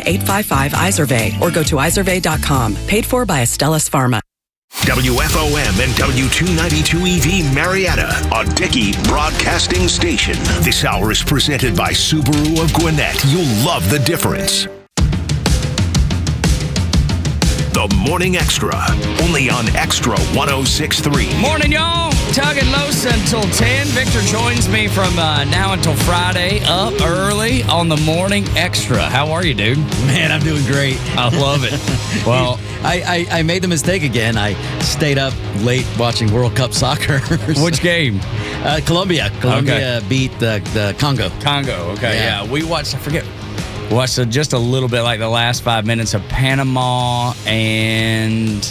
855-ISERVAY or go to iservay.com. Paid for by Astellas Pharma. WFOM and W292EV Marietta, a Dickey Broadcasting Station. This hour is presented by Subaru of Gwinnett. You'll love the difference. The Morning Extra, only on Extra 106.3. Morning, y'all. Tug and Los until 10. Victor joins me from now until Friday, up early on the Morning Extra. How are you, dude? Man, I'm doing great. I love it. Well, I made the mistake again. I stayed up late watching World Cup soccer. Which game? Colombia. Colombia beat the Congo. Congo, okay. Yeah. We watched, watched just a little bit, like the last 5 minutes of Panama and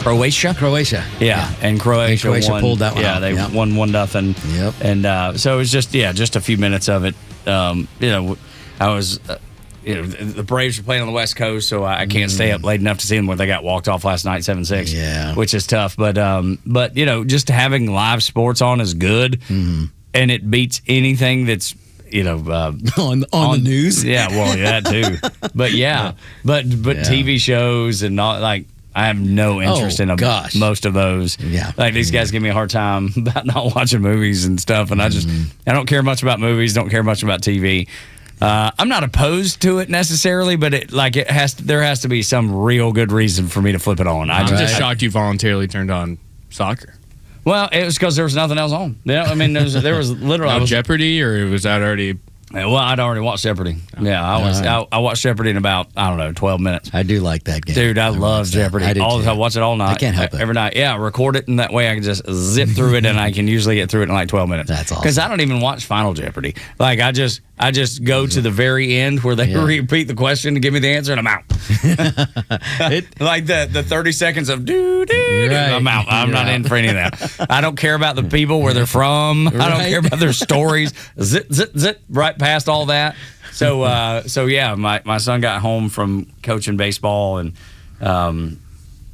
Croatia. Yeah. And Croatia won. Pulled that one out. They won 1-0. Yep. And so it was just a few minutes of it. I was the Braves are playing on the West Coast, so I can't stay up late enough to see them where they got walked off last night 7-6. Which is tough. But just having live sports on is good, and it beats anything that's on the news. Yeah, well, that too. But TV shows and all, like, I have no interest in most of those. Yeah. Like, these guys give me a hard time about not watching movies and stuff, and I don't care much about movies, don't care much about TV. I'm not opposed to it necessarily, but there has to be some real good reason for me to flip it on. I'm just shocked you voluntarily turned on soccer. Well, it was because there was nothing else on. Yeah, I mean, there was literally Jeopardy, or was that already? Well, I'd already watched Jeopardy. Yeah, I watched Jeopardy in about 12 minutes. I do like that game, dude. I love Jeopardy. I watch it all night. I can't help it every night. Yeah, record it, and that way I can just zip through it, and I can usually get through it in like 12 minutes. That's awesome. Because I don't even watch Final Jeopardy. Like, I just go to the very end where they repeat the question to give me the answer, and I'm out. Like the 30 seconds of doo-doo, I'm out. I'm not in for any of that. I don't care about the people, where they're from. I don't care about their stories. Zip, zip, zip, right past all that. So yeah, my son got home from coaching baseball and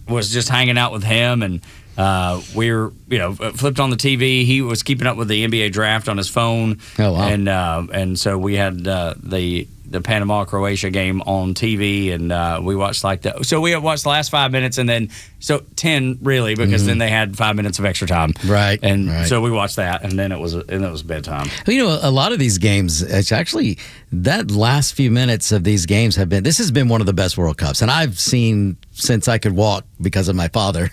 was just hanging out with him, and we were, flipped on the TV. He was keeping up with the NBA draft on his phone. Oh, wow. And so we had the Panama Croatia game on TV, and we watched so we watched the last 5 minutes, and then 10 really, because then they had 5 minutes of extra time. Right. So we watched that, and then it was bedtime. A lot of these games, it's actually that last few minutes of these games this has been one of the best World Cups, and I've seen since I could walk because of my father.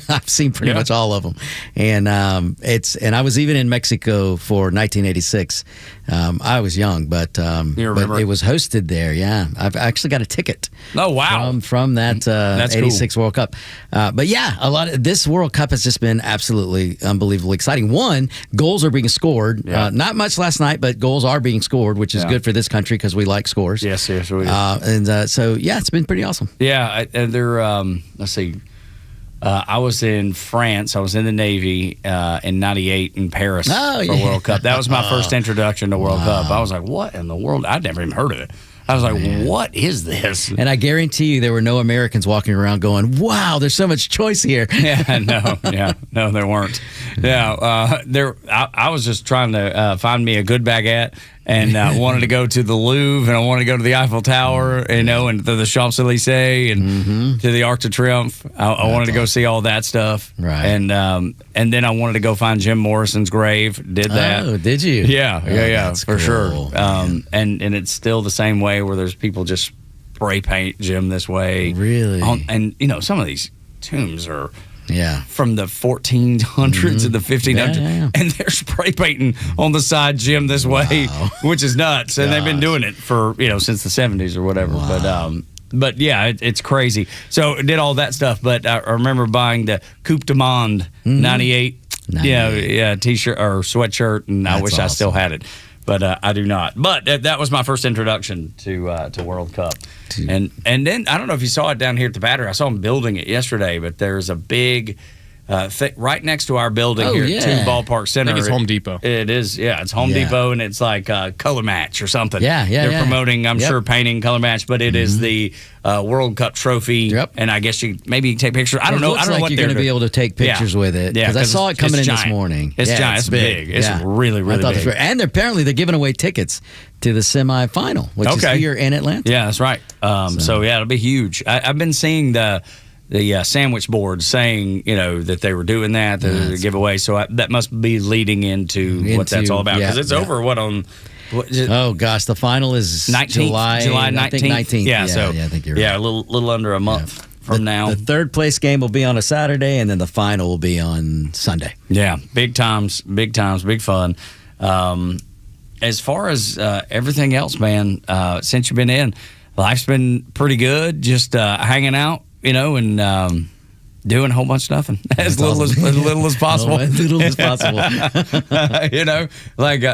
I've seen pretty much all of them, and I was even in Mexico for 1986. I was young, but it was hosted there. Yeah, I've actually got a ticket. Oh, wow! From that 86 cool. World Cup. But yeah, this World Cup has just been absolutely unbelievably exciting. One, goals are being scored. Yeah. Not much last night, but goals are being scored, which is good for this country because we like scores. Yes, we do. So yeah, it's been pretty awesome. Yeah, and they're let's see. I was in France. I was in the Navy in '98 in Paris for World Cup. That was my first introduction to World Cup. I was like, what in the world? I'd never even heard of it. I was like, what is this? And I guarantee you there were no Americans walking around going, wow, there's so much choice here. No, there weren't. Yeah, I was just trying to find me a good baguette, and wanted to go to the Louvre, and I wanted to go to the Eiffel Tower, and to the Champs-Elysees, and to the Arc de Triomphe. I wanted to go see all that stuff. Right. And then I wanted to go find Jim Morrison's grave. Did that. Oh, did you? Yeah, for cool. sure. And it's still the same way, where there's people just spray paint Jim this way. Really? And some of these tombs are from the 1400s and the 1500s, and they're spray painting on the side Jim this way, which is nuts. And they've been doing it for since the 70s or whatever. Wow. But yeah, it's crazy. So did all that stuff. But I remember buying the Coupe du Monde '98, t-shirt or sweatshirt, and I wish I still had it. But I do not. But that was my first introduction to World Cup. And then, I don't know if you saw it down here at the Battery. I saw them building it yesterday, but there's a big right next to our building here at 2 Ballpark Center. I think it's Home Depot. It is, yeah. It's Home Depot, and it's like Color Match or something. They're promoting, I'm sure, painting Color Match, but it is the World Cup trophy. And I guess you take pictures. I don't know. I don't know what you're going to be able to take pictures with it. Yeah, because I saw it coming in this morning. It's giant. It's big. It's really, really big. And apparently they're giving away tickets to the semifinal, which is here in Atlanta. Yeah, that's right. So it'll be huge. I've been seeing the sandwich board saying, that they were doing that, the giveaway. So that must be leading into what that's all about. Because it's over, on... Oh, gosh. The final is 19th, July 19th. Yeah, I think you're right. Yeah, a little under a month from now. The third place game will be on a Saturday, and then the final will be on Sunday. Yeah, big times, big fun. As far as everything else, man, since you've been in, life's been pretty good, just hanging out, and doing a whole bunch of nothing. As little as possible. As little as possible.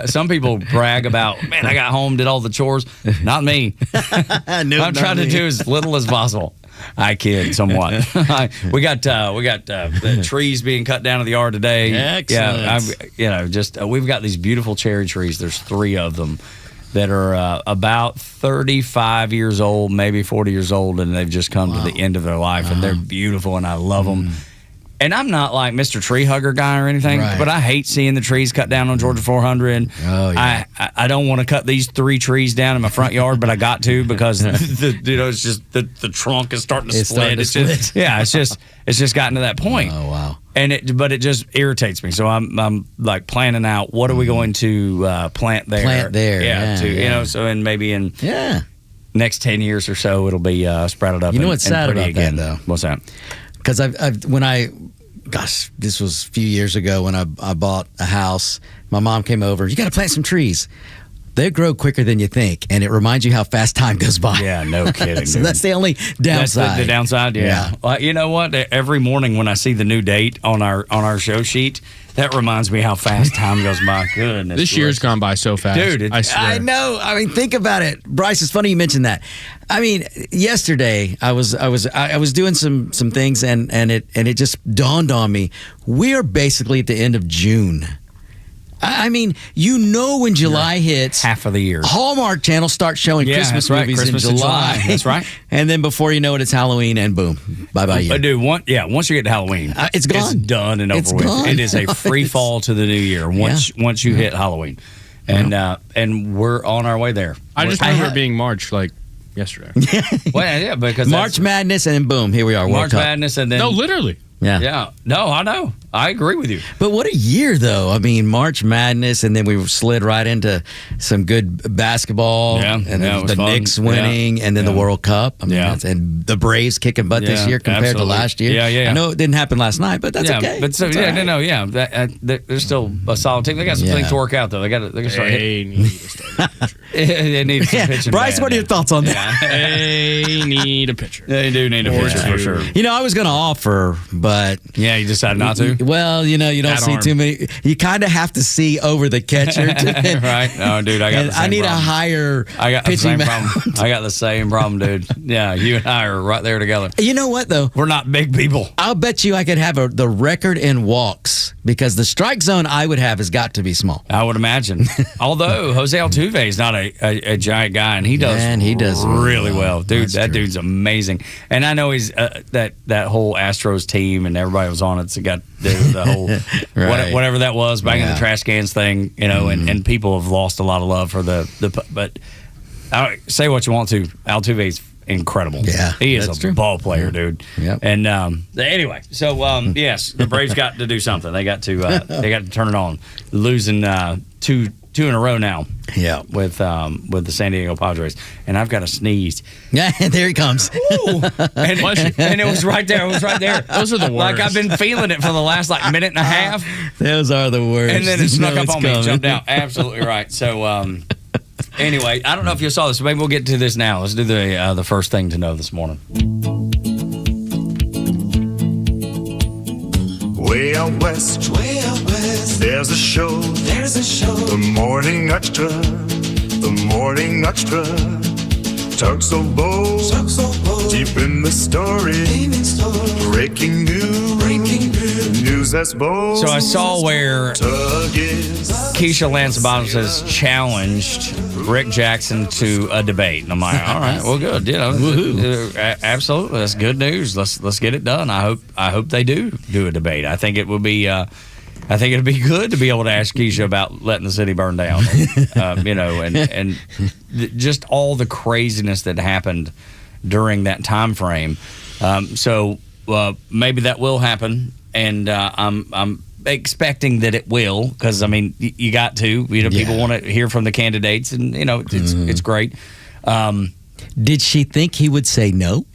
Some people brag about, man, I got home, did all the chores. Not me. I'm trying to do as little as possible. I kid somewhat. We got the trees being cut down in the yard today. Excellent. Yeah, we've got these beautiful cherry trees. There's 3 of them that are about 35 years old, maybe 40 years old, and they've just come to the end of their life, and they're beautiful, and I love them. And I'm not like Mr. Tree Hugger guy or anything, but I hate seeing the trees cut down on Georgia 400. Oh, yeah. I don't want to cut these 3 trees down in my front yard, but I got to because it's just the trunk is starting to split. It's just gotten to that point. Oh wow! But it just irritates me. So I'm like planning out what are we going to plant there. So and maybe in next 10 years or so it'll be sprouted up. You know what's sad about again. That though? What's that? Because this was a few years ago when I bought a house. My mom came over. You got to plant some trees. They grow quicker than you think, and it reminds you how fast time goes by. Yeah, no kidding. So that's the only downside. That's the downside, yeah. Well, you know what? Every morning when I see the new date on our show sheet, that reminds me how fast time goes by. Goodness. This year's gone by so fast. Dude, I swear. I know. I mean, think about it. Bryce, it's funny you mentioned that. I mean, yesterday I was doing some things and it just dawned on me. We are basically at the end of June. I mean, when July hits, half of the year, Hallmark Channel starts showing Christmas movies in July. That's right. And then before you know it, it's Halloween, and boom, bye year. Dude, once you get to Halloween, it's gone. It's done and over with. Gone. It is a free fall to the new year once you hit Halloween, and we're on our way there. I just remember it being March, like yesterday. Because March Madness, and then boom, here we are. March Madness, and then literally. Yeah. No, I know. I agree with you. But what a year, though. I mean, March Madness, and then we slid right into some good basketball. Yeah. And then the Knicks winning, and then the World Cup. I mean, and the Braves kicking butt this year compared to last year. Yeah. I know it didn't happen last night, but that's okay. But there's still a solid team. They got some things to work out, though. They got to start hitting. They need some pitching. Bryce, what are your thoughts on that? They need a pitcher. They do need a pitcher for sure. I was going to offer, but you decided not to. Well, you don't see too many. You kind of have to see over the catcher, right? No, dude, I got the same I need problem. a higher pitching mound. I got the same problem, dude. Yeah, you and I are right there together. You know what though? We're not big people. I'll bet you I could have the record in walks because the strike zone I would have has got to be small. I would imagine. Although Jose Altuve is not a giant guy, and he does really well, dude. That dude's amazing. And I know he's that whole Astros team and everybody was on it. So got the whole whatever that was, banging the trash cans thing, and people have lost a lot of love for but say what you want to, Altuve's incredible. Yeah, he is a ball player, dude. Yep. And anyway, so yes, the Braves got to do something. They got to turn it on, losing two in a row now. Yeah, with the San Diego Padres, and I've got a sneeze. Yeah, there he comes. and it was right there. It was right there. Those are the worst. Like I've been feeling it for the last minute and a half. Those are the worst. And then it snuck up on me and jumped out. Absolutely right. So anyway, I don't know if you saw this. So maybe we'll get to this now. Let's do the first thing to know this morning. Way out west, there's a show, the Morning Xtra, Tug Los, deep in the story, breaking news, The news that's bold. So I saw where Tug is. Keisha Lance Bottoms has challenged Rick Jackson to a debate, and I'm like, all right, well, good, absolutely, that's good news. Let's get it done. I hope they do a debate. I think it would be. I think it'd be good to be able to ask Keisha about letting the city burn down, and just all the craziness that happened during that time frame. So maybe that will happen, and I'm expecting that it will, because I mean you got to, people want to hear from the candidates, and it's great. Did she think he would say no?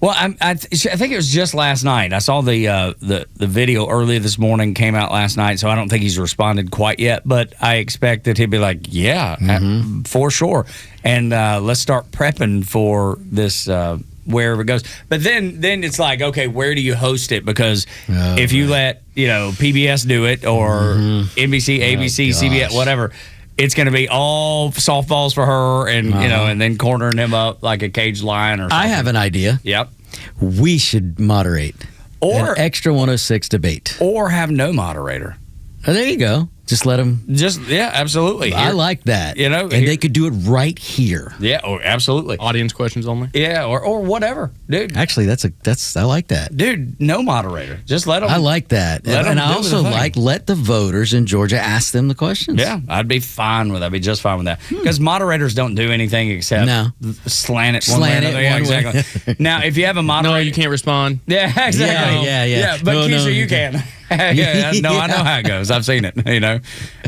Well, I think it was just last night. I saw the video earlier this morning, came out last night, so I don't think he's responded quite yet. But I expect that he'd be like, yeah, for sure. And let's start prepping for this wherever it goes. But then it's like, okay, where do you host it? Because if you let PBS do it, or NBC, ABC, CBS, whatever, it's going to be all softballs for her, and and then cornering him up like a caged lion or something. I have an idea. Yep. We should moderate an extra 106 debate, or have no moderator. Oh, there you go. Just let them. Absolutely. I like that. And they could do it right here. Yeah, absolutely. Audience questions only. Yeah, or whatever, dude. Actually, that's I like that, dude. No moderator. Just let them. I like that, and I also let the voters in Georgia ask them the questions. Yeah, I'd be fine with that. I'd be just fine with that, because moderators don't do anything except slant it one way or another. Yeah, exactly. Now, if you have a moderator, no, you can't respond. Yeah, exactly. Yeah. But Keisha, you can. I know how it goes. I've seen it,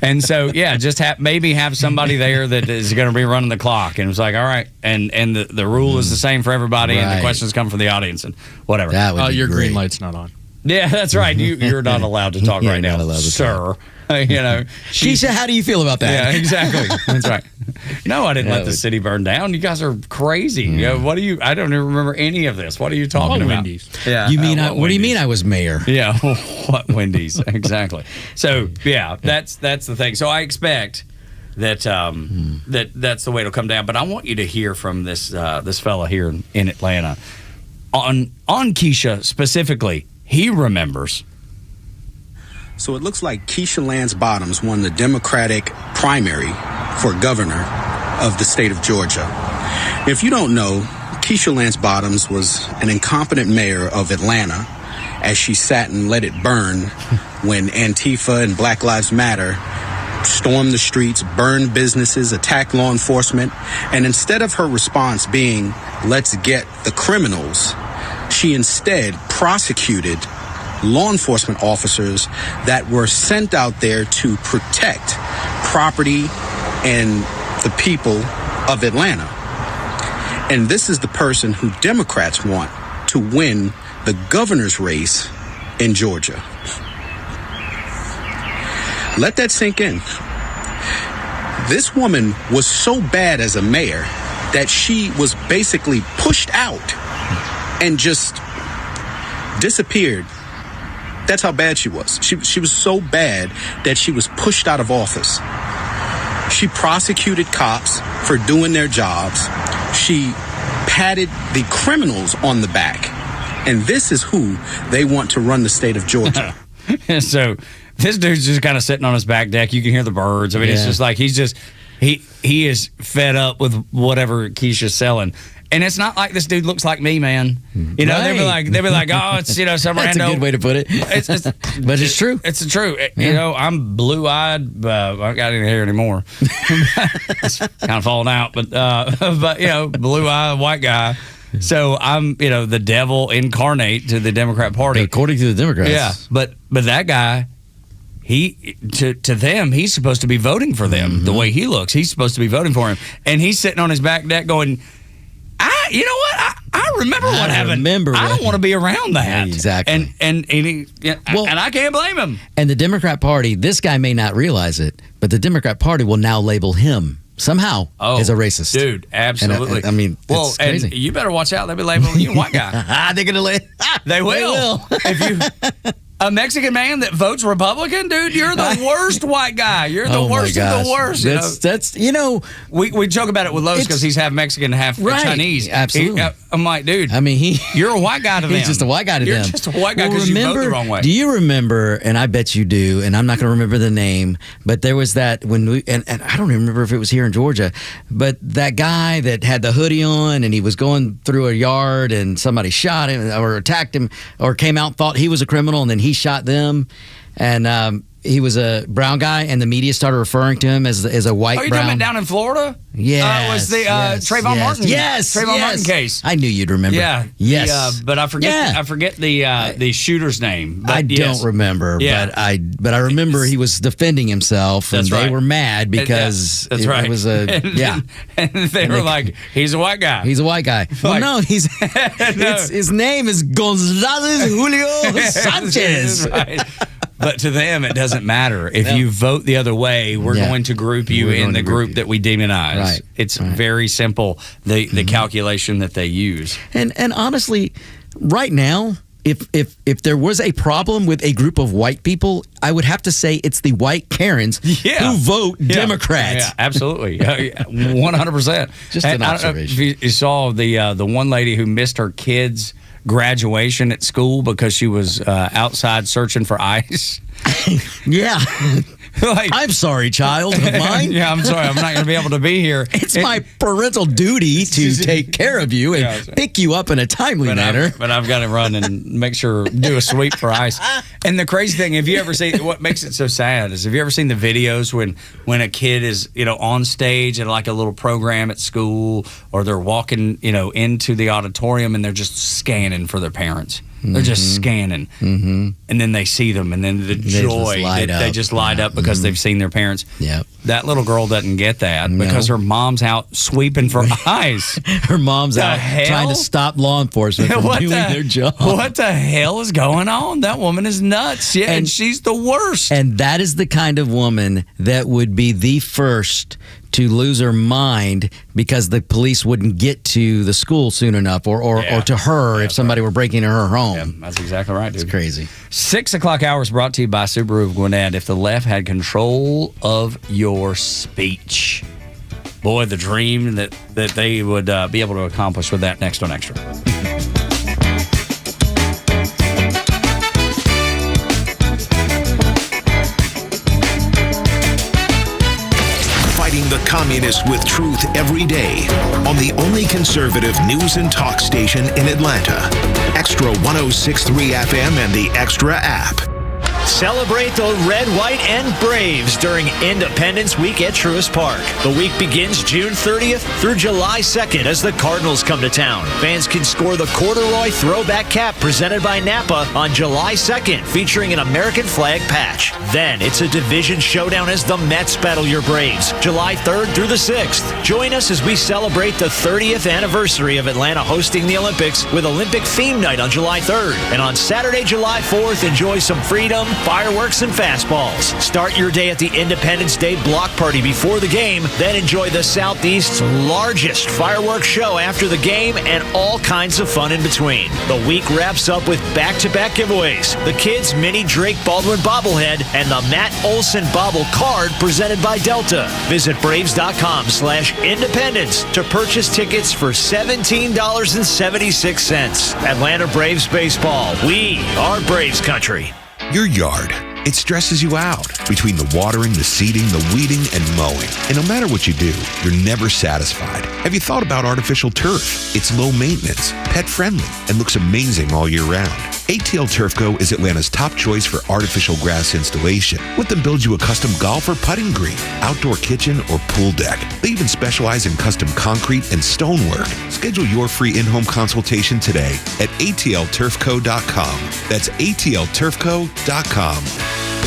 And so, just maybe have somebody there that is going to be running the clock, and it's like, all right, and the rule is the same for everybody, and the questions come from the audience and whatever. That would be your great. green light's not on. Yeah, that's right. You're not allowed to talk right now, sir. Keisha, how do you feel about that? Yeah, exactly. That's right. No, I didn't let the city burn down. You guys are crazy. What do you? I don't even remember any of this. What are you talking about? Wendy's. Yeah. You mean? What do you mean? I was mayor? Yeah. What Wendy's? Exactly. So that's the thing. So I expect that that's the way it'll come down. But I want you to hear from this fella here in Atlanta on Keisha specifically. He remembers. So it looks like Keisha Lance Bottoms won the Democratic primary for governor of the state of Georgia. If you don't know, Keisha Lance Bottoms was an incompetent mayor of Atlanta, as she sat and let it burn when Antifa and Black Lives Matter stormed the streets, burned businesses, attacked law enforcement, and instead of her response being, let's get the criminals, she instead prosecuted law enforcement officers that were sent out there to protect property and the people of Atlanta. And this is the person who Democrats want to win the governor's race in Georgia. Let that sink in. This woman was so bad as a mayor that she was basically pushed out and just disappeared. That's how bad she was. She was so bad that she was pushed out of office. She prosecuted cops for doing their jobs. She patted the criminals on the back. And this is who they want to run the state of Georgia. So this dude's just kind of sitting on his back deck. You can hear the birds. I mean, it's just like he is fed up with whatever Keisha's selling. And it's not like this dude looks like me, man. They'll be like, oh, it's some That's rando. a good way to put it. But it's true. It's true. I'm blue-eyed. I don't got any hair anymore. It's kind of falling out, but blue-eyed white guy. So I'm the devil incarnate to the Democrat Party, according to the Democrats. Yeah, but that guy. To them, he's supposed to be voting for them. The way he looks, he's supposed to be voting for him, and he's sitting on his back deck going, you know what? I remember what happened. I don't want to be around that. Yeah, exactly. And I can't blame him. And the Democrat Party, this guy may not realize it, but the Democrat Party will now label him somehow as a racist. Dude, absolutely. And, it's crazy. And you better watch out. They'll be labeling you a white guy. They're going to They will. A Mexican man that votes Republican, dude. You're the worst white guy. You're the worst of the worst. That's we joke about it with Los because he's half Mexican, half Chinese. Absolutely. I'm like, dude. I mean, you're a white guy to them. He's just a white guy to you're them. You're just a white guy because you vote the wrong way. Do you remember? And I bet you do. And I'm not going to remember the name, but there was that when we and I don't even remember if it was here in Georgia, but that guy that had the hoodie on and he was going through a yard and somebody shot him or attacked him or came out and thought he was a criminal and then he shot them. And he was a brown guy, and the media started referring to him as a white brown. Are you talking about down in Florida? Yeah, it was the Trayvon Martin. Yes, Trayvon Martin case. I knew you'd remember. Yeah, yes, but I forget the shooter's name. But I don't remember. Yeah. but I remember he was defending himself, and they were mad because that's right. It was and they were like, he's a white guy. He's a white guy. Well, no, his name is Gonzalez Julio Sanchez. Right. But to them, it doesn't matter. If you vote the other way, we're going to group you in the group that we demonize. Right. It's very simple, the calculation that they use. And honestly, right now, if there was a problem with a group of white people, I would have to say it's the white Karens who vote Democrats. Yeah, absolutely. 100%. Just an observation. I don't know if you saw the one lady who missed her kids' graduation at school because she was outside searching for ice. Yeah. Like, I'm sorry, child of mine. Yeah, I'm sorry. I'm not going to be able to be here. It's my parental duty to take care of you and pick you up in a timely manner. But I've got to run and make sure, do a sweep for ice. And the crazy thing, have you ever seen, what makes it so sad is, have you ever seen the videos when a kid is, on stage at like a little program at school, or they're walking, into the auditorium and they're just scanning for their parents? They're just scanning, and then they see them, and then the joy they just light up because they've seen their parents. Yep. That little girl doesn't get that because her mom's out sweeping for ice. Her mom's out trying to stop law enforcement from doing their job. What the hell is going on? That woman is nuts. Yeah, and she's the worst. And that is the kind of woman that would be the first to lose her mind because the police wouldn't get to the school soon enough or to her if somebody were breaking into her home. Yeah, that's exactly right, dude. It's crazy. 6 o'clock hour is brought to you by Subaru of Gwinnett. If the left had control of your speech. Boy, the dream that they would be able to accomplish with that next on Extra. Fighting the communists with truth every day on the only conservative news and talk station in Atlanta. Extra 106.3 FM and the Extra app. Celebrate the red, white, and Braves during Independence Week at Truist Park. The week begins June 30th through July 2nd as the Cardinals come to town. Fans can score the corduroy throwback cap presented by Napa on July 2nd, featuring an American flag patch. Then it's a division showdown as the Mets battle your Braves, July 3rd through the 6th. Join us as we celebrate the 30th anniversary of Atlanta hosting the Olympics with Olympic theme night on July 3rd. And on Saturday, July 4th, enjoy some freedom, fireworks, and fastballs. Start your day at the Independence Day block party before the game, then enjoy the Southeast's largest fireworks show after the game and all kinds of fun in between. The week wraps up with back-to-back giveaways, the kids' mini Drake Baldwin bobblehead and the Matt Olson bobble card presented by Delta. Visit Braves.com/independence to purchase tickets for $17.76. Atlanta Braves baseball. We are Braves country. Your yard, it stresses you out between the watering, the seeding, the weeding, and mowing. And no matter what you do, you're never satisfied. Have you thought about artificial turf? It's low maintenance, pet friendly, and looks amazing all year round. ATL Turf Co. is Atlanta's top choice for artificial grass installation. Let them build you a custom golf or putting green, outdoor kitchen, or pool deck. They even specialize in custom concrete and stonework. Schedule your free in-home consultation today at atlturfco.com. That's atlturfco.com.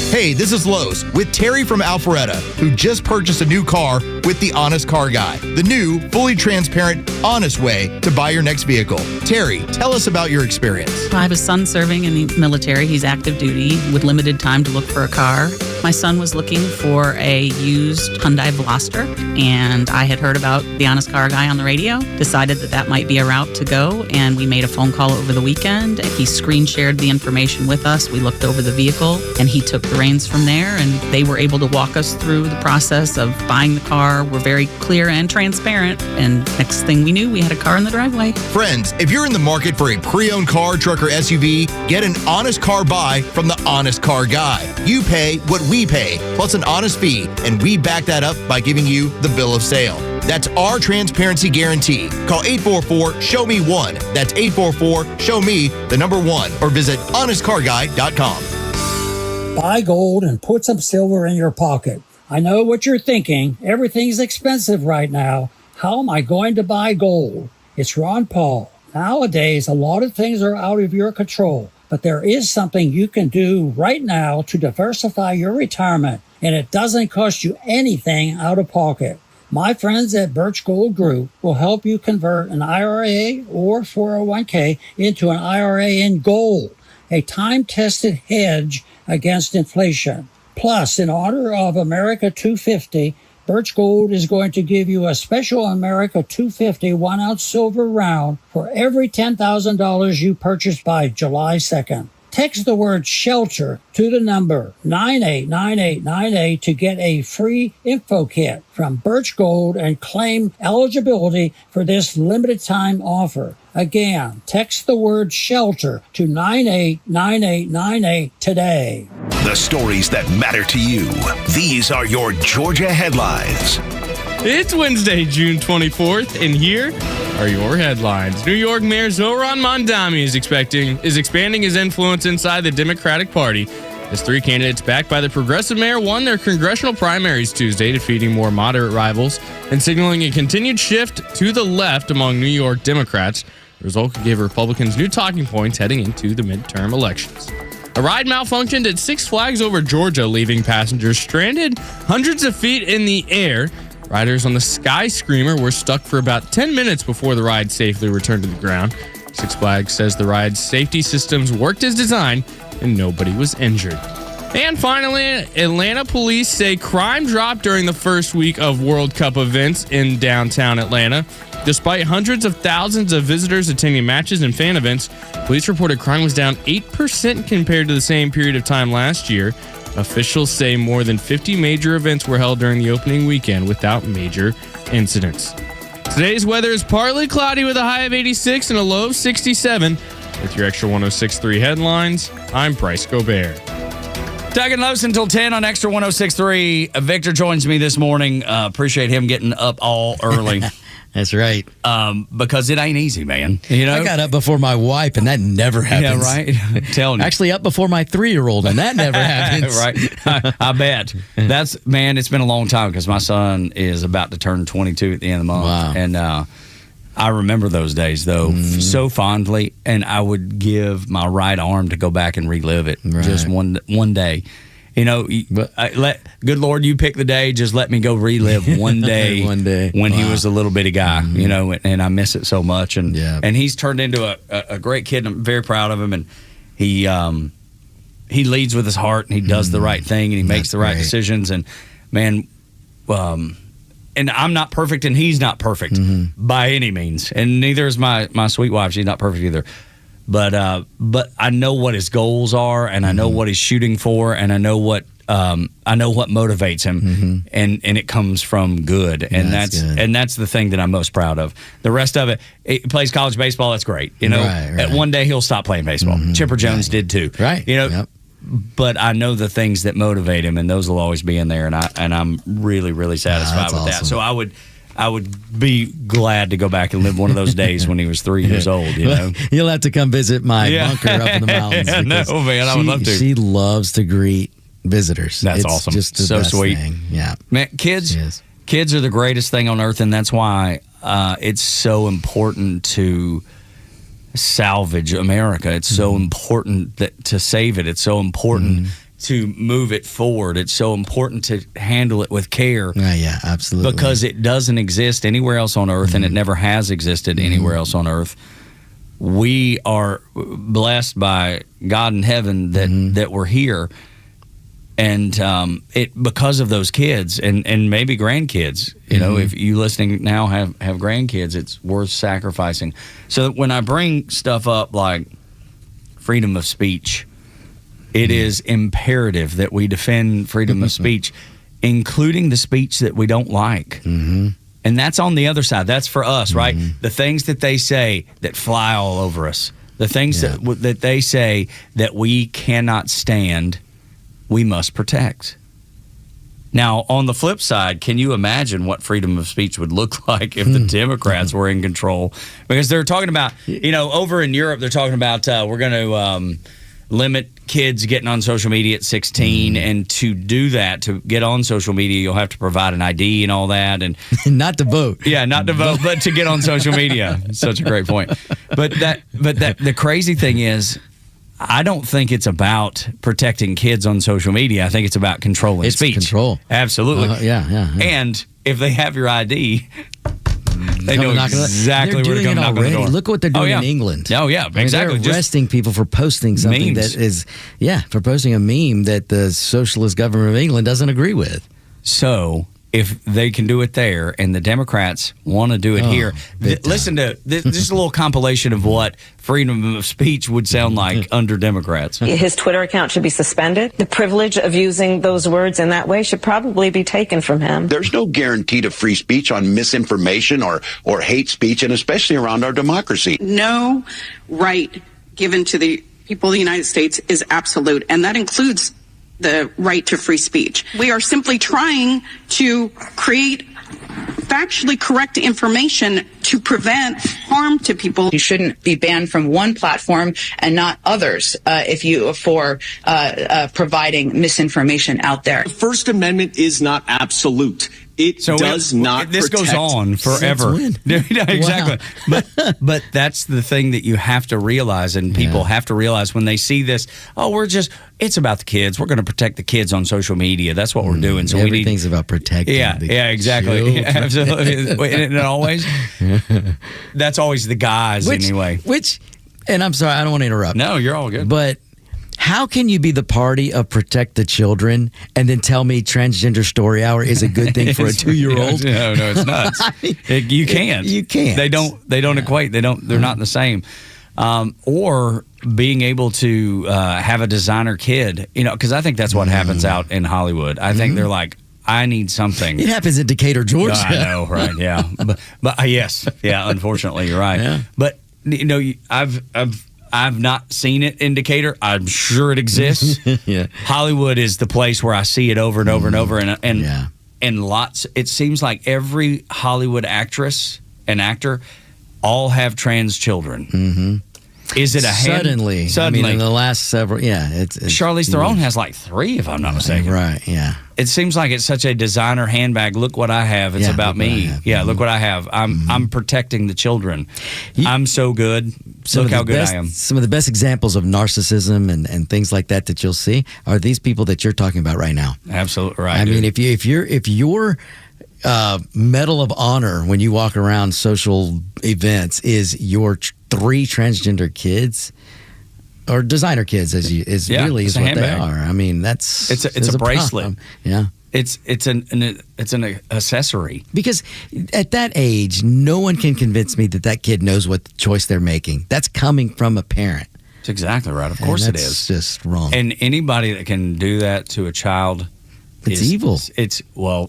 Hey, this is Los with Terry from Alpharetta, who just purchased a new car with the Honest Car Guy, the new, fully transparent, honest way to buy your next vehicle. Terry, tell us about your experience. I have a son serving in the military. He's active duty with limited time to look for a car. My son was looking for a used Hyundai Veloster, and I had heard about the Honest Car Guy on the radio, decided that might be a route to go, and we made a phone call over the weekend. He screen shared the information with us. We looked over the vehicle, and he took the reins from there, and they were able to walk us through the process of buying the car. We're very clear and transparent, and next thing we knew, we had a car in the driveway. Friends, if you're in the market for a pre-owned car, truck, or SUV, get an honest car buy from the Honest Car Guy. You pay what we pay, plus an honest fee, and we back that up by giving you the bill of sale. That's our transparency guarantee. Call 844-SHOW-ME-1. That's 844-SHOW-ME-1, or visit honestcarguy.com. Buy gold and put some silver in your pocket. I know what you're thinking. Everything's expensive right now. How am I going to buy gold? It's Ron Paul. Nowadays, a lot of things are out of your control, but there is something you can do right now to diversify your retirement, and it doesn't cost you anything out of pocket. My friends at Birch Gold Group will help you convert an IRA or 401k into an IRA in gold, a time-tested hedge against inflation. Plus, in honor of America 250, Birch Gold is going to give you a special America 250 1-ounce silver round for every $10,000 you purchase by July 2nd. Text the word SHELTER to the number 989898 to get a free info kit from Birch Gold and claim eligibility for this limited time offer. Again, text the word SHELTER to 989898 today. The stories that matter to you. These are your Georgia headlines. It's Wednesday, June 24th, and here are your headlines. New York Mayor Zohran Mamdani is expanding his influence inside the Democratic Party as three candidates backed by the progressive mayor won their congressional primaries Tuesday, defeating more moderate rivals and signaling a continued shift to the left among New York Democrats. The result could give Republicans new talking points heading into the midterm elections. A ride malfunctioned at Six Flags over Georgia, leaving passengers stranded hundreds of feet in the air. Riders on the Sky Screamer were stuck for about 10 minutes before the ride safely returned to the ground. Six Flags says the ride's safety systems worked as designed and nobody was injured. And finally, Atlanta police say crime dropped during the first week of World Cup events in downtown Atlanta. Despite hundreds of thousands of visitors attending matches and fan events, police reported crime was down 8% compared to the same period of time last year. Officials say more than 50 major events were held during the opening weekend without major incidents. Today's weather is partly cloudy with a high of 86 and a low of 67. With your Extra 106.3 headlines, I'm Bryce Gobert. Tug and Los until 10 on Extra 106.3. Victor joins me this morning. Appreciate him getting up all early. That's right. Because it ain't easy, man. You know, I got up before my wife, and that never happens. Yeah, right. I'm telling you. Actually, up before my 3-year-old, and that never happens. Right. I bet. It's been a long time because my son is about to turn 22 at the end of the month. Wow. And I remember those days, though, so fondly, and I would give my right arm to go back and relive it just one day. You know, good Lord, you pick the day. Just let me go relive one day, when he was a little bitty guy. You know, and I miss it so much. And he's turned into a great kid. And I'm very proud of him. And he leads with his heart, and he does the right thing, and he makes the right decisions. And man, and I'm not perfect, and he's not perfect by any means, and neither is my sweet wife. She's not perfect either. But I know what his goals are, and I know what he's shooting for, and I know what motivates him, and it comes from good, and that's the thing that I'm most proud of. The rest of it, he plays college baseball. That's great. You know, one day he'll stop playing baseball. Chipper Jones did too. Right. You know. But I know the things that motivate him, and those will always be in there, and I'm really, really satisfied with that. So I would be glad to go back and live one of those days when he was 3 years old. You know, you'll have to come visit my bunker up in the mountains. No, man, I would love to. She loves to greet visitors. That's awesome. Just the so best sweet. Thing. Yeah, man, kids are the greatest thing on earth, and that's why it's so important to salvage America. It's so important to save it. It's so important to move it forward. It's so important to handle it with care. Yeah, absolutely. Because it doesn't exist anywhere else on earth, and it never has existed anywhere else on earth. We are blessed by God in heaven that we're here. And it because of those kids and maybe grandkids, you know, if you listening now have grandkids, it's worth sacrificing. So when I bring stuff up like freedom of speech, it is imperative that we defend freedom of speech, including the speech that we don't like. And that's on the other side. That's for us, right? The things that they say that fly all over us, the things that they say that we cannot stand, we must protect. Now, on the flip side, can you imagine what freedom of speech would look like if the Democrats were in control? Because they're talking about, you know, over in Europe, they're talking about we're going to limit kids getting on social media at 16. And to do that, to get on social media, you'll have to provide an ID and all that. And not to vote. Yeah, not to vote, but to get on social media. Such a great point. But the crazy thing is, I don't think it's about protecting kids on social media. I think it's about controlling speech. Control. Absolutely. Yeah. And if they have your ID, they know exactly where to doing come it knock on the already. door. Look what they're doing in England. Oh, yeah, exactly. They're arresting people for posting something memes. that is, for posting a meme that the socialist government of England doesn't agree with. So if they can do it there and the Democrats want to do it here, listen to this is a little compilation of what freedom of speech would sound like under Democrats. His Twitter account should be suspended. The privilege of using those words in that way should probably be taken from him. There's no guarantee to free speech on misinformation or hate speech, and especially around our democracy. No right given to the people of the United States is absolute, and that includes the right to free speech. We are simply trying to create factually correct information to prevent harm to people. You shouldn't be banned from one platform and not others for providing misinformation out there. The First Amendment is not absolute. It does not This protect. goes on forever. Exactly. Wow. But that's the thing that you have to realize, and people have to realize when they see this, it's about the kids. We're going to protect the kids on social media. That's what we're doing. So everything's about protecting exactly. children. Absolutely. And always, that's always the guys anyway. And I'm sorry, I don't want to interrupt. No, you're all good. But how can you be the party of protect the children and then tell me transgender story hour is a good thing for a 2-year-old? No, it's nuts. You can't. You can't. They don't equate. They're not the same. Or being able to have a designer kid, because I think that's what happens out in Hollywood. I think they're like, I need something. It happens in Decatur, Georgia. I know, right? Yeah, but yes, yeah. Unfortunately, you're right. Yeah. But I've not seen it in Decatur. I'm sure it exists. Hollywood is the place where I see it over and over and over, and lots. It seems like every Hollywood actress and actor all have trans children. Is it a suddenly? I mean, in the last several, it's Charlize Theron has like 3, if I'm not mistaken. Right? Yeah. It seems like it's such a designer handbag. Look what I have. It's about me. Look what I have. I'm protecting the children. I'm so good. Look how good I am. Some of the best examples of narcissism and things like that you'll see are these people that you're talking about right now. Absolutely right. I mean, if your Medal of Honor when you walk around social events is your 3 transgender kids. Or designer kids, is really what handbag. They are. I mean, it's a bracelet. Problem. Yeah, it's an accessory. Because at that age, no one can convince me that kid knows what choice they're making. That's coming from a parent. That's exactly right. Of course, it is. It's just wrong. And anybody that can do that to a child, it's evil.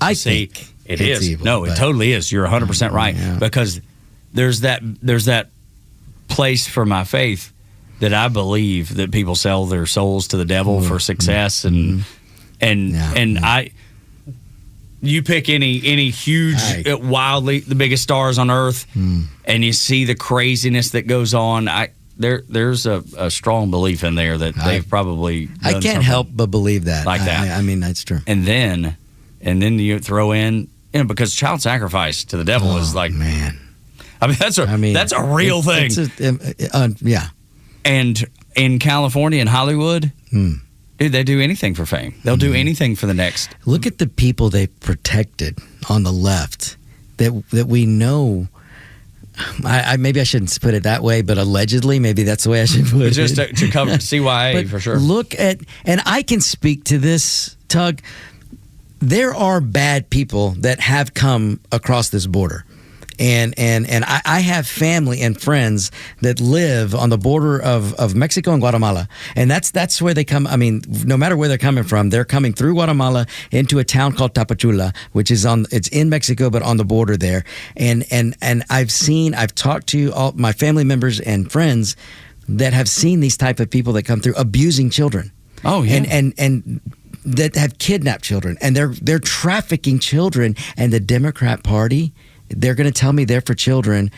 I think it is. Evil, no, it totally is. You're 100% right. Yeah. Because there's that place for my faith. That I believe that people sell their souls to the devil for success, and you pick any huge, wildly the biggest stars on earth, and you see the craziness that goes on. There's a strong belief in there that they've probably done I can't help but believe that. that. I mean, that's true. And then you throw in, because child sacrifice to the devil is like, man. I mean, that's a real thing. Yeah. And in California and Hollywood, dude, they do anything for fame. They'll do anything for the next. Look at the people they protected on the left that we know maybe I shouldn't put it that way, but allegedly, maybe that's the way I should put it. Just to cover CYA But for sure. Look at, and I can speak to this, Tug. There are bad people that have come across this border. And I have family and friends that live on the border of Mexico and Guatemala, and that's where they come. I mean, no matter where they're coming from, they're coming through Guatemala into a town called Tapachula, which is it's in Mexico but on the border there. And I've talked to all my family members and friends that have seen these type of people that come through abusing children. Oh yeah, and that have kidnapped children, and they're trafficking children, and the Democrat Party. They're going to tell me they're for children,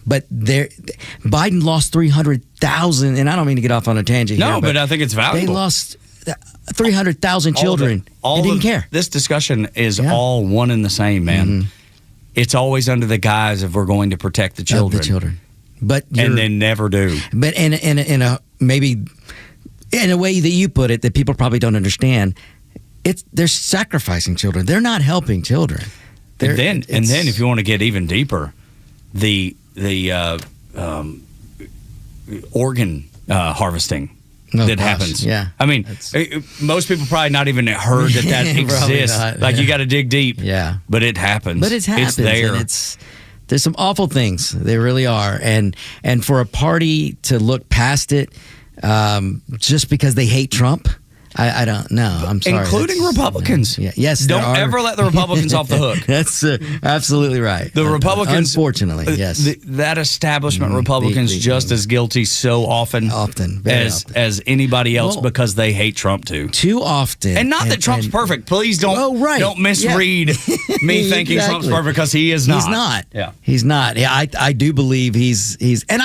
but Biden lost 300,000, and I don't mean to get off on a tangent here. No, but I think it's valuable. They lost 300,000 children and didn't care. This discussion is all one and the same, man. Mm-hmm. It's always under the guise of we're going to protect the children. But and they never do. But in a maybe in a way that you put it that people probably don't understand, they're sacrificing children. They're not helping children. And then, if you want to get even deeper, the organ harvesting happens. Yeah, I mean, most people probably not even heard that exists. Not, like you got to dig deep. Yeah, but it happens. But it happens. It's there. And there's some awful things. They really are. And for a party to look past it just because they hate Trump. I don't know. I'm sorry. Including Republicans. Yeah. Yes. Don't ever let the Republicans off the hook. That's absolutely right. The Republicans, unfortunately, yes. That establishment Republicans just as guilty so often as anybody else because they hate Trump too. Too often. And not that Trump's perfect. Please don't misread me thinking Trump's perfect because he is not. He's not. Yeah. He's not. Yeah, I do believe he's and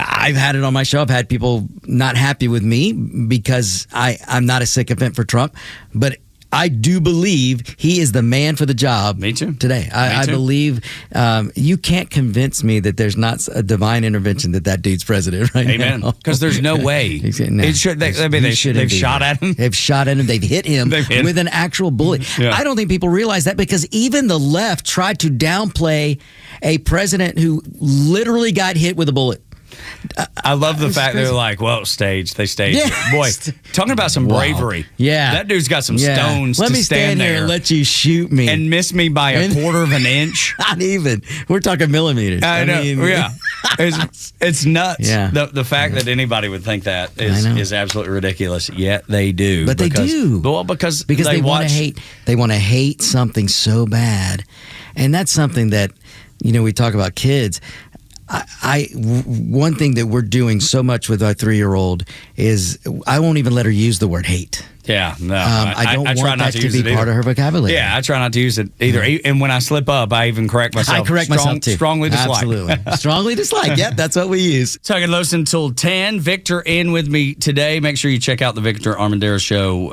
I've had it on my show. I've had people not happy with me because I'm not a sycophant for Trump, but I do believe he is the man for the job. Me too. Today, I believe you can't convince me that there's not a divine intervention that dude's president right now. Amen. Because there's no way. They've shot at him. They've shot at him. They've hit him with an actual bullet. Yeah. I don't think people realize that because even the left tried to downplay a president who literally got hit with a bullet. I love the fact they're like, well, staged. They staged it. Boy, talking about some bravery. Yeah. That dude's got some stones Let to me stand there here and let you shoot me. And miss me by a quarter of an inch. Not even. We're talking millimeters. I know. Yeah. It's nuts. Yeah. The fact that anybody would think that is absolutely ridiculous. Yet they do. But they do. Well, because they want to hate. They want to hate something so bad. And that's something that, we talk about kids. One thing that we're doing so much with our 3-year-old is I won't even let her use the word hate. Yeah, no. I don't want that to be part of her vocabulary. Yeah, I try not to use it either. And when I slip up, I even correct myself. I correct myself too. Strongly dislike. Absolutely. Strongly dislike. Yep, that's what we use. Tug and Los until 10. Victor in with me today. Make sure you check out the Victor Armendariz Show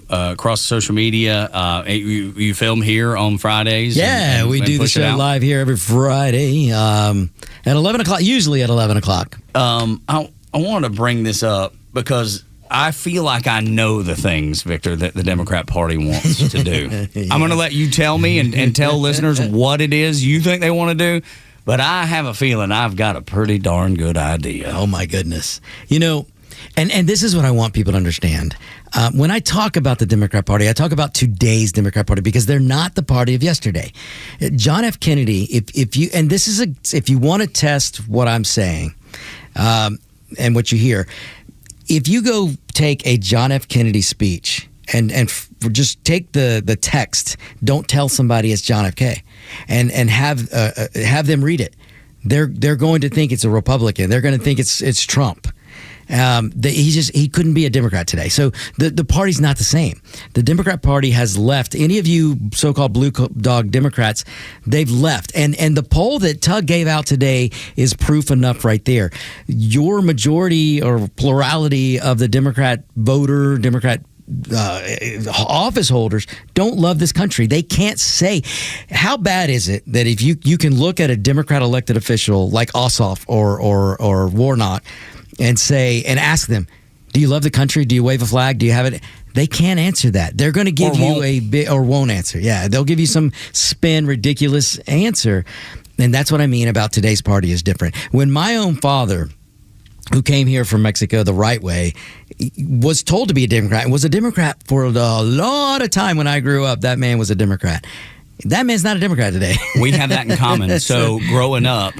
across social media. You film here on Fridays. Yeah, we do the show live here every Friday at 11 o'clock, usually at 11 o'clock. I want to bring this up because I feel like I know the things, Victor, that the Democrat Party wants to do. Yes. I'm going to let you tell me and tell listeners what it is you think they want to do, but I have a feeling I've got a pretty darn good idea. Oh, my goodness. And this is what I want people to understand. When I talk about the Democrat Party, I talk about today's Democrat Party because they're not the party of yesterday. John F. Kennedy, if you want to test what I'm saying and what you hear, if you go take a John F. Kennedy speech and just take the text, don't tell somebody it's John F. K. and have them read it, they're going to think it's a Republican. They're going to think it's Trump. He couldn't be a Democrat today. So the party's not the same. The Democrat Party has left. Any of you so-called blue dog Democrats, they've left. And the poll that Tug gave out today is proof enough right there. Your majority or plurality of the Democrat office holders don't love this country. They can't say. How bad is it that if you can look at a Democrat elected official like Ossoff or Warnock and ask them, do you love the country? Do you wave a flag? Do you have it? They can't answer that. They're going to give you or won't answer. Yeah, they'll give you some spin, ridiculous answer. And that's what I mean about today's party is different. When my own father, who came here from Mexico the right way, was told to be a Democrat and was a Democrat for a lot of time when I grew up. That man was a Democrat. That man's not a Democrat today. We have that in common. So growing up,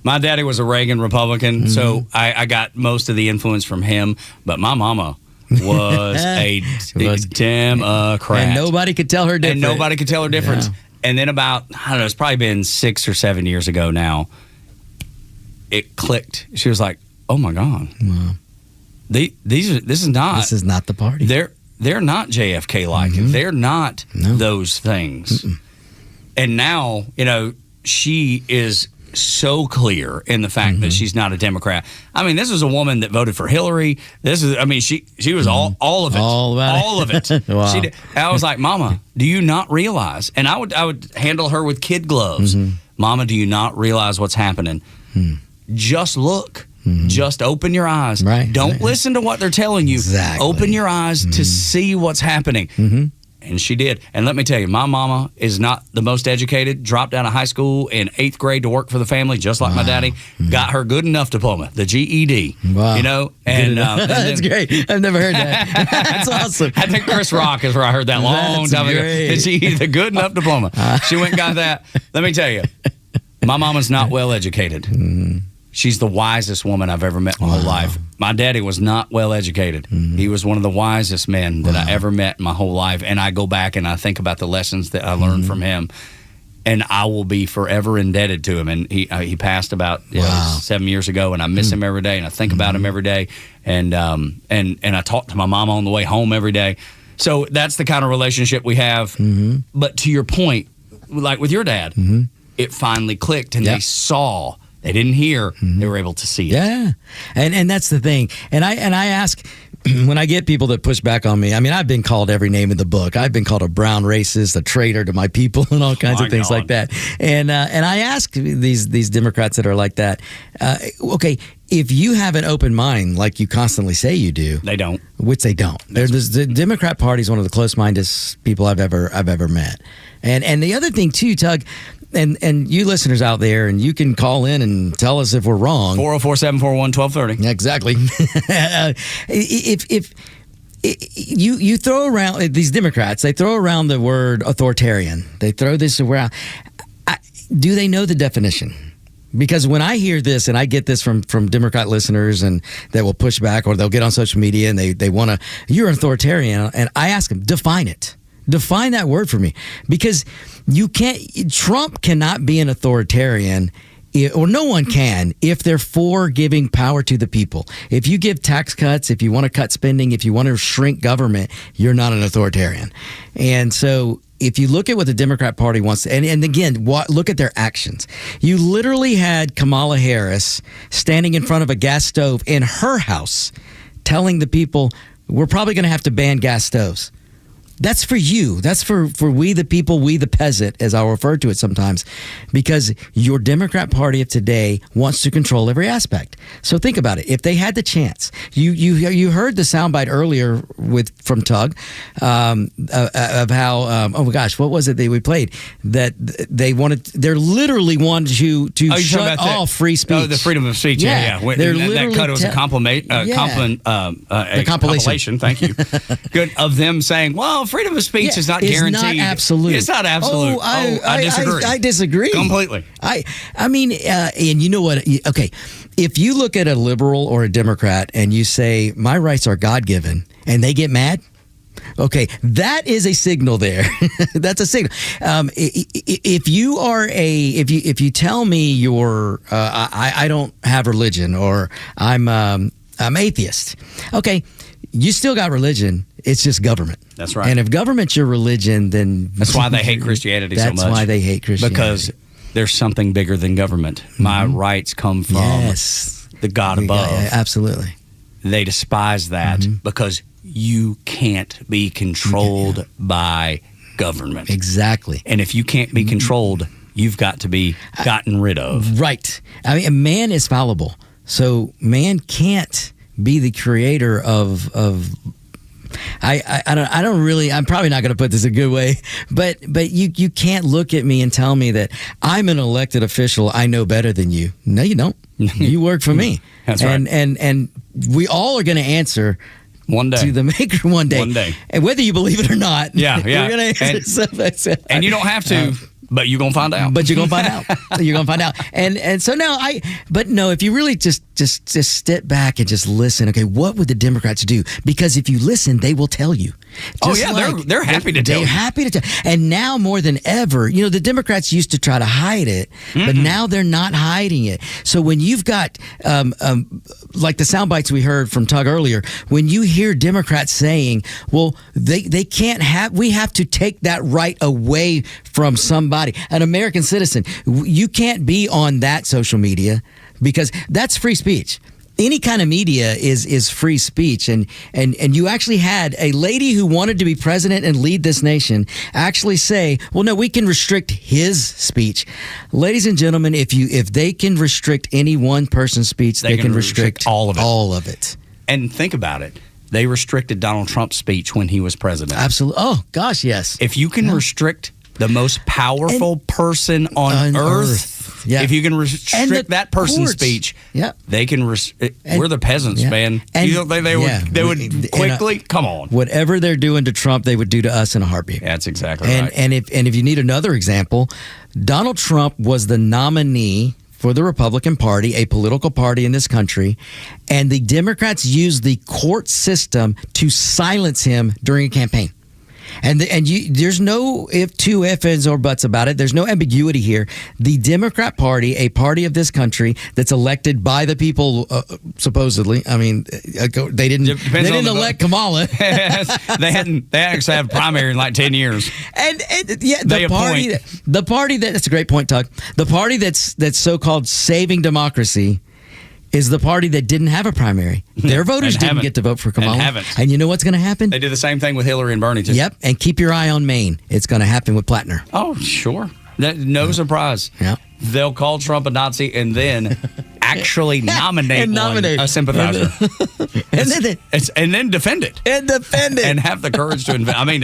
my daddy was a Reagan Republican, so I got most of the influence from him. But my mama was a Democrat. And nobody could tell her difference. Yeah. And then about, I don't know, it's probably been 6 or 7 years ago now, it clicked. She was like, oh my God. Wow. This is not the party. They're not JFK like. They're not those things. And now, she is so clear in the fact that she's not a Democrat. I mean, this is a woman that voted for Hillary. She was all of it. All of it. Wow. I was like, Mama, do you not realize? And I would handle her with kid gloves. Mama, do you not realize what's happening? Just look. Just open your eyes. Don't listen to what they're telling you. Exactly. Open your eyes to see what's happening. And she did. And let me tell you, my mama is not the most educated, dropped out of high school in 8th grade to work for the family, just like my daddy. Got her good enough diploma, the GED. Wow. And that's great. I've never heard that. That's awesome. I think Chris Rock is where I heard that long time ago. The GED, the good enough diploma. She went and got that. Let me tell you, my mama's not well educated. She's the wisest woman I've ever met in my whole life. My daddy was not well educated. He was one of the wisest men that I ever met in my whole life. And I go back and I think about the lessons that I learned from him. And I will be forever indebted to him. And he passed about 7 years ago, and I miss him every day, and I think about him every day. And I talk to my mama on the way home every day. So that's the kind of relationship we have. But to your point, like with your dad, it finally clicked, and they saw. They didn't hear. They were able to see it. Yeah, and that's the thing. And I ask when I get people that push back on me. I mean, I've been called every name in the book. I've been called a brown racist, a traitor to my people, and all kinds of things like that. And I ask these Democrats that are like that. Okay, if you have an open mind, like you constantly say you do, they don't. Which they don't. The Democrat Party is one of the close-minded people I've ever met. And the other thing too, Tug. And you listeners out there, and you can call in and tell us if we're wrong. 404-741-1230. Exactly. If you throw around these Democrats, they throw around the word authoritarian. They throw this around. Do they know the definition? Because when I hear this, and I get this from Democrat listeners, and they will push back, or they'll get on social media and they want to, you're an authoritarian, and I ask them, define it. Define that word for me, because Trump cannot be an authoritarian, or no one can, if they're for giving power to the people. If you give tax cuts, if you want to cut spending, if you want to shrink government, you're not an authoritarian. And so if you look at what the Democrat Party wants to, and again, look at their actions. You literally had Kamala Harris standing in front of a gas stove in her house telling the people, we're probably going to have to ban gas stoves. That's for you. That's for we the people, we the peasant, as I'll refer to it sometimes, because your Democrat Party of today wants to control every aspect. So think about it. If they had the chance, you heard the soundbite earlier from Tug of how oh my gosh, what was it that we played that they literally wanted you to shut off free speech. Oh, the freedom of speech. Yeah. That cut was a compilation. Thank you. Good of them saying, well, freedom of speech is not guaranteed. It's not absolute. It's not absolute. I disagree. I disagree completely. I mean, and you know what? Okay, if you look at a liberal or a Democrat and you say my rights are God-given, and they get mad, okay, that is a signal there. That's a signal. If you tell me you're I don't have religion, or I'm atheist, okay. You still got religion. It's just government. That's right. And if government's your religion, then that's why they hate Christianity so much. That's why they hate Christianity. Because there's something bigger than government. My rights come from the God above. Yeah, absolutely. They despise that because you can't be controlled by government. Exactly. And if you can't be controlled, you've got to be gotten rid of. Right. I mean, man is fallible. So man can't be the creator of I don't really. I'm probably not going to put this a good way, but you can't look at me and tell me that I'm an elected official. I know better than you. No, you don't. You work for me. That's right. And we all are going to answer one day to the Maker one day. One day, and whether you believe it or not. Yeah. We're going to answer. And you don't have to. But you're going to find out. But you're going to find out. You're going to find out. And so now if you really just step back and just listen, okay, what would the Democrats do? Because if you listen, they will tell you. They're happy to tell you. They're happy to tell. And now more than ever, the Democrats used to try to hide it, but now they're not hiding it. So when you've got, like the sound bites we heard from Tug earlier, when you hear Democrats saying, well, they can't we have to take that right away from somebody. An American citizen, you can't be on that social media because that's free speech. Any kind of media is free speech, and you actually had a lady who wanted to be president and lead this nation actually say, well, no, we can restrict his speech. Ladies and gentlemen, if they can restrict any one person's speech, they can restrict all of it. All of it. And think about it. They restricted Donald Trump's speech when he was president. Absolutely. Oh, gosh, yes. If you can restrict the most powerful person on earth. Yeah. If you can restrict that person's speech, they can. We're the peasants, man. You don't think they would quickly? Come on. Whatever they're doing to Trump, they would do to us in a heartbeat. That's exactly right. And if you need another example, Donald Trump was the nominee for the Republican Party, a political party in this country, and the Democrats used the court system to silence him during a campaign. And there's no two ifs or buts about it. There's no ambiguity here. The Democrat Party, a party of this country that's elected by the people, supposedly. I mean, they didn't elect Kamala. They actually have a primary in like 10 years. And the party that's a great point, Tug. The party that's so-called saving democracy is the party that didn't have a primary. Their voters didn't get to vote for Kamala. And you know what's going to happen? They did the same thing with Hillary and Bernie, too. Yep, and keep your eye on Maine. It's going to happen with Plattner. Oh, sure. No surprise. Yeah. They'll call Trump a Nazi and then actually nominate a sympathizer. and then defend it. And have the courage to invent. I mean,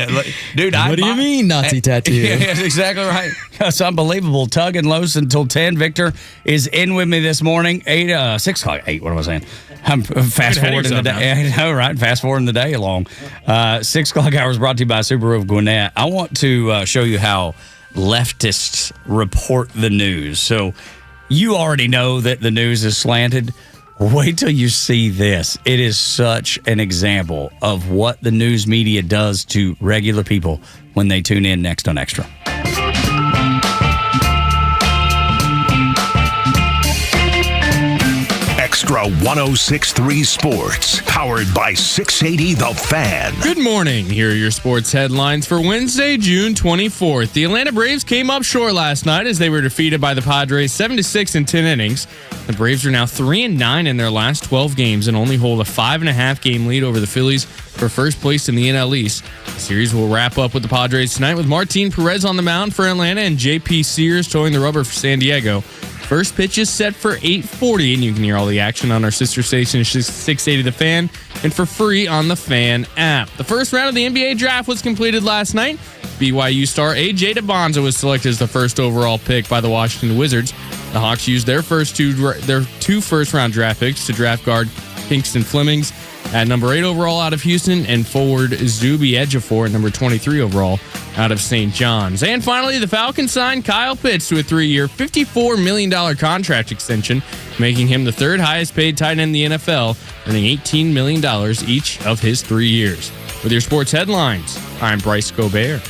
dude, what do you mean, Nazi tattoo? Yeah, that's exactly right. It's unbelievable. Tug and Los until 10. Victor is in with me this morning. 6 o'clock. 8, what am I saying? I'm fast forwarding the day. I know, right? Fast forwarding the day along. 6 o'clock hours brought to you by Subaru of Gwinnett. I want to show you how leftists report the news. So you already know that the news is slanted. Wait till you see this. It is such an example of what the news media does to regular people when they tune in next on Extra. Extra 106.3 Sports, powered by 680 The Fan. Good morning. Here are your sports headlines for Wednesday, June 24th. The Atlanta Braves came up short last night as they were defeated by the Padres 7-6 in 10 innings. The Braves are now 3-9 in their last 12 games and only hold a 5.5 game lead over the Phillies for first place in the NL East. The series will wrap up with the Padres tonight with Martin Perez on the mound for Atlanta and J.P. Sears towing the rubber for San Diego. First pitch is set for 8:40, and you can hear all the action on our sister station, 680 The Fan, and for free on the Fan app. The first round of the NBA draft was completed last night. BYU star A.J. DeBonza was selected as the first overall pick by the Washington Wizards. The Hawks used their two first-round draft picks to draft guard Kingston Flemings at number 8 overall out of Houston and forward Zuby Ejiofor at number 23 overall out of St. John's. And finally, the Falcons signed Kyle Pitts to a 3-year, $54 million contract extension, making him the third highest paid tight end in the NFL, earning $18 million each of his 3 years. With your sports headlines, I'm Bryce Gobert.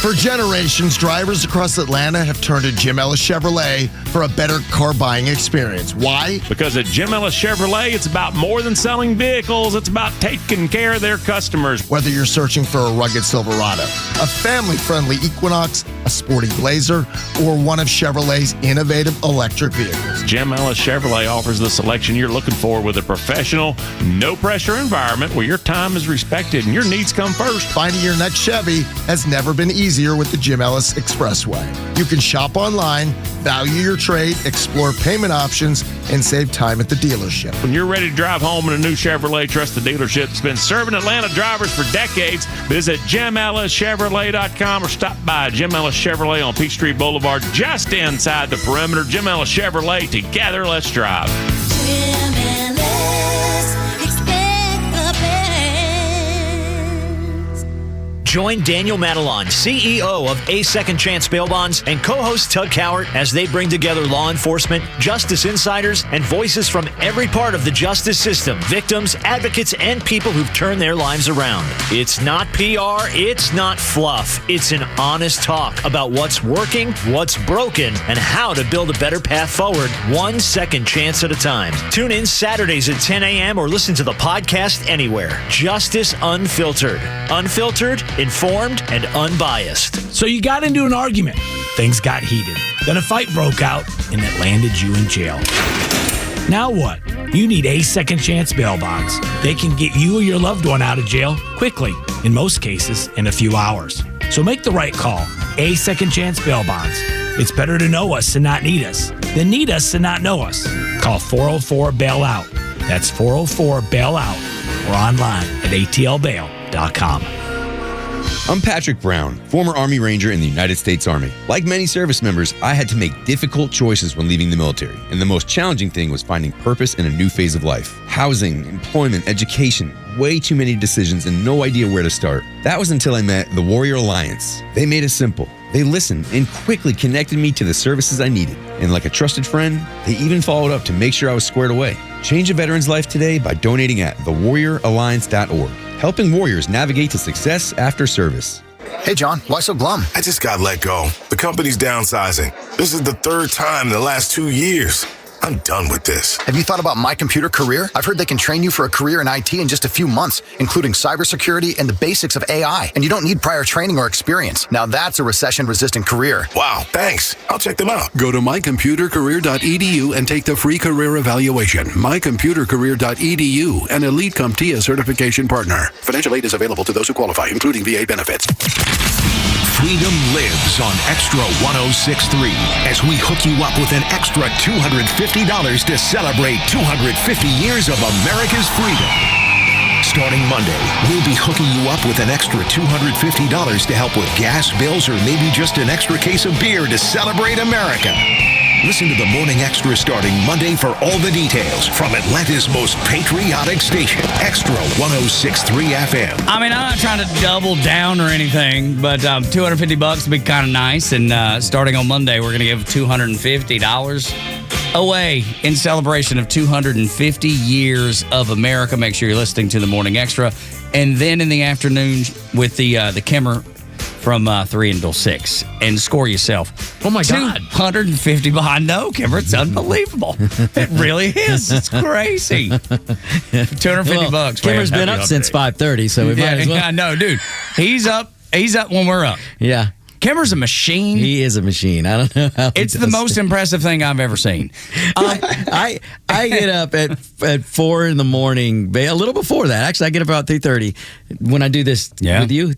For generations, drivers across Atlanta have turned to Jim Ellis Chevrolet for a better car buying experience. Why? Because at Jim Ellis Chevrolet, it's about more than selling vehicles. It's about taking care of their customers. Whether you're searching for a rugged Silverado, a family-friendly Equinox, a sporty Blazer, or one of Chevrolet's innovative electric vehicles, Jim Ellis Chevrolet offers the selection you're looking for with a professional, no-pressure environment where your time is respected and your needs come first. Finding your next Chevy has never been easier easier with the Jim Ellis Expressway. You can shop online, value your trade, explore payment options, and save time at the dealership. When you're ready to drive home in a new Chevrolet, trust the dealership that's been serving Atlanta drivers for decades. Visit JimEllisChevrolet.com or stop by Jim Ellis Chevrolet on Peachtree Boulevard, just inside the perimeter. Jim Ellis Chevrolet, together, let's drive. Jim Ellis, expect the best. Join Daniel Madelon, CEO of A Second Chance Bail Bonds, and co-host Tug Cowart as they bring together law enforcement, justice insiders, and voices from every part of the justice system, victims, advocates, and people who've turned their lives around. It's not PR, it's not fluff. It's an honest talk about what's working, what's broken, and how to build a better path forward, one second chance at a time. Tune in Saturdays at 10 a.m. or listen to the podcast anywhere. Justice Unfiltered. Unfiltered, informed, and unbiased. So you got into an argument. Things got heated. Then a fight broke out, and it landed you in jail. Now what? You need A Second Chance Bail Bonds. They can get you or your loved one out of jail quickly, in most cases, in a few hours. So make the right call. A Second Chance Bail Bonds. It's better to know us and not need us than need us and not know us. Call 404-BAIL-OUT. That's 404-BAIL-OUT or online at atlbail.com. I'm Patrick Brown, former Army Ranger in the United States Army. Like many service members, I had to make difficult choices when leaving the military, and the most challenging thing was finding purpose in a new phase of life. Housing, employment, education, way too many decisions and no idea where to start. That was until I met the Warrior Alliance. They made it simple. They listened and quickly connected me to the services I needed. And like a trusted friend, they even followed up to make sure I was squared away. Change a veteran's life today by donating at thewarrioralliance.org. Helping warriors navigate to success after service. Hey, John, why so glum? I just got let go. The company's downsizing. This is the third time in the last 2 years. I'm done with this. Have you thought about My Computer Career? I've heard they can train you for a career in IT in just a few months, including cybersecurity and the basics of AI. And you don't need prior training or experience. Now that's a recession-resistant career. Wow, thanks. I'll check them out. Go to mycomputercareer.edu and take the free career evaluation. Mycomputercareer.edu, an Elite CompTIA certification partner. Financial aid is available to those who qualify, including VA benefits. Freedom lives on Extra 106.3 as we hook you up with an extra $250 to celebrate 250 years of America's freedom. Starting Monday, we'll be hooking you up with an extra $250 to help with gas bills or maybe just an extra case of beer to celebrate America. Listen to the Morning Extra starting Monday for all the details from Atlanta's most patriotic station, Extra 106.3 FM. I mean, I'm not trying to double down or anything, but $250 would be kind of nice. And starting on Monday, we're going to give $250 away in celebration of 250 years of America. Make sure you're listening to the Morning Extra. And then in the afternoon with the Kimmer from 3 until 6 and score yourself. Oh my God. $250. I know, Kimber. It's unbelievable. It really is. It's crazy. $250. Kimmer's been up since 5:30, so we might as well. Yeah, no, dude. He's up when we're up. Yeah. Kimmer's a machine. He is a machine. I don't know how it's the most impressive thing I've ever seen. I get up at 4 in the morning, a little before that. Actually, I get up about 3:30 when I do this with you.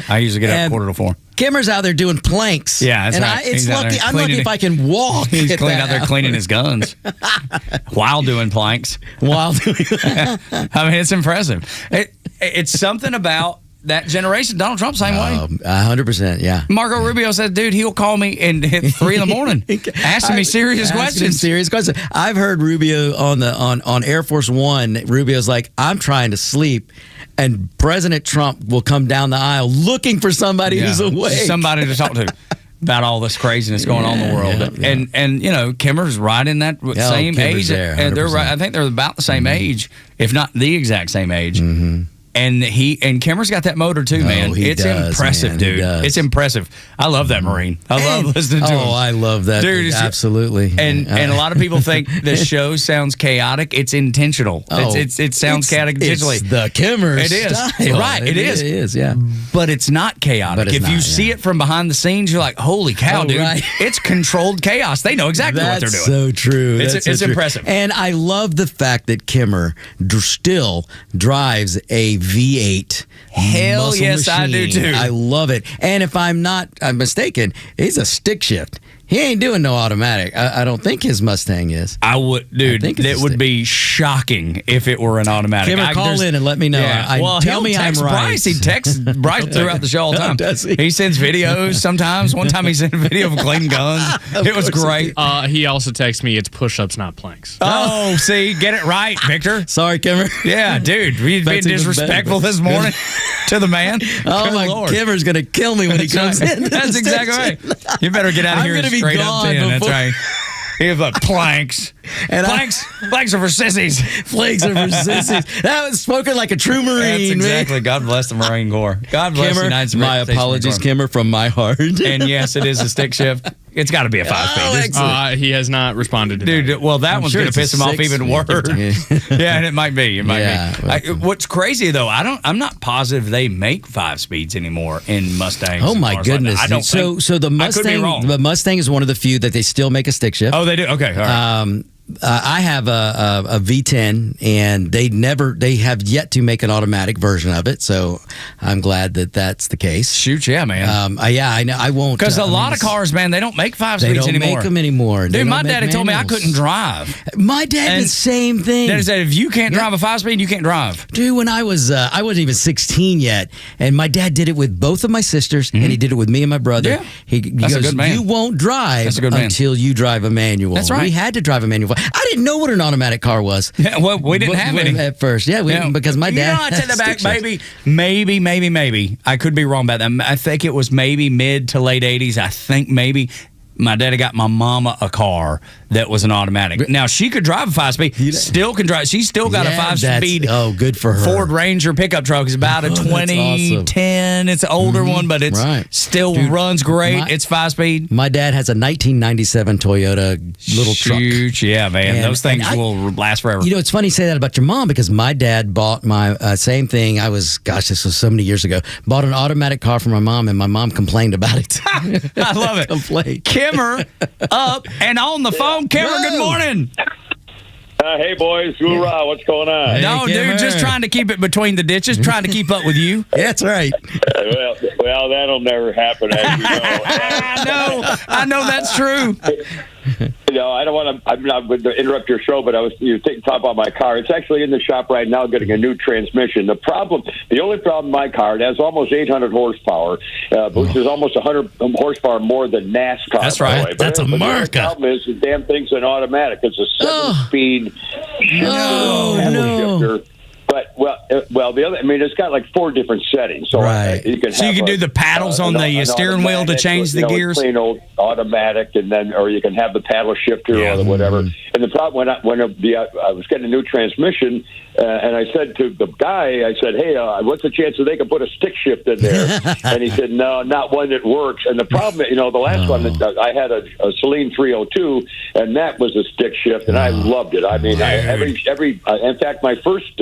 I usually get up 3:45. Kimmer's out there doing planks. Yeah, that's right. I'm lucky if I can walk. He's out there cleaning his guns while doing planks. I mean, it's impressive. It's something about that generation. Donald Trump, same way. 100%, yeah. Marco Rubio said, dude, he'll call me and hit 3 in the morning asking me serious questions. I've heard Rubio on Air Force One. Rubio's like, I'm trying to sleep, and President Trump will come down the aisle looking for somebody who's awake. Somebody to talk to about all this craziness going on in the world. Yeah. And you know, Kimmer's right in that same age. And they're right. I think they're about the same age, if not the exact same age. Mm-hmm. And Kimmer's got that motor too, man. It's impressive, dude. It's impressive. I love that Marine. I love listening to him. I love that, dude. Absolutely. And a lot of people think the show sounds chaotic. It's intentional. It sounds chaotic intentionally. It's the Kimmer style. Right. It is. It is. Yeah. But it's not chaotic. If you see it from behind the scenes, you're like, holy cow, dude! Right. It's controlled chaos. They know exactly what they're doing. So true. It's impressive. And I love the fact that Kimmer still drives a V8. Hell muscle yes, I do machine. too. I love it. And if I'm not mistaken, he's a stick shift. He ain't doing no automatic. I don't think his Mustang is. I would, dude. That would be shocking if it were an automatic. Kimmer, call in and let me know. Tell me I'm right. Bryce. He texts Bryce throughout the show all the time. Does he? He sends videos sometimes. One time he sent a video of cleaning guns. It was great. He also texts me, it's push-ups, not planks. Oh, see, get it right, Victor. Sorry, Kimmer. Yeah, dude, we being That's even disrespectful better. this morning to the man. Oh, Good my Lord. Kimmer's going to kill me when he comes in. That's exactly right. You better get out of I'm here gonna be straight up gone 10. That's before- right. He was like, planks. And planks are for sissies. Flags are for sissies. That was spoken like a true Marine. That's exactly. Man. God bless the Marine Corps. God bless the Kimmer, United States my Marine apologies, Corps. Kimmer, from my heart. And yes, it is a stick shift. It's got to be a 5-speed. He has not responded to Dude, well, that I'm one's sure going to it's piss a him off 6. even worse. Yeah, and it might be. It might Yeah, be. What's crazy though, I'm not positive they make 5-speeds anymore in Mustangs. Oh and my cars like that. goodness! I don't think, So the I could be wrong. Mustang, the Mustang is one of the few that they still make a stick shift. Oh, they do. Okay, all right. I have a V10, and they have yet to make an automatic version of it. So I'm glad that that's the case. Shoot, yeah, man. Yeah, I know. I won't Because a lot of cars, man, they don't make 5-speeds they don't anymore. make them anymore. They Dude, don't my make daddy told me I manuals. couldn't drive. My dad did the same thing. Daddy said if you can't drive a 5-speed, you can't drive. Dude, when I wasn't even 16 yet, and my dad did it with both of my sisters, and he did it with me and my brother. Yeah. He That's a goes, good man. you won't drive That's a good man. until you drive a manual. That's right. We had to drive a manual. I didn't know what an automatic car was. Yeah, well, we didn't have any at first. Yeah, because my dad. I take that back. stick shifts. Maybe. I could be wrong about that. I think it was maybe mid to late 80s. I think maybe my daddy got my mama a car that was an automatic. Now, she could drive a 5-speed. Still can drive. She's still got a 5-speed. Oh, good for her. Ford Ranger pickup truck. It's about a 2010. It's an older one, but it's still runs great. It's 5-speed. My dad has a 1997 Toyota little truck. Yeah, man. And- Those things and will last forever. You know, it's funny you say that about your mom because my dad bought my same thing. This was so many years ago. Bought an automatic car for my mom, and my mom complained about it. I love it. Complained. Kimmer up and on the phone. Kimmer, good morning. Hey, boys. Hoorah. What's going on? No, dude, just trying to keep it between the ditches, trying to keep up with you. That's right. Well, that'll never happen, as you know. I know that's true. I don't want to. I'm not going to interrupt your show, but you talk about my car. It's actually in the shop right now, getting a new transmission. The only problem, my car, it has almost 800 horsepower, which is almost 100 horsepower more than NASCAR. That's right. By the way. That's America. The problem is the damn thing's an automatic. It's a 7-speed. No. Shifter. But the other. I mean, it's got like 4 different settings. So you can do the paddles on the steering wheel to change the gears. Plain old automatic, and then or you can have the paddle shifter or whatever. And the problem when I was getting a new transmission, and I said to the guy, I said, "Hey, what's the chance that they can put a stick shift in there?" And he said, "No, not one that works." And the problem, the last one I had a Celine 302, and that was a stick shift, and I loved it. I mean, in fact, my first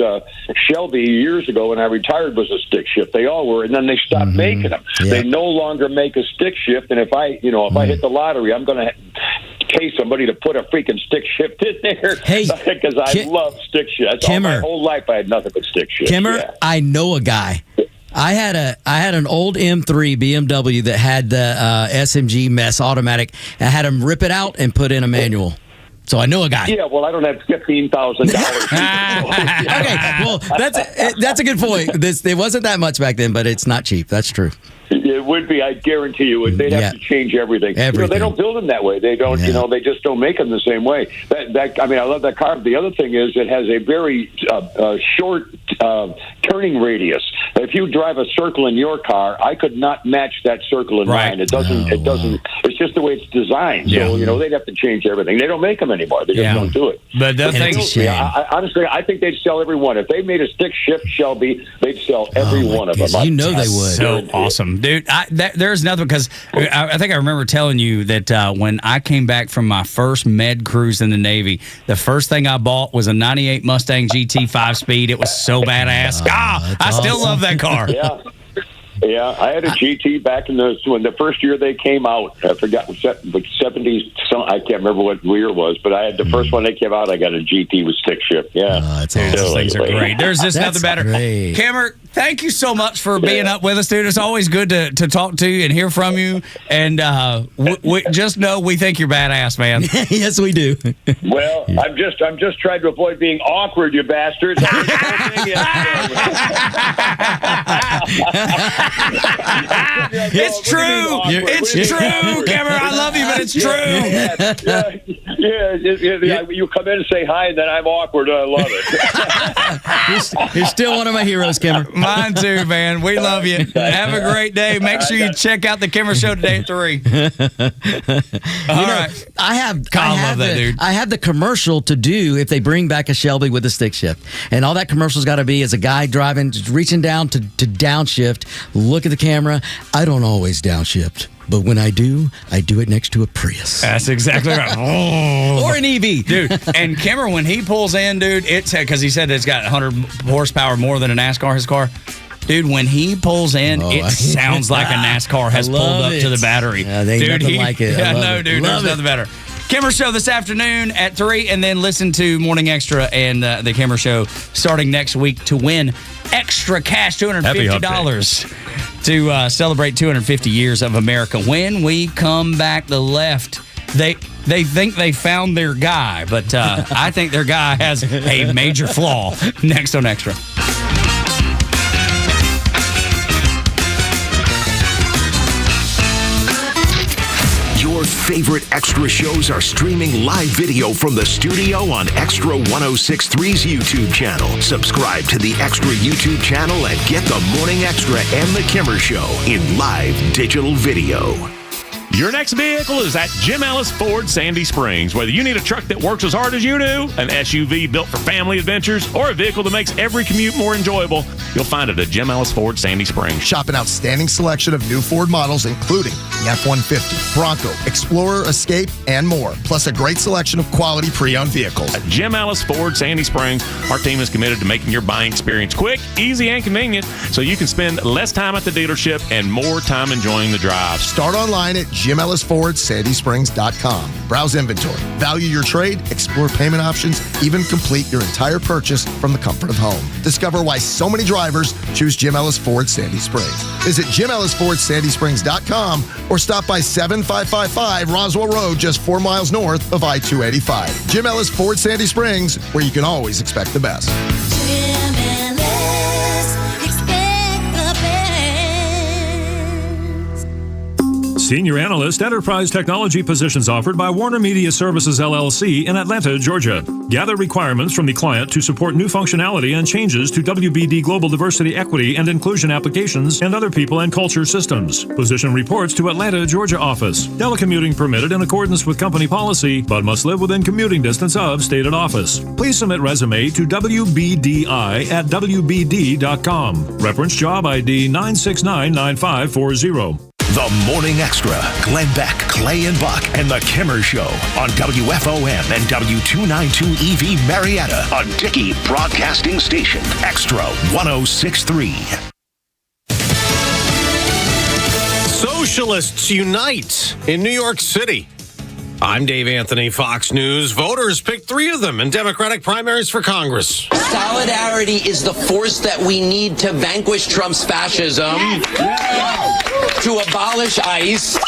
Shelby years ago when I retired was a stick shift. They all were, and then they stopped making them. Yeah. They no longer make a stick shift, and if I hit the lottery, I'm going to pay somebody to put a freaking stick shift in there. Hey, because I love stick shifts. All my whole life I had nothing but stick shifts. Kimmer, I know a guy. I had an old M3 BMW that had the SMG mess automatic. I had him rip it out and put in a manual. So I know a guy. Yeah, well, I don't have $15,000. Okay, well, that's a good point. It wasn't that much back then, but it's not cheap. That's true. It would be, I guarantee you. They'd have to change everything. They don't build them that way. They don't. They just don't make them the same way. I love that car. The other thing is, it has a very short turning radius. If you drive a circle in your car, I could not match that circle in mine. It doesn't. It's just the way it's designed. So they'd have to change everything. They don't make them anymore. They just don't do it. But the thing, honestly, I think they'd sell every one. If they made a stick shift Shelby, they'd sell every one of them. You know they would. So awesome, dude. There's nothing because I think I remember telling you that when I came back from my first med cruise in the Navy, the first thing I bought was a '98 Mustang GT 5-speed. It was so badass. I still love that car. Yeah. Yeah, I had a GT back when the first year they came out. I forgot what 70s. I can't remember what year it was, but I had the first one they came out. I got a GT with stick shift. Yeah, that's dude, those things are great. There's just nothing better. Cameron, thank you so much for being up with us, dude. It's always good to talk to you and hear from you. And we just know we think you're badass, man. Yes, we do. Well, I'm just trying to avoid being awkward, you bastards. It's true. It's true, Cameron. I love you, but it's true. Yeah. You come in and say hi, and then I'm awkward. I love it. You're still one of my heroes, Cameron. Mine too, man. We love you. Have a great day. Make sure you check out the Kimmer Show today at 3. All right. I have that, dude. I have the commercial to do if they bring back a Shelby with a stick shift. And all that commercial's got to be is a guy driving, just reaching down to downshift, look at the camera. I don't always downshift, but when I do it next to a Prius. That's exactly right. Or an EV. Dude, and Cameron, when he pulls in, dude, it's because he said it's got 100 horsepower more than a NASCAR, his car. Dude, when he pulls in, it sounds like a NASCAR has pulled up to the battery. Yeah, they ain't nothing like it. Yeah, no, dude, there's nothing better. Kimmer Show this afternoon at 3, and then listen to Morning Extra and the Kimmer Show starting next week to win extra cash, $250 to celebrate 250 years of America. When we come back, the left, they think they found their guy, but I think their guy has a major flaw. Next on Extra. Your favorite Extra shows are streaming live video from the studio on Extra 106.3's YouTube channel. Subscribe to the Extra YouTube channel and get the Morning Extra and the Kimmer Show in live digital video. Your next vehicle is at Jim Ellis Ford Sandy Springs. Whether you need a truck that works as hard as you do, an SUV built for family adventures, or a vehicle that makes every commute more enjoyable, you'll find it at Jim Ellis Ford Sandy Springs. Shop an outstanding selection of new Ford models, including the F-150, Bronco, Explorer, Escape, and more. Plus a great selection of quality pre-owned vehicles. At Jim Ellis Ford Sandy Springs, our team is committed to making your buying experience quick, easy, and convenient so you can spend less time at the dealership and more time enjoying the drive. Start online at JimEllisFordSandySprings.com. Browse inventory, value your trade, explore payment options, even complete your entire purchase from the comfort of home. Discover why so many drivers choose Jim Ellis Ford Sandy Springs. Visit JimEllisFordSandySprings.com or stop by 7555 Roswell Road, just 4 miles north of I-285. Jim Ellis Ford Sandy Springs, where you can always expect the best. Senior Analyst Enterprise Technology positions offered by Warner Media Services, LLC in Atlanta, Georgia. Gather requirements from the client to support new functionality and changes to WBD Global Diversity, Equity, and Inclusion applications and other people and culture systems. Position reports to Atlanta, Georgia office. Telecommuting permitted in accordance with company policy, but must live within commuting distance of stated office. Please submit resume to WBDI@WBD.com. Reference job ID 9699540. The Morning Extra, Glenn Beck, Clay and Buck, and the Kimmer Show on WFOM and W292 EV Marietta, a Dickey Broadcasting Station, Extra 106.3. Socialists unite in New York City. I'm Dave Anthony, Fox News. Voters picked 3 of them in Democratic primaries for Congress. Solidarity is the force that we need to vanquish Trump's fascism, to abolish ICE,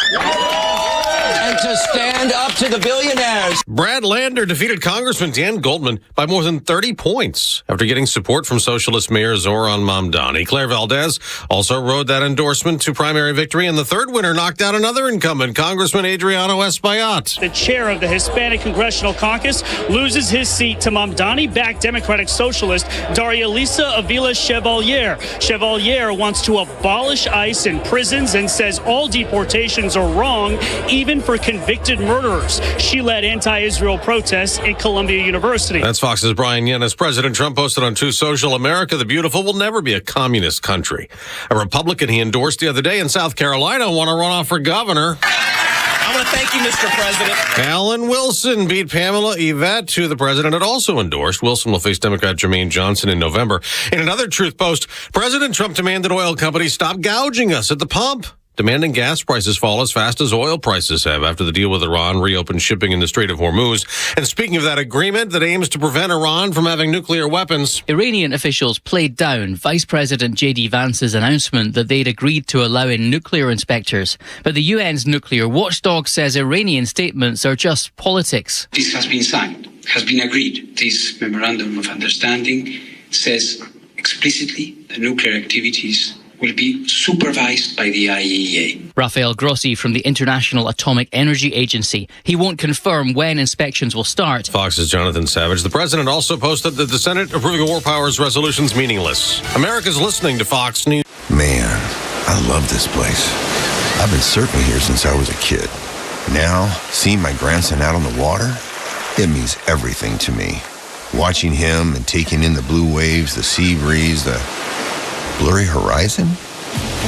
and to stand up to the billionaires. Brad Lander defeated Congressman Dan Goldman by more than 30 points after getting support from Socialist Mayor Zoran Mamdani. Claire Valdez also rode that endorsement to primary victory, and the third winner knocked out another incumbent, Congressman Adriano Espaillat. The chair of the Hispanic Congressional Caucus loses his seat to Mamdani-backed Democratic Socialist Daria Lisa Avila Chevalier. Chevalier wants to abolish ICE in prisons and says all deportations are wrong, even for convicted murderers. She led anti-Israel protests at Columbia University. That's Fox's Brian Yennis. President Trump posted on Truth Social, America the Beautiful will never be a communist country. A Republican he endorsed the other day in South Carolina want to run off for governor. I want to thank you, Mr. President. Alan Wilson beat Pamela Yvette to the president had also endorsed. Wilson will face Democrat Jermaine Johnson in November. In another Truth Post, President Trump demanded oil companies stop gouging us at the pump, demanding gas prices fall as fast as oil prices have after the deal with Iran reopened shipping in the Strait of Hormuz. And speaking of that agreement that aims to prevent Iran from having nuclear weapons. Iranian officials played down Vice President J.D. Vance's announcement that they'd agreed to allow in nuclear inspectors. But the UN's nuclear watchdog says Iranian statements are just politics. This has been signed, has been agreed. This memorandum of understanding says explicitly that nuclear activities will be supervised by the IAEA. Rafael Grossi from the International Atomic Energy Agency. He won't confirm when inspections will start. Fox's Jonathan Savage. The president also posted that the Senate approving war powers resolution's meaningless. America's listening to Fox News. Man, I love this place. I've been surfing here since I was a kid. Now, seeing my grandson out on the water, it means everything to me. Watching him and taking in the blue waves, the sea breeze, the blurry horizon?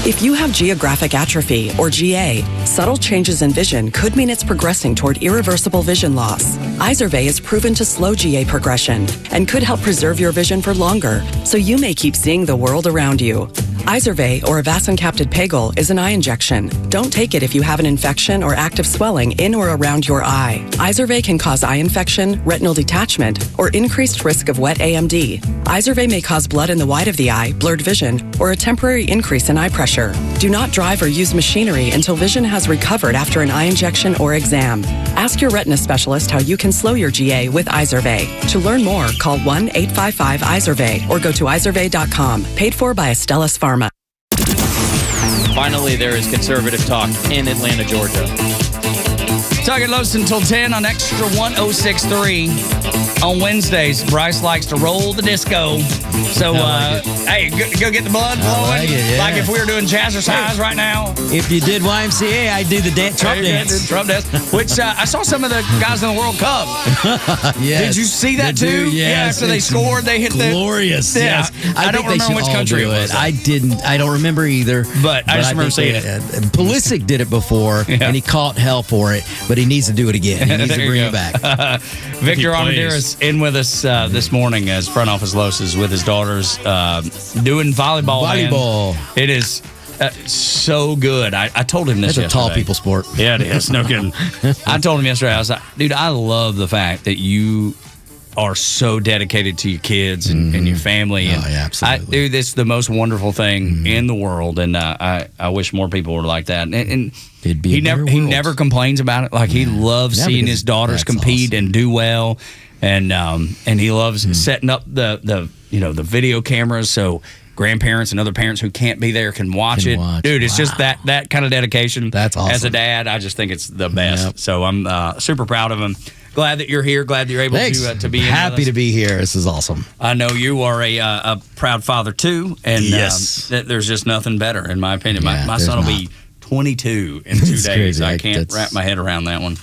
If you have geographic atrophy, or GA, subtle changes in vision could mean it's progressing toward irreversible vision loss. Izervay is proven to slow GA progression and could help preserve your vision for longer, so you may keep seeing the world around you. Izervay, or avacincaptad pegol, is an eye injection. Don't take it if you have an infection or active swelling in or around your eye. Izervay can cause eye infection, retinal detachment, or increased risk of wet AMD. Izervay may cause blood in the white of the eye, blurred vision, or a temporary increase in eye pressure. Do not drive or use machinery until vision has recovered after an eye injection or exam. Ask your retina specialist how you can slow your GA with Izervay. To learn more, call 1-855-IZERVAY or go to izervay.com. Paid for by Astellas Pharma. Finally, there is conservative talk in Atlanta, Georgia. Tug and Los until 10 on Extra 106.3. On Wednesdays, Bryce likes to roll the disco. So, hey, go get the blood flowing. Like it, yeah. Like if we were doing jazzercise right now. If you did YMCA, I'd do the Trump dance. Trump dance. Which I saw some of the guys in the World Cup. Yes. Did you see that too? Yes. After they scored, they hit glorious. Yeah. Yes. I don't remember which country it was. I didn't. I don't remember either. But I just remember seeing it. Pulisic did it before, and he caught hell for it. But he needs to do it again. He needs to bring it back. Victor Armendariz in with us this morning as front office Los is with his daughters doing volleyball. Man. It is so good. I told him this yesterday. It's a tall people sport. Yeah, it is. No kidding. I told him yesterday, I was like, dude, I love the fact that you are so dedicated to your kids and your family. And yeah, absolutely. Dude, it's the most wonderful thing in the world. And I wish more people were like that. And it'd be he never complains about it. Like he loves seeing his daughters compete and do well. And he loves setting up the video cameras so grandparents and other parents who can't be there can watch it. Dude, it's just that kind of dedication. That's awesome. As a dad, I just think it's the best. Yep. So I'm super proud of him. Glad that you're here. Glad that you're able to be happy to be here. This is awesome. I know you are a proud father too, and yes, there's just nothing better in my opinion. My son will be 22 in 2 days. Crazy. I can't wrap my head around that one.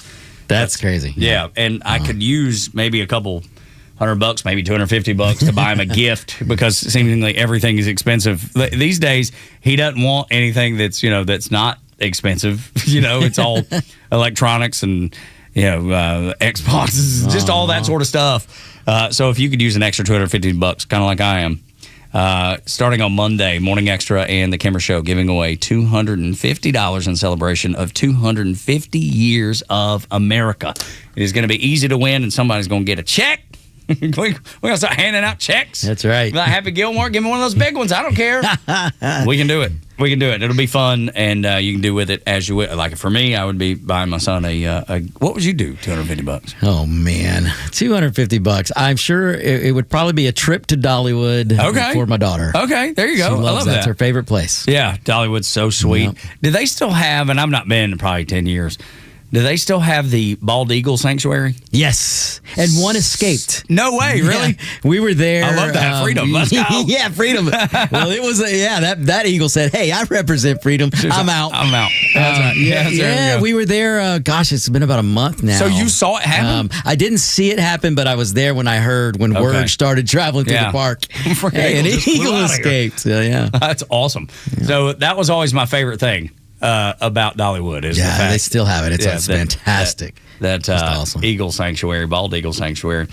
That's crazy. Yeah, and I could use maybe a couple $100, maybe $250 to buy him a gift because seemingly everything is expensive these days. He doesn't want anything that's not expensive. It's all electronics and Xboxes, just all that sort of stuff. So if you could use an extra $250, kind of like I am, starting on Monday, Morning Xtra and the Kimmer Show giving away $250 in celebration of 250 years of America. It is going to be easy to win, and somebody's going to get a check. We're going to start handing out checks. That's right. Like Happy Gilmore, give me one of those big ones. I don't care. We can do it. It'll be fun, and you can do with it as you will. Like for me, I would be buying my son a what would you do? $250. Oh man, $250. I'm sure it would probably be a trip to Dollywood. For my daughter. Okay, there you go. She loves I love that. That's her favorite place. Yeah, Dollywood's so sweet. Yep. Do they still have? And I've not been in probably 10 years. Do they still have the Bald Eagle Sanctuary? Yes. And one escaped. No way, really? Yeah. We were there. I love that. Freedom. Let's go. Yeah, freedom. Well, it was, that eagle said, hey, I represent freedom. I'm out. I'm out. We were there. It's been about a month now. So you saw it happen? I didn't see it happen, but I was there when I heard when word started traveling through the park. Hey, an eagle escaped. So, yeah. That's awesome. Yeah. So that was always my favorite thing. about Dollywood. Is the Yeah, fact. they still have it. It's fantastic. That awesome. Eagle Sanctuary, Bald Eagle Sanctuary.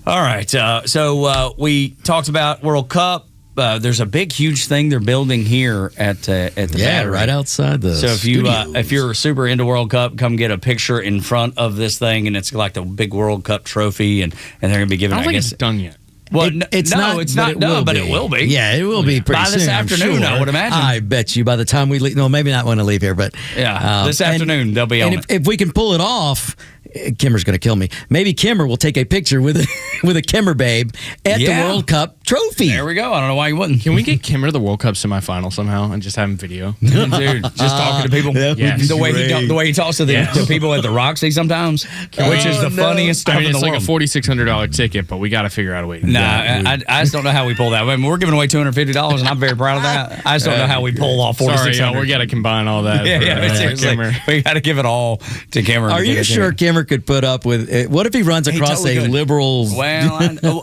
All right. So we talked about World Cup. There's a big, huge thing they're building here at the Battery. Right outside the So if you're super into World Cup, come get a picture in front of this thing, and it's like the big World Cup trophy, and they're going to be giving. I don't think it's done yet. Well, it's not done, but it will be. Yeah, it will be pretty by soon, this I'm afternoon. sure. I would imagine. I bet you by the time we leave, no, maybe not when to leave here, but this afternoon they'll be on it. If we can pull it off, Kimmer's going to kill me. Maybe Kimmer will take a picture with a Kimmer babe at the World Cup trophy. There we go. I don't know why you wouldn't. Can we get Kimmer to the World Cup semifinal somehow and just have him video? Dude, just talking to people. Yes. The way he talks to the people at the Roxy sometimes, which is the funniest stuff I mean, in it's the like world. a $4,600 ticket, but we got to figure out a way to do that. I just don't know how we pull that. I mean, we're giving away $250, and I'm very proud of that. I just don't know how we pull off $4,600. Sorry, y'all, we got to combine all that. Seriously. Kimmer. We got to give it all to Kimmer. Are you sure Kimmer could put up with it? What if he runs across totally a could. liberal? Well,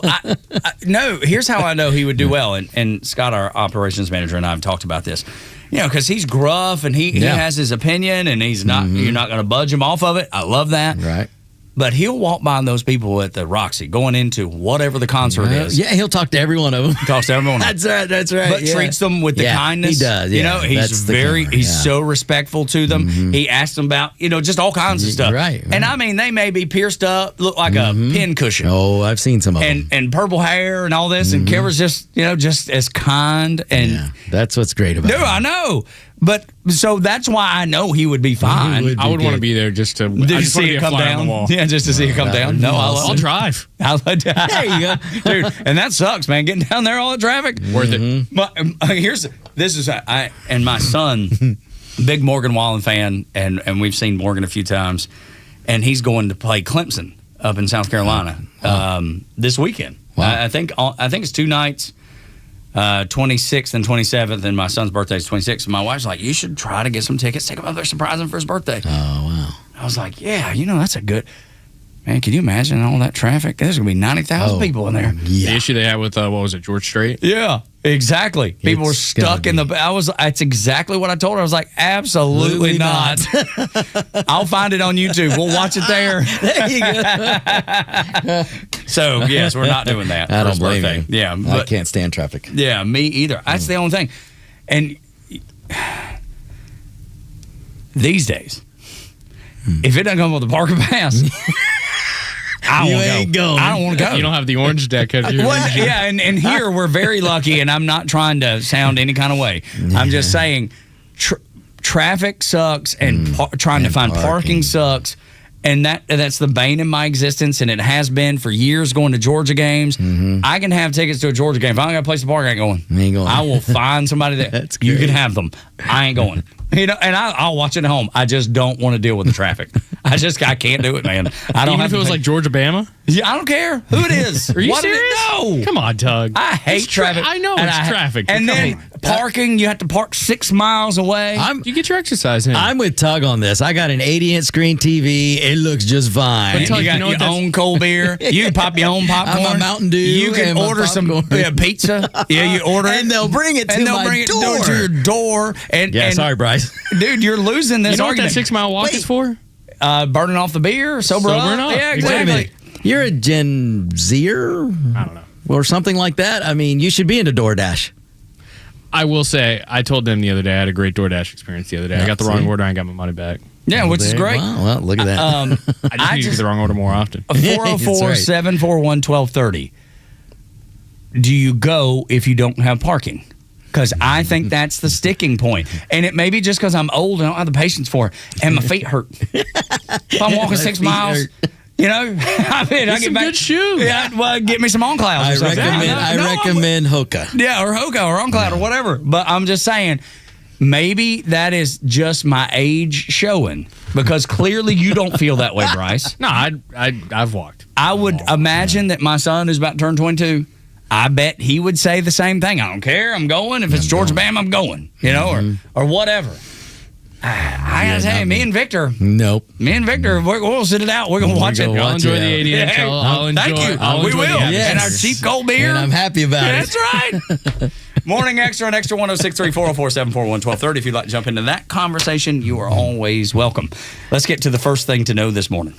no. Here's how I know he would do well. And Scott, our operations manager, and I have talked about this. Because he's gruff and he has his opinion, and he's not. You're not going to budge him off of it. I love that. Right. But he'll walk by those people at the Roxy going into whatever the concert is. Yeah, he'll talk to every one of them. Talks to everyone. That's right. But treats them with the kindness. He does. You know, he's so respectful to them. He asks them about, just all kinds of stuff. Right. And I mean, they may be pierced up, look like a pin cushion. Oh, I've seen some of them. And purple hair and all this. And Kimmer's just as kind. And that's what's great about it. I know. But so that's why I know he would be fine. I would want to be there just to see it come down. Yeah, just to see it come down. No, I'll drive. There you go, dude. And that sucks, man. Getting down there, all the traffic. Worth it. And my son, big Morgan Wallen fan, and we've seen Morgan a few times, and he's going to play Clemson up in South Carolina this weekend. Wow. I think it's 2 nights. 26th and 27th, and my son's birthday is 26th. And my wife's like, you should try to get some tickets, take him up there, surprise him for his birthday. Oh, wow. I was like, yeah, that's a good. Man, can you imagine all that traffic? There's going to be 90,000 people in there. The issue they had with, George Strait? Yeah, exactly. People were stuck in the. That's exactly what I told her. I was like, absolutely not. I'll find it on YouTube. We'll watch it there. There you go. So, yes, we're not doing that. I for don't his blame birthday. you. Yeah, I can't stand traffic. Yeah, me either. That's the only thing. And these days, if it doesn't come with a parking pass, I ain't going. I don't want to go. You don't have the orange deck, have you? Yeah, and here we're very lucky, and I'm not trying to sound any kind of way. I'm just saying traffic sucks, and trying to find parking sucks. And that's the bane in my existence, and it has been for years going to Georgia games. I can have tickets to a Georgia game. If I don't got a place to park, I ain't going. I will find somebody that you can have them. I ain't going. And I'll watch it at home. I just don't want to deal with the traffic. I can't do it, man. I don't. Even if it was like Georgia Bama? Yeah, I don't care who it is. Are you serious? No. Come on, Tug. I hate traffic. I know it's traffic. And then parking, you have to park 6 miles away. You get your exercise in. I'm with Tug on this. I got an 80-inch screen TV. It looks just fine. But Tug, you got your own cold beer. You can pop your own popcorn. I'm a Mountain Dew. You can order some pizza. Yeah, you order it. And they'll bring it to your door. Sorry, Bryce. Dude, you're losing this You know argument. what that 6 mile walk is for? Burning off the beer, sobering up. Yeah, exactly. You're a Gen Zer? I don't know. Or something like that? I mean, you should be into DoorDash. I will say, I told them the other day, I had a great DoorDash experience the other day. I got the wrong order, I got my money back. Yeah, which is great. Wow, well, look at that. I just need to get the wrong order more often. 404-741-1230. Do you go if you don't have parking? Because I think that's the sticking point. And it may be just because I'm old and I don't have the patience for it, and my feet hurt. If I'm walking 6 miles, I get good shoes. Yeah, well, get me some on-clouds. I recommend Hoka. Yeah, or Hoka or on-cloud or whatever. But I'm just saying, maybe that is just my age showing, because clearly you don't feel that way, Bryce. No, I've walked. I would imagine that my son, who's about to turn 22, I bet he would say the same thing. I don't care. I'm going. If it's Georgia Bam, I'm going. Or whatever. I gotta tell you, me and Victor. Nope. Me and Victor, we'll sit it out. We're gonna watch it. I'll enjoy the 80-inch. I'll enjoy. Thank you. I'll we enjoy will. the And our cheap cold beer. And I'm happy about it. That's right. Morning Extra on Extra 106.3 404-741-1230. If you'd like to jump into that conversation, you are always welcome. Let's get to the first thing to know this morning.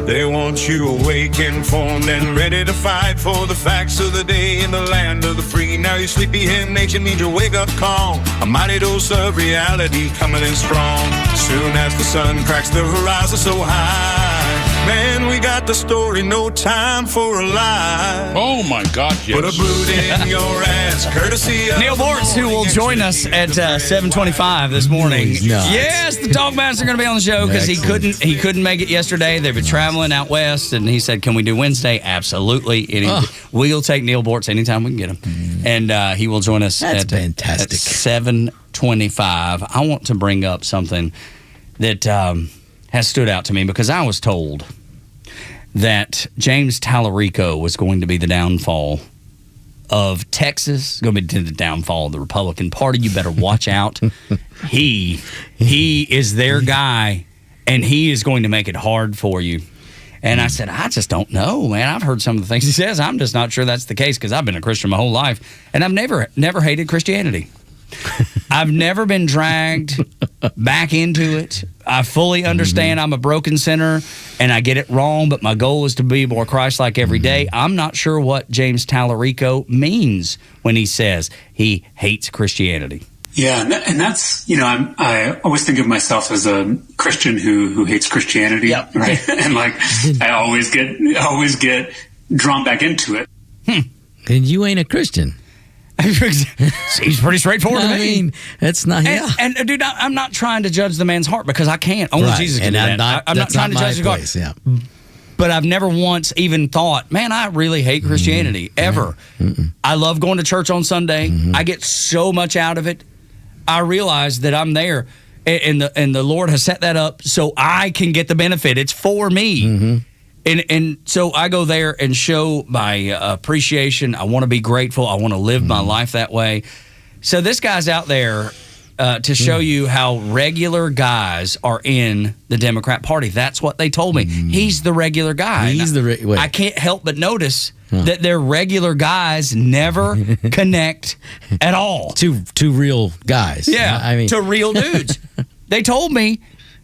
They want you awake, informed, and ready to fight for the facts of the day in the land of the free. Now your sleepyhead nation needs your wake-up call. A mighty dose of reality coming in strong. Soon as the sun cracks the horizon so high, man, we got the story, no time for a lie. Oh, my God, yes. Put a boot in your ass, courtesy of Neil Bortz, who will join us at 7:25 this morning. Yes, the Dogmasters are going to be on the show because he couldn't make it yesterday. They've been traveling out west, and he said, "Can we do Wednesday?" Absolutely. We'll take Neil Bortz anytime we can get him, and he will join us at 7:25. I want to bring up something that has stood out to me because I was told that James Tallarico was going to be the downfall of Texas, going to be the downfall of the Republican Party. You better watch out. He is their guy, and he is going to make it hard for you. And I said, I just don't know, man. I've heard some of the things he says. I'm just not sure that's the case because I've been a Christian my whole life, and I've never hated Christianity. I've never been dragged back into it. I fully understand I'm a broken sinner and I get it wrong, but my goal is to be more Christ-like every day. I'm not sure what James Tallarico means when he says he hates Christianity. Yeah, and that's, I always think of myself as a Christian who hates Christianity, right? And like, I always get drawn back into it. And you ain't a Christian. Seems pretty straightforward to me. I mean, it's not. And dude, I'm not trying to judge the man's heart because I can't. Only Jesus can do that. I'm not trying to judge his heart. Yeah. But I've never once even thought, man, I really hate Christianity ever. I love going to church on Sunday. I get so much out of it. I realize that I'm there, and the Lord has set that up so I can get the benefit. It's for me. And so I go there and show my appreciation. I want to be grateful. I want to live my life that way. So this guy's out there to show you how regular guys are in the Democrat Party. That's what they told me. He's the regular guy. I can't help but notice that their regular guys never connect at all. To real guys. Yeah, I mean, to real dudes. They told me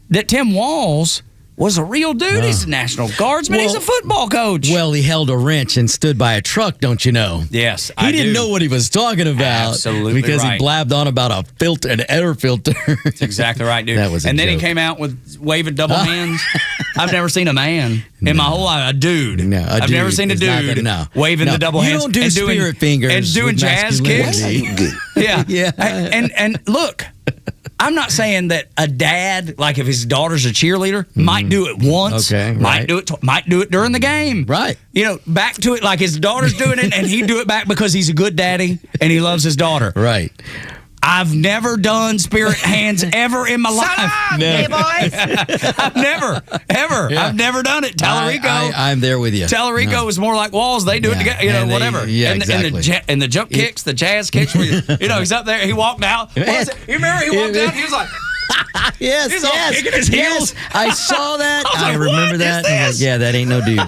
that Tim Walz was a real dude. He's a National Guardsman. He's a football coach. Well, he held a wrench and stood by a truck, don't you know? Yes, he didn't know what he was talking about. Absolutely because right. he blabbed on about an air filter. That's exactly right, dude. That was and then joke. he came out with waving double hands. I've never seen a man in my whole life, a dude. No, I've never seen a dude waving the double hands. You don't do spirit fingers and doing jazz kicks. Yeah. And look, I'm not saying that a dad, like if his daughter's a cheerleader, might do it once, might do it during the game. Right. Back to it like his daughter's doing it and he'd do it back because he's a good daddy and he loves his daughter. Right. I've never done spirit hands ever in my life. Hey, boys. I've never, ever. Yeah. I've never done it. Tallarico. I'm there with you. Tallarico was more like Walls. They do it together, whatever. Exactly. And the jump kicks, the jazz kicks. Where he's up there. He walked out. You remember he walked out? He was like, Yes. Kicking his heels. I saw that. I like, remember what that. is this? Yeah, that ain't no dude.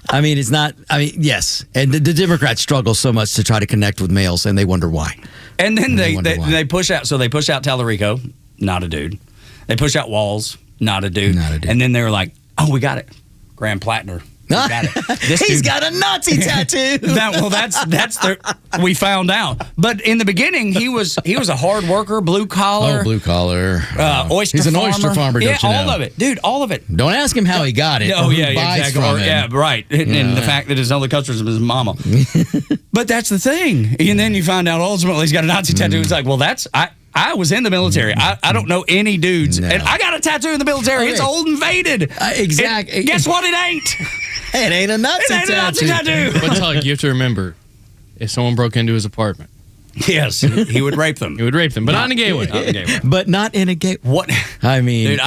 I mean, it's not. I mean, yes. And the Democrats struggle so much to try to connect with males, and they wonder why. And then they push out. So they push out Tallarico, not a dude. They push out Walls, not a dude. And then they were like, "Oh, we got it, Graham Plattner. We got it. He's got a Nazi tattoo." We found out. But in the beginning, he was a hard worker, blue collar. Oh, blue collar. Oyster He's an farmer. oyster farmer, don't you know? all of it, dude. All of it. Don't ask him how he got it. Oh, or yeah, who buys exactly. from him. Yeah, right. And the fact that his only customer is his mama. But that's the thing. And then you find out ultimately he's got a Nazi tattoo. It's like, well, I was in the military. I don't know any dudes. No. And I got a tattoo in the military. It's old and faded. Exactly. Guess what? It ain't. It ain't a Nazi tattoo. But Tug, you have to remember, if someone broke into his apartment, yes, he would rape them. He would rape them, but not in a gay way. But not in a gay. What? I mean, dude,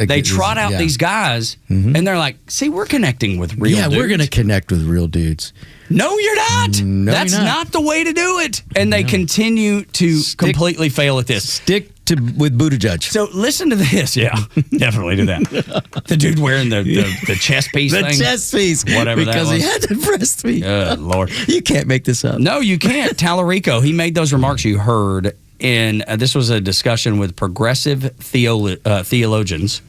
they trot out these guys, and they're like, "See, we're connecting with real dudes. We're gonna connect with real dudes." No, you're not. No, that's you're not the way to do it. And they continue to completely fail at this. Stick with Buttigieg. So listen to this. Yeah, definitely do that. The dude wearing the chest piece the thing. chest piece. Whatever because that was. he had to breast me. Good Lord. You can't make this up. No, you can't. Tallarico, he made those remarks you heard in, this was a discussion with progressive theologians.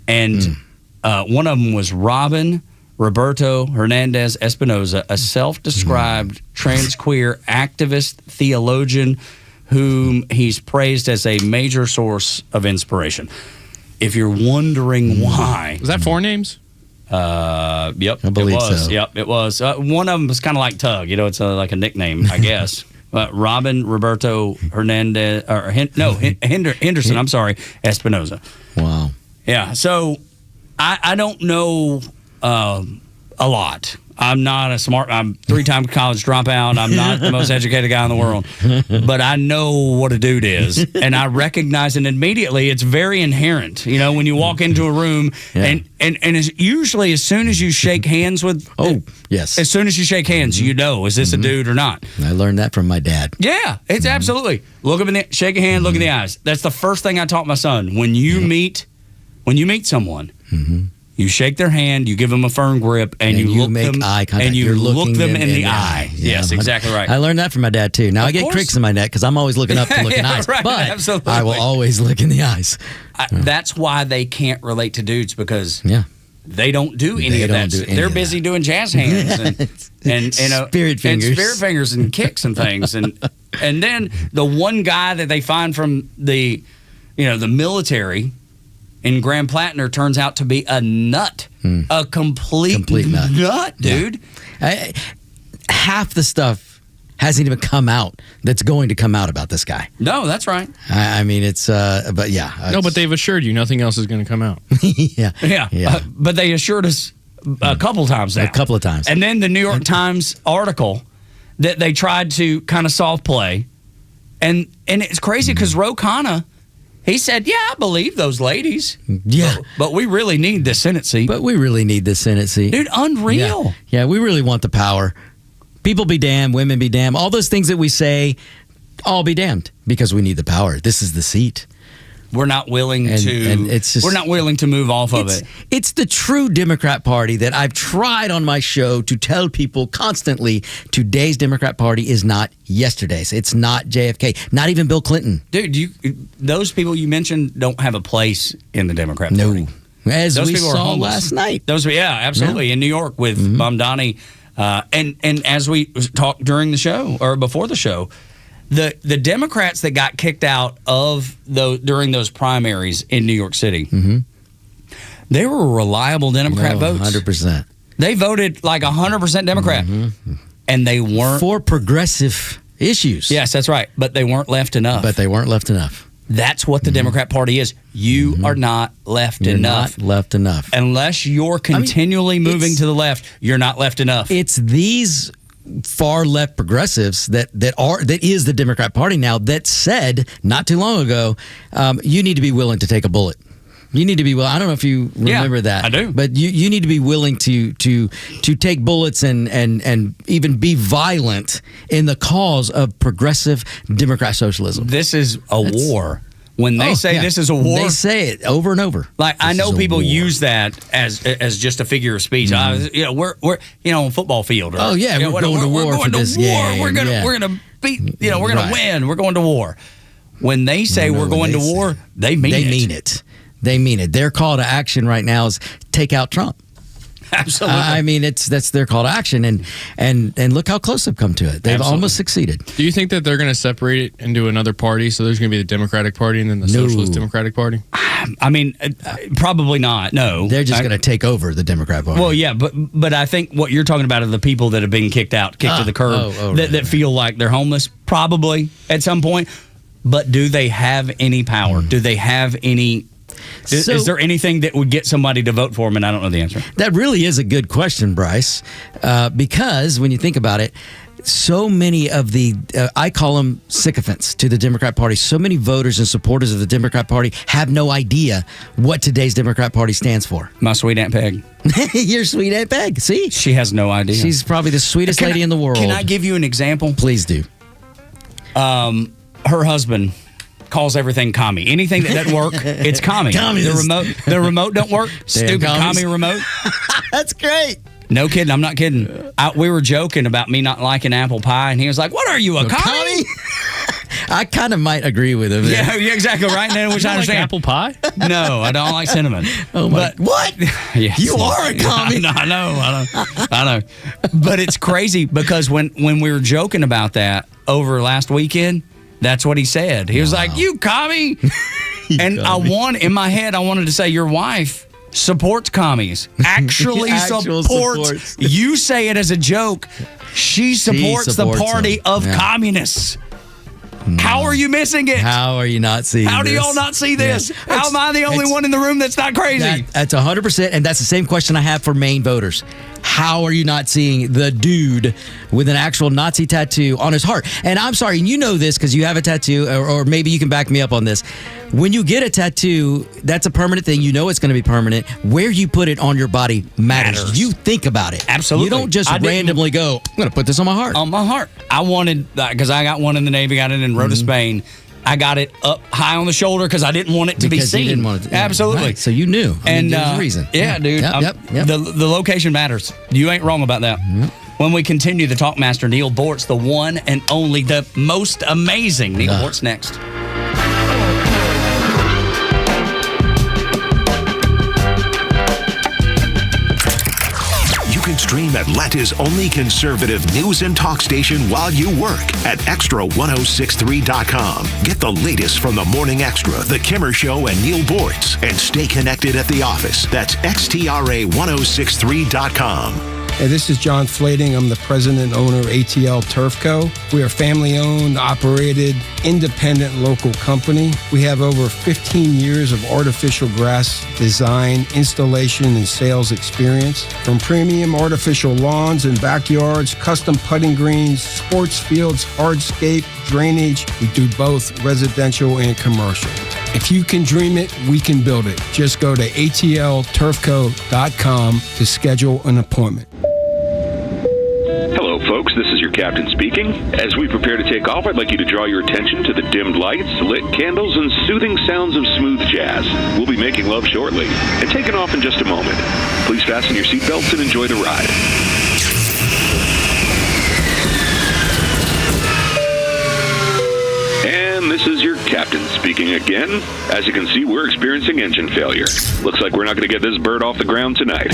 And one of them was Robin Roberto Hernandez Espinoza, a self-described trans-queer activist theologian whom he's praised as a major source of inspiration. If you're wondering why... Was that 4 names? Yep, I believe it was. so. Yep, it was. One of them was kind of like Tug. It's like a nickname, I guess. Robin Roberto Hernandez... Henderson, I'm sorry, Espinoza. Wow. Yeah, so I don't know a lot. I'm not I'm 3-time college dropout. I'm not the most educated guy in the world. But I know what a dude is. And I recognize it immediately. It's very inherent. When you walk into a room and it's usually as soon as you shake hands with... yes. As soon as you shake hands, is this a dude or not? I learned that from my dad. Yeah, it's absolutely. Look him shake a hand, look in the eyes. That's the first thing I taught my son. When you meet someone... You shake their hand, you give them a firm grip, and you look make them eye contact. and you You're look them in the eye. eye. Yes, exactly right. I learned that from my dad too. Now I get cricks in my neck because I'm always looking up to look in eyes, right, but absolutely. I will always look in the eyes. That's why they can't relate to dudes because they don't do any of that. They're busy doing jazz hands and spirit fingers and kicks and things, and then the one guy that they find from the military in Grand Platner turns out to be a nut, a complete nut, dude. Yeah. Half the stuff hasn't even come out that's going to come out about this guy. No, that's right. I mean, it's, but yeah. No, but they've assured you nothing else is going to come out. Yeah. But they assured us a couple times now. A couple of times. And then the New York Times article that they tried to kind of soft play. And it's crazy because Ro Khanna, he said, yeah, I believe those ladies. Yeah. But we really need the Senate seat. Dude, unreal. Yeah, we really want the power. People be damned, women be damned. All those things that we say, all be damned because we need the power. This is the seat. We're not willing we're not willing to move off of it. It's the true Democrat Party that I've tried on my show to tell people constantly. Today's Democrat Party is not yesterday's. It's not JFK, not even Bill Clinton. Dude, those people you mentioned don't have a place in the Democrat Party. No. As those we people saw are last night. Absolutely. Yeah. In New York with Mamdani. And as we talked during the show or before the show, the Democrats that got kicked out of during those primaries in New York City, they were reliable Democrat votes. 100%. They voted like 100% Democrat, and they weren't for progressive issues. Yes, that's right. But they weren't left enough. That's what the Democrat Party is. You are not left enough. Not left enough. Unless you're continually moving to the left, you're not left enough. It's these far left progressives that is the Democrat Party now that said not too long ago, you need to be willing to take a bullet. You need to be willing. I don't know if you remember that. I do. But you need to be willing to take bullets and even be violent in the cause of progressive Democrat socialism. This is a war. When they say this is a war, they say it over and over. Like I know people use that as just a figure of speech. We're on a football field. Or, we're going to war for this game. We're gonna beat. We're gonna win. We're going to war. When they say we're going to war, they mean it. They mean it. Their call to action right now is take out Trump. Absolutely. I mean, that's their call to action, and look how close they've come to it. They've almost succeeded. Do you think that they're going to separate it into another party? So there's going to be the Democratic Party and then the Socialist Democratic Party? I mean, probably not. No, they're just going to take over the Democrat Party. Well, yeah, but I think what you're talking about are the people that have been kicked to the curb, that feel like they're homeless, probably at some point. But do they have any power? Do they have any? Is there anything that would get somebody to vote for him? And I don't know the answer. That really is a good question, Bryce, because when you think about it, so many of the, I call them sycophants to the Democrat Party, so many voters and supporters of the Democrat Party have no idea what today's Democrat Party stands for. My sweet Aunt Peg. Your sweet Aunt Peg, see? She has no idea. She's probably the sweetest lady in the world. Can I give you an example? Please do. Her husband calls everything commie. Anything that doesn't work, it's commie. The remote don't work. Stupid commie remote. That's great. No kidding. I'm not kidding. We were joking about me not liking apple pie, and he was like, "What are you, a commie?" I kind of might agree with him. Yeah, exactly. Right now, which I understand. Like apple pie? No, I don't like cinnamon. Oh my! What? Yes, you are a commie. I know. But it's crazy because when we were joking about that over last weekend, that's what he said. He was like, "You commie," and commie. In my head, I wanted to say, "Your wife supports commies." Actually supports. You say it as a joke. She supports the party of communists. How are you missing it? How are you not seeing this? How do y'all not see this? Yeah. How am I the only one in the room that's not crazy? That's 100%, and that's the same question I have for Maine voters. How are you not seeing the dude with an actual Nazi tattoo on his heart? And I'm sorry, and you know this because you have a tattoo, or maybe you can back me up on this. When you get a tattoo, that's a permanent thing. You know it's going to be permanent. Where you put it on your body matters. You think about it. Absolutely. You don't just randomly go, I'm going to put this on my heart. On my heart. I wanted, because I got one in the Navy, got it in Rota, Spain. I got it up high on the shoulder because I didn't want it to be seen. You didn't want it to, Absolutely. Right. So you knew. And there's a reason. Yeah, dude. Yep. The location matters. You ain't wrong about that. Yep. When we continue, the Talkmaster, Neil Bortz, the one and only, the most amazing Neil Bortz next. You can stream Atlanta's only conservative news and talk station while you work at extra1063.com. Get the latest from the Morning Xtra, The Kimmer Show, and Neil Bortz, and stay connected at the office. That's xtra1063.com. Hey, this is John Flading. I'm the president and owner of ATL Turf Co. We are a family-owned, operated, independent local company. We have over 15 years of artificial grass design, installation, and sales experience. From premium artificial lawns and backyards, custom putting greens, sports fields, hardscape, drainage. We do both residential and commercial. If you can dream it, we can build it. Just go to atlturfco.com to schedule an appointment. Hello, folks. This is your captain speaking. As we prepare to take off, I'd like you to draw your attention to the dimmed lights, lit candles, and soothing sounds of smooth jazz. We'll be making love shortly and taking off in just a moment. Please fasten your seatbelts and enjoy the ride. And this is your captain speaking again. As you can see, we're experiencing engine failure. Looks like we're not going to get this bird off the ground tonight.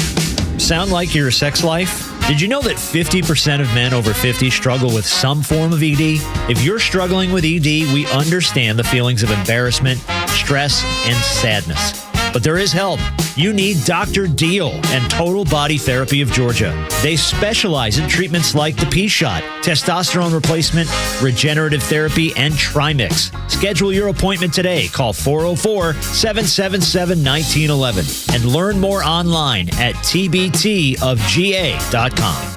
Sound like your sex life? Did you know that 50% of men over 50 struggle with some form of ED? If you're struggling with ED, we understand the feelings of embarrassment, stress, and sadness. But there is help. You need Dr. Deal and Total Body Therapy of Georgia. They specialize in treatments like the P-Shot, testosterone replacement, regenerative therapy, and Trimix. Schedule your appointment today. Call 404-777-1911 and learn more online at tbtofga.com.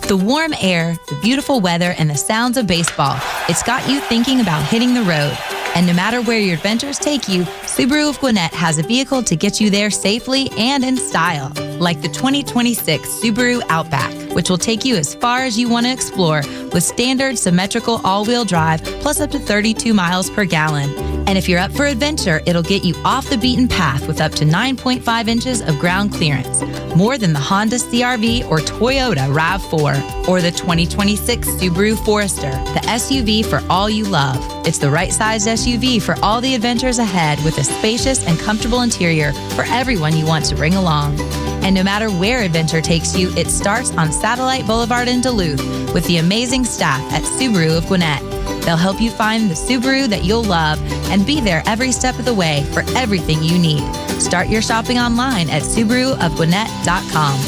The warm air, the beautiful weather, and the sounds of baseball. It's got you thinking about hitting the road. And no matter where your adventures take you, Subaru of Gwinnett has a vehicle to get you there safely and in style. Like the 2026 Subaru Outback, which will take you as far as you want to explore with standard symmetrical all-wheel drive plus up to 32 miles per gallon. And if you're up for adventure, it'll get you off the beaten path with up to 9.5 inches of ground clearance. More than the Honda CR-V or Toyota RAV4 or the 2026 Subaru Forester, the SUV for all you love. It's the right-sized SUV for all the adventures ahead with a spacious and comfortable interior for everyone you want to bring along. And no matter where adventure takes you, it starts on Satellite Boulevard in Duluth with the amazing staff at Subaru of Gwinnett. They'll help you find the Subaru that you'll love and be there every step of the way for everything you need. Start your shopping online at SubaruofGwinnett.com.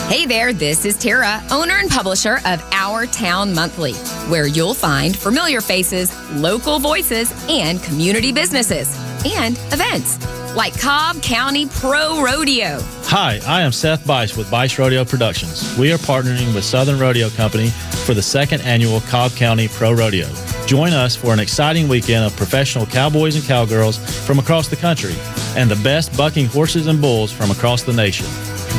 Hey there, this is Tara, owner and publisher of Our Town Monthly, where you'll find familiar faces, local voices, and community businesses and events like Cobb County Pro Rodeo. Hi, I am Seth Bice with Bice Rodeo Productions. We are partnering with Southern Rodeo Company for the second annual Cobb County Pro Rodeo. Join us for an exciting weekend of professional cowboys and cowgirls from across the country and the best bucking horses and bulls from across the nation.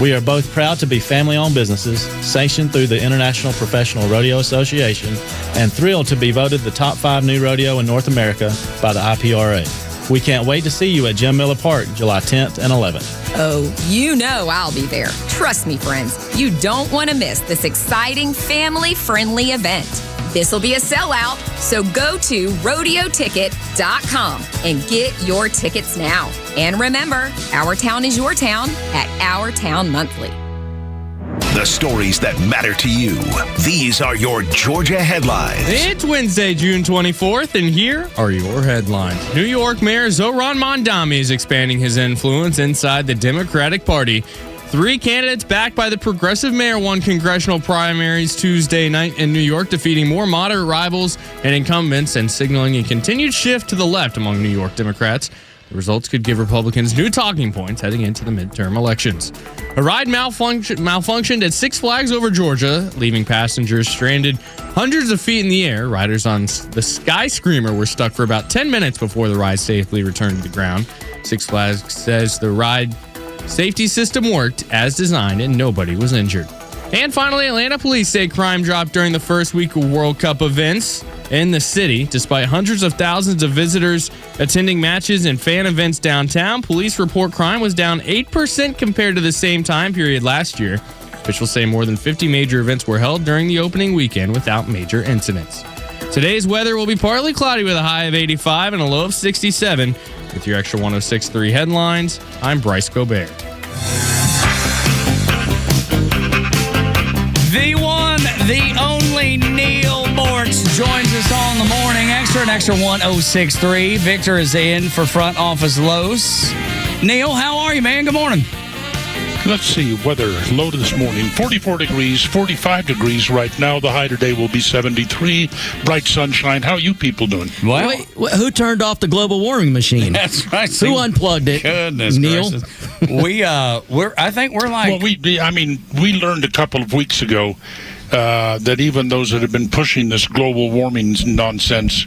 We are both proud to be family-owned businesses, sanctioned through the International Professional Rodeo Association, and thrilled to be voted the top 5 new rodeo in North America by the IPRA. We can't wait to see you at Jim Miller Park, July 10th and 11th. Oh, you know I'll be there. Trust me, friends. You don't want to miss this exciting family-friendly event. This will be a sellout, so go to rodeoticket.com and get your tickets now. And remember, Our Town is your town at Our Town Monthly. The stories that matter to you. These are your Georgia headlines. It's Wednesday, June 24th, and here are your headlines. New York Mayor Zohran Mamdani is expanding his influence inside the Democratic Party. 3 candidates backed by the progressive mayor won congressional primaries Tuesday night in New York, defeating more moderate rivals and incumbents and signaling a continued shift to the left among New York Democrats. The results could give Republicans new talking points heading into the midterm elections. A ride malfunctioned at Six Flags over Georgia, leaving passengers stranded hundreds of feet in the air. Riders on the Sky Screamer were stuck for about 10 minutes before the ride safely returned to the ground. Six Flags says the ride safety system worked as designed and nobody was injured. And finally, Atlanta police say crime dropped during the first week of World Cup events in the city. Despite hundreds of thousands of visitors attending matches and fan events downtown, police report crime was down 8% compared to the same time period last year. Officials say more than 50 major events were held during the opening weekend without major incidents. Today's weather will be partly cloudy with a high of 85 and a low of 67. With your Extra 106.3 headlines, I'm Bryce Gobert. The one, the only Neil Bortz joins us on the Morning Extra at Extra 106.3. Victor is in for Front Office Los. Neil, how are you, man? Good morning. Let's see, weather low this morning, 44 degrees, 45 degrees right now. The high today will be 73, bright sunshine. How are you people doing? Well, Wait, who turned off the global warming machine? That's right. Who unplugged it? Goodness Neil? gracious. I think we're like... Well, we learned a couple of weeks ago that even those that have been pushing this global warming nonsense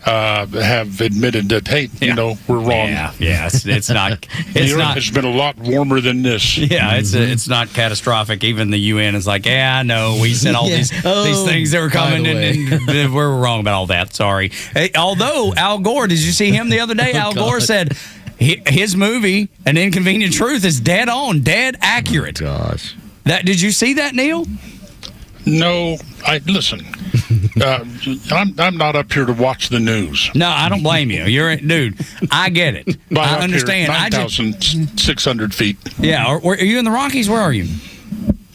have admitted that, hey, you know, we're wrong. Yeah, it's not. The Earth has been a lot warmer than this. Yeah, it's not catastrophic. Even the UN is like, yeah, I know. We said all these things that were coming, and we're wrong about all that. Sorry. Hey, although Al Gore, did you see him the other day? Al Gore said his movie, An Inconvenient Truth, is dead on, dead accurate. Oh, gosh. Did you see that, Neil? No, listen. I'm not up here to watch the news. No, I don't blame you. Dude. I get it. I understand. 9,600 feet. Yeah. Are you in the Rockies? Where are you?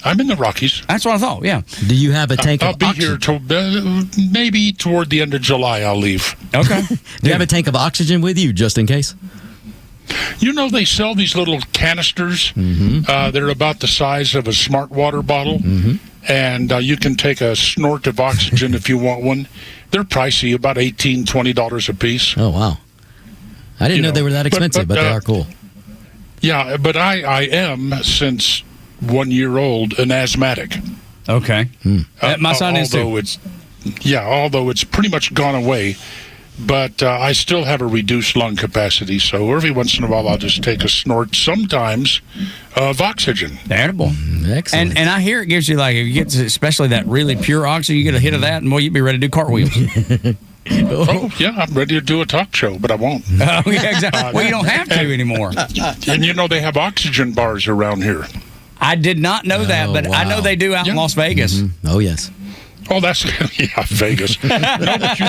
I'm in the Rockies. That's what I thought. Yeah. Do you have a tank I'll of be oxygen? here maybe toward the end of July. I'll leave. Okay. Do you have a tank of oxygen with you just in case? You know, they sell these little canisters. They're about the size of a smart water bottle. And you can take a snort of oxygen if you want one. They're pricey, about $18, $20 a piece. Oh, wow. I didn't know they were that expensive, but they are cool. Yeah, but I am, since 1 year old, an asthmatic. Okay. My son is too. Although it's pretty much gone away. But I still have a reduced lung capacity, so every once in a while I'll just take a snort, sometimes, of oxygen. Terrible. Excellent. And I hear it gives you, like, if you get especially that really pure oxygen, you get a hit of that, and boy, you'd be ready to do cartwheels. Oh, yeah, I'm ready to do a talk show, but I won't. Oh, yeah, exactly. Well, you don't have to anymore. And you know, they have oxygen bars around here. I did not know that, but I know they do out in Las Vegas. Oh, yes. Oh, that's Vegas. No, but you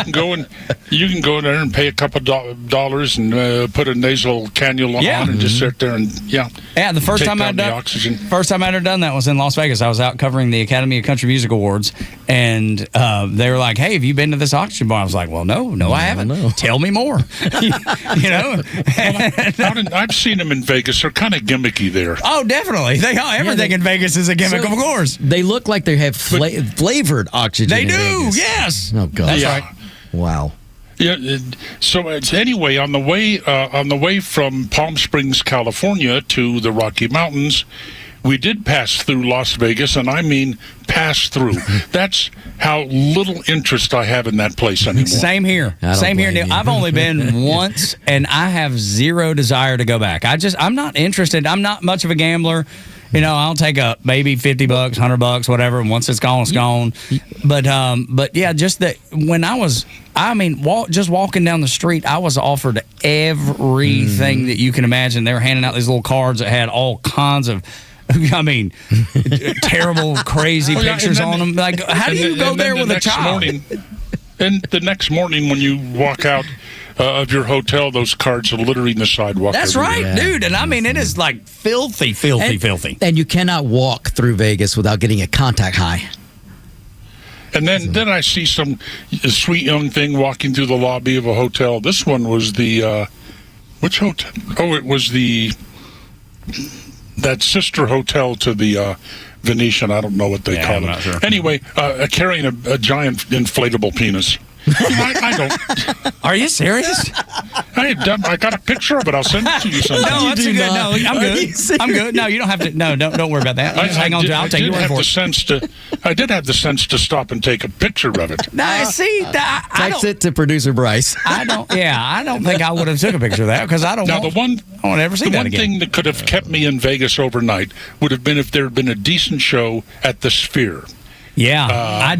can go in there and pay a couple dollars and put a nasal cannula on and just sit there and the first time I'd ever done that was in Las Vegas. I was out covering the Academy of Country Music Awards, and they were like, "Hey, have you been to this oxygen bar?" I was like, "Well, no, I haven't. Tell me more." you know, I've seen them in Vegas. They're kind of gimmicky there. Oh, definitely. Everything in Vegas is a gimmick, of course. They look like they have flavored oxygen. They do, Vegas. yes. Oh, God. That's right. Wow. Yeah. So anyway, on the way from Palm Springs, California, to the Rocky Mountains, we did pass through Las Vegas, and I mean pass through. That's how little interest I have in that place anymore. Same here. Neil. I've only been once, and I have zero desire to go back. I'm not interested. I'm not much of a gambler. I'll take a maybe $50, $100, whatever. And once it's gone, it's gone. But yeah, just that when just walking down the street, I was offered everything that you can imagine. They were handing out these little cards that had all kinds of, terrible, crazy pictures on them. Like, how do you go there with a child? And the next morning when you walk out of your hotel, those cards are littering the sidewalk. That's right, dude. And it is like filthy. And you cannot walk through Vegas without getting a contact high. And then I see some sweet young thing walking through the lobby of a hotel. This one was the which hotel? Oh, it was that sister hotel to the Venetian. I don't know what they call it. Sure. Anyway, carrying a giant inflatable penis. I don't. Are you serious? I got a picture of it. I'll send it to you sometime. No, that's good. No, I'm good. I'm good. No, you don't have to. No, don't worry about that. You just hang on to it. I'll take your word for it. I did have the sense to stop and take a picture of it. Text it to producer Bryce. I don't think I would have took a picture of that because I don't want to ever see that again. The one thing that could have kept me in Vegas overnight would have been if there had been a decent show at the Sphere. Yeah,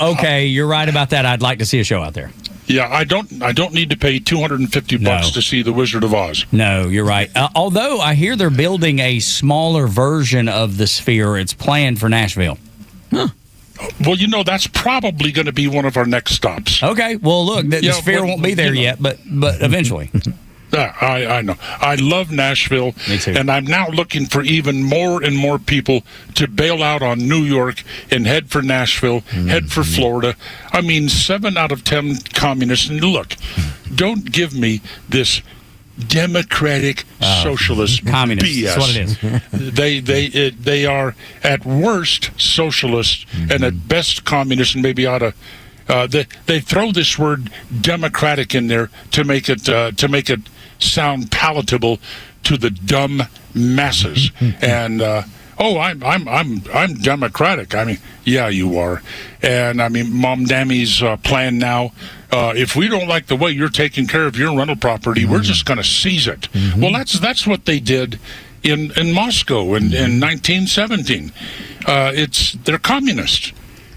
okay, you're right about that. I'd like to see a show out there. Yeah, I don't need to pay $250 to see The Wizard of Oz. No, you're right. Although I hear they're building a smaller version of the Sphere. It's planned for Nashville. Huh. Well, that's probably going to be one of our next stops. Okay. Well, look, the Sphere won't be there yet, but eventually. I know. I love Nashville. Me too. And I'm now looking for even more and more people to bail out on New York and head for Nashville, head for Florida. 7 out of 10 communists. And look, don't give me this democratic socialist communist. BS. That's what it is. They are at worst socialists and at best communists, and maybe ought to. They throw this word democratic in there to make it sound palatable to the dumb masses. And I'm democratic. Yeah, you are. And Mom Dammy's plan now. If we don't like the way you're taking care of your rental property, we're just going to seize it. Well, that's what they did in Moscow in 1917. They're communist.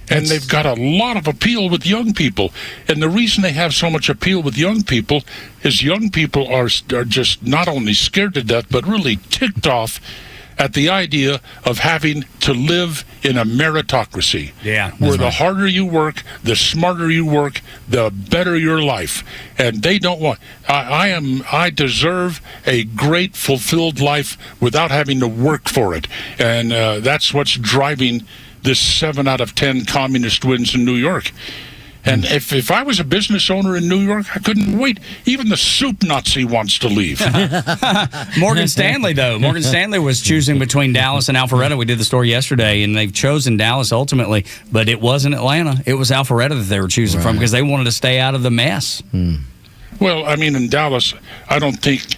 And they've got a lot of appeal with young people. And the reason they have so much appeal with young people is young people are just not only scared to death, but really ticked off at the idea of having to live in a meritocracy. Yeah. Where the harder you work, the smarter you work, the better your life. And they don't want... I deserve a great, fulfilled life without having to work for it. And that's what's driving this 7 out of 10 communist wins in New York. And if I was a business owner in New York, I couldn't wait. Even the soup Nazi wants to leave. Morgan Stanley, though. Morgan Stanley was choosing between Dallas and Alpharetta. We did the story yesterday, and they've chosen Dallas ultimately. But it wasn't Atlanta. It was Alpharetta that they were choosing from because they wanted to stay out of the mess. Well, in Dallas, I don't think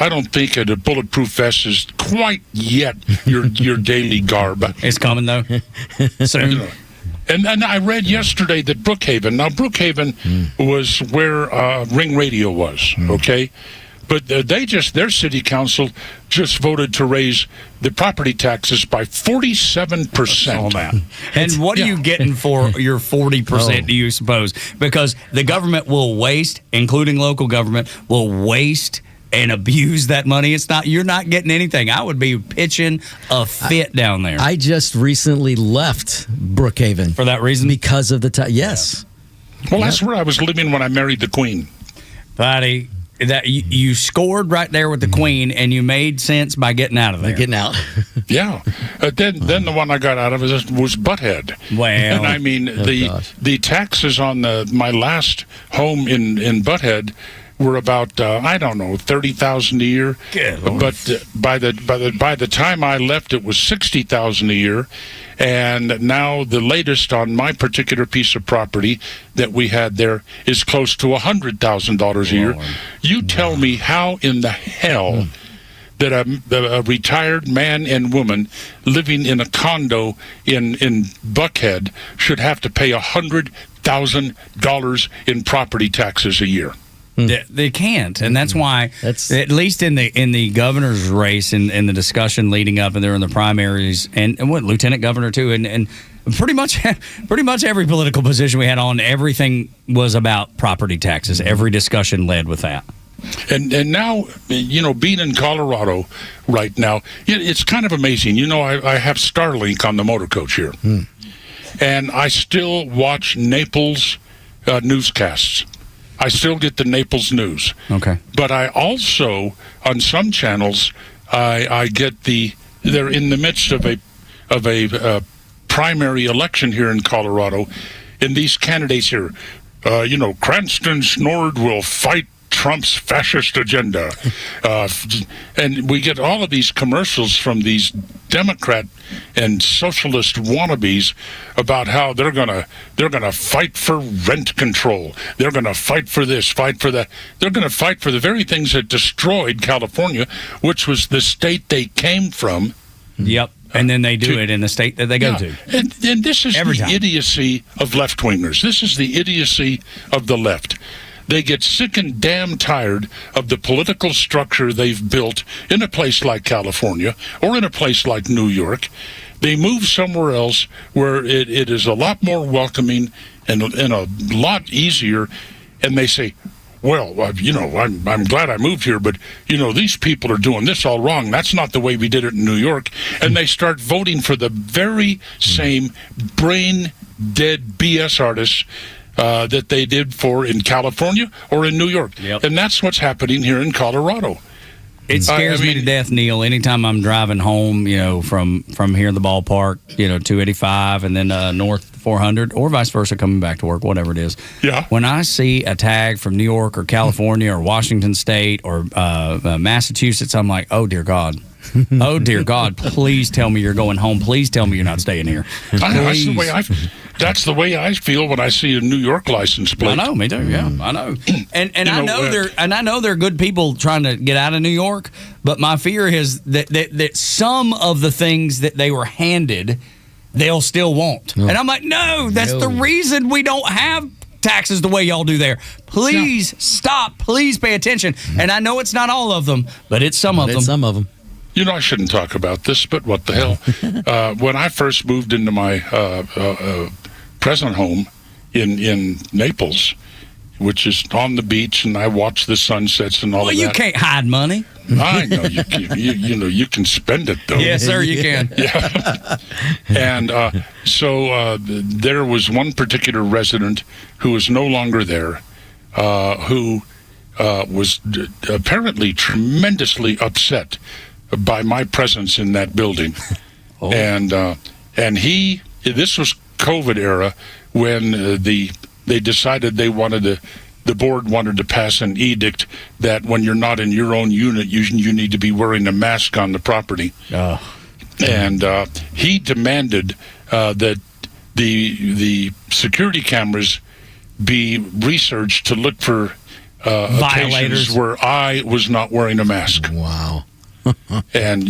a bulletproof vest is quite yet your daily garb. It's coming, though. Soon. And I read yesterday that Brookhaven was where Ring Radio was, okay? But their city council just voted to raise the property taxes by 47%. And what are you getting for your 40%, do you suppose? Because the government will waste, including local government, will waste and abuse that money. You're not getting anything. I would be pitching a fit down there. I just recently left Brookhaven. For that reason? Because of the yes. Well, that's where I was living when I married the Queen. Buddy, that you scored right there with the Queen, and you made sense by getting out of there. Getting out. Yeah. Then the one I got out of was Butthead. Well. And the taxes on my last home in Butthead were about $30,000 a year. Good Lord. But by the time I left, it was $60,000 a year, and now the latest on my particular piece of property that we had there is close to $100,000 a year. You tell me how in the hell that a retired man and woman living in a condo in Buckhead should have to pay $100,000 in property taxes a year. They can't, and that's why. At least in the governor's race and in the discussion leading up, and they're in the primaries, and what lieutenant governor too, and pretty much every political position we had on, everything was about property taxes. Every discussion led with that. And now, being in Colorado right now, it's kind of amazing. I have Starlink on the motor coach here, and I still watch Naples newscasts. I still get the Naples news. Okay. But I also, on some channels, I get they're in the midst of a primary election here in Colorado, and these candidates here, Cranston's Nord will fight Trump's fascist agenda. And we get all of these commercials from these Democrat and socialist wannabes about how they're gonna fight for rent control. They're gonna fight for this, fight for that. They're gonna fight for the very things that destroyed California, which was the state they came from. Yep. And then they do it in the state that they go to. And this is the idiocy of left-wingers. This is the idiocy of the left. They get sick and damn tired of the political structure they've built in a place like California or in a place like New York. They move somewhere else where it is a lot more welcoming and a lot easier, and they say, well, I'm glad I moved here, but, these people are doing this all wrong. That's not the way we did it in New York. And they start voting for the very same brain-dead BS artists that they did for in California or in New York. Yep. And that's what's happening here in Colorado. It scares me to death, Neil. Anytime I'm driving home, from here in the ballpark, 285 and then north 400 or vice versa, coming back to work, whatever it is. Yeah. When I see a tag from New York or California or Washington State or Massachusetts, I'm like, oh, dear God. Oh, dear God, please tell me you're going home. Please tell me you're not staying here. That's the way I feel when I see a New York license plate. I know, me too. Yeah, I know. And I know they're good people trying to get out of New York, but my fear is that some of the things that they were handed, they'll still want. And I'm like, no, that's the reason we don't have taxes the way y'all do there. Please stop. Please pay attention. And I know it's not all of them, but it's some of them. Some of them. I shouldn't talk about this, but what the hell? When I first moved into my present home in Naples, which is on the beach, and I watch the sunsets and all of that. Well, you can't hide money. I know you can spend it though. Yes, sir, you can. Yeah. And so there was one particular resident who is no longer there, who was apparently tremendously upset by my presence in that building. And this was COVID era when they decided the board wanted to pass an edict that when you're not in your own unit, you need to be wearing a mask on the property. And he demanded that the security cameras be researched to look for occasions where I was not wearing a mask. Wow. And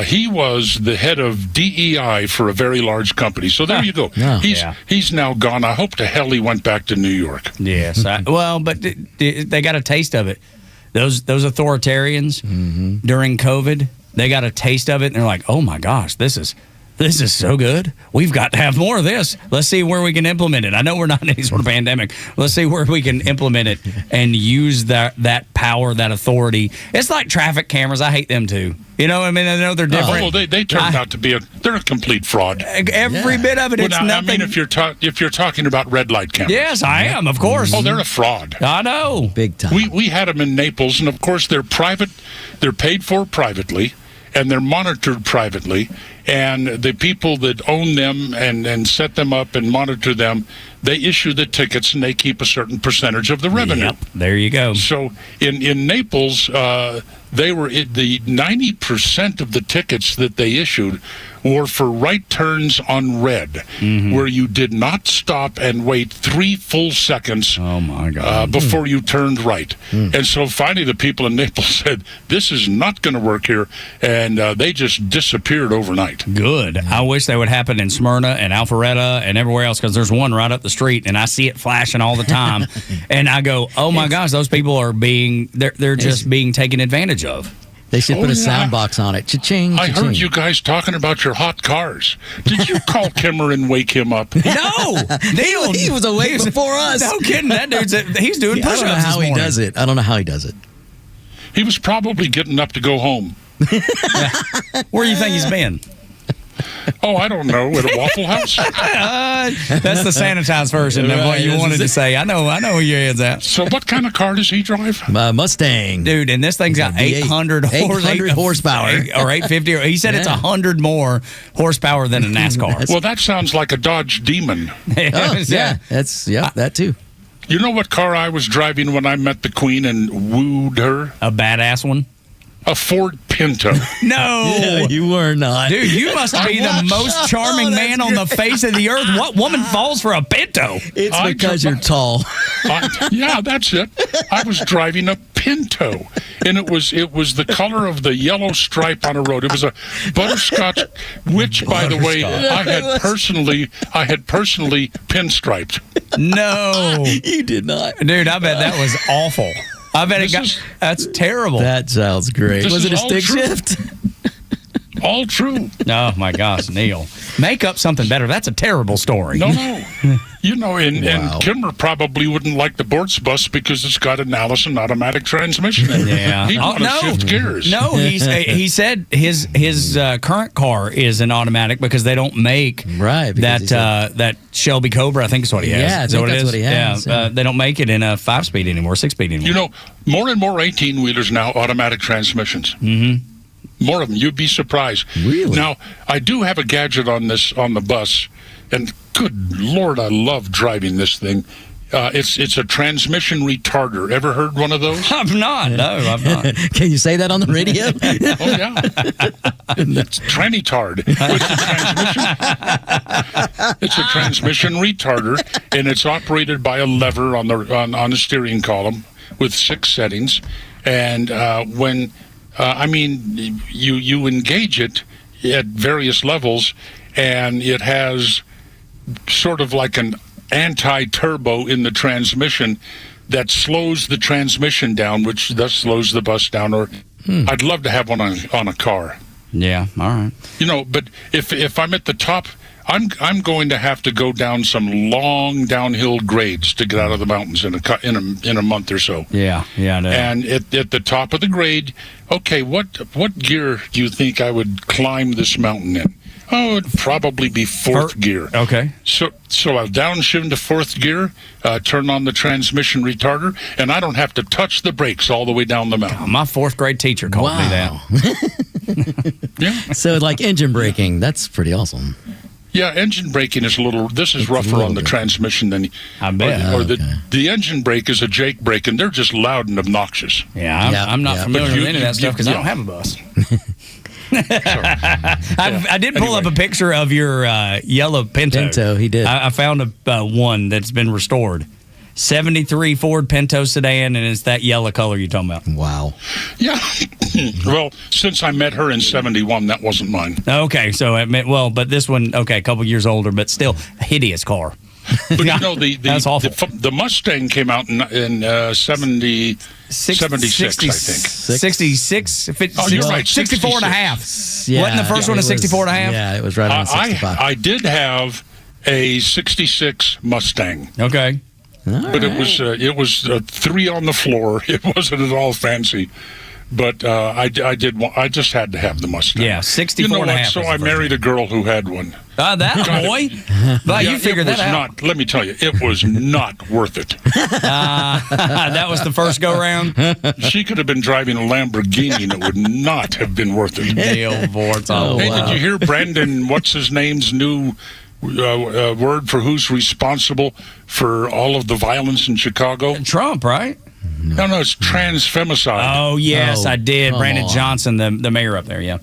he was the head of DEI for a very large company. So there you go. He's now gone. I hope to hell he went back to New York. Yes. But they got a taste of it. Those authoritarians during COVID, they got a taste of it, and they're like, oh my gosh, this is so good. We've got to have more of this. Let's see where we can implement it. I know we're not in any sort of pandemic. Let's see where we can implement it and use that power, that authority. It's like traffic cameras. I hate them too. I know they're different. Well, they turned out to be they're a complete fraud. Every bit of it. It's nothing. I mean, if you're talking about red light cameras. Yes, I am, of course. Oh, they're a fraud. I know. Big time. We had them in Naples, and of course they're private. They're paid for privately, and they're monitored privately. And the people that own them and set them up and monitor them, they issue the tickets and they keep a certain percentage of the revenue. Yep, there you go. So in Naples, they were the 90% of the tickets that they issued were for right turns on red, where you did not stop and wait 3 full seconds before you turned right. And so finally the people in Naples said, this is not going to work here, and they just disappeared overnight. Good. I wish that would happen in Smyrna and Alpharetta and everywhere else, because there's one right up the street, and I see it flashing all the time. And I go, oh my gosh, those people are they're just being taken advantage of. They should put a sound box on it. Cha-ching, I cha-ching. heard you guys talking about your hot cars. Did you call Kimmer and wake him up? No! Neil, he was awake before us. No kidding. That dude's he's doing push-ups. I don't know how he does it. I don't know how he does it. He was probably getting up to go home. Where do you think he's been? Oh, I don't know. At a Waffle House? That's the sanitized version of what you wanted to say. I know where your head's at. So what kind of car does he drive? Mustang. Dude, and this thing's got 800 horsepower. Or 850. He said it's 100 more horsepower than a NASCAR. Well, that sounds like a Dodge Demon. That too. You know what car I was driving when I met the Queen and wooed her? A badass one? A Ford Pinto. No. Yeah, you were not. Dude, you must be the most charming man on the face of the earth. What woman falls for a Pinto? It's because you're tall. Yeah, that's it. I was driving a Pinto, and it was the color of the yellow stripe on a road. It was a butterscotch, which, by the way, I had personally pinstriped. No. You did not. Dude, I bet that was awful. I bet that's terrible. That sounds great. Was it a stick shift? All true. Oh, my gosh, Neil. Make up something better. That's a terrible story. No. You know, and Kimmer probably wouldn't like the Bortz bus because it's got an Allison automatic transmission in it. Yeah. He'd want to shift gears. No, he said his current car is an automatic because they don't make that Shelby Cobra, I think is what he has. Yeah, I think that's what he has. Yeah. They don't make it in a 5-speed anymore, 6-speed anymore. You know, more and more 18-wheelers now, automatic transmissions. Mm-hmm. More of them. You'd be surprised. Really? Now, I do have a gadget on the bus, and good Lord, I love driving this thing. It's a transmission retarder. Ever heard one of those? I've not. No, I've not. Can you say that on the radio? Oh, yeah. It's Tranitard. It's a transmission retarder, and it's operated by a lever on the steering column with 6 settings. And when you engage it at various levels, and it has sort of like an anti-turbo in the transmission that slows the transmission down, which thus slows the bus down. Or I'd love to have one on a car. Yeah, all right. You know, but if I'm at the top, I'm going to have to go down some long downhill grades to get out of the mountains in a month or so. Yeah, I know. And at the top of the grade, okay, what gear do you think I would climb this mountain in? Oh, it'd probably be 4th gear. Okay. So I'll downshift to 4th gear, turn on the transmission retarder, and I don't have to touch the brakes all the way down the mountain. My 4th grade teacher called me that. Yeah. So like engine braking, that's pretty awesome. Yeah, engine braking is rougher on the transmission than I bet. Or the engine brake is a Jake brake, and they're just loud and obnoxious. Yeah, I'm not familiar with any of that stuff because I don't have a bus. I did pull up a picture of your yellow Pinto. Pinto, he did. I found one that's been restored. 73 Ford Pinto sedan, and it's that yellow color you're talking about. Wow. Yeah. Well, since I met her in 71, that wasn't mine. Okay, so it meant, but this one, okay, a couple years older, but still a hideous car. But you know, That's awful. The Mustang came out in 76, I think. 66. You're right. 64 and a half. Yeah, wasn't the first one a 64 and a half? Yeah, it was right around 65. I did have a 66 Mustang. Okay. But it was 3 on the floor. It wasn't at all fancy. But I just had to have the Mustang. Yeah, 64 and a half. So I married a girl who had one. That boy? But you figured that out. Let me tell you, it was not worth it. That was the first go-round? She could have been driving a Lamborghini, and it would not have been worth it. Neil Vortz. Did you hear Brandon, what's-his-name's new word for who's responsible for all of the violence in Chicago? Trump, right? No, it's trans-femicide. Oh, yes, I did. Brandon Johnson, the mayor up there, yeah.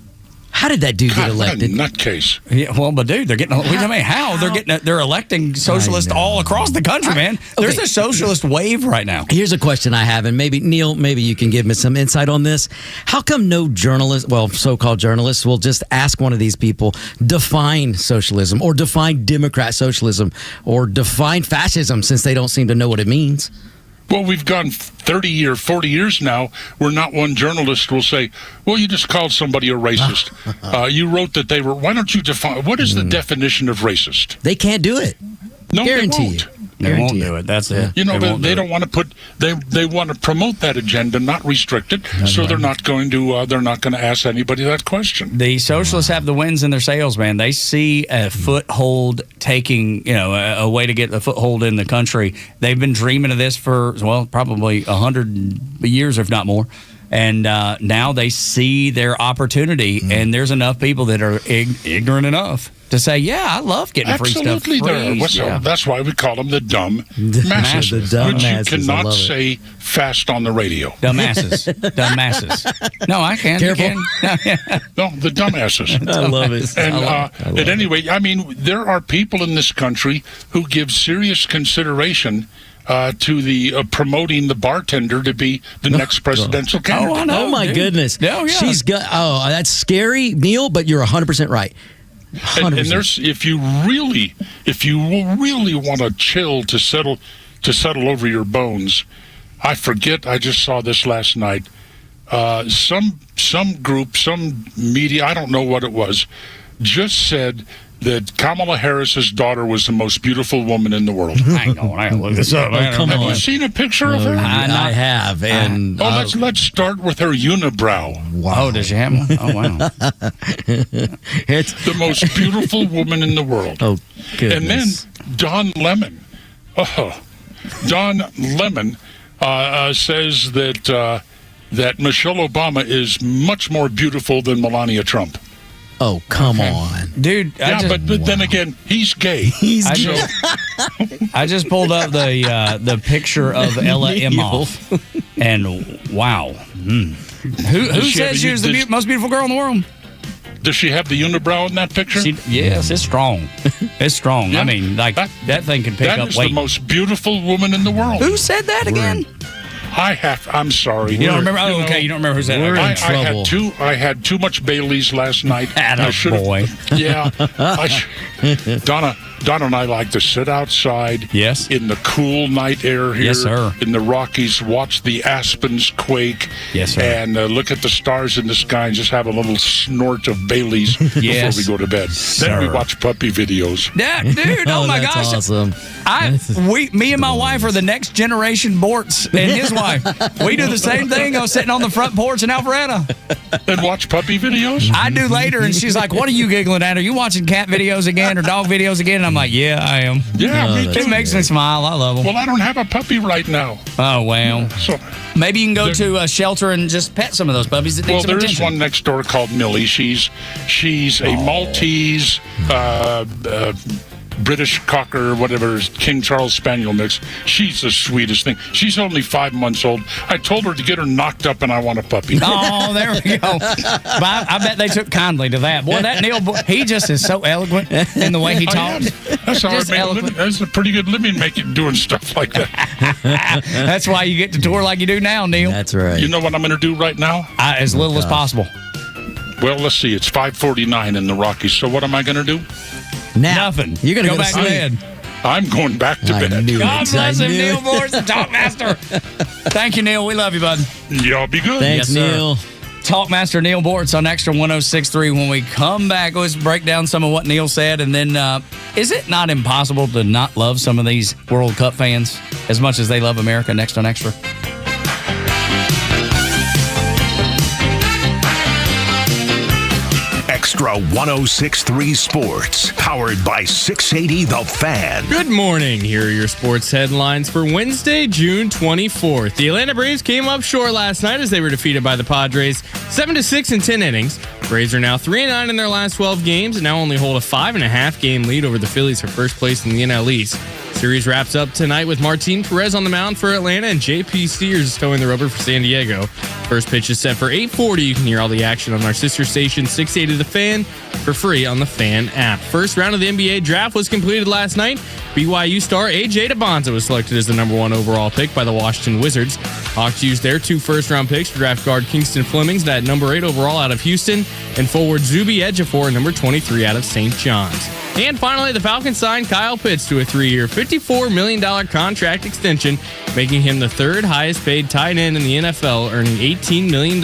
How did that dude get elected? What a nutcase. Yeah, well, but dude, they're getting. How they're electing socialists all across the country, man. There's a socialist wave right now. Here's a question I have, and maybe Neil, maybe you can give me some insight on this. How come no journalist, well, so-called journalists, will just ask one of these people define socialism or define Democrat socialism or define fascism, since they don't seem to know what it means? Well, we've gone 30 or 40 years now where not one journalist will say, well, you just called somebody a racist. You wrote that they were. Why don't you define? What is the definition of racist? They can't do it. No, Guarantee they won't. They won't do it. That's it. You know, they don't want to put. They want to promote that agenda, not restrict it. So they're not going to. They're not going to ask anybody that question. The socialists have the wins in their sails, man. They see a foothold taking, a way to get a foothold in the country. They've been dreaming of this for, probably 100 years, if not more. And now they see their opportunity, and there's enough people that are ignorant enough to say, yeah, I love getting free stuff. That's why we call them the dumb masses, The dumb which masses, you cannot I love it. say fast on the radio. Dumb masses. Dumb masses. No, I can't. Careful. No, the dumbasses. I love it. And I love at any rate, I mean, there are people in this country who give serious consideration to the promoting the bartender to be the next presidential candidate. I know, Oh my dude. goodness. Oh, yeah. She's got. Oh, that's scary, Neil. But you're 100% right. 100%. And there's if you really want to chill to settle over your bones, I forget. I just saw this last night. Some group, some media, I don't know what it was, just said that Kamala Harris's daughter was the most beautiful woman in the world. Hang on, I gotta look this up. Come Have on. you seen a picture of her? I have. And Let's start with her unibrow. Wow. Oh, does she have one? Oh, wow. it's The most beautiful woman in the world. Oh, goodness. And then Don Lemon. Don Lemon says that Michelle Obama is much more beautiful than Melania Trump. Oh, come on. Dude, But then again, he's gay. I just pulled up the picture of Ella Imhoff, and wow. Who says she was the most beautiful girl in the world? Does she have the unibrow in that picture? Yes, it's strong. It's strong. Yeah. I mean, like that thing can pick That up is weight. the most beautiful woman in the world. Who said that again? I'm sorry. You don't remember? Oh, okay. You don't remember who said that? I had too much Baileys last night. Boy. Yeah. Donna and I like to sit outside. Yes. In the cool night air here. Yes, sir. In the Rockies, watch the aspens quake. Yes, sir. And look at the stars in the sky and just have a little snort of Baileys Yes, before we go to bed. sir. Then we watch puppy videos. Yeah, dude. Oh, my that's gosh. awesome. Me and my wife are the next generation Bortz and his wife. We do the same thing. I was sitting on the front porch in Alpharetta. And watch puppy videos? I do later, and she's like, "What are you giggling at? Are you watching cat videos again or dog videos again?" And I'm like, "Yeah, I am." Yeah, me too. It makes me smile. I love them. Well, I don't have a puppy right now. Oh, well. So Maybe you can go to a shelter and just pet some of those puppies that need well, some there is attention. one next door called Millie. She's a Maltese, British Cocker, whatever, King Charles Spaniel mix. She's the sweetest thing. She's only 5 months old. I told her to get her knocked up and I want a puppy. Oh, there we go. But I bet they took kindly to that. Boy, that Neil, he just is so eloquent in the way he talks. That's how I Just make a living. eloquent. That's a pretty good living doing stuff like that. That's why you get to tour like you do now, Neil. That's right. You know what I'm going to do right now? As little as possible. Well, let's see. It's 5:49 in the Rockies. So what am I going to do? Nothing. You're going to go back to bed. I'm going back to bed. God bless him, Neil Morris, the Talkmaster. Thank you, Neil. We love you, bud. Y'all be good. Thanks, Yes, sir. Neil. Talkmaster Neil Bortz on Extra 106.3. When we come back, let's break down some of what Neil said. And then, is it not impossible to not love some of these World Cup fans as much as they love America? Next on Extra. Extra 106.3 Sports, powered by 680 The Fan. Good morning. Here are your sports headlines for Wednesday, June 24th. The Atlanta Braves came up short last night as they were defeated by the Padres 7-6 in 10 innings. Braves are now 3-9 in their last 12 games and now only hold a 5.5 game lead over the Phillies for first place in the NL East. Series wraps up tonight with Martin Perez on the mound for Atlanta and JP Sears towing the rubber for San Diego. First pitch is set for 8:40. You can hear all the action on our sister station, 680 The Fan, for free on the Fan app. First round of the NBA draft was completed last night. BYU star A.J. DeBonza was selected as the number 1 overall pick by the Washington Wizards. Hawks used their 2 first-round picks to draft guard Kingston Flemings at number 8 overall out of Houston and forward Zuby Ejiofor, number 23 out of St. John's. And finally, the Falcons signed Kyle Pitts to a 3-year, $54 million contract extension, making him the third highest-paid tight end in the NFL, earning $18 million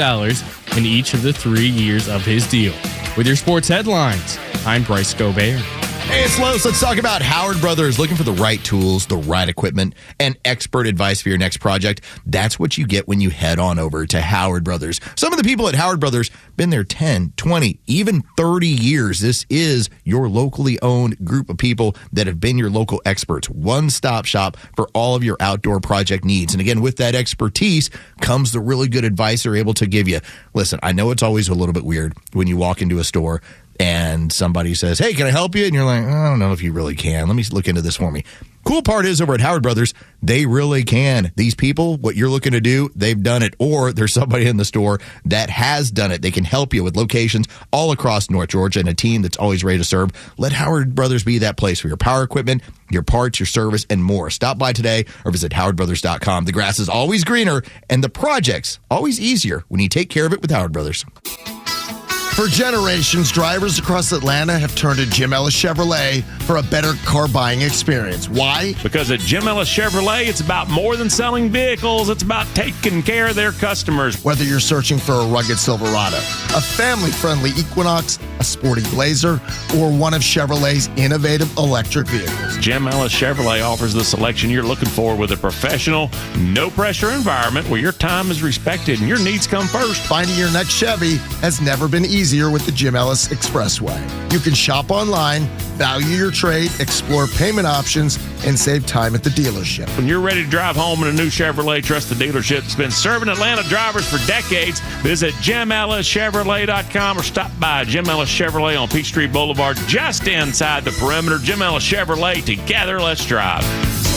in each of the 3 years of his deal. With your sports headlines, I'm Bryce Gobert. Hey, it's Los. Let's talk about Howard Brothers. Looking for the right tools, the right equipment, and expert advice for your next project? That's what you get when you head on over to Howard Brothers. Some of the people at Howard Brothers been there 10, 20, even 30 years. This is your locally owned group of people that have been your local experts. One-stop shop for all of your outdoor project needs. And again, with that expertise comes the really good advice they're able to give you. Listen, I know it's always a little bit weird when you walk into a store and somebody says, hey, can I help you? And you're like, I don't know if you really can. Let me look into this for me. Cool part is over at Howard Brothers, they really can. These people, what you're looking to do, they've done it. Or there's somebody in the store that has done it. They can help you with locations all across North Georgia and a team that's always ready to serve. Let Howard Brothers be that place for your power equipment, your parts, your service, and more. Stop by today or visit howardbrothers.com. The grass is always greener and the project's always easier when you take care of it with Howard Brothers. For generations, drivers across Atlanta have turned to Jim Ellis Chevrolet for a better car buying experience. Why? Because at Jim Ellis Chevrolet, it's about more than selling vehicles. It's about taking care of their customers. Whether you're searching for a rugged Silverado, a family-friendly Equinox, a sporty Blazer, or one of Chevrolet's innovative electric vehicles, Jim Ellis Chevrolet offers the selection you're looking for with a professional, no-pressure environment where your time is respected and your needs come first. Finding your next Chevy has never been easier with the Jim Ellis Expressway. You can shop online, value your trade, explore payment options, and save time at the dealership. When you're ready to drive home in a new Chevrolet, trust the dealership that's been serving Atlanta drivers for decades. Visit JimEllisChevrolet.com or stop by Jim Ellis Chevrolet on Peachtree Boulevard, just inside the perimeter. Jim Ellis Chevrolet, together, let's drive.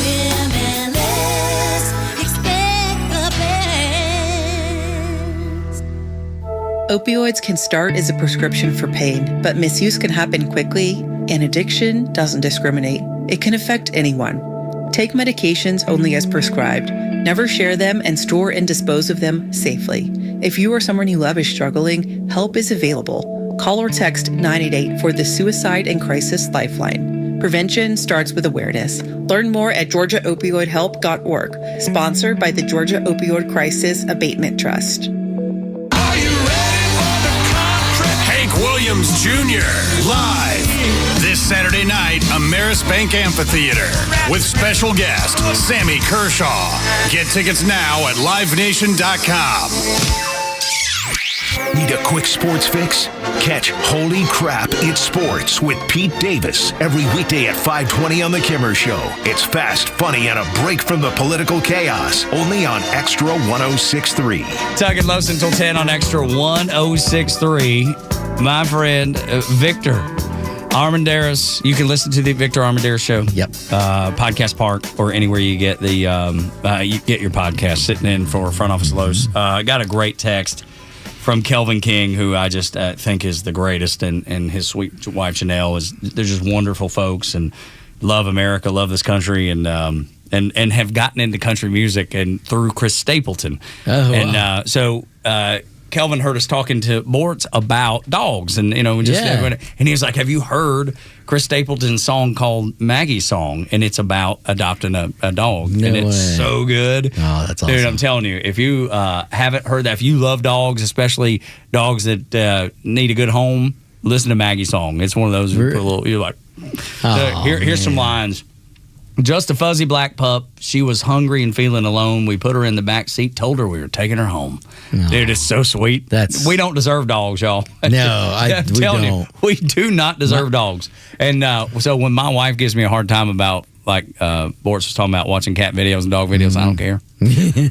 Jim Ellis, expect the best. Opioids can start as a prescription for pain, but misuse can happen quickly, and addiction doesn't discriminate. It can affect anyone. Take medications only as prescribed. Never share them and store and dispose of them safely. If you or someone you love is struggling, help is available. Call or text 988 for the Suicide and Crisis Lifeline. Prevention starts with awareness. Learn more at GeorgiaOpioidHelp.org. Sponsored by the Georgia Opioid Crisis Abatement Trust. Williams Jr. live this Saturday night, Ameris Bank Amphitheater with special guest Sammy Kershaw. Get tickets now at livenation.com. Need a quick sports fix? Catch Holy Crap, It's Sports with Pete Davis every weekday at 5:20 on The Kimmer Show. It's fast, funny, and a break from the political chaos. Only on Extra 106.3. Tug and Los until 10 on Extra 106.3. My friend, Victor Armendariz. You can listen to the Victor Armendariz Show. Yep. Podcast Park or anywhere you get the you get your podcast. Sitting in for Front Office Los. Got a great text from Kelvin King, who I just think is the greatest, and his sweet wife Janelle they're just wonderful folks and love America, love this country, and have gotten into country music and through Chris Stapleton. Oh, and wow. So Kelvin heard us talking to Mortz about dogs, and and he was like, "Have you heard Chris Stapleton's song called Maggie's Song?" And it's about adopting a dog, No and it's way. so good. Oh, that's awesome. Dude, I'm telling you, if you haven't heard that, if you love dogs, especially dogs that need a good home, listen to Maggie's Song. It's one of those you're like, here's some lines. Just a fuzzy black pup. She was hungry and feeling alone. We put her in the back seat, told her we were taking her home. No. Dude, it's so sweet. We don't deserve dogs, y'all. No, I'm telling you, we do not deserve dogs. And so when my wife gives me a hard time about Boris was talking about watching cat videos and dog videos. I don't care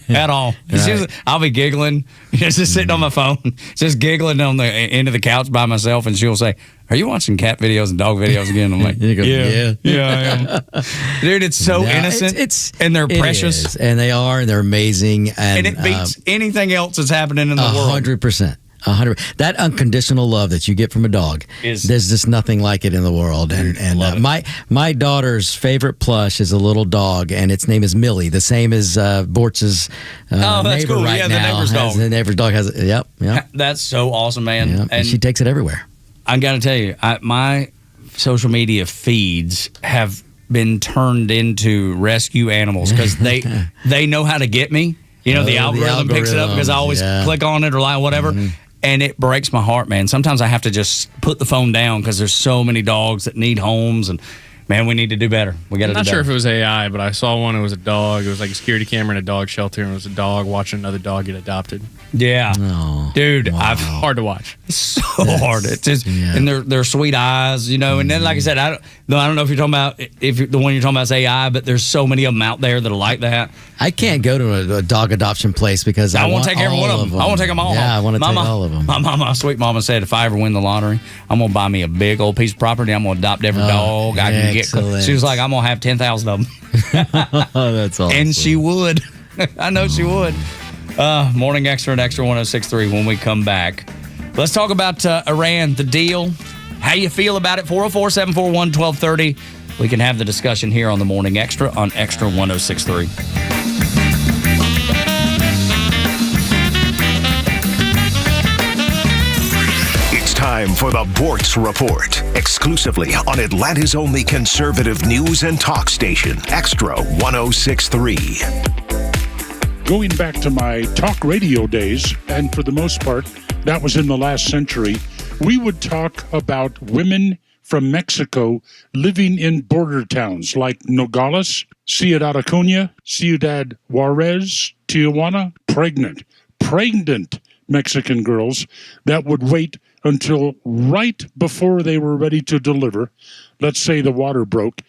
at all. Right. I'll be giggling, just sitting on my phone, just giggling on the end of the couch by myself, and she'll say, "Are you watching cat videos and dog videos again?" I'm like, "Yeah, I am." Dude, it's so innocent, and they're precious, is. And they are, and they're amazing, and it beats anything else that's happening in the world. 100%. 100. That unconditional love that you get from a dog, there's just nothing like it in the world. And my daughter's favorite plush is a little dog, and its name is Millie, the same as Bortz's neighbor cool. right the now. Neighbor's dog. The neighbor's dog has it. Yep. That's so awesome, man. Yep. And she takes it everywhere. I got to tell you, my social media feeds have been turned into rescue animals because they know how to get me. The algorithm picks it up because I always click on it or like whatever. Mm-hmm. And it breaks my heart, man. Sometimes I have to just put the phone down because there's so many dogs that need homes. And, man, we need to do better. We got to do better. I'm not sure if it was AI, but I saw one. It was a dog. It was like a security camera in a dog shelter, and it was a dog watching another dog get adopted. Yeah. Oh, dude, wow. Hard to watch. It's so hard. It's just, and their sweet eyes, And then, like I said, I don't know if you're talking about, if the one you're talking about is AI, but there's so many of them out there that are like that. I can't go to a dog adoption place because I want to take every one of them. I want to take them all. Yeah, I want to take all of them. My sweet mama said if I ever win the lottery, I'm going to buy me a big old piece of property. I'm going to adopt every dog I can get. She was like, I'm going to have 10,000 of them. That's awesome. And she would. I know she would. Morning Extra and Extra 106.3 when we come back. Let's talk about Iran, the deal. How you feel about it? 404-741-1230. We can have the discussion here on the Morning Extra on Extra 106.3. Time for the Bortz Report, exclusively on Atlanta's only conservative news and talk station, Extra 106.3. Going back to my talk radio days, and for the most part, that was in the last century, we would talk about women from Mexico living in border towns like Nogales, Ciudad Acuña, Ciudad Juarez, Tijuana, pregnant Mexican girls that would wait until right before they were ready to deliver. Let's say the water broke.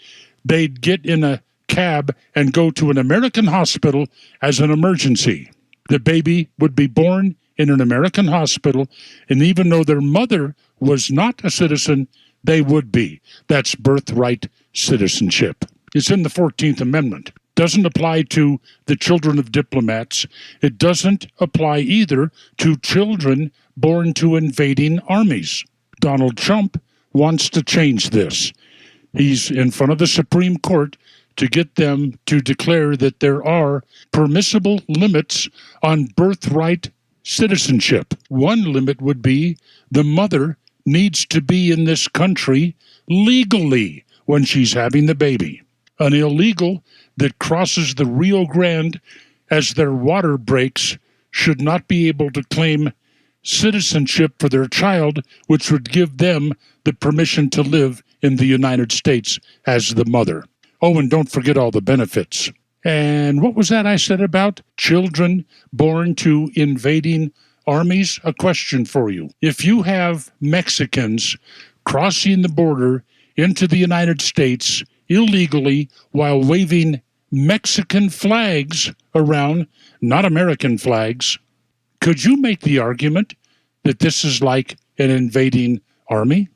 They'd get in a cab and go to an American hospital as an emergency. The baby would be born in an American hospital, and even though their mother was not a citizen, they would be. That's birthright citizenship. It's in the 14th Amendment. Doesn't apply to the children of diplomats. It doesn't apply either to children born to invading armies. Donald Trump wants to change this. He's in front of the Supreme Court to get them to declare that there are permissible limits on birthright citizenship. One limit would be the mother needs to be in this country legally when she's having the baby. An illegal that crosses the Rio Grande as their water breaks should not be able to claim citizenship for their child, which would give them the permission to live in the United States as the mother. Oh, and don't forget all the benefits. And what was that I said about children born to invading armies? A question for you. If you have Mexicans crossing the border into the United States illegally while waving Mexican flags around, not American flags, could you make the argument that this is like an invading army?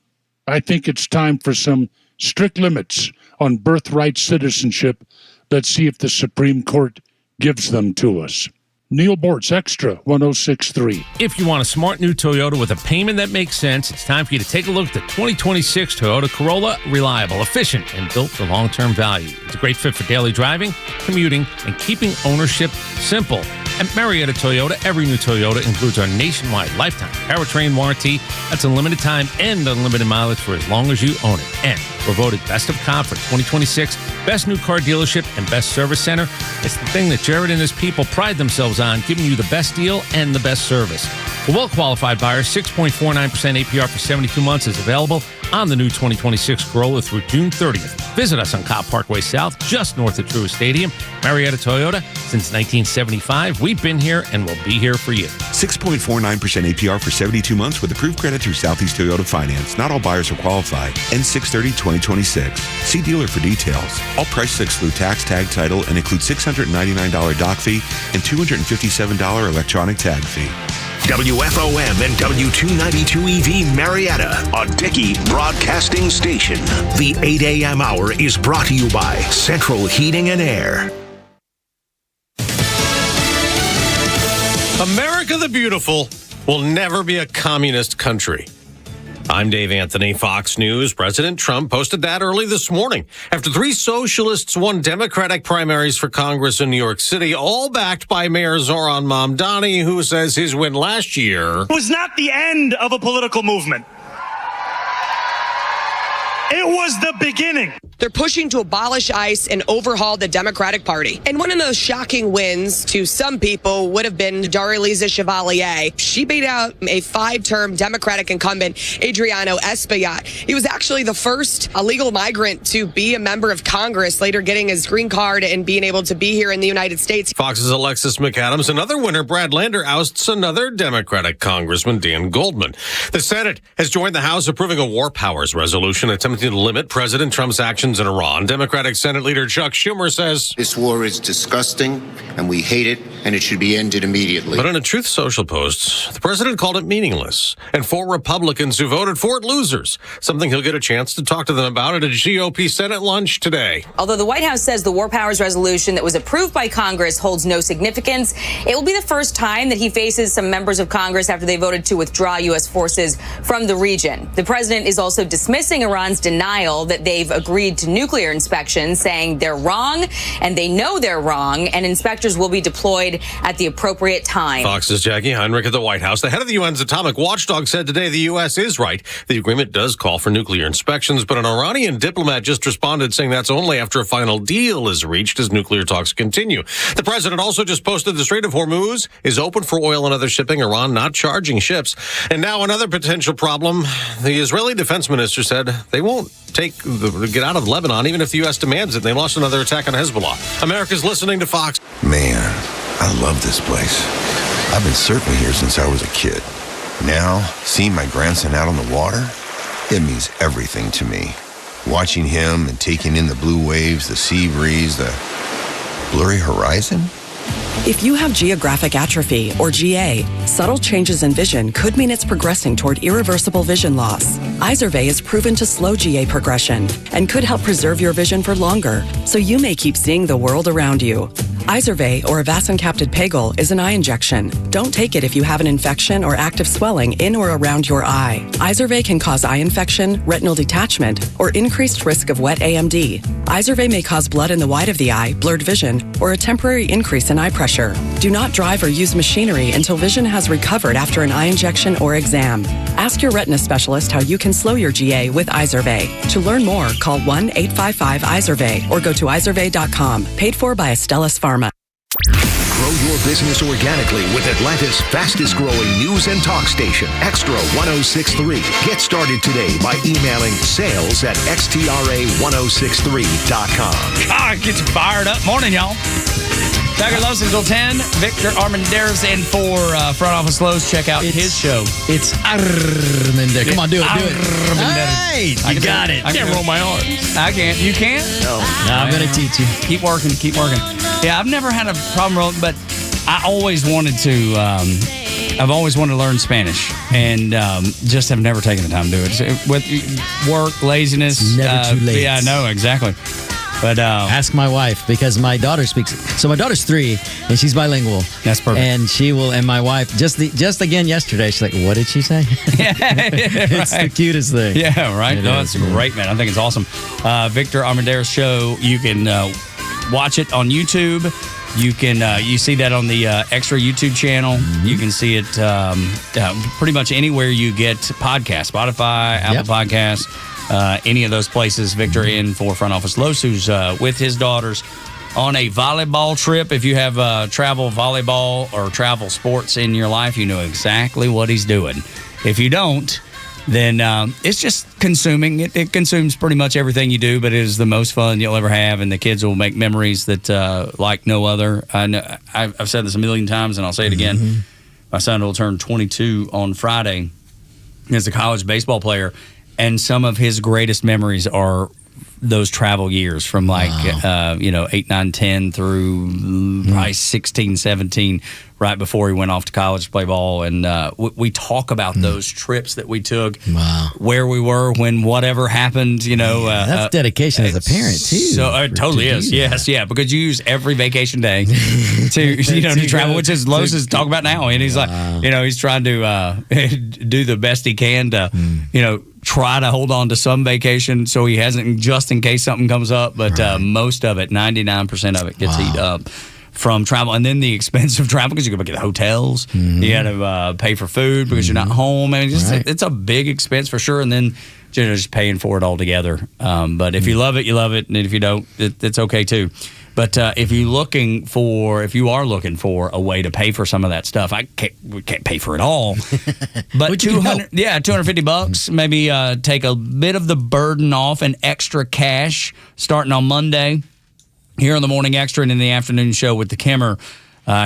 I think it's time for some strict limits on birthright citizenship. Let's see if the Supreme Court gives them to us. Neil Bortz, Extra 106.3. If you want a smart new Toyota with a payment that makes sense, it's time for you to take a look at the 2026 Toyota Corolla. Reliable, efficient, and built for long-term value. It's a great fit for daily driving, commuting, and keeping ownership simple. At Marietta Toyota, every new Toyota includes our nationwide lifetime powertrain warranty. That's unlimited time and unlimited mileage for as long as you own it. And we're voted Best of Comp for 2026, Best New Car Dealership, and Best Service Center. It's the thing that Jared and his people pride themselves on, giving you the best deal and the best service. For well-qualified buyers, 6.49% APR for 72 months is available. on the new 2026 Corolla through June 30th. Visit us on Cobb Parkway South, just north of Truist Stadium. Marietta Toyota, since 1975. We've been here and we'll be here for you. 6.49% APR for 72 months with approved credit through Southeast Toyota Finance. Not all buyers will qualify. End 6/30/2026. See dealer for details. All prices exclude tax, tag, title, and include $699 dock fee and $257 electronic tag fee. WFOM and W292EV Marietta, a Dickey broadcasting station. The 8 a.m. hour is brought to you by Central Heating and Air. America the Beautiful will never be a communist country. I'm Dave Anthony, Fox News. President Trump posted that early this morning after 3 socialists won Democratic primaries for Congress in New York City, all backed by Mayor Zoran Mamdani, who says his win last year was not the end of a political movement. It was the beginning. They're pushing to abolish ICE and overhaul the Democratic Party. And one of those shocking wins to some people would have been Darlisa Chevalier. She beat out a 5-term Democratic incumbent, Adriano Espaillat. He was actually the first illegal migrant to be a member of Congress, later getting his green card and being able to be here in the United States. Fox's Alexis McAdams. Another winner, Brad Lander, ousts another Democratic Congressman, Dan Goldman. The Senate has joined the House approving a war powers resolution attempting to limit President Trump's actions in Iran. Democratic Senate Leader Chuck Schumer says, "This war is disgusting, and we hate it, and it should be ended immediately." But in a Truth Social post, the president called it meaningless. And 4 Republicans who voted for it losers, something he'll get a chance to talk to them about at a GOP Senate lunch today. Although the White House says the war powers resolution that was approved by Congress holds no significance, it will be the first time that he faces some members of Congress after they voted to withdraw U.S. forces from the region. The president is also dismissing Iran's denial that they've agreed to nuclear inspections, saying they're wrong and they know they're wrong, and inspectors will be deployed at the appropriate time. Fox's Jackie Heinrich at the White House. The head of the UN's atomic watchdog said today the U.S. is right. The agreement does call for nuclear inspections, but an Iranian diplomat just responded saying that's only after a final deal is reached as nuclear talks continue. The president also just posted the Strait of Hormuz is open for oil and other shipping, Iran not charging ships. And now another potential problem. The Israeli defense minister said they won't get out of Lebanon, even if the U.S. demands it. They lost another attack on Hezbollah. America's listening to Fox. Man, I love this place. I've been surfing here since I was a kid. Now, seeing my grandson out on the water, it means everything to me. Watching him and taking in the blue waves, the sea breeze, the blurry horizon. If you have geographic atrophy, or GA, subtle changes in vision could mean it's progressing toward irreversible vision loss. Izervay is proven to slow GA progression and could help preserve your vision for longer, so you may keep seeing the world around you. Izervay, or avacincaptad pegol, is an eye injection. Don't take it if you have an infection or active swelling in or around your eye. Izervay can cause eye infection, retinal detachment, or increased risk of wet AMD. Izervay may cause blood in the white of the eye, blurred vision, or a temporary increase in eye pressure. Do not drive or use machinery until vision has recovered after an eye injection or exam. Ask your retina specialist how you can slow your GA with Izervay. To learn more, call 1-855-IZERVAY or go to izervay.com. Paid for by Astellas Pharma. Grow your business organically with Atlanta's fastest growing news and talk station, Xtra 1063. Get started today by emailing sales@xtra1063.com. Get you fired up. Morning, y'all. Tug and Los until 10. Victor Armendariz in for Front Office Lowe's. Check out his show. It's Armendariz. Come on, do it. Hey, you got it. I can't roll my R's. I can't. You can't? No, I'm going to teach you. Keep working. Yeah, I've never had a problem rolling, but I always wanted to. I've always wanted to learn Spanish, and just have never taken the time to do it. So with work, laziness. It's never too late. Yeah, I know, exactly. But ask my wife, because my daughter speaks. So my daughter's 3 and she's bilingual. That's perfect. And she will. And my wife just again yesterday, she's like, "What did she say?" It's the cutest thing. Yeah, right. No, that's great, man. I think it's awesome. Victor Armendariz show. You can watch it on YouTube. You can you see that on the Extra YouTube channel. Mm-hmm. You can see it pretty much anywhere you get podcasts, Spotify, Apple Podcasts. Any of those places. Victor in for Front Office Los, who's with his daughters on a volleyball trip. If you have travel volleyball or travel sports in your life, you know exactly what he's doing. If you don't, then it's just consuming. It consumes pretty much everything you do, but it is the most fun you'll ever have, and the kids will make memories that like no other. I know, I've said this a million times, and I'll say it again. Mm-hmm. My son will turn 22 on Friday. He's a college baseball player, and some of his greatest memories are those travel years from 8, 9, 10 through probably 16, 17, right before he went off to college to play ball. And we talk about those trips that we took, where we were when whatever happened, that's dedication as a parent, too. So it totally is. Yes, yeah, because you use every vacation day to travel, which is Los is talking about now. And he's like, he's trying to do the best he can to, try to hold on to some vacation so he hasn't, just in case something comes up. But most of it, 99% of it gets eat up from travel. And then the expense of travel, because you got to get hotels, you got to pay for food because you're not home. I mean, it's a big expense for sure. And then just paying for it all together. But if you love it, you love it. And if you don't, it's okay too. But if you are looking for a way to pay for some of that stuff, we can't pay for it all. But $250, maybe take a bit of the burden off, and extra cash starting on Monday here on the Morning Extra and in the afternoon show with the Kimmer.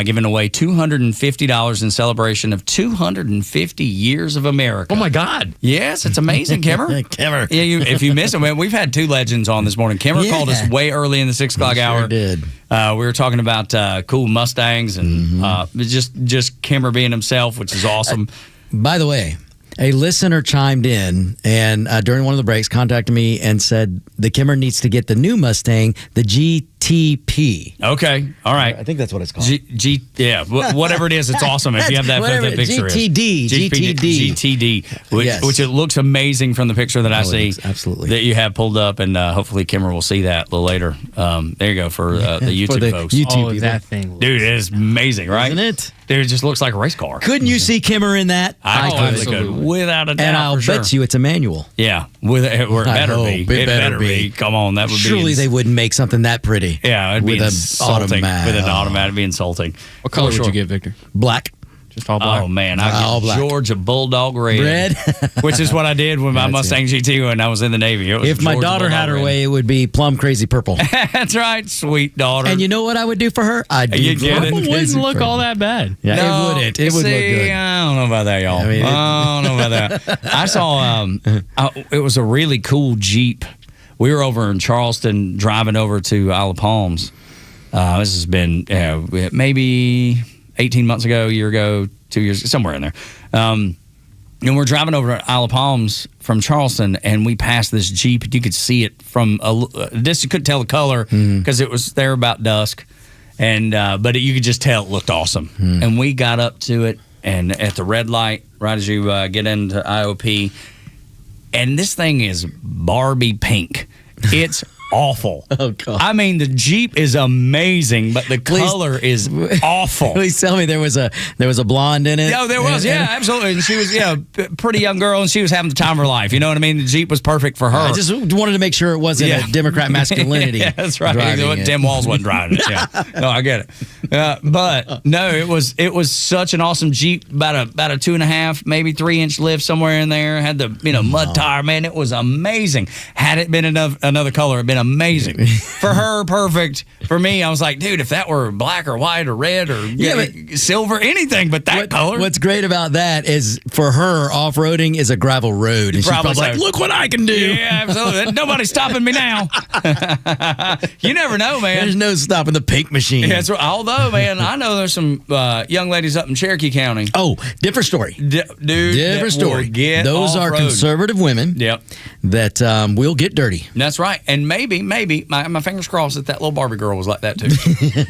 Giving away $250 in celebration of 250 years of America. Oh, my God. Yes, it's amazing, Kimmer. Kimmer. Yeah, if you miss it, man, we've had two legends on this morning. Kimmer called us way early in the 6 o'clock hour. Sure did. We were talking about cool Mustangs and just Kimmer being himself, which is awesome. By the way, a listener chimed in and during one of the breaks contacted me and said the Kimmer needs to get the new Mustang, the GTP. Okay, all right. I think that's what it's called. Whatever it is, it's awesome. If you have that picture, GTD, which it looks amazing from the picture that I see. Absolutely, that you have pulled up, and hopefully Kimmer will see that a little later. There you go for the YouTube folks. YouTube that thing, dude, it is amazing, right? Isn't it? Dude, it just looks like a race car. Couldn't you see Kimmer in that? I totally could, without a doubt. And I'll bet you it's a manual. Yeah, it better be. It better be. Come on, that would be. Surely they wouldn't make something that pretty. Yeah, it'd be insulting. With an automatic, it'd be insulting. What color would you get, Victor? Black. Just all black? Oh, man. I get Georgia Bulldog red. Red? Which is what I did with my Mustang GT when I was in the Navy. If my daughter had her way, it would be plum crazy purple. That's right, sweet daughter. And you know what I would do for her? I'd do purple. It wouldn't look all that bad. Yeah, no, it wouldn't. It would look good. I don't know about that, y'all. I don't know about that. I saw, it was a really cool Jeep. We were over in Charleston driving over to Isle of Palms. This has been maybe 18 months ago, a year ago, 2 years, somewhere in there. And we're driving over to Isle of Palms from Charleston, and we passed this Jeep. You could see it from a distance. You couldn't tell the color because it was there about dusk, and but you could just tell it looked awesome. And we got up to it, and at the red light, right as you get into IOP, and this thing is Barbie pink. It's awful. Oh, God. I mean, the Jeep is amazing, but the color is awful. Please tell me there was a blonde in it. No, there was. Yeah, absolutely. And she was, pretty young girl, and she was having the time of her life. You know what I mean? The Jeep was perfect for her. I just wanted to make sure it wasn't a Democrat masculinity. Yeah, that's right. Tim Walz wasn't driving it. Yeah. No, I get it. But no, it was such an awesome Jeep. About a 2.5, maybe 3-inch lift somewhere in there. Had the mud tire. Man, it was amazing. Had it been another color, it'd been amazing. For her, perfect. For me, I was like, dude, if that were black or white or red or silver, anything but that color. What's great about that is for her, off-roading is a gravel road. And she's probably like, look what I can do. Yeah, absolutely. Nobody's stopping me now. You never know, man. There's no stopping the pink machine. Yeah, although, man, I know there's some young ladies up in Cherokee County. Oh, different story. Dude, different story. Those are conservative women that will get dirty. That's right. And maybe, my fingers crossed that little Barbie girl was like that too.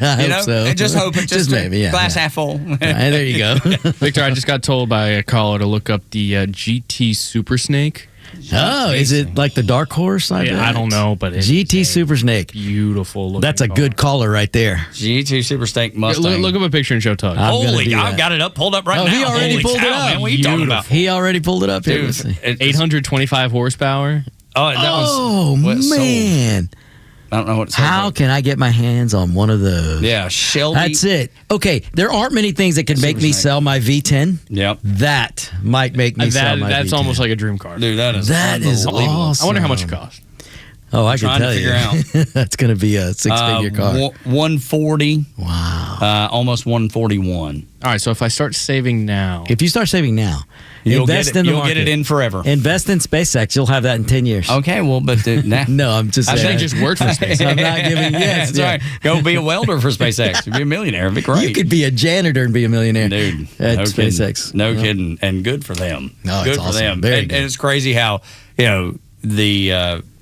I hope so. And just hope it just maybe, glass half full. There you go. Victor, I just got told by a caller to look up the GT Super Snake. Oh, is it like the dark horse? I don't know, but it's GT Super Snake. Beautiful looking. That's a good caller right there. GT Super Snake Mustang. Look up a picture and show Tug. I've got it pulled up right now. He already pulled it up. Man, what are you talking about? He already pulled it up. Dude, 825 horsepower. Oh, that was man. I don't know what it says. How can I get my hands on one of those? Yeah, Shelby. That's it. Okay, there aren't many things that can make me sell my V10. Yep. That might make me sell my That's V10. almost like a dream car. Dude, that is awesome. I wonder how much it costs. Oh, I can trying to tell you. figure out. That's going to be a six-figure car. 140. Wow. Almost 141. All right, so if I start saving now. If you start saving now, You'll invest get it, in the you'll market. get it in forever. Invest in SpaceX. You'll have that in 10 years. Okay, well, but No, I'm just I saying. think just work for SpaceX. I'm not giving yes. That's right. Go be a welder for SpaceX. You'd be a millionaire. It'd be great. You could be a janitor and be a millionaire. Dude, At no SpaceX. Kidding. No kidding. And good for them. No, good it's for awesome. them. Very And good. it's crazy how,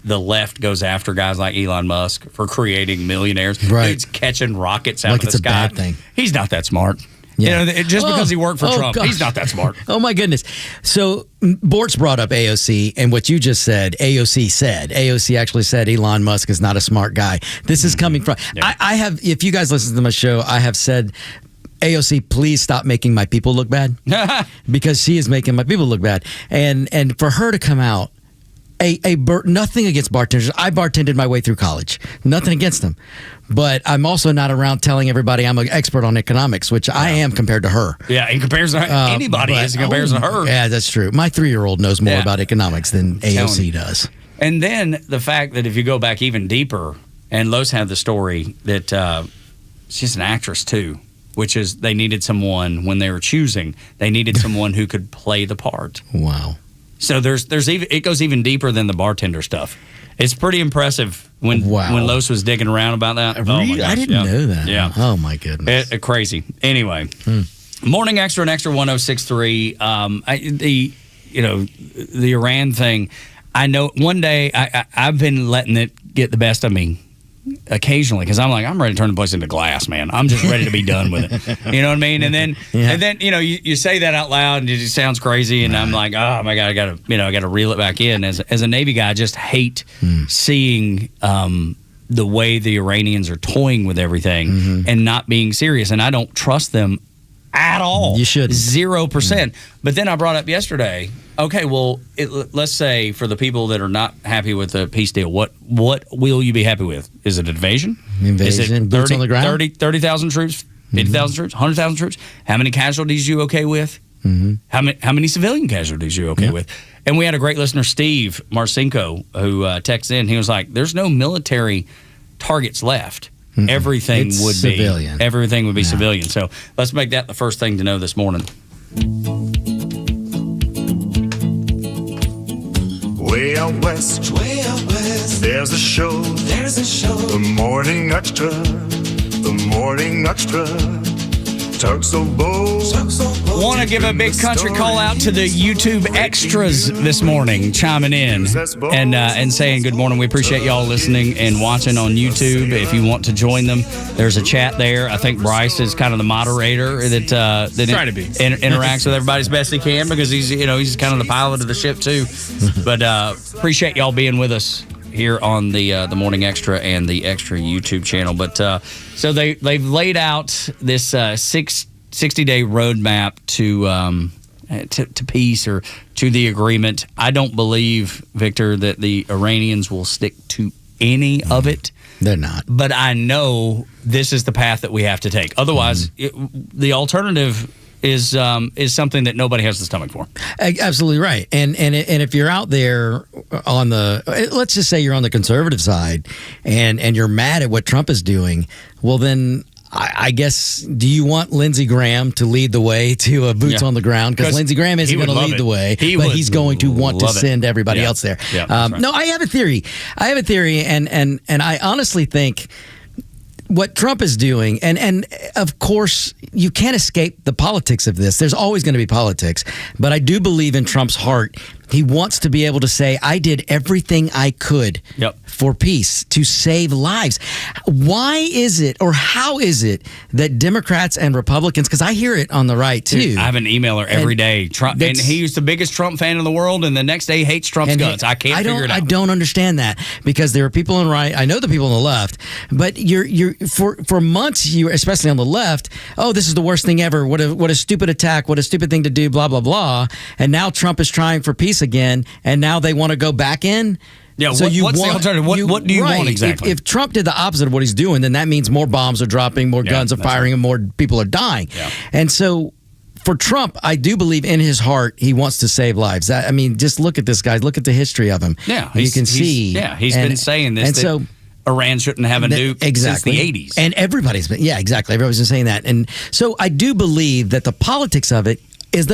the left goes after guys like Elon Musk for creating millionaires. Right. Dude's catching rockets out Like of it's the a sky. bad thing. He's not that smart. Yeah. Just because he worked for Trump, gosh. he's not that smart. Oh, my goodness. So, Bortz brought up AOC, and what you just said, AOC said. AOC actually said Elon Musk is not a smart guy. This is coming from. Yeah. I have, if you guys listen to my show, I have said, AOC, please stop making my people look bad. Because she is making my people look bad. And for her to come out, nothing against bartenders. I bartended my way through college. Nothing against them. But I'm also not around telling everybody I'm an expert on economics, which I am compared to her. Yeah, in comparison to anybody is in comparison to her. Yeah, that's true. My 3-year-old knows more about economics than AOC does. And then the fact that if you go back even deeper, and Los had the story that she's an actress too, which is they needed someone when they were choosing, they needed someone who could play the part. Wow. So there's even it goes even deeper than the bartender stuff. It's pretty impressive when Los was digging around about that. Oh my gosh, I didn't know that. Yeah. Oh my goodness. Crazy. Anyway, Morning Xtra and Extra 1063. The Iran thing. I know one day I've been letting it get the best of me occasionally because I'm ready to turn the place into glass, man. I'm just ready to be done with it. You know what I mean? And then you say that out loud and it just sounds crazy, and I'm like, oh my god, I gotta reel it back in. As a Navy guy, I just hate seeing the way the Iranians are toying with everything and not being serious, and I don't trust them at all. You should 0%. But then I brought up yesterday. Okay, well, let's say for the people that are not happy with the peace deal, what will you be happy with? Is it invasion? Is it boots on the ground? 30,000 troops, 50,000 troops, 100,000 troops? How many casualties you okay with? How many civilian casualties you okay with? And we had a great listener, Steve Marcinko, who texted in. He was like, "There's no military targets left. Everything It's would civilian. be everything would be civilian." So let's make that the first thing to know this morning. Way out west, there's a show, the Morning Xtra, the Morning Xtra, Tug Los. Want to give a big country call out to the YouTube extras this morning, chiming in and saying good morning. We appreciate y'all listening and watching on YouTube. If you want to join them, there's a chat there. I think Bryce is kind of the moderator that Try to be. interacts with everybody as best he can because he's kind of the pilot of the ship too. But appreciate y'all being with us here on the Morning Xtra and the Extra YouTube channel. But so they've laid out this 60-day roadmap to peace or to the agreement. I don't believe, Victor, that the Iranians will stick to any of it. They're not. But I know this is the path that we have to take. Otherwise, the alternative is something that nobody has the stomach for. Absolutely right. And if you're out there on let's just say you're on the conservative side and you're mad at what Trump is doing, well then I guess, do you want Lindsey Graham to lead the way to a boots on the ground? Because Lindsey Graham isn't going to lead the way, but he's going to want to send everybody else there. Yeah, right. No, I have a theory. And I honestly think what Trump is doing, and of course, you can't escape the politics of this. There's always going to be politics. But I do believe in Trump's heart. He wants to be able to say, I did everything I could for peace, to save lives. Why is it, or how is it, that Democrats and Republicans, because I hear it on the right too. Dude, I have an emailer every day. Trump, and he's the biggest Trump fan in the world, and the next day hates Trump's guts. I can't figure it out. I don't understand that, because there are people on the right. I know the people on the left, but you're for months, you, especially on the left, oh, this is the worst thing ever. What a stupid attack. What a stupid thing to do. Blah blah blah. And now Trump is trying for peace again, and now they want to go back in. Yeah, So what's the alternative? What do you want exactly? If Trump did the opposite of what he's doing, then that means more bombs are dropping, more guns are firing, and more people are dying. Yeah. And so for Trump, I do believe in his heart he wants to save lives. I mean, just look at this guy. Look at the history of him. Yeah, you can see. Yeah, he's been saying this. And so Iran shouldn't have a nuke since the 80s. And everybody's been, exactly. Everybody's been saying that. And so I do believe that the politics of it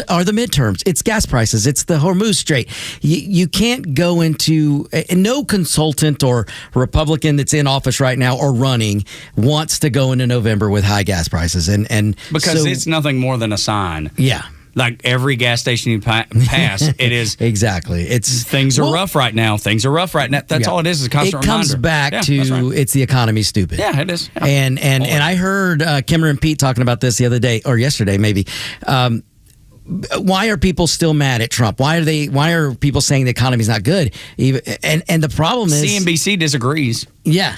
are the midterms. It's gas prices. It's the Hormuz Strait. You can't go into no consultant or Republican that's in office right now or running wants to go into November with high gas prices. And because it's nothing more than a sign. Yeah. Like every gas station you pass, it is exactly. Things are rough right now. Things are rough right now. That's all it is. A constant reminder. It comes back to it's the economy, stupid. Yeah, it is. Yeah. And I heard Kimmer and Pete talking about this the other day or yesterday maybe. Why are people still mad at Trump? Why are people saying the economy's not good? And the problem is CNBC disagrees. Yeah.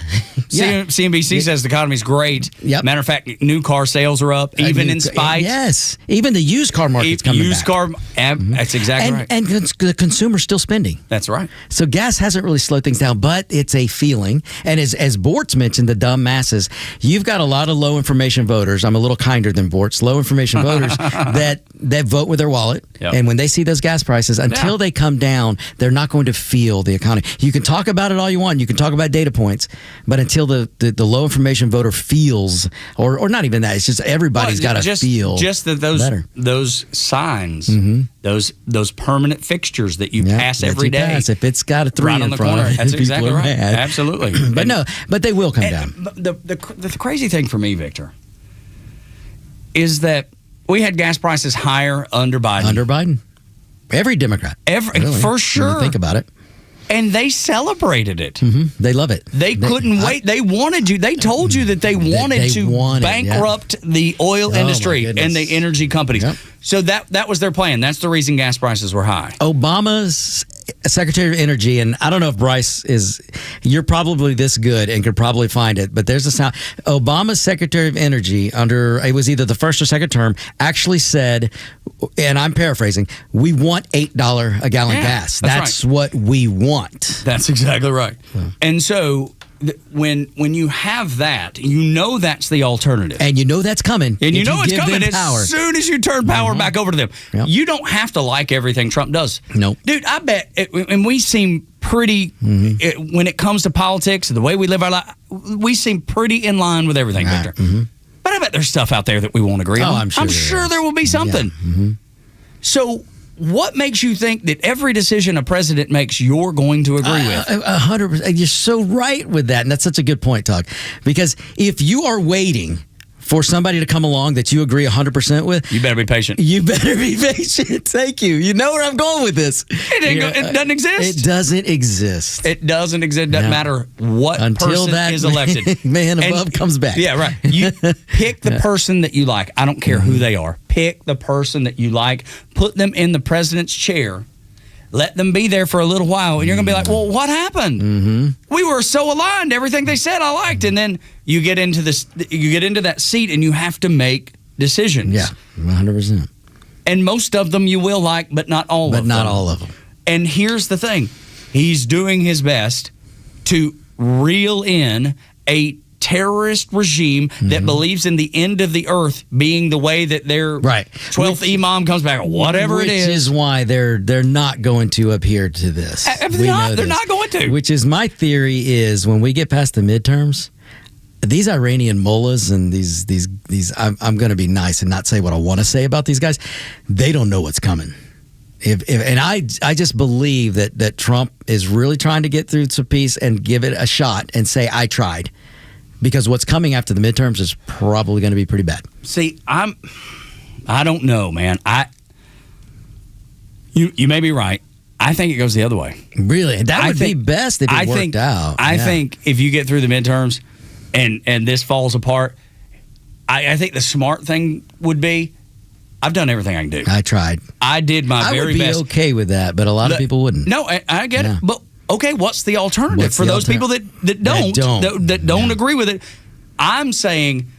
CNBC says the economy's great. Yep. Matter of fact, new car sales are up, even in spite. Yes. Even the used car market's coming back. That's exactly right. And the consumer's still spending. That's right. So gas hasn't really slowed things down, but it's a feeling. And as Bortz mentioned, the dumb masses, you've got a lot of low information voters. I'm a little kinder than Bortz. Low information voters that vote with their wallet. Yep. And when they see those gas prices, until they come down, they're not going to feel the economy. You can talk about it all you want. You can talk about data points. But until the low information voter feels, or not even that, it's just everybody's got to feel just that those signs, those permanent fixtures that you pass every day. Pass. If it's got a 3 right in on front the corner, of it, that's exactly right. Mad. Absolutely. But they will come down. The crazy thing for me, Victor, is that we had gas prices higher under Biden. Under Biden, every Democrat, for sure. When you think about it. And they celebrated it. Mm-hmm. They love it. They couldn't wait. They wanted you. They told you that they wanted to bankrupt the oil industry and the energy companies. Yep. So that was their plan. That's the reason gas prices were high. Obama's Secretary of Energy, and I don't know if Bryce you're probably this good and could probably find it, but there's a sound. Obama's Secretary of Energy it was either the first or second term, actually said, and I'm paraphrasing, we want $8 a gallon gas. That's right. What we want. That's exactly right. And so when you have that, you know that's the alternative. And you know that's coming. And you know it's coming as soon as you turn power back over to them. Yep. You don't have to like everything Trump does. Nope. Dude, I bet, and we seem pretty, when it comes to politics, the way we live our life, we seem pretty in line with everything, Victor. But I bet there's stuff out there that we won't agree on. I'm sure there will be something. Yeah. So what makes you think that every decision a president makes you're going to agree with? 100%. You're so right with that. And that's such a good point, Tug. Because if you are waiting for somebody to come along that you agree 100% with, you better be patient. You better be patient. Thank you. You know where I'm going with this. It doesn't exist. It doesn't exist. It doesn't exist. It doesn't matter what person is elected. Man above comes back. Yeah, right. You pick the person that you like. I don't care who they are. Pick the person that you like. Put them in the president's chair. Let them be there for a little while, and you're going to be like, well, what happened? We were so aligned. Everything they said I liked. And then you get into that seat, and you have to make decisions. Yeah, 100%. And most of them you will like, but not all of them. But not all of them. And here's the thing. He's doing his best to reel in a terrorist regime that believes in the end of the earth being the way that their 12th imam comes back, whatever it is. Which is why they're not going to adhere to this. They're not going to. Which is my theory is when we get past the midterms, these Iranian mullahs and these I'm going to be nice and not say what I want to say about these guys. They don't know what's coming. And I just believe that Trump is really trying to get through some peace and give it a shot and say, I tried. Because what's coming after the midterms is probably going to be pretty bad. See, I don't know, man. You may be right. I think it goes the other way. Really? That would be best if it worked out. I think if you get through the midterms and this falls apart, I think the smart thing would be, I've done everything I can do. I tried. I did my very best. I would be okay with that, but a lot of people wouldn't. No, I get it. But okay, what's the alternative for those people that don't agree with it? I'm saying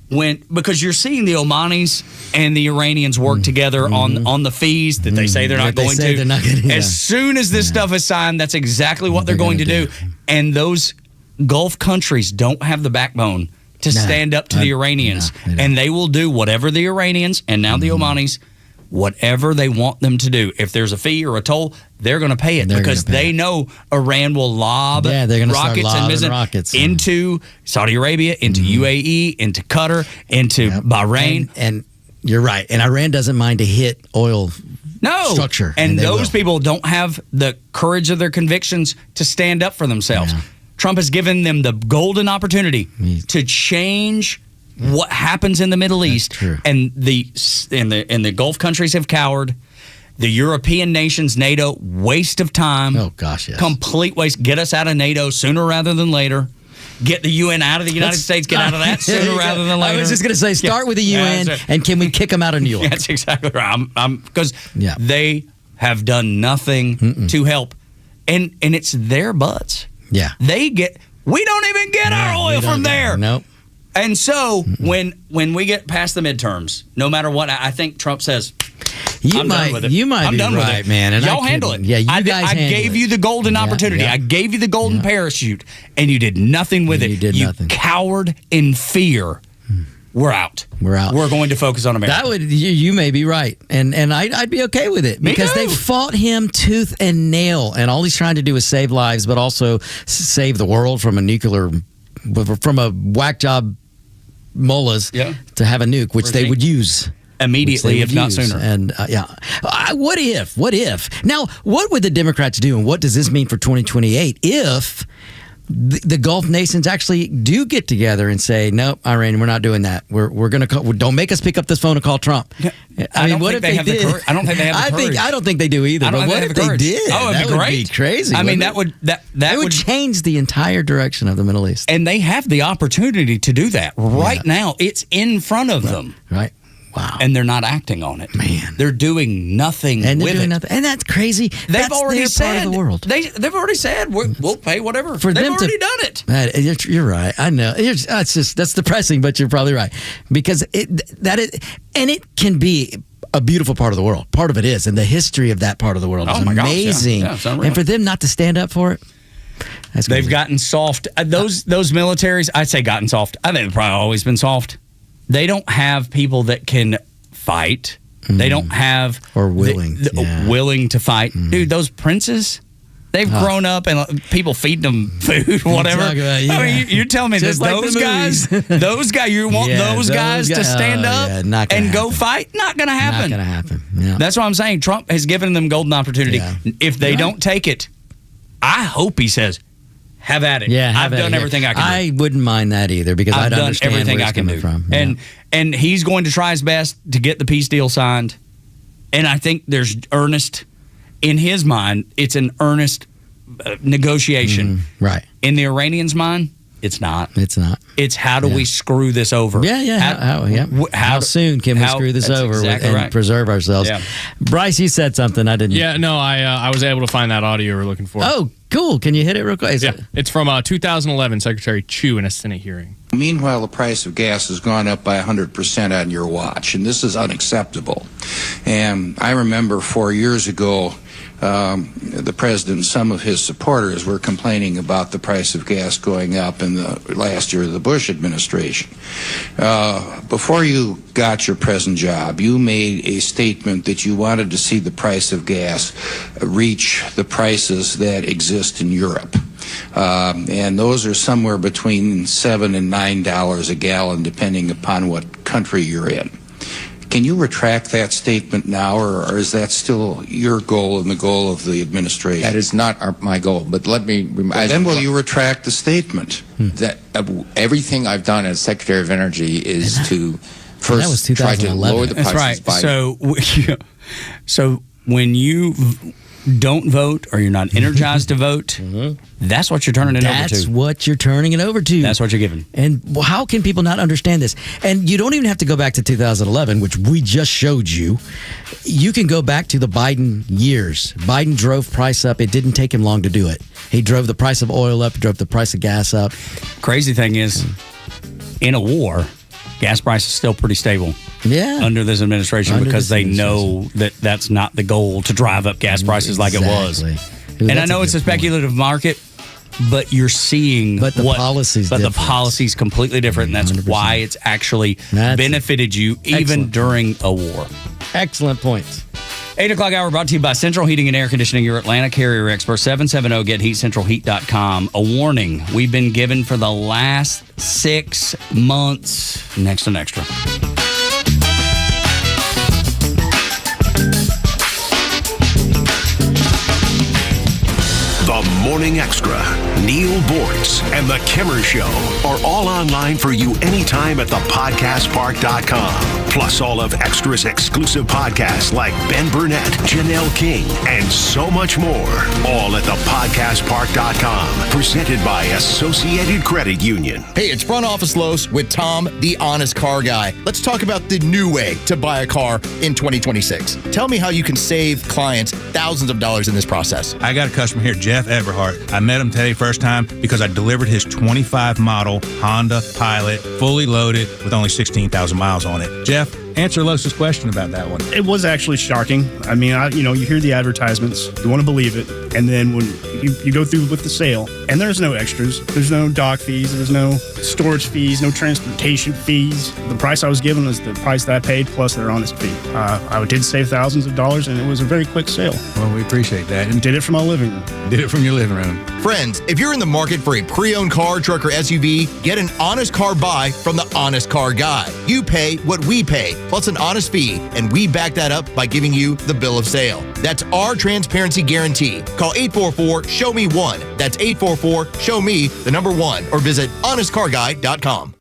because you're seeing the Omanis and the Iranians work together on the fees that they say they're not going to. They're not gonna, As soon as this stuff is signed, that's exactly what they're going to do. And those Gulf countries don't have the backbone to stand up to the Iranians. And they will do whatever the Iranians and now the Omanis, whatever they want them to do. If there's a fee or a toll, they're going to pay it because they know Iran will lob rockets and missiles into Saudi Arabia, into UAE, into Qatar, into Bahrain. And you're right. And Iran doesn't mind to hit oil structure. And those people don't have the courage of their convictions to stand up for themselves. Yeah. Trump has given them the golden opportunity to change what happens in the Middle East. And the Gulf countries have cowered. The European nations, NATO, waste of time. Oh, gosh, yes. Complete waste. Get us out of NATO sooner rather than later. Get the UN out of the United States. Get out of that sooner rather than later. I was just going to say, start with the UN, and can we kick them out of New York? That's exactly right. Because they have done nothing to help. And it's their butts. Yeah. We don't even get our oil from there. Nope. And so when we get past the midterms, no matter what, I think Trump says, I'm done with it. You might I'm be done right, with it. man. And y'all handle it. Yeah, you guys I gave you the golden opportunity. I gave you the golden parachute, and you did nothing with it. You did nothing. Cowered in fear. We're out. We're out. We're going to focus on America. You may be right, and I'd be okay with it because they fought him tooth and nail, and all he's trying to do is save lives, but also save the world from a whack job mullahs to have a nuke, which they would use immediately, if not sooner. And what if? Now, what would the Democrats do, and what does this mean for 2028 if the Gulf nations actually do get together and say, nope, Iran, we're not doing that. We're going to don't make us pick up this phone and call Trump. I mean, what if they did? I don't think they have the courage. I don't think they do either. But what if they did? Oh, it'd be great. Would be crazy. I mean, that would change the entire direction of the Middle East. And they have the opportunity to do that right now. It's in front of them. Right. Wow. And they're not acting on it. Man. They're doing nothing and with it. And that's crazy. They've already said part of the world. They've already said we'll pay whatever. They've already done it. Man, you're right. I know. That's depressing, but you're probably right. Because it can be a beautiful part of the world. Part of it is. And the history of that part of the world is amazing. Gosh, yeah. And for them not to stand up for it, they've gotten soft. Those militaries, I'd say gotten soft. I think they've probably always been soft. They don't have people that can fight. They don't have willing to fight. Dude, those princes, they've grown up and people feed them food, whatever. I mean, you're telling me that those guys, you want those guys to stand up and go fight? Not going to happen. Not going to happen. Yeah. That's what I'm saying. Trump has given them golden opportunity. Yeah. If they don't take it, I hope he says, have at it. Yeah, I've done everything I can do. I wouldn't mind that either because I'd done understand everything where I it's can coming do. from. Yeah. And he's going to try his best to get the peace deal signed. And I think there's earnest in his mind. It's an earnest negotiation. Right. In the Iranians' mind, it's not. It's not. It's how do we screw this over? Yeah. How soon can we screw this over and preserve ourselves? Yeah. Bryce, you said something I didn't. Yeah, no, I was able to find that audio we're looking for. Oh, cool. Can you hit it real quick? It's from 2011, Secretary Chu in a Senate hearing. Meanwhile, the price of gas has gone up by 100% on your watch, and this is unacceptable. And I remember 4 years ago, the president and some of his supporters were complaining about the price of gas going up in the last year of the Bush administration. Before you got your present job, you made a statement that you wanted to see the price of gas reach the prices that exist in Europe. And those are somewhere between $7 and $9 a gallon, depending upon what country you're in. Can you retract that statement now, or is that still your goal and the goal of the administration? That is not my goal, but let me... then will you retract the statement? That everything I've done as Secretary of Energy is to first try to lower the prices. That's right. So when you don't vote or you're not energized to vote, that's what you're turning it over to. That's what you're turning it over to. That's what you're giving. And how can people not understand this? And you don't even have to go back to 2011, which we just showed you. You can go back to the Biden years. Biden drove price up. It didn't take him long to do it. He drove the price of oil up, drove the price of gas up. Crazy thing is, in a war, gas price is still pretty stable. Yeah. Under this administration because they know that that's not the goal to drive up gas prices like it was. Ooh, and I know it's a speculative market, but you're seeing the policy's completely different, and that's 100%. why it's actually benefited you even during a war. Excellent points. 8 o'clock hour brought to you by Central Heating and Air Conditioning, your Atlanta carrier expert, 770-GET-HEAT, centralheat.com. A warning we've been given for the last 6 months. Next and Extra. The Morning Extra, Neil Bortz, and The Kimmer Show are all online for you anytime at thepodcastpark.com. Plus all of Extra's exclusive podcasts like Ben Burnett, Janelle King, and so much more. All at thepodcastpark.com. Presented by Associated Credit Union. Hey, it's Front Office Los with Tom, the honest car guy. Let's talk about the new way to buy a car in 2026. Tell me how you can save clients thousands of dollars in this process. I got a customer here, Jeff Everhart. I met him today first time because I delivered his 25 model Honda Pilot, fully loaded with only 16,000 miles on it. Jeff, answer Los's question about that one. It was actually shocking. I mean, you hear the advertisements, you want to believe it, and then when you go through with the sale, and there's no extras, there's no dock fees, there's no storage fees, no transportation fees. The price I was given was the price that I paid plus their honest fee. I did save thousands of dollars, and it was a very quick sale. Well, we appreciate that. And did it from my living room. Did it from your living room. Friends, if you're in the market for a pre-owned car, truck, or SUV, get an honest car buy from the Honest Car Guy. You pay what we pay, plus an honest fee, and we back that up by giving you the bill of sale. That's our transparency guarantee. Call 844-SHOW-ME-1. That's 844-SHOW-ME-1, or visit honestcarguy.com.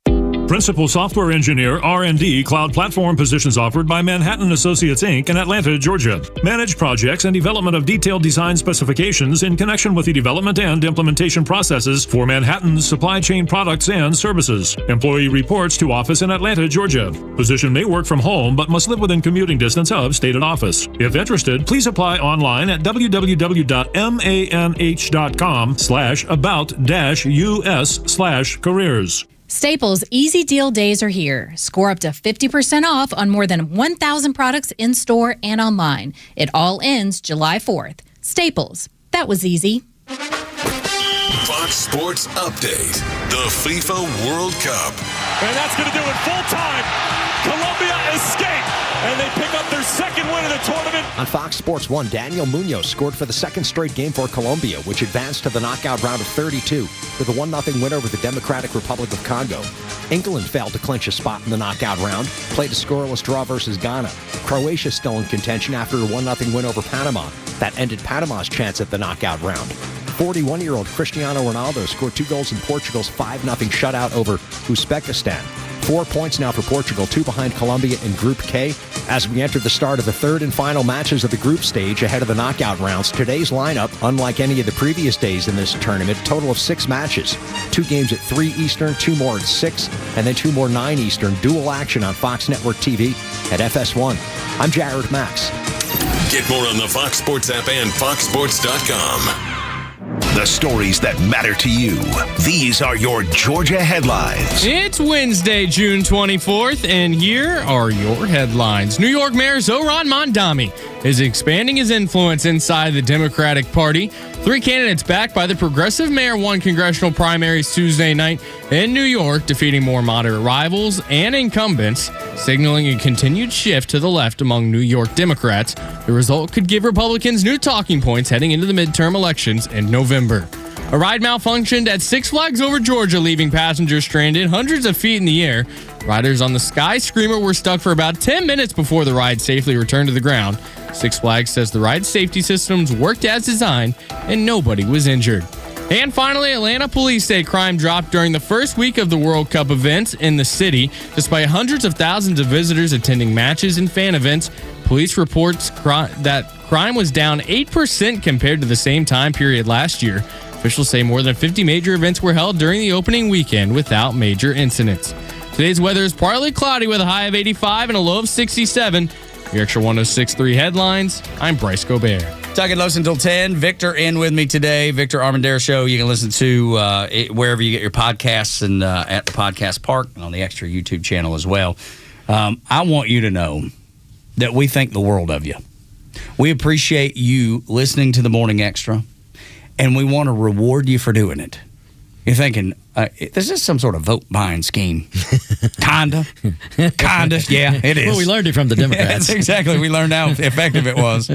Principal Software Engineer R&D Cloud Platform positions offered by Manhattan Associates, Inc. in Atlanta, Georgia. Manage projects and development of detailed design specifications in connection with the development and implementation processes for Manhattan's supply chain products and services. Employee reports to office in Atlanta, Georgia. Position may work from home but must live within commuting distance of stated office. If interested, please apply online at www.manh.com/about-us/careers. Staples Easy Deal Days are here. Score up to 50% off on more than 1,000 products in store and online. It all ends July 4th. Staples. That was easy. Fox Sports Update. The FIFA World Cup. And that's going to do it full time. Colombia escape, and they pick up their second win of the tournament. On Fox Sports 1, Daniel Munoz scored for the second straight game for Colombia, which advanced to the knockout round of 32 with a 1-0 win over the Democratic Republic of Congo. England failed to clinch a spot in the knockout round, played a scoreless draw versus Ghana. Croatia still in contention after a 1-0 win over Panama. That ended Panama's chance at the knockout round. 41-year-old Cristiano Ronaldo scored 2 goals in Portugal's 5-0 shutout over Uzbekistan. 4 points now for Portugal, 2 behind Colombia in Group K. As we enter the start of the third and final matches of the group stage ahead of the knockout rounds, today's lineup, unlike any of the previous days in this tournament, total of 6 matches. 2 games at 3 Eastern, 2 more at 6, and then 2 more 9 Eastern. Dual action on Fox Network TV at FS1. I'm Jared Max. Get more on the Fox Sports app and foxsports.com. The stories that matter to you. These are your Georgia headlines. It's Wednesday, June 24th, and here are your headlines. New York Mayor Zohran Mamdani is expanding his influence inside the Democratic Party. 3 candidates backed by the progressive mayor won congressional primaries Tuesday night in New York, defeating more moderate rivals and incumbents, signaling a continued shift to the left among New York Democrats. The result could give Republicans new talking points heading into the midterm elections in November. A ride malfunctioned at Six Flags Over Georgia, leaving passengers stranded hundreds of feet in the air. Riders on the Sky Screamer were stuck for about 10 minutes before the ride safely returned to the ground. Six Flags says the ride safety systems worked as designed and nobody was injured. And finally, Atlanta police say crime dropped during the first week of the World Cup events in the city. Despite hundreds of thousands of visitors attending matches and fan events, police reports that crime was down 8% compared to the same time period last year. Officials say more than 50 major events were held during the opening weekend without major incidents. Today's weather is partly cloudy with a high of 85 and a low of 67. Your Extra 106.3 headlines. I'm Bryce Gobert. Tug and Los until 10. Victor in with me today. Victor Armendariz Show. You can listen to it wherever you get your podcasts and at the Podcast Park and on the Extra YouTube channel as well. I want you to know that we think the world of you. We appreciate you listening to the Morning Extra, and we want to reward you for doing it. You're thinking, is this some sort of vote buying scheme? Kinda. Yeah, it is. Well, we learned it from the Democrats. Exactly. We learned how effective it was.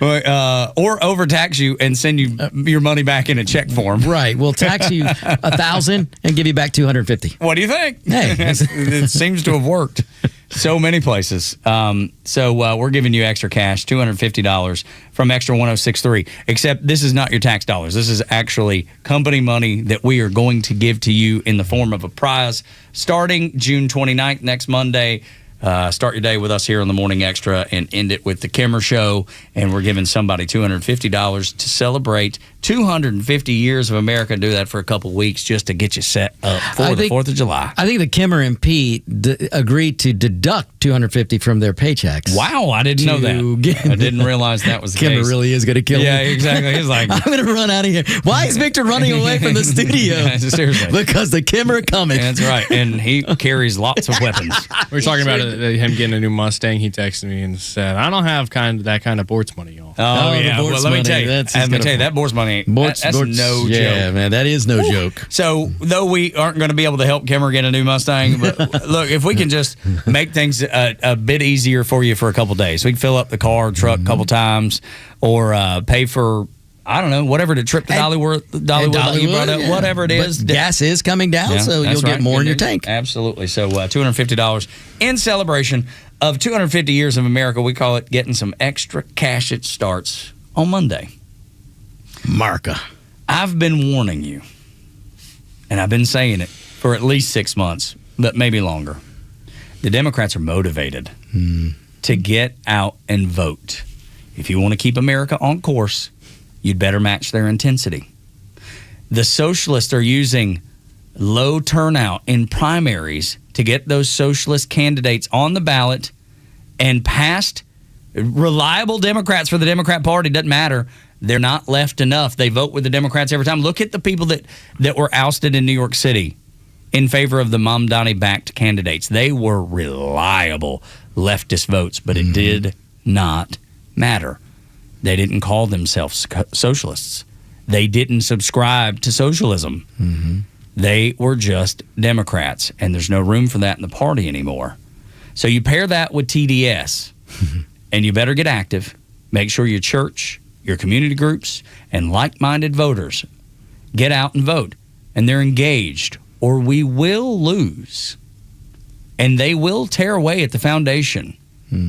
Or overtax you and send you your money back in a check form. Right. We'll tax you $1,000 and give you back $250. What do you think? Hey, it seems to have worked so many places. So we're giving you extra cash, $250 from Extra 1063. Except this is not your tax dollars. This is actually company money that we are going to give to you in the form of a prize starting June 29th, next Monday. Start your day with us here on the Morning Extra and end it with the Kimmer Show. And we're giving somebody $250 to celebrate 250 years of America. Do that for a couple weeks just to get you set up for the 4th of July. I think the Kimmer and Pete agreed to deduct $250 from their paychecks. Wow, I didn't know that. I didn't realize that was the Kimmer case. really is going to kill me. Yeah, exactly. He's like, I'm going to run out of here. Why is Victor running away from the studio? Yeah, seriously. Because the Kimmer coming. That's right. And he carries lots of weapons. We were talking about him getting a new Mustang. He texted me and said, "I don't have that kind of boards money, y'all." Oh yeah. Well, let me tell you. That boards money. That's no joke. Yeah, man, that is no joke. So, though we aren't going to be able to help Kimmer get a new Mustang, but look, if we can just make things a bit easier for you for a couple days, we can fill up the car, truck a couple times, or pay for, I don't know, whatever the trip to Dollywood you brought up, whatever it is. But gas is coming down, so you'll get more in your tank. Absolutely. So $250 in celebration of 250 years of America. We call it getting some extra cash. It starts on Monday. Marca. I've been warning you, and I've been saying it for at least 6 months, but maybe longer. The Democrats are motivated to get out and vote. If you want to keep America on course, you'd better match their intensity. The socialists are using low turnout in primaries to get those socialist candidates on the ballot and past reliable Democrats for the Democrat Party. Doesn't matter. They're not left enough. They vote with the Democrats every time. Look at the people that were ousted in New York City in favor of the Mamdani-backed candidates. They were reliable leftist votes, but it did not matter. They didn't call themselves socialists. They didn't subscribe to socialism. They were just Democrats, and there's no room for that in the party anymore. So you pair that with TDS, and you better get active. Make sure your church, your community groups, and like-minded voters get out and vote, and they're engaged, or we will lose, and they will tear away at the foundation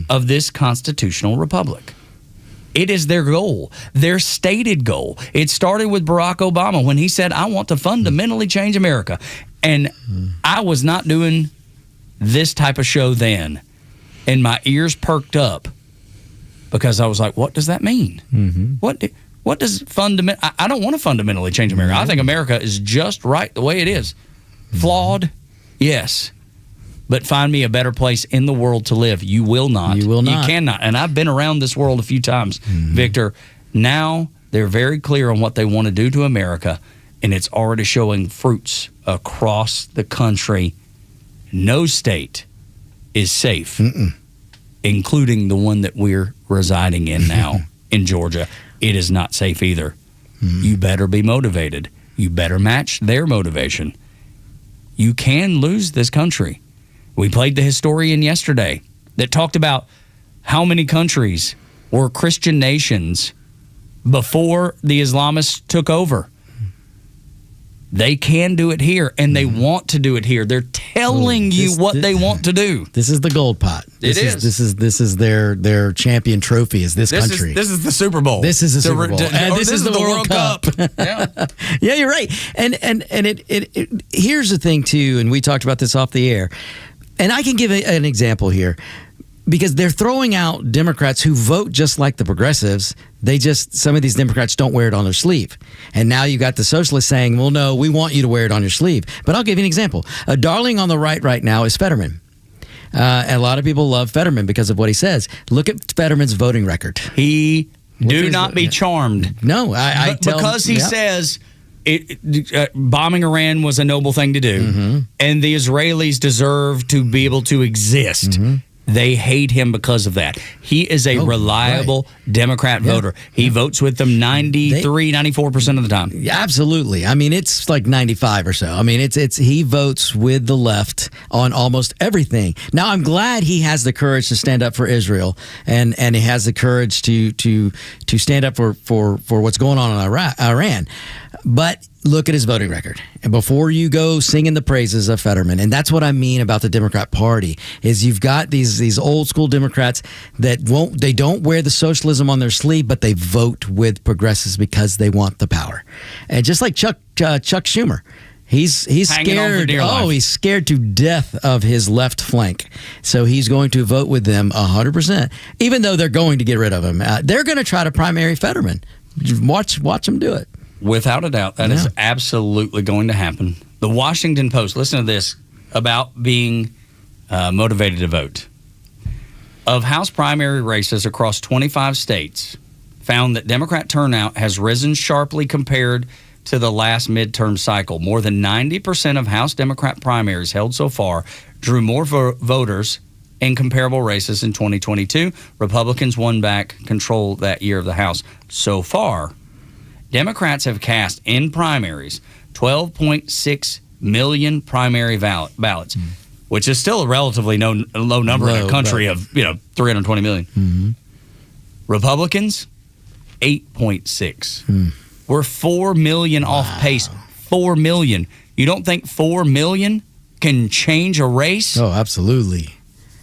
of this constitutional republic. It is their goal, their stated goal. It started with Barack Obama when he said, I want to fundamentally change America. And I was not doing this type of show then, and my ears perked up because I was like, what does that mean? What does I don't want to fundamentally change America. I think America is just right the way it is. Flawed, yes. But find me a better place in the world to live. You will not. You will not. You cannot. And I've been around this world a few times, Victor. Now they're very clear on what they want to do to America, and it's already showing fruits across the country. No state is safe, including the one that we're residing in now in Georgia. It is not safe either. You better be motivated. You better match their motivation. You can lose this country. We played the historian yesterday that talked about how many countries were Christian nations before the Islamists took over. They can do it here, and they want to do it here. They're telling you what they want to do. This is the gold pot. This is their champion trophy. Is this country? This is the Super Bowl. This is the Super Bowl, and this is the World Cup. Yeah, you're right. And it here's the thing too, and we talked about this off the air. And I can give an example here. Because they're throwing out Democrats who vote just like the progressives. Some of these Democrats don't wear it on their sleeve. And now you got the socialists saying, well, no, we want you to wear it on your sleeve. But I'll give you an example. A darling on the right now is Fetterman. And a lot of people love Fetterman because of what he says. Look at Fetterman's voting record. He Do not be charmed. No, I tell because he says bombing Iran was a noble thing to do, and the Israelis deserve to be able to exist. They hate him because of that. He is a reliable Democrat voter. He votes with them 94% of the time. Yeah, absolutely. I mean, it's like 95 or so. I mean, it's he votes with the left on almost everything. Now, I'm glad he has the courage to stand up for Israel, and he has the courage to stand up for what's going on in Iran. But look at his voting record. And before you go singing the praises of Fetterman, and that's what I mean about the Democrat Party, is you've got these old school Democrats that don't wear the socialism on their sleeve, but they vote with progressives because they want the power. And just like Chuck Schumer, he's scared. He's scared to death of his left flank. So he's going to vote with them 100%, even though they're going to get rid of him. They're going to try to primary Fetterman. Watch them do it. Without a doubt, that is absolutely going to happen. The Washington Post, listen to this about being motivated to vote. Of House primary races across 25 states, found that Democrat turnout has risen sharply compared to the last midterm cycle. More than 90% of House Democrat primaries held so far drew more voters in comparable races in 2022. Republicans won back control that year of the House. So far, Democrats have cast in primaries 12.6 million primary ballots, which is still a relatively low number in a country of 320 million. Republicans, 8.6. We're 4 million off pace. 4 million. You don't think 4 million can change a race? Oh, absolutely.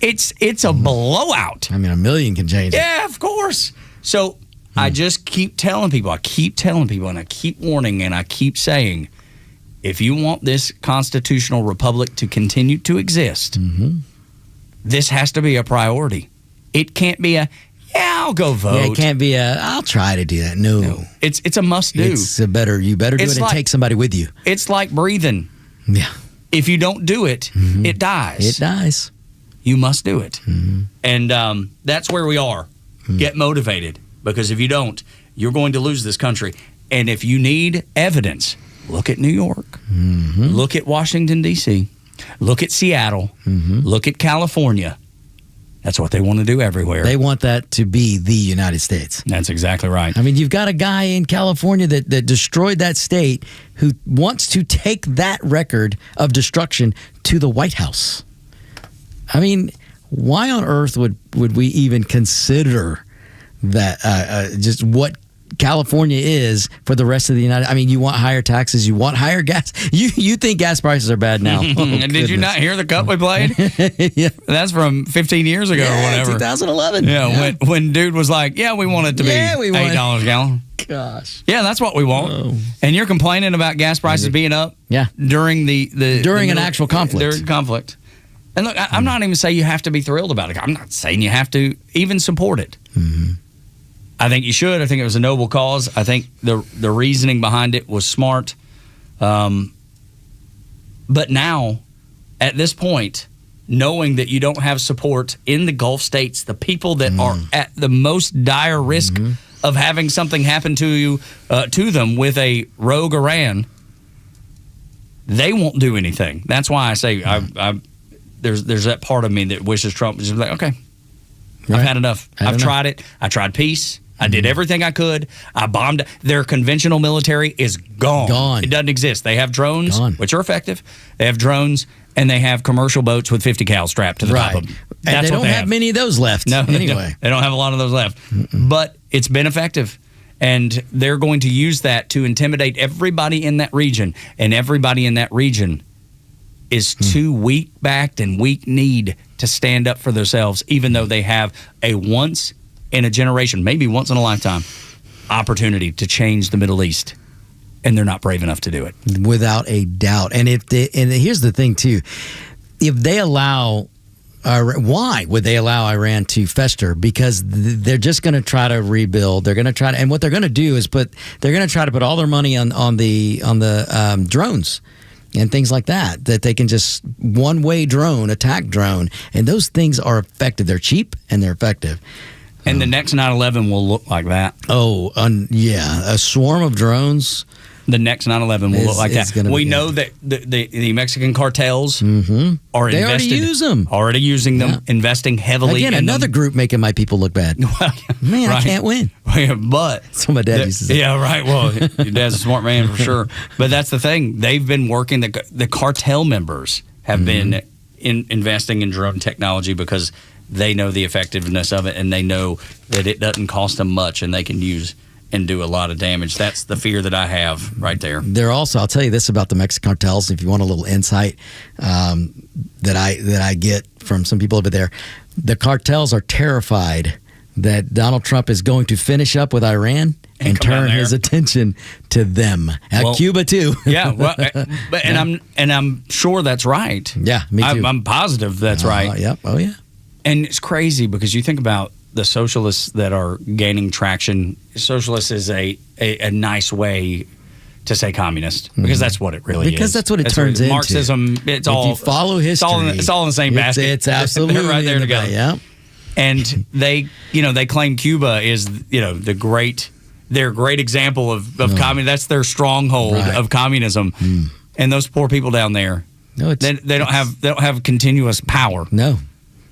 It's a blowout. I mean, 1 million can change it. Yeah, of course. So I just keep telling people, and I keep warning, and I keep saying, if you want this constitutional republic to continue to exist, this has to be a priority. It can't be I'll go vote. Yeah, it can't be I'll try to do that. No. It's a must do. You better do it and take somebody with you. It's like breathing. Yeah. If you don't do it, it dies. It dies. You must do it. And that's where we are. Get motivated. Because if you don't, you're going to lose this country. And if you need evidence, look at New York. Look at Washington, D.C. Look at Seattle. Look at California. That's what they want to do everywhere. They want that to be the United States. That's exactly right. I mean, you've got a guy in California that destroyed that state who wants to take that record of destruction to the White House. I mean, why on earth would we even consider that just what California is for the rest of the United? I mean, you want higher taxes, you want higher gas. You think gas prices are bad now? Did you not hear the cut we played? Yeah, that's from 15 years ago or whatever. 2011. Yeah. When dude was like, "Yeah, we want it to be $8 a gallon." Gosh. Yeah, that's what we want. Oh. And you're complaining about gas prices being up. Yeah. During an actual conflict. During conflict. And look, I'm not even saying you have to be thrilled about it. I'm not saying you have to even support it. I think you should. I think it was a noble cause. I think the reasoning behind it was smart. But now, at this point, knowing that you don't have support in the Gulf states, the people that are at the most dire risk of having something happen to you, to them with a rogue Iran, they won't do anything. That's why I say there's that part of me that wishes Trump was just like, okay, I've had enough. I've tried it. I tried peace. I did everything I could. I bombed. Their conventional military is gone. It doesn't exist. They have drones, which are effective. They have drones, and they have commercial boats with 50 cal strapped to the top of them. And they don't have many of those left. No, anyway. They don't have a lot of those left. But it's been effective. And they're going to use that to intimidate everybody in that region. And everybody in that region is too weak-backed and weak-kneed to stand up for themselves, even though they have a once-in-a-generation, maybe once-in-a-lifetime, opportunity to change the Middle East. And they're not brave enough to do it. Without a doubt. And here's the thing, too. If they allow... why would they allow Iran to fester? Because they're just going to try to rebuild. They're going to try to... And what they're going to do is they're going to try to put all their money on the drones and things like that they can just attack drone, and those things are effective. They're cheap and they're effective. And the next 9/11 will look like that. Oh, a swarm of drones. The next 9/11 will look like that. We know that the Mexican cartels are already using them, investing heavily. Again, another group making my people look bad. Man, I can't win. But that's what my dad used to say. Yeah, right. Well, your dad's a smart man for sure. But that's the thing. They've been working. The cartel members have been investing in drone technology because they know the effectiveness of it, and they know that it doesn't cost them much, and they can use and do a lot of damage. That's the fear that I have right there. They're also, I'll tell you this about the Mexican cartels, if you want a little insight that I get from some people over there. The cartels are terrified that Donald Trump is going to finish up with Iran and turn his attention to them. Cuba too. Yeah, well, and I'm sure that's right. Yeah, me too. I'm positive that's right. Yep. Oh yeah. And it's crazy because you think about the socialists that are gaining traction. Socialist is a nice way to say communist because that's what it really is. Because that's what it turns into. Marxism. It's all. If you follow history, it's all in the same basket. It's absolutely they're right there together. Yeah. And they claim Cuba is their great example of communism. That's their stronghold of communism. And those poor people down there, they don't have continuous power. No.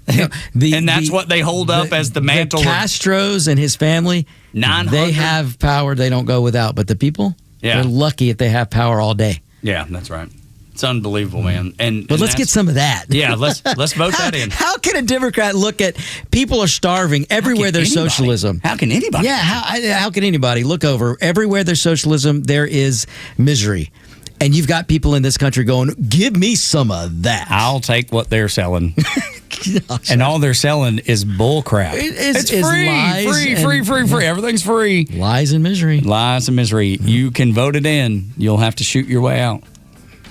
And that's what they hold up as the mantle. The Castros and his family, they have power they don't go without. But the people, they're lucky if they have power all day. Yeah, that's right. It's unbelievable, man. But let's get some of that. Yeah, let's vote that in. How can a Democrat look at people are starving everywhere there's socialism? How can anybody? Yeah, how can anybody look over everywhere there's socialism? There is misery. And you've got people in this country going, give me some of that. I'll take what they're selling. And all they're selling is bull crap. It's free. Everything's free. Lies and misery. You can vote it in. You'll have to shoot your way out.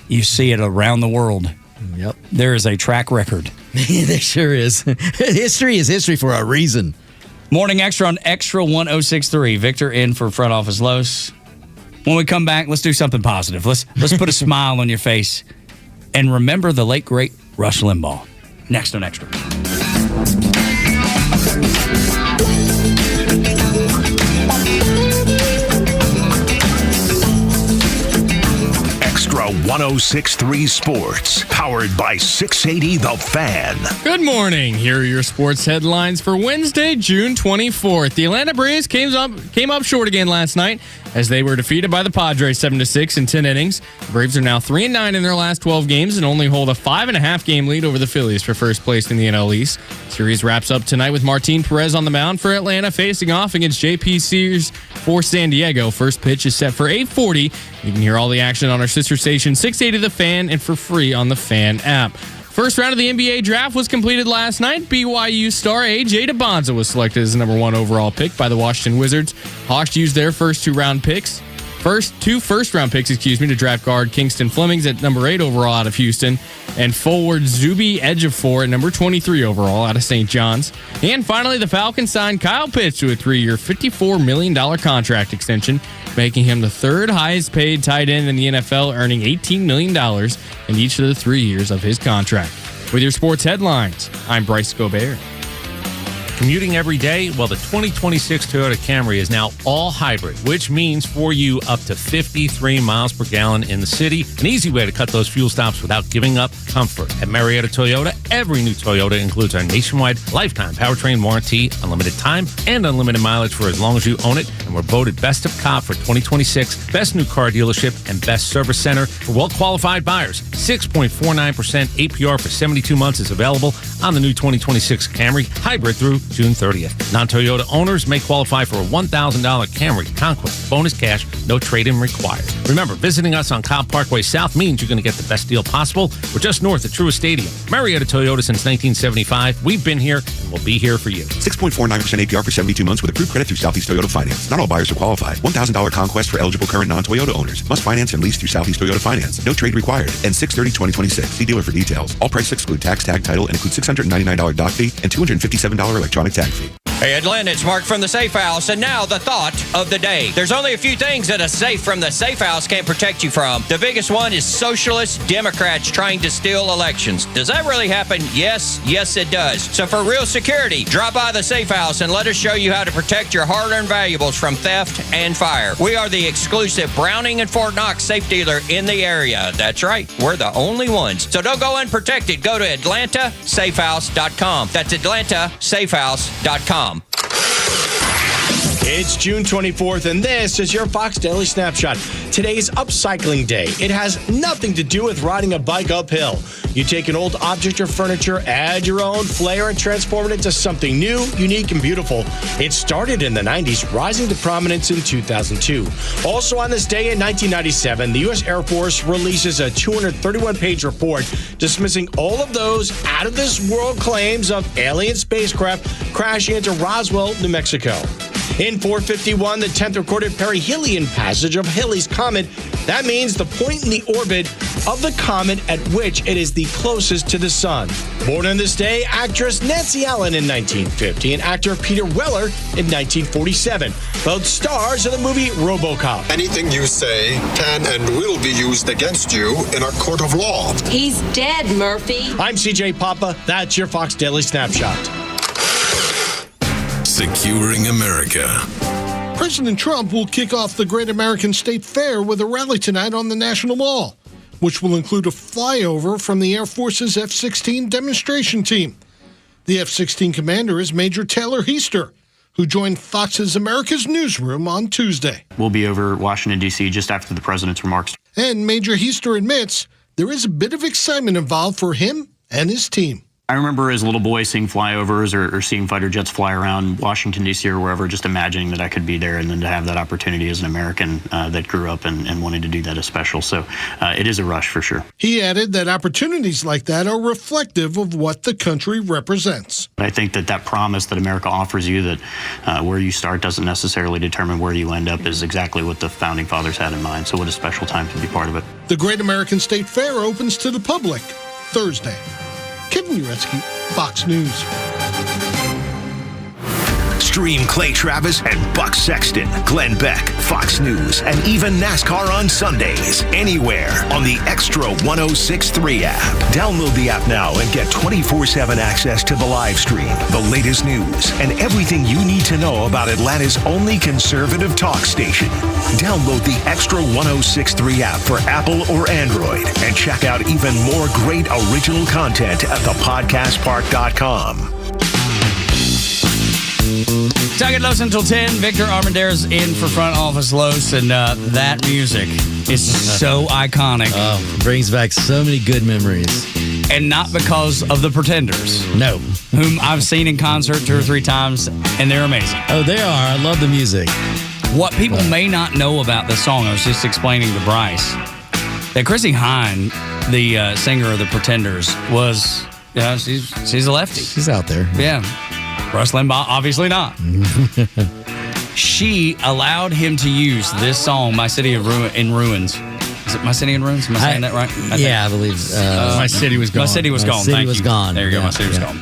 You see it around the world. Yep. There is a track record. There sure is. History is history for a reason. Morning Extra on Extra 1063. Victor in for Front Office Los. When we come back, let's do something positive. Let's put a smile on your face and remember the late, great Rush Limbaugh. Next on Extra. Extra 1063 Sports, powered by 680 The Fan. Good morning. Here are your sports headlines for Wednesday, June 24th. The Atlanta Braves came up short again last night as they were defeated by the Padres 7-6 in 10 innings. The Braves are now 3-9 in their last 12 games and only hold a 5.5 game lead over the Phillies for first place in the NL East. Series wraps up tonight with Martin Perez on the mound for Atlanta facing off against JP Sears for San Diego. First pitch is set for 8:40. You can hear all the action on our sister station 680 The Fan and for free on the Fan app. First round of the NBA draft was completed last night. BYU star A.J. DeBonza was selected as the number 1 overall pick by the Washington Wizards. Hawks used their first two first-round picks, to draft guard Kingston Flemings at number 8 overall out of Houston and forward Zuby Ejiofor at number 23 overall out of St. John's. And finally, the Falcons signed Kyle Pitts to a 3-year, $54 million contract extension, making him the third highest paid tight end in the NFL, earning $18 million in each of the 3 years of his contract. With your sports headlines, I'm Bryce Gobert. Commuting every day? Well, the 2026 Toyota Camry is now all hybrid, which means for you up to 53 miles per gallon in the city. An easy way to cut those fuel stops without giving up comfort. At Marietta Toyota, every new Toyota includes our nationwide lifetime powertrain warranty, unlimited time, and unlimited mileage for as long as you own it. And we're voted Best of COP for 2026, Best New Car Dealership, and Best Service Center for well-qualified buyers. 6.49% APR for 72 months is available on the new 2026 Camry hybrid through June 30th. Non-Toyota owners may qualify for a $1,000 Camry Conquest bonus cash, no trade-in required. Remember, visiting us on Cobb Parkway South means you're going to get the best deal possible. We're just north of Truist Stadium. Marietta Toyota since 1975. We've been here and we'll be here for you. 6.49% APR for 72 months with approved credit through Southeast Toyota Finance. Not all buyers will qualify. $1,000 Conquest for eligible current non-Toyota owners. Must finance and lease through Southeast Toyota Finance. No trade required. And 6/30/2026. See dealer for details. All prices exclude tax, tag, title, and include $699 dock fee and $257 electronic tag fee. Hey, Atlanta, it's Mark from the Safe House, and now the thought of the day. There's only a few things that a safe from the Safe House can't protect you from. The biggest one is socialist Democrats trying to steal elections. Does that really happen? Yes, it does. So for real security, drop by the Safe House and let us show you how to protect your hard-earned valuables from theft and fire. We are the exclusive Browning and Fort Knox safe dealer in the area. That's right, we're the only ones. So don't go unprotected. Go to AtlantaSafeHouse.com. That's AtlantaSafeHouse.com. It's June 24th, and this is your Fox Daily Snapshot. Today's upcycling day. It has nothing to do with riding a bike uphill. You take an old object or furniture, add your own flair, and transform it into something new, unique, and beautiful. It started in the 90s, rising to prominence in 2002. Also on this day in 1997, the U.S. Air Force releases a 231-page report dismissing all of those out-of-this-world claims of alien spacecraft crashing into Roswell, New Mexico. In 451, the 10th recorded perihelion passage of Halley's Comet. That means the point in the orbit of the comet at which it is the closest to the sun. Born on this day, actress Nancy Allen in 1950 and actor Peter Weller in 1947. Both stars of the movie RoboCop. Anything you say can and will be used against you in a court of law. He's dead, Murphy. I'm CJ Papa. That's your Fox Daily Snapshot. Securing America. President Trump will kick off the Great American State Fair with a rally tonight on the National Mall, which will include a flyover from the Air Force's F-16 demonstration team. The F-16 commander is Major Taylor Heister, who joined Fox's America's Newsroom on Tuesday. We'll be over Washington, D.C. just after the president's remarks. And Major Heister admits there is a bit of excitement involved for him and his team. I remember as a little boy seeing flyovers or seeing fighter jets fly around Washington, D.C. or wherever, just imagining that I could be there, and then to have that opportunity as an American that grew up and wanted to do that is special. So it is a rush for sure. He added that opportunities like that are reflective of what the country represents. I think that promise that America offers you, that where you start doesn't necessarily determine where you end up, is exactly what the Founding Fathers had in mind. So what a special time to be part of it. The Great American State Fair opens to the public Thursday. Kevin Uretsky, Fox News. Stream Clay Travis and Buck Sexton, Glenn Beck, Fox News, and even NASCAR on Sundays. Anywhere on the Extra 106.3 app. Download the app now and get 24/7 access to the live stream, the latest news, and everything you need to know about Atlanta's only conservative talk station. Download the Extra 106.3 app for Apple or Android and check out even more great original content at thepodcastpark.com. Tug and Los until 10. Victor Armandero's in for front office Los, and that music is so iconic. Brings back so many good memories. And not because of the Pretenders. No. Whom I've seen in concert 2 or 3 times, and they're amazing. Oh, they are. I love the music. What people may not know about the song, I was just explaining to Bryce, that Chrissy Hine, the singer of the Pretenders, was, she's a lefty. She's out there. Yeah. Rush Limbaugh, obviously not. She allowed him to use this song, My City in Ruins. Is it My City in Ruins? Am I saying that right? I believe. My City Was Gone. My City Was Gone. Thank you. Gone. There you go. My City Was Gone.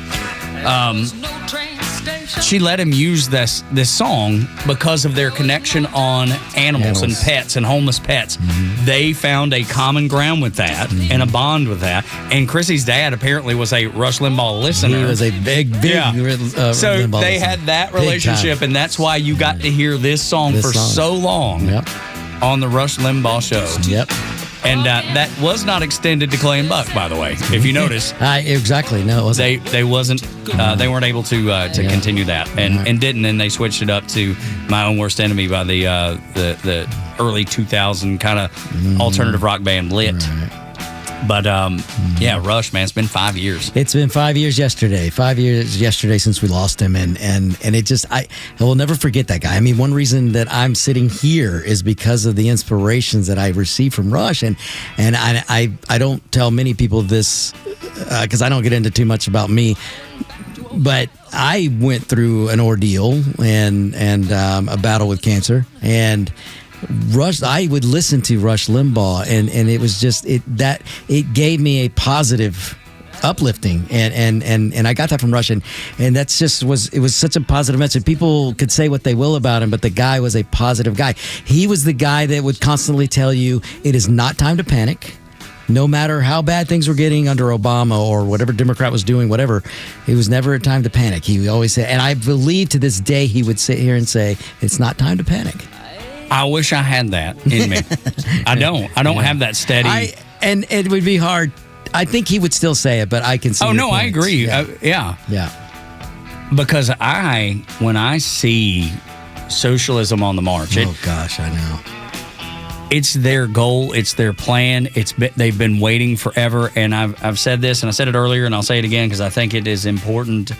She let him use this song because of their connection on animals and pets and homeless pets. Mm-hmm. They found a common ground with that and a bond with that. And Chrissy's dad apparently was a Rush Limbaugh listener. He was a big so Limbaugh they listener. had that relationship, and that's why you got to hear this song so long on the Rush Limbaugh show. Yep. And that was not extended to Clay and Buck, by the way. If you notice, exactly. No, it wasn't. They weren't able to continue that, and didn't. And they switched it up to My Own Worst Enemy by the early 2000 kind of alternative rock band Lit. Right. But Rush, man, it's been 5 years. It's been 5 years yesterday. 5 years yesterday since we lost him, and it just I will never forget that guy. I mean, one reason that I'm sitting here is because of the inspirations that I received from Rush, and I don't tell many people this because I don't get into too much about me, but I went through an ordeal and a battle with cancer, and Rush, I would listen to Rush Limbaugh, and it was just it gave me a positive uplifting, and I got that from Rush, and that's just it was such a positive message. People could say what they will about him, but the guy was a positive guy. He was the guy that would constantly tell you it is not time to panic. No matter how bad things were getting under Obama or whatever Democrat was doing, whatever, it was never a time to panic. He always said, and I believe to this day he would sit here and say, it's not time to panic. I wish I had that in me. I don't have that steady. And it would be hard. I think he would still say it, but I can see. Oh, no, points. I agree. Yeah. Because when I see socialism on the march. Oh, gosh, I know. It's their goal. It's their plan. They've been waiting forever. And I've said this, and I said it earlier, and I'll say it again because I think it is important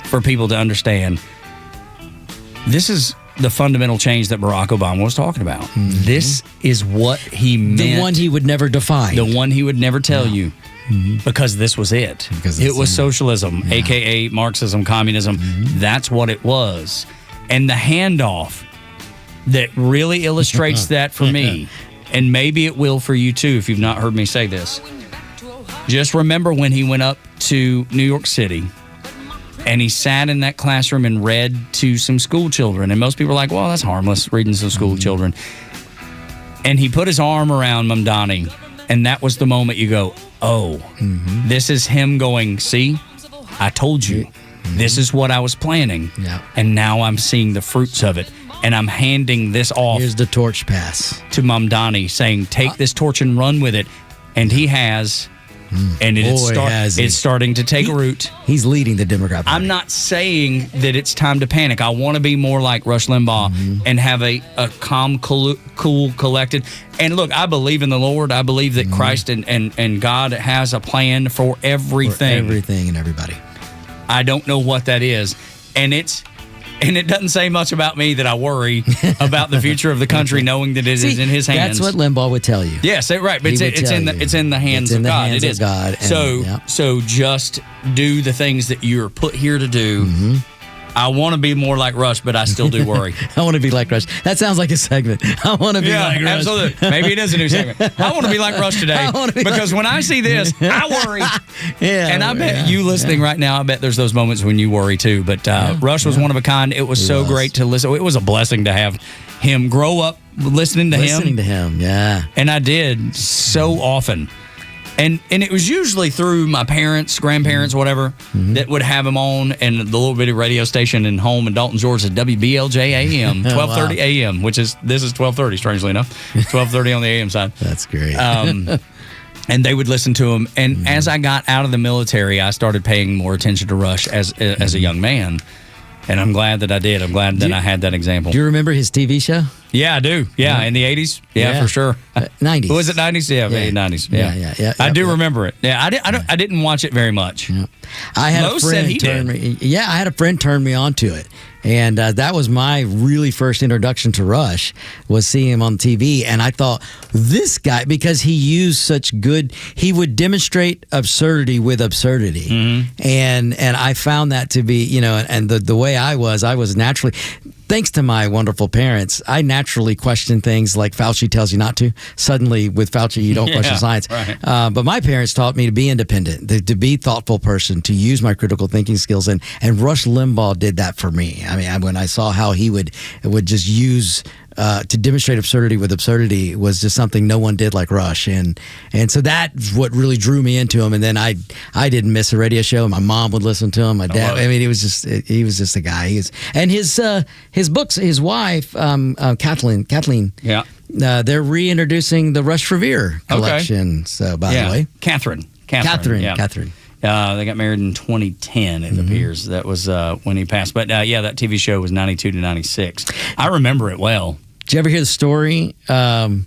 for people to understand. This is the fundamental change that Barack Obama was talking about. Mm-hmm. This is what he meant. The one he would never define. The one he would never tell you. Mm-hmm. Because this was it. It was socialism, a.k.a. Marxism, communism. Mm-hmm. That's what it was. And the handoff that really illustrates that for me, and maybe it will for you too if you've not heard me say this. Just remember when he went up to New York City and he sat in that classroom and read to some school children. And most people are like, well, that's harmless, reading to school children. And he put his arm around Mamdani, and that was the moment you go, oh, this is him going, see, I told you. This is what I was planning. Yeah. And now I'm seeing the fruits of it. And I'm handing this off. Here's the torch pass. To Mamdani, saying, take this torch and run with it. And he has. And it's starting to take root. He's leading the Democrat Party. I'm not saying that it's time to panic. I want to be more like Rush Limbaugh and have a calm, cool, collected. And look, I believe in the Lord. I believe that Christ and God has a plan for everything. For everything and everybody. I don't know what that is. And it doesn't say much about me that I worry about the future of the country, knowing that it is in His hands. That's what Limbaugh would tell you. Yes, right. But it's in the hands of God. It is. God. So just do the things that you're put here to do. I want to be more like Rush, but I still do worry. I want to be like Rush. That sounds like a segment. I want to be like Rush. Absolutely. Maybe it is a new segment. I want to be like Rush today because when I see this, I worry. And I bet you listening right now, I bet there's those moments when you worry too. But Rush was one of a kind. It was so great to listen. It was a blessing to have him grow up listening to him. Yeah. And I did so often. And it was usually through my parents, grandparents, whatever, that would have him on, and the little bitty radio station in home in Dalton, Georgia, WBLJ AM, 1230 AM, this is 1230, strangely enough, 1230 on the AM side. That's great. And they would listen to him. And as I got out of the military, I started paying more attention to Rush as a young man. And I'm glad that I did. I'm glad that I had that example. Do you remember his TV show? Yeah, I do. Yeah, in the 80s. Yeah, for sure. 90s. Was it 90s? Yeah, 90s. Yeah. I do remember it. Yeah, I didn't watch it very much. Yeah. I had a friend turn me. Yeah, I had a friend turn me on to it. And that was my really first introduction to Rush, was seeing him on TV. And I thought, this guy, because he used he would demonstrate absurdity with absurdity. And I found that to be, and the way I was naturally, thanks to my wonderful parents, I naturally question things like Fauci tells you not to. Suddenly, with Fauci, you don't question science. Right. But my parents taught me to be independent, to be a thoughtful person, to use my critical thinking skills. And Rush Limbaugh did that for me. I mean, when I saw how he would just use to demonstrate absurdity with absurdity was just something no one did like Rush, and so that's what really drew me into him. And then I didn't miss a radio show. My mom would listen to him. My dad. I mean, he was just a guy. And his books. His wife, Kathleen. Yeah. They're reintroducing the Rush Revere collection. Okay. So by the way, Catherine. They got married in 2010, it appears. That was when he passed. But that TV show was 92 to 96. I remember it well. Did you ever hear the story? Rush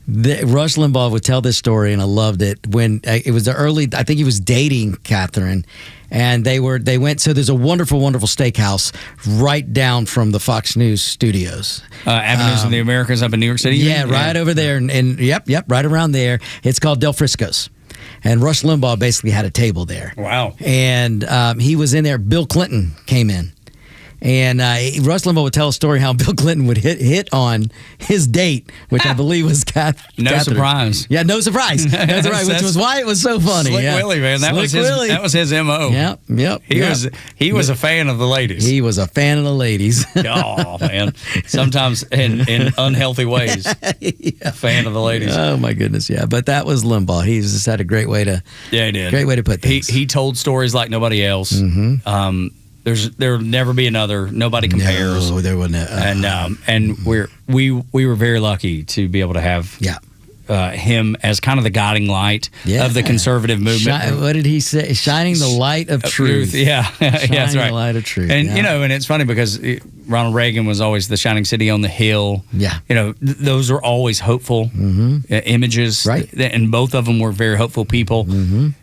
Limbaugh would tell this story, and I loved it. When it was I think he was dating Catherine, and they went. So there's a wonderful, wonderful steakhouse right down from the Fox News studios. Avenues of the Americas up in New York City. Yeah, right over there, and yep, right around there. It's called Del Frisco's. And Rush Limbaugh basically had a table there. Wow. And he was in there. Bill Clinton came in. And Rush Limbaugh would tell a story how Bill Clinton would hit on his date, which I believe was Catherine. No surprise. Yeah, no surprise. That's right, which was why it was so funny. Slick Willie, man. That was his MO. Yep. He was a fan of the ladies. He was a fan of the ladies. Oh, man. Sometimes in unhealthy ways. A fan of the ladies. Oh, my goodness, yeah. But that was Limbaugh. He just had a great way to he did. Great way to put things. He told stories like nobody else. Mm-hmm. There'll never be another. Nobody compares. No, there wasn't. And we were very lucky to be able to have him as kind of the guiding light of the conservative movement. What did he say? Shining the light of truth. Yeah, that's right. The light of truth. And and it's funny because Ronald Reagan was always the shining city on the hill. Yeah, those are always hopeful images. Right, and both of them were very hopeful people.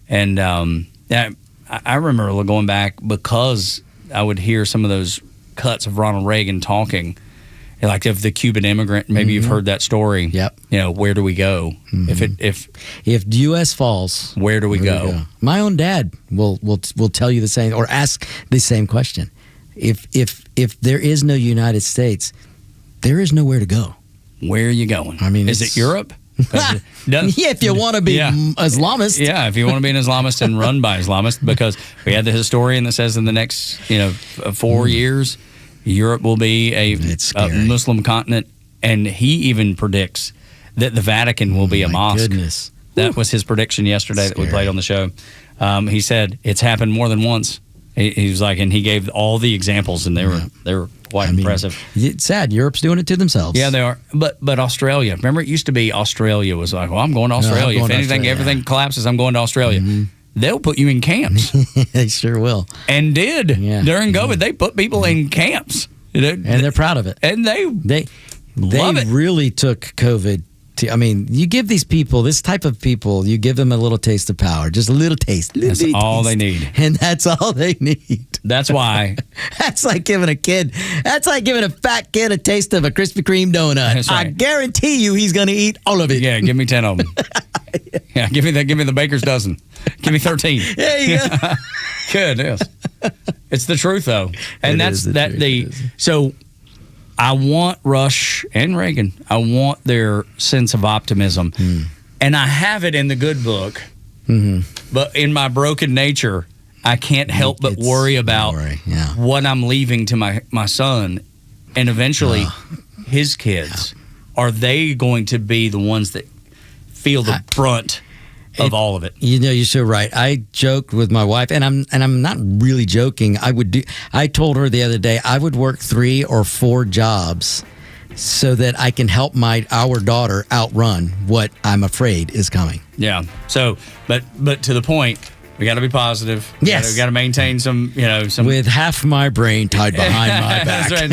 And I remember going back because I would hear some of those cuts of Ronald Reagan talking, like of the Cuban immigrant. Maybe you've heard that story. Yep. Where do we go if the U.S. falls? Where do we go? My own dad will tell you the same or ask the same question. If there is no United States, there is nowhere to go. Where are you going? I mean, is it Europe? If you want to be Islamist. Yeah, if you want to be an Islamist and run by Islamists, because we had the historian that says in the next 4 years, Europe will be a Muslim continent, and he even predicts that the Vatican will be a mosque. Goodness. That was his prediction yesterday that we played on the show. He said it's happened more than once. He was like, and he gave all the examples, and they were quite impressive. It's sad. Europe's doing it to themselves. Yeah, they are. But Australia, remember, it used to be Australia was like, well, I'm going to Australia. If everything collapses, I'm going to Australia. They'll put you in camps. They sure will. And did during COVID. They put people in camps, and they're proud of it. And they love it. Really took COVID. You give these people, this type of people, you give them a little taste of power, just a little taste. That's all they need. And that's all they need. That's why. That's like giving a fat kid a taste of a Krispy Kreme donut. That's right. I guarantee you he's going to eat all of it. Yeah, give me 10 of them. Yeah, give me the baker's dozen. Give me 13. There you go. Good, yes. It's the truth, though. And so I want Rush and Reagan. I want their sense of optimism. And I have it in the good book. But in my broken nature, I can't help but worry about what I'm leaving to my son and eventually his kids. Are they going to be the ones that feel the brunt of all of it? You're so right. I joked with my wife, and I'm not really joking. I told her the other day I would work 3 or 4 jobs so that I can help our daughter outrun what I'm afraid is coming. Yeah. So, but to the point, we got to be positive. Yes. We got to maintain some. With half my brain tied behind my back. That's right.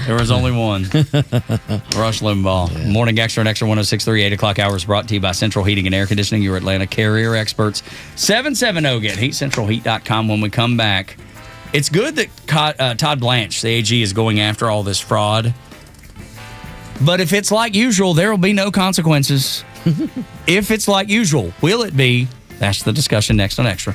There was only one. Rush Limbaugh. Yeah. Morning Xtra and Xtra 106.3, 8 o'clock hours brought to you by Central Heating and Air Conditioning, your Atlanta Carrier experts. 770 get heatcentralheat.com. When we come back, it's good that Todd Blanche, the AG, is going after all this fraud. But if it's like usual, there will be no consequences. If it's like usual, will it be? That's the discussion next on Xtra.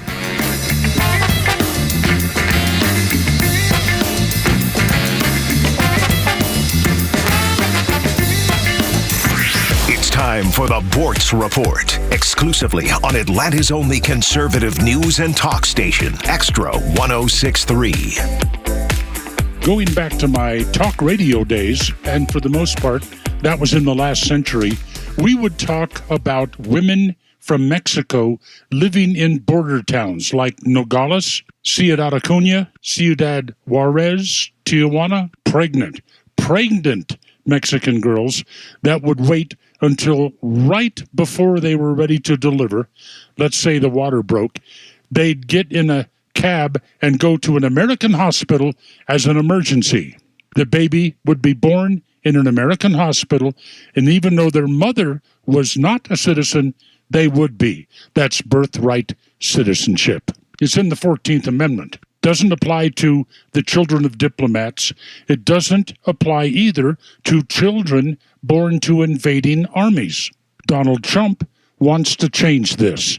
It's time for the Bortz Report, exclusively on Atlanta's only conservative news and talk station, Xtra 106.3. Going back to my talk radio days, and for the most part, that was in the last century, we would talk about women from Mexico living in border towns like Nogales, Ciudad Acuña, Ciudad Juarez, Tijuana, pregnant Mexican girls that would wait until right before they were ready to deliver. Let's say the water broke. They'd get in a cab and go to an American hospital as an emergency. The baby would be born in an American hospital, and even though their mother was not a citizen, they would be. That's birthright citizenship. It's in the 14th Amendment. Doesn't apply to the children of diplomats. It doesn't apply either to children born to invading armies. Donald Trump wants to change this.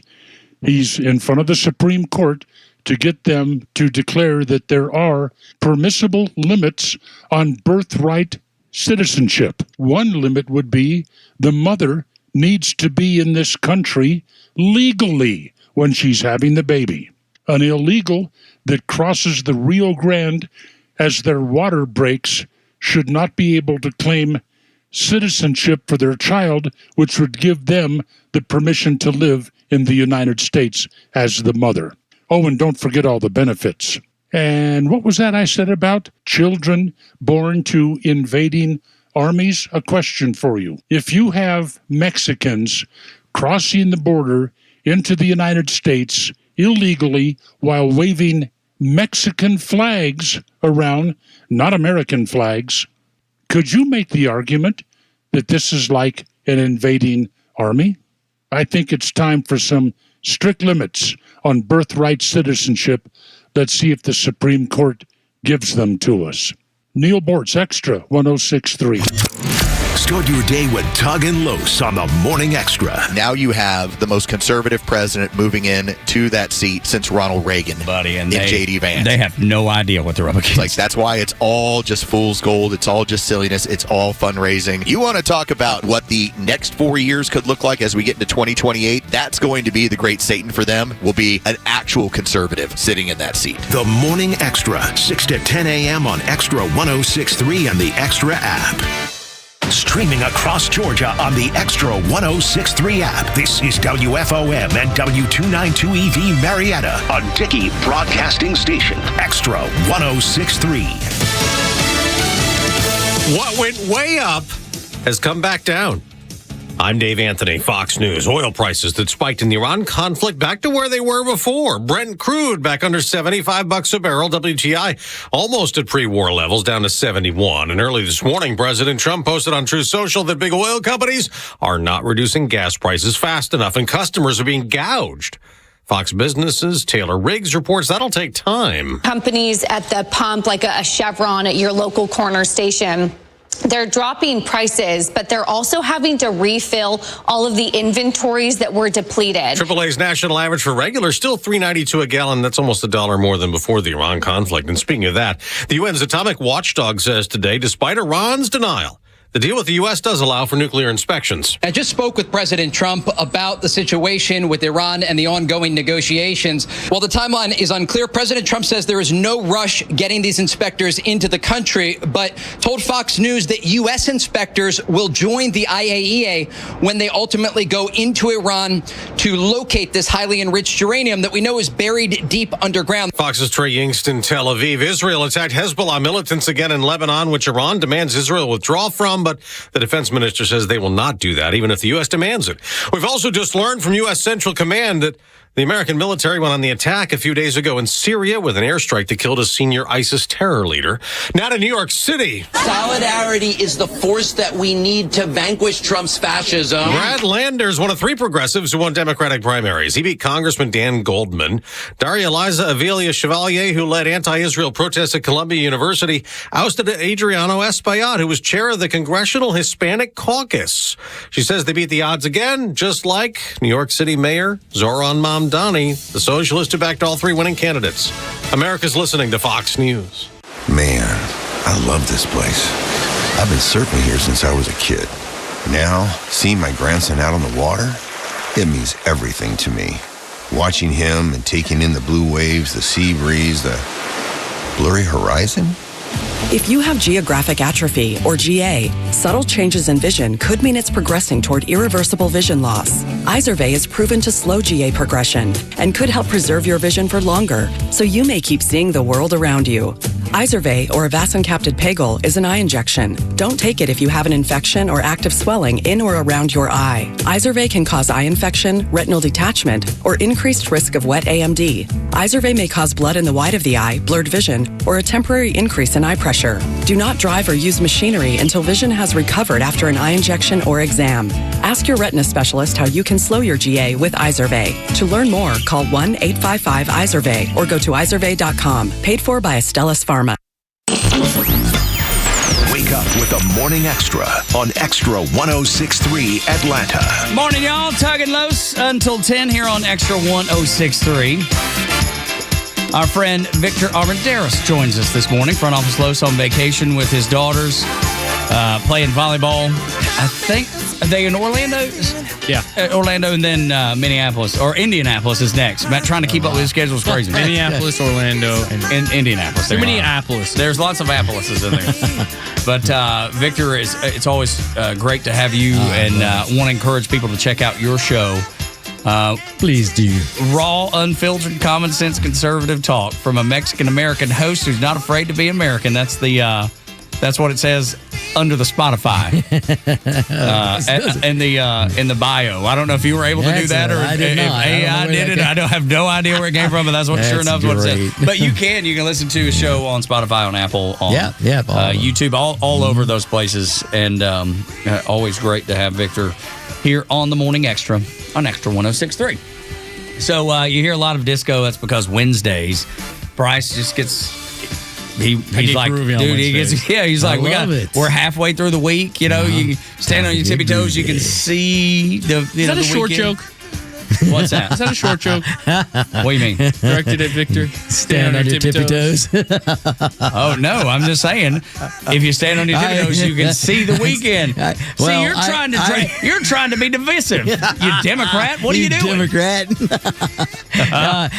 He's in front of the Supreme Court to get them to declare that there are permissible limits on birthright citizenship. One limit would be the mother needs to be in this country legally when she's having the baby. An illegal that crosses the Rio Grande as their water breaks should not be able to claim citizenship for their child, which would give them the permission to live in the United States as the mother. Oh, and don't forget all the benefits. And what was that I said about children born to invading armies? A question for you. If you have Mexicans crossing the border into the United States illegally while waving Mexican flags around, not American flags, could you make the argument that this is like an invading army? I think it's time for some strict limits on birthright citizenship. Let's see if the Supreme Court gives them to us. Neil Bortz, Extra 106.3. Start your day with Tug and Los on the Morning Extra. Now you have the most conservative president moving in to that seat since Ronald Reagan, buddy, and J.D. Vance. They have no idea what they're up against. Like, that's why it's all just fool's gold. It's all just silliness. It's all fundraising. You want to talk about what the next 4 years could look like as we get into 2028? That's going to be the great Satan for them. Will be an actual conservative sitting in that seat. The Morning Extra, 6 to 10 a.m. on Extra 106.3 and the Extra app. Streaming across Georgia on the Extra 106.3 app. This is WFOM and W292EV Marietta, a Dickey Broadcasting Station. Extra 106.3. What went way up has come back down. I'm Dave Anthony, Fox News. Oil prices that spiked in the Iran conflict back to where they were before. Brent crude back under $75 a barrel. WTI almost at pre-war levels, down to 71. And early this morning, President Trump posted on Truth Social that big oil companies are not reducing gas prices fast enough and customers are being gouged. Fox Business's Taylor Riggs reports that'll take time. Companies at the pump, like a Chevron at your local corner station, they're dropping prices, but they're also having to refill all of the inventories that were depleted. AAA's national average for regular still $3.92 a gallon. That's almost $1 more than before the Iran conflict. And speaking of that, the UN's atomic watchdog says today, despite Iran's denial, the deal with the U.S. does allow for nuclear inspections. I just spoke with President Trump about the situation with Iran and the ongoing negotiations. While the timeline is unclear, President Trump says there is no rush getting these inspectors into the country, but told Fox News that U.S. inspectors will join the IAEA when they ultimately go into Iran to locate this highly enriched uranium that we know is buried deep underground. Fox's Trey Yingst in Tel Aviv. Israel attacked Hezbollah militants again in Lebanon, which Iran demands Israel withdraw from. But the defense minister says they will not do that, even if the U.S. demands it. We've also just learned from U.S. Central Command that the American military went on the attack a few days ago in Syria with an airstrike that killed a senior ISIS terror leader. Now to New York City. Solidarity is the force that we need to vanquish Trump's fascism. Brad Landers, one of 3 progressives who won Democratic primaries. He beat Congressman Dan Goldman. Daria Liza Avilia Chevalier, who led anti-Israel protests at Columbia University, ousted Adriano Espaillat, who was chair of the Congressional Hispanic Caucus. She says they beat the odds again, just like New York City Mayor Zoran Mamdani, the socialist who backed all 3 winning candidates. America's listening to Fox News. Man, I love this place. I've been surfing here since I was a kid. Now, seeing my grandson out on the water, it means everything to me. Watching him and taking in the blue waves, the sea breeze, the blurry horizon. If you have geographic atrophy, or GA, subtle changes in vision could mean it's progressing toward irreversible vision loss. Izervay is proven to slow GA progression and could help preserve your vision for longer, so you may keep seeing the world around you. Izervay, or avacincaptad pegol, is an eye injection. Don't take it if you have an infection or active swelling in or around your eye. Izervay can cause eye infection, retinal detachment, or increased risk of wet AMD. Izervay may cause blood in the white of the eye, blurred vision, or a temporary increase in eye pressure. Do not drive or use machinery until vision has recovered after an eye injection or exam. Ask your retina specialist how you can slow your GA with Izervay. To learn more, call 1-855-IZERVAY or go to izervay.com. Paid for by Astellas Pharma. Wake up with the Morning Extra on Extra 106.3 Atlanta. Morning, y'all. Tug and Los until 10 here on Extra 106.3. Our friend Victor Armendaris joins us this morning. Front Office Los on vacation with his daughters, playing volleyball. I think, are they in Orlando? Yeah. Orlando and then Minneapolis, or Indianapolis is next. Matt, trying to keep up with his schedule is crazy. Minneapolis, Orlando, and Indianapolis. Minneapolis. There's lots of Appleses in there. But Victor, it's always great to have you, and want to encourage people to check out your show. Please do. Raw, unfiltered, common sense, conservative talk from a Mexican-American host who's not afraid to be American. That's what it says under the Spotify in the bio. I don't know if you were able to do that or I did if not. AI did it. I don't have no idea where it came from, but that's what sure enough what it says. But you can listen to a show on Spotify, on Apple, on YouTube, all over those places. And always great to have Victor here on the Morning Extra on Extra 106.3. So you hear a lot of disco. That's because Wednesdays, Bryce just gets. He's like, dude, he gets, he's like, we're halfway through the week, you stand on your tippy toes, you can see the, Is that a short joke? What's that? Is that a short joke? What do you mean? Directed at Victor. Stand on your tippy toes. Oh, no, I'm just saying, if you stand on your tippy toes, you can see the weekend. See, you're trying to be divisive. You Democrat, what are you doing? Democrat.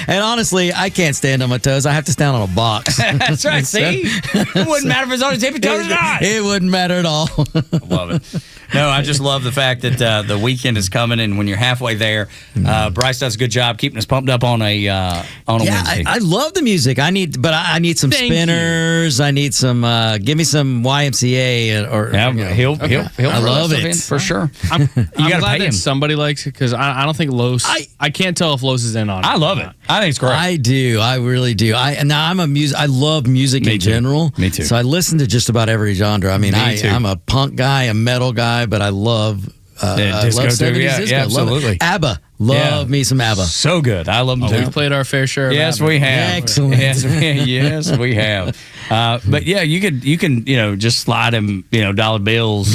And honestly, I can't stand on my toes. I have to stand on a box. That's right, see? It wouldn't matter if it's on his tippy toes or not. It wouldn't matter at all. I love it. No, I just love the fact that the weekend is coming, and when you're halfway there, Bryce does a good job keeping us pumped up on a Wednesday. I love the music. I need some spinners. I need some. Give me some YMCA he'll I love it for sure. I'm gotta glad pay him. that somebody likes it because I don't think Los. I can't tell if Los is in on it. I love it. I think it's great. I do. I really do. I love music in general. Me too. So I listen to just about every genre. I mean, I'm a punk guy, a metal guy, but I love disco love too. 70s disco. Absolutely. ABBA. Love me some ABBA. So good. I love them too. We've played our fair share of Yes, ABBA. we have. Excellent. Yes, we have. But yeah, you can just slide him dollar bills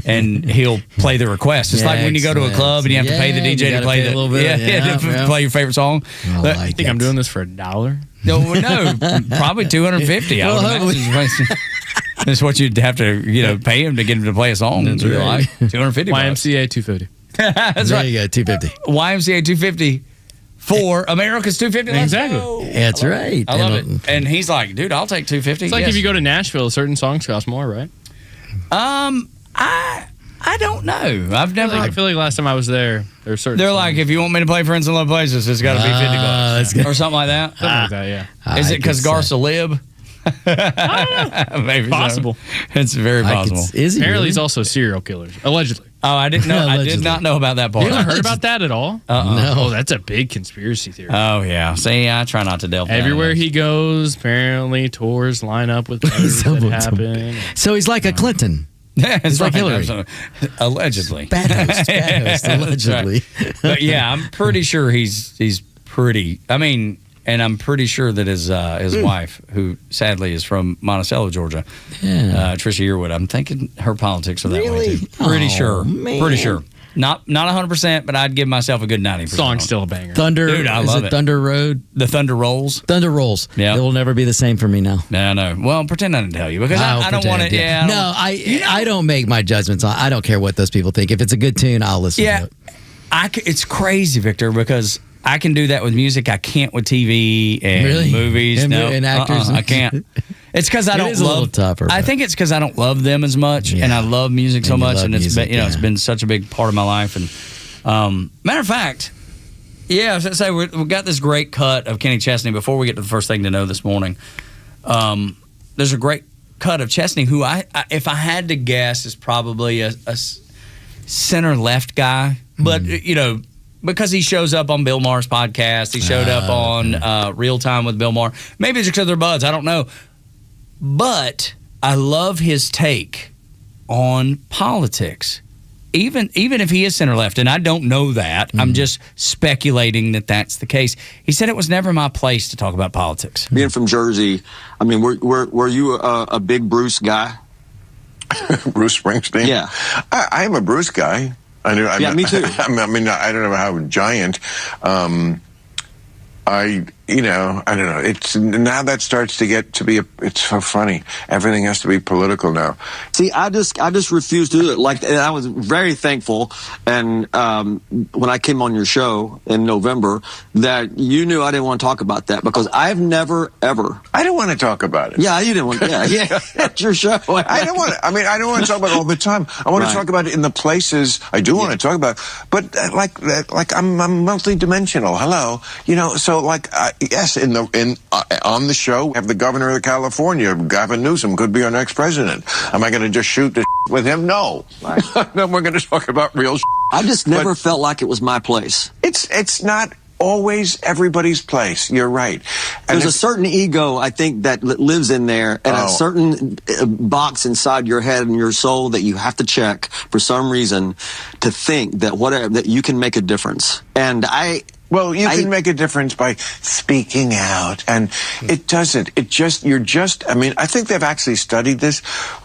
and he'll play the request. It's like when you go to a club and you have to pay the DJ to play a little bit. to play your favorite song. I think I'm doing this for $1. No, probably $250. That's what you'd have to pay him to get him to play a song. That's right. $250. YMCA $250. That's there right. you go, $250. YMCA $250 for America's $250. Exactly. That's right. I love it. And he's like, dude, I'll take $250. It's like if you go to Nashville, certain songs cost more, right? I don't know. I've never. I feel like last time I was there, there were certain. They're songs. like, if you want me to play Friends in Low Places, it's got to be $50 or something like that. Something like that, yeah. Is it because Garth's a lib? Maybe possible. So. It's very possible. Is he Apparently, really? he's also a serial killer, allegedly. Oh, I didn't know. I did not know about that part. You haven't heard about that at all? No. Oh, that's a big conspiracy theory. Oh yeah. See, I try not to delve down Everywhere in he goes, apparently tours line up with murders that happen. So he's like a Clinton. Yeah, it's like Hillary. Allegedly. Bad host, allegedly. Right. But yeah, I'm pretty sure he's pretty. I mean, and I'm pretty sure that his wife, who sadly is from Monticello, Georgia, Trisha Yearwood, I'm thinking her politics are that way too. Pretty sure. Man. Pretty sure. Not 100%, but I'd give myself a good 90%. Song's still a banger. Thunder, dude, I love it. Thunder Road? The Thunder Rolls. Thunder Rolls. Yeah. It will never be the same for me now. No. Well, pretend I didn't tell you because I don't want to. Yeah. No, I don't make my judgments on. I don't care what those people think. If it's a good tune, I'll listen to it. It's crazy, Victor, because I can do that with music. I can't with TV and movies. And actors. I can't. It's because I don't love. Tougher, I think it's because I don't love them as much, and I love music so much, and it's been it's been such a big part of my life. And matter of fact, I was gonna say we got this great cut of Kenny Chesney. Before we get to the first thing to know this morning, there's a great cut of Chesney, who I if I had to guess is probably a center left guy, but because he shows up on Bill Maher's podcast, he showed up on Real Time with Bill Maher. Maybe it's because they're buds. I don't know. But I love his take on politics, even if he is center left, and I don't know that. I'm just speculating that that's the case. He said it was never my place to talk about politics. Being from Jersey, I mean, were you a big Bruce guy? Bruce Springsteen? Yeah, I am a Bruce guy. Me too. I mean, I don't know how giant. I don't know. It's now that starts to get to be it's so funny. Everything has to be political now. See, I just refuse to do it. Like, and I was very thankful, and when I came on your show in November, that you knew I didn't want to talk about that because I've never ever. I don't want to talk about it. Yeah, you didn't want. Yeah, it's your show. I don't want to. I mean, I don't want to talk about it all the time. I want to talk about it in the places I do want to talk about. But like I'm multi-dimensional. Hello, So like. Yes, on the show, we have the governor of California, Gavin Newsom, could be our next president. Am I going to just shoot the with him? No. Then we're going to talk about real I just never felt like it was my place. It's not always everybody's place. You're right. And there's a certain ego, I think, that lives in there, and a certain box inside your head and your soul that you have to check for some reason to think that you can make a difference. And Well, you can make a difference by speaking out, and it doesn't. I mean, I think they've actually studied this.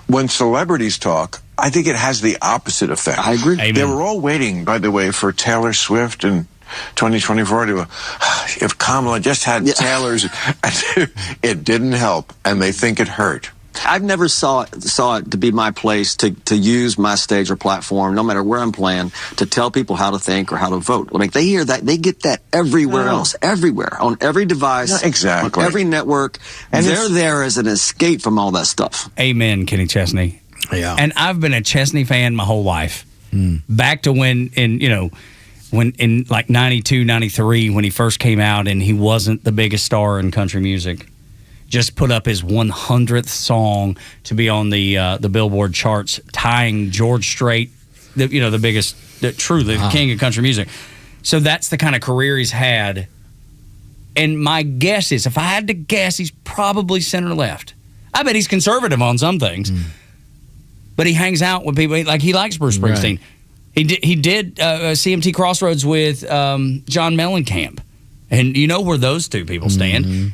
When celebrities talk, I think it has the opposite effect. I agree. Amen. They were all waiting, by the way, for Taylor Swift and 2024 to if Kamala just had Taylor's, it didn't help, and they think it hurt. I've never saw it to be my place to use my stage or platform, no matter where I'm playing, to tell people how to think or how to vote. I mean, they hear that, they get that everywhere else, everywhere, on every device, exactly, on every network, and they're there as an escape from all that stuff. Amen, Kenny Chesney. Yeah, and I've been a Chesney fan my whole life, back to when in like 92, 93, when he first came out and he wasn't the biggest star in country music. Just put up his 100th song to be on the Billboard charts, tying George Strait, the biggest, truly the king of country music. So that's the kind of career he's had. And my guess is, if I had to guess, he's probably center left. I bet he's conservative on some things, but he hangs out with people like he likes Bruce Springsteen. Right. He did CMT Crossroads with John Mellencamp, and you know where those two people stand. Mm-hmm.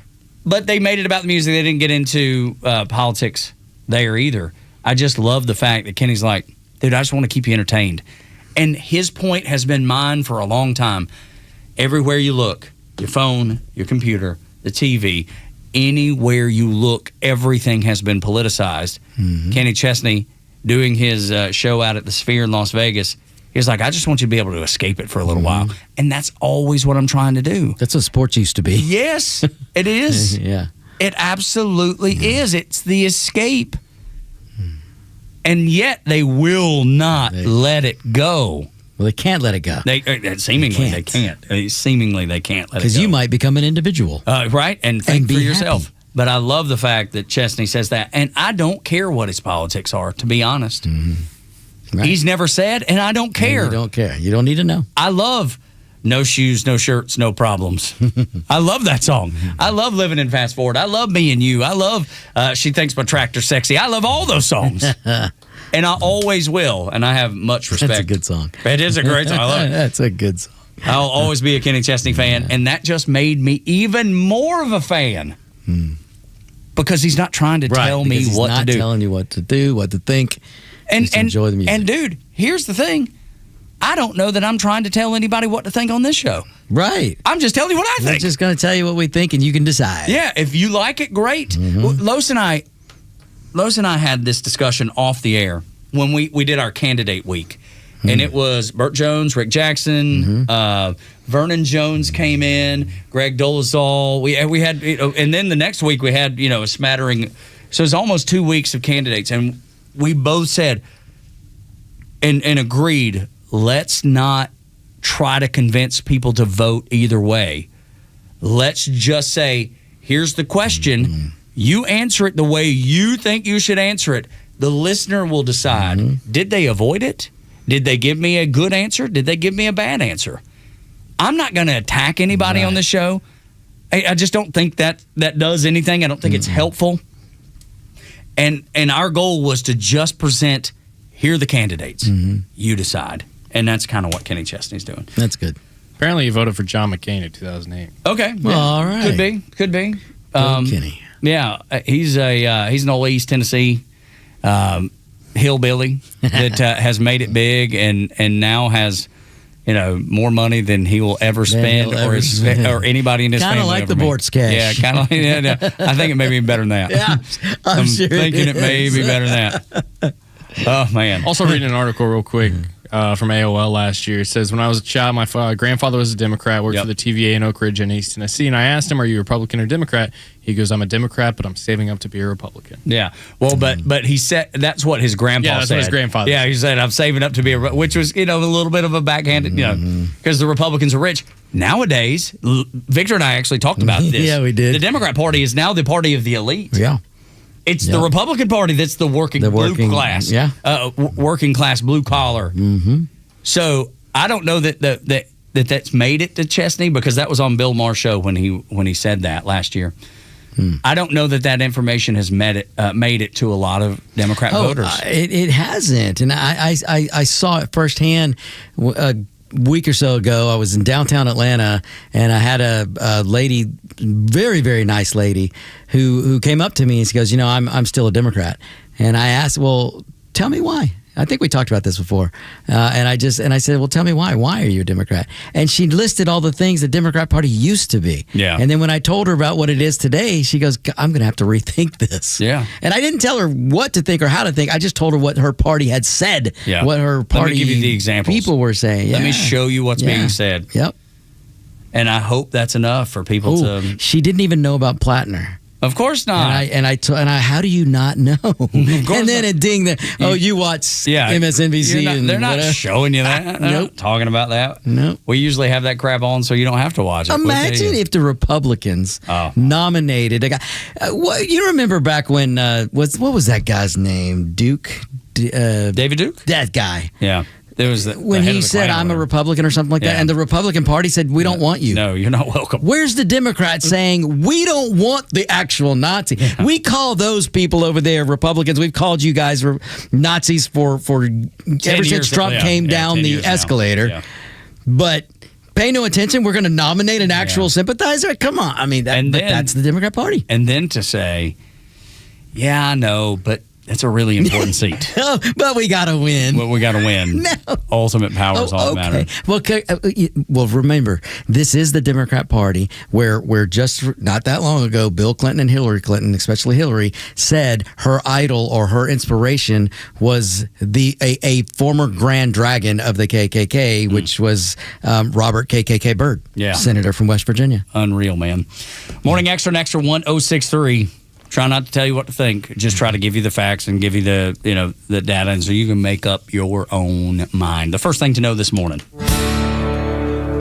But they made it about the music. They didn't get into politics there either. I just love the fact that Kenny's like, dude, I just want to keep you entertained. And his point has been mine for a long time. Everywhere you look, your phone, your computer, the TV, anywhere you look, everything has been politicized. Mm-hmm. Kenny Chesney doing his show out at the Sphere in Las Vegas, he's like, I just want you to be able to escape it for a little while. And that's always what I'm trying to do. That's what sports used to be. Yes, it is. Yeah. It absolutely is. It's the escape. And yet they will not let it go. Well, they can't let it go. Seemingly they can't. Seemingly they can't let it go. Because you might become an individual. Right, and think for yourself. Happy. But I love the fact that Chesney says that. And I don't care what his politics are, to be honest. Mm-hmm. Right. He's never said, and I don't care. You don't care. You don't need to know. I love No Shoes, No Shirts, No Problems. I love that song. I love Living in Fast Forward. I love Me and You. I love She Thinks My Tractor's Sexy. I love all those songs. And I always will, and I have much respect. That's a good song. It is a great song. I love it. That's a good song. I'll always be a Kenny Chesney fan, and that just made me even more of a fan. Because he's not trying to tell me what to do. He's not telling you what to do, what to think. And enjoy the music. And dude, here's the thing. I don't know that I'm trying to tell anybody what to think on this show. Right. I'm just telling you what I think. We're just going to tell you what we think, and you can decide. Yeah, if you like it, great. Mm-hmm. Los and I had this discussion off the air when we did our candidate week. And it was Burt Jones, Rick Jackson, Vernon Jones came in, Greg Dolezal. We had, and then the next week we had, a smattering. So it was almost 2 weeks of candidates, and we both said and agreed, let's not try to convince people to vote either way. Let's just say, here's the question. You answer it the way you think you should answer it. The listener will decide, did they avoid it? Did they give me a good answer? Did they give me a bad answer? I'm not going to attack anybody on this show. I just don't think that does anything. I don't think it's helpful. And our goal was to just present, here are the candidates. You decide. And that's kind of what Kenny Chesney's doing. That's good. Apparently you voted for John McCain in 2008. Okay. Well, all right. Could be. Kenny. Yeah, he's an old East Tennessee hillbilly that has made it big and now has more money than he will ever spend or anybody in his family. Kind of like the Bortz cash. Yeah, kind of. I think it may be better than that. Yeah, I'm sure thinking it may be better than that. Oh man! Also reading an article real quick from AOL last year. It says, when I was a child, my grandfather was a Democrat, worked for the TVA in Oak Ridge in East Tennessee, and I asked him, "Are you a Republican or Democrat?" He goes, "I'm a Democrat, but I'm saving up to be a Republican." Yeah. Well, but he said that's what his grandpa said. Yeah, that's what his grandfather said. Yeah, he said, "I'm saving up to be a," which was a little bit of a backhanded, because the Republicans are rich. Nowadays, Victor and I actually talked about this. Yeah, we did. The Democrat Party is now the party of the elite. Yeah. It's the Republican Party that's the working blue class. Yeah. Working class, blue collar. Mm-hmm. So I don't know that's made it to Chesney, because that was on Bill Maher's show when he said that last year. I don't know that information has made it to a lot of Democrat voters. It hasn't, and I saw it firsthand a week or so ago. I was in downtown Atlanta, and I had a lady, very, very nice lady, who came up to me and she goes, I'm still a Democrat. And I asked, well, tell me why. I think we talked about this before. And I said, well, tell me why. Why are you a Democrat? And she listed all the things the Democrat Party used to be. Yeah. And then when I told her about what it is today, she goes, I'm going to have to rethink this. Yeah. And I didn't tell her what to think or how to think. I just told her what her party had said. Yeah. What her party Let me give you the examples. people were saying. Let me show you what's being said. Yep. And I hope that's enough for people to. She didn't even know about Plattner. Of course not. And I how do you not know? And then it ding you watch MSNBC. They're not showing you that. They're not talking about that. Nope. We usually have that crap on so you don't have to watch it. Imagine if the Republicans nominated a guy. You remember back when what was that guy's name? David Duke? That guy. Yeah. There was when he said, "I'm a Republican" or something like that, and the Republican Party said, "We don't want you." No, you're not welcome. Where's the Democrats saying, "We don't want the actual Nazi"? Yeah. We call those people over there Republicans. We've called you guys Nazis for ever since Trump came down the escalator. Yeah. But pay no attention. We're going to nominate an actual sympathizer. Come on, I mean, that's the Democrat Party. And then to say, "Yeah, I know, but." That's a really important seat. But we got to win. Well, we got to win. No. Ultimate power is all that matters. Well, remember, this is the Democrat Party where just not that long ago, Bill Clinton and Hillary Clinton, especially Hillary, said her idol or her inspiration was a former Grand Dragon of the KKK, which was Robert KKK Byrd, senator from West Virginia. Unreal, man. Morning Extra, Extra 1063. Try not to tell you what to think. Just try to give you the facts and give you the data, and so you can make up your own mind. The first thing to know this morning.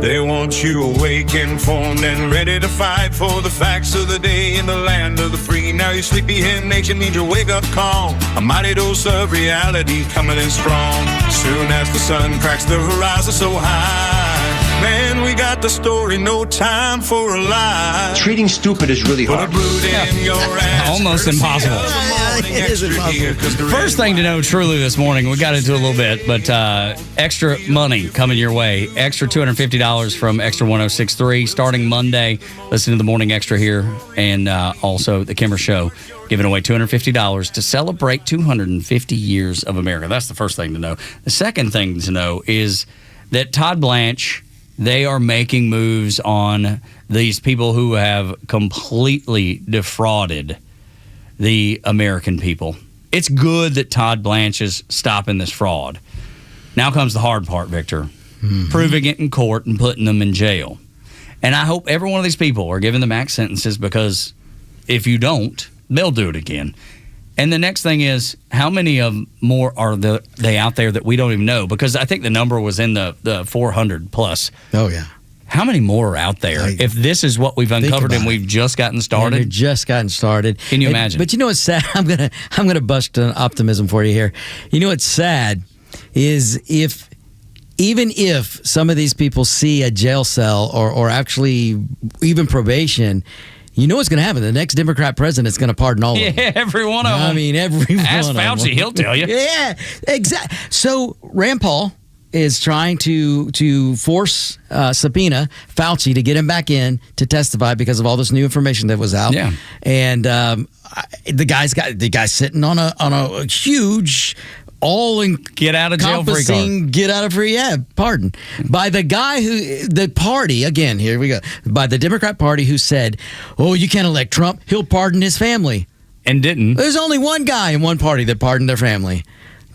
They want you awake, informed, and ready to fight for the facts of the day in the land of the free. Now your sleepyhead nation needs your wake-up call. A mighty dose of reality coming in strong. Soon as the sun cracks the horizon so high. Man, we got the story, no time for a lie. Treating stupid is really hard. Almost impossible. It is impossible. First thing to know truly this morning, we got into a little bit, but extra money coming your way. Extra $250 from Extra 1063 starting Monday. Listen to the Morning Extra here and also the Kimmer Show. Giving away $250 to celebrate 250 years of America. That's the first thing to know. The second thing to know is that Todd Blanche, they are making moves on these people who have completely defrauded the American people. It's good that Todd Blanche is stopping this fraud. Now comes the hard part, Victor. Proving it in court and putting them in jail. And I hope every one of these people are given the max sentences, because if you don't, they'll do it again. And the next thing is, how many of more are they out there that we don't even know? Because I think the number was in the 400 plus. Oh, yeah. How many more are out there? If this is what we've uncovered and we've just gotten started. We've just gotten started. Can you imagine? But you know what's sad? I'm gonna bust an optimism for you here. You know what's sad is even if some of these people see a jail cell or actually even probation, you know what's going to happen? The next Democrat president is going to pardon all of them. Yeah, every one of them. I mean, every Ask one of them. Fauci, he'll tell you. Yeah, exactly. So Rand Paul is trying to force subpoena Fauci to get him back in to testify because of all this new information that was out. Yeah. And the guy's sitting on a huge all get out of jail free card. Get out of free, pardon. By the guy the party, again, here we go, by the Democrat Party who said, oh, you can't elect Trump, he'll pardon his family. And didn't. There's only one guy in one party that pardoned their family.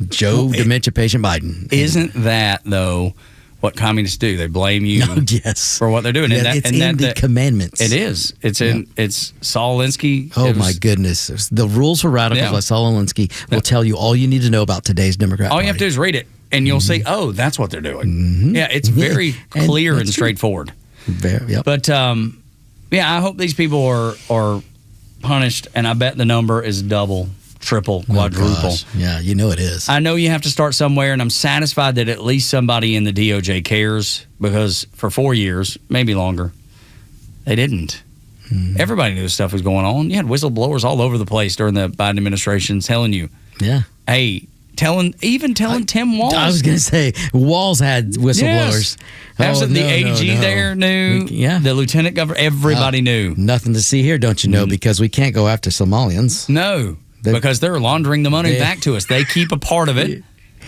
Joe dementia patient Biden. Isn't that, though, what communists do? They blame you for what they're doing. Yeah, it's in the commandments. It is. It's Saul Alinsky. Oh, my goodness. The Rules for Radicals by Saul Alinsky will tell you all you need to know about today's Democrat All you have to do is read it, and you'll see, oh, that's what they're doing. Yeah, it's very clear and straightforward. But, I hope these people are punished, and I bet the number is double, triple, quadruple. Yeah, you know it is. I know you have to start somewhere, and I'm satisfied that at least somebody in the DOJ cares, because for 4 years, maybe longer, they didn't. Everybody knew this stuff was going on. You had whistleblowers all over the place during the Biden administration telling you, hey, telling Tim Walz. I was going to say, Walz had whistleblowers. Yes. The AG there knew. The lieutenant governor, everybody knew. Nothing to see here, don't you know, because we can't go after Somalians. No. Because they're laundering the money back to us. They keep a part of it,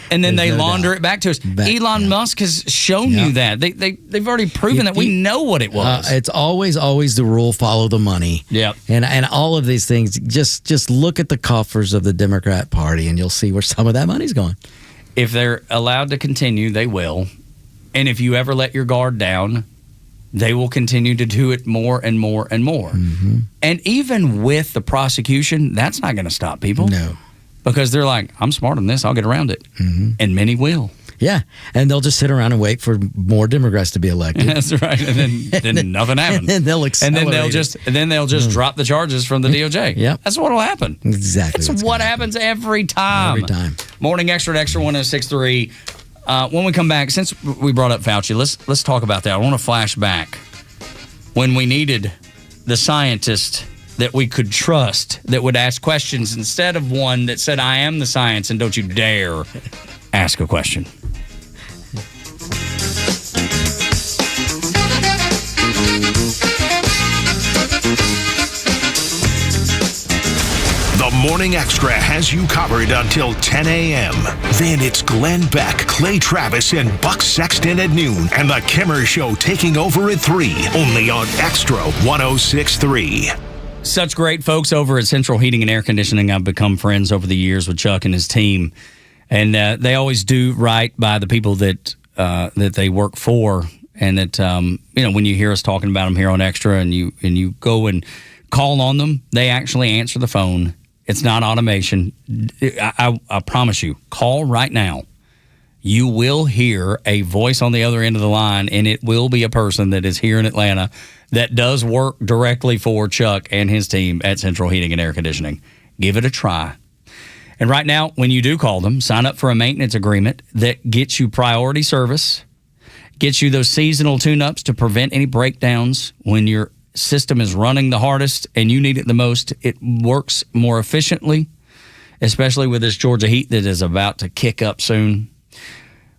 and then they launder it back to us. Elon Musk has shown you that. They've already proven that we know what it was. It's always the rule, follow the money. Yep. And all of these things, just look at the coffers of the Democrat Party, and you'll see where some of that money's going. If they're allowed to continue, they will. And if you ever let your guard down, they will continue to do it more and more and more. And even with the prosecution, that's not going to stop people. No. Because they're like, I'm smart on this, I'll get around it. And many will. Yeah. And they'll just sit around and wait for more Democrats to be elected. That's right. And then nothing happens. And they'll accelerate they'll just drop the charges from the DOJ. Yep. That's what'll happen. Exactly. That's what happens every time. Every time. Morning Xtra at Xtra 106.3. When we come back, since we brought up Fauci, let's talk about that. I want to flash back when we needed the scientist that we could trust that would ask questions instead of one that said, I am the science and don't you dare ask a question. The Morning Xtra has you covered until 10 a.m. Then it's Glenn Beck, Clay Travis, and Buck Sexton at noon, and the Kimmer Show taking over at 3, only on Xtra 106.3. Such great folks over at Central Heating and Air Conditioning. I've become friends over the years with Chuck and his team, and they always do right by the people that they work for, and that when you hear us talking about them here on Xtra, and you go and call on them, they actually answer the phone. It's not automation. I promise you, call right now. You will hear a voice on the other end of the line, and it will be a person that is here in Atlanta that does work directly for Chuck and his team at Central Heating and Air Conditioning. Give it a try. And right now, when you do call them, sign up for a maintenance agreement that gets you priority service, gets you those seasonal tune-ups to prevent any breakdowns when your system is running the hardest and you need it the most. It works more efficiently, especially with this Georgia heat that is about to kick up soon.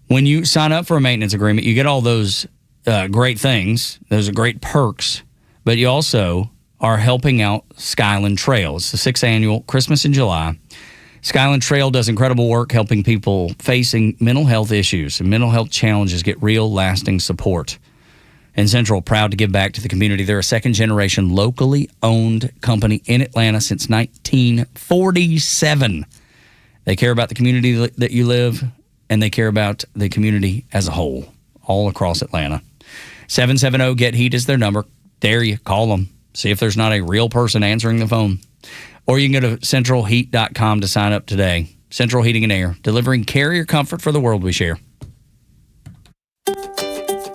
When you sign up for a maintenance agreement, you get all those great things. Those are great perks, but you also are helping out Skyland Trail. It's the 6th annual, Christmas in July. Skyland Trail does incredible work helping people facing mental health issues and mental health challenges get real, lasting support. And Central, proud to give back to the community. They're a second-generation, locally owned company in Atlanta since 1947. They care about the community that you live, and they care about the community as a whole, all across Atlanta. 770-GET-HEAT is their number. Dare you, call them. See if there's not a real person answering the phone. Or you can go to centralheat.com to sign up today. Central Heating and Air, delivering carrier comfort for the world we share.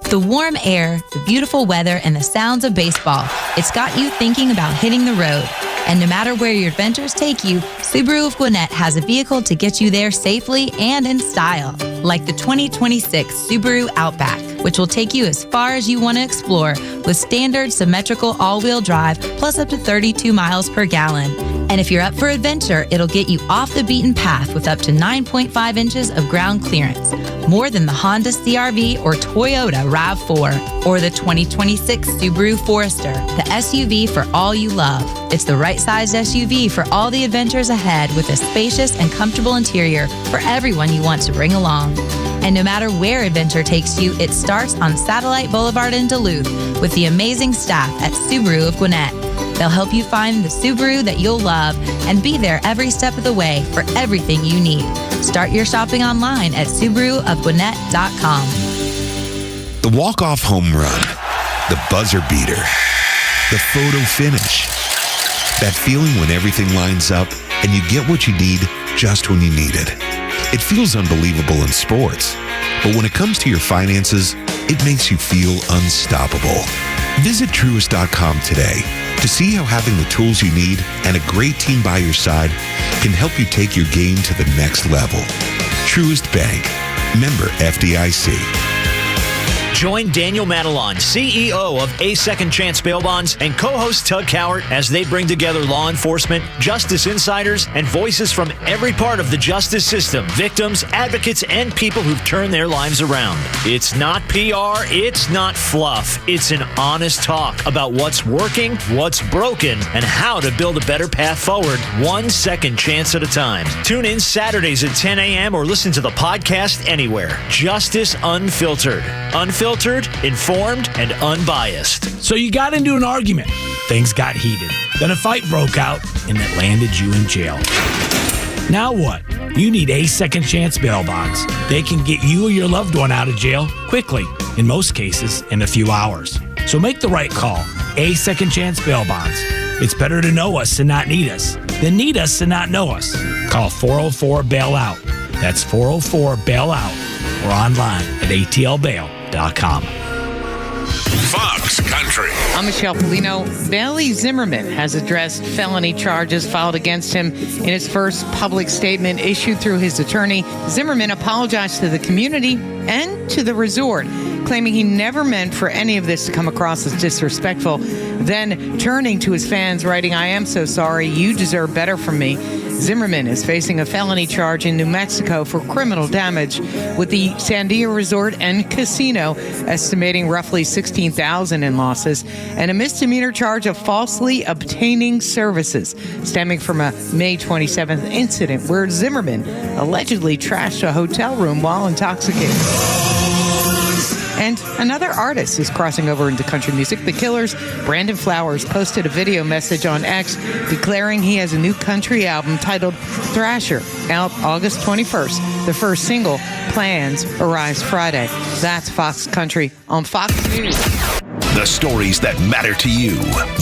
The warm air, the beautiful weather, and the sounds of baseball. It's got you thinking about hitting the road. And no matter where your adventures take you, Subaru of Gwinnett has a vehicle to get you there safely and in style. Like the 2026 Subaru Outback, which will take you as far as you want to explore with standard symmetrical all-wheel drive plus up to 32 miles per gallon. And if you're up for adventure, it'll get you off the beaten path with up to 9.5 inches of ground clearance. More than the Honda CR-V or Toyota RAV4 or the 2026 Subaru Forester, the SUV for all you love. It's the right-sized SUV for all the adventures ahead with a spacious and comfortable interior for everyone you want to bring along. And no matter where adventure takes you, it starts on Satellite Boulevard in Duluth with the amazing staff at Subaru of Gwinnett. They'll help you find the Subaru that you'll love and be there every step of the way for everything you need. Start your shopping online at SubaruofGwinnett.com. The walk-off home run, the buzzer beater, the photo finish. That feeling when everything lines up and you get what you need just when you need it. It feels unbelievable in sports, but when it comes to your finances, it makes you feel unstoppable. Visit Truist.com today to see how having the tools you need and a great team by your side can help you take your game to the next level. Truist Bank, member FDIC. Join Daniel Madelon, CEO of A Second Chance Bail Bonds, and co-host Tug Cowart as they bring together law enforcement, justice insiders, and voices from every part of the justice system, victims, advocates, and people who've turned their lives around. It's not PR, it's not fluff. It's an honest talk about what's working, what's broken, and how to build a better path forward, one second chance at a time. Tune in Saturdays at 10 a.m. or listen to the podcast anywhere. Justice Unfiltered. Unfiltered, informed, and unbiased. So you got into an argument. Things got heated. Then a fight broke out, and it landed you in jail. Now what? You need A Second Chance Bail Bonds. They can get you or your loved one out of jail quickly, in most cases, in a few hours. So make the right call. A Second Chance Bail Bonds. It's better to know us and not need us than need us and not know us. Call 404-BAIL-OUT. That's 404-BAIL-OUT or online at atlbail.com. Fox Country. I'm Michelle Polino. Bailey Zimmerman has addressed felony charges filed against him in his first public statement issued through his attorney. Zimmerman apologized to the community and to the resort, claiming he never meant for any of this to come across as disrespectful. Then turning to his fans, writing, "I am so sorry. You deserve better from me." Zimmerman is facing a felony charge in New Mexico for criminal damage with the Sandia Resort and Casino, estimating roughly $16,000 in losses, and a misdemeanor charge of falsely obtaining services stemming from a May 27th incident where Zimmerman allegedly trashed a hotel room while intoxicated. And another artist is crossing over into country music. The Killers' Brandon Flowers posted a video message on X declaring he has a new country album titled Thrasher, out August 21st. The first single, Plans, arrives Friday. That's Fox Country on Fox News. The stories that matter to you.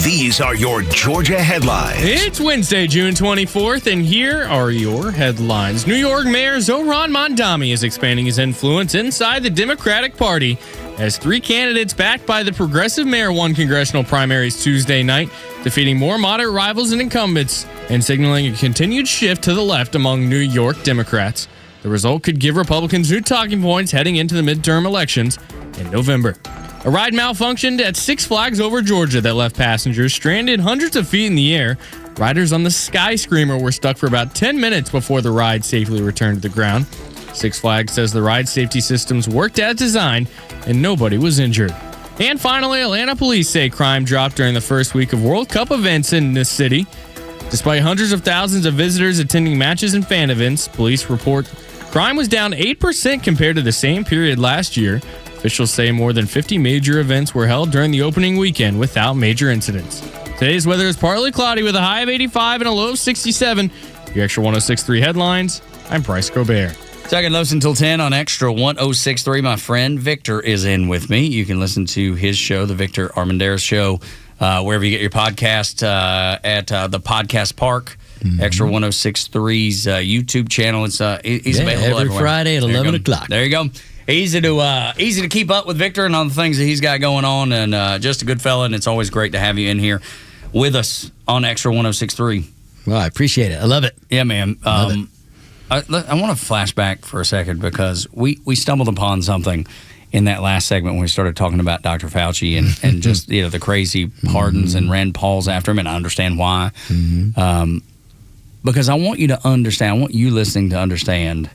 These are your Georgia headlines. It's Wednesday, June 24th, and here are your headlines. New York Mayor Zohran Mamdani is expanding his influence inside the Democratic Party as three candidates backed by the progressive mayor won congressional primaries Tuesday night, defeating more moderate rivals and incumbents and signaling a continued shift to the left among New York Democrats. The result could give Republicans new talking points heading into the midterm elections in November. A ride malfunctioned at Six Flags over Georgia that left passengers stranded hundreds of feet in the air. Riders on the Sky Screamer were stuck for about 10 minutes before the ride safely returned to the ground. Six Flags says the ride safety systems worked as designed and nobody was injured. And finally, Atlanta police say crime dropped during the first week of World Cup events in this city. Despite hundreds of thousands of visitors attending matches and fan events, police report crime was down 8% compared to the same period last year. Officials say more than 50 major events were held during the opening weekend without major incidents. Today's weather is partly cloudy with a high of 85 and a low of 67. Your Extra 106.3 headlines. I'm Bryce Gobert. Tug and Los until 10 on Extra 106.3. My friend Victor is in with me. You can listen to his show, The Victor Armendariz Show, wherever you get your podcast, at the Podcast Park. Extra 106.3's YouTube channel. He's available every everywhere. Friday at 11 o'clock. There you go. Easy to keep up with Victor and all the things that he's got going on, and just a good fella, and it's always great to have you in here with us on Extra 106.3. Well, I appreciate it. I love it. Yeah, man. I want to flash back for a second because we stumbled upon something in that last segment when we started talking about Dr. Fauci and just the crazy pardons and Rand Paul's after him, and I understand why. because I want you to understand, I want you listening to understand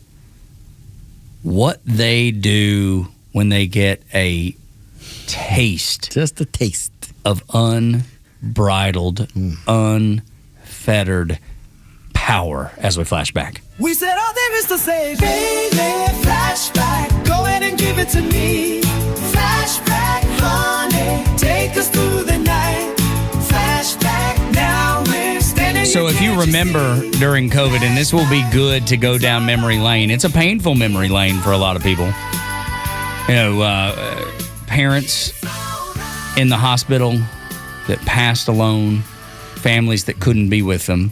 what they do when they get a taste. Just a taste. Of unbridled, unfettered power as we flash back. We said all there is to say, baby, flashback, go ahead and give it to me. Flashback, honey, take us through the night. Flashback, now we're standing. So if you remember during COVID, and this will be good to go down memory lane, it's a painful memory lane for a lot of people. You know, parents in the hospital that passed alone, families that couldn't be with them,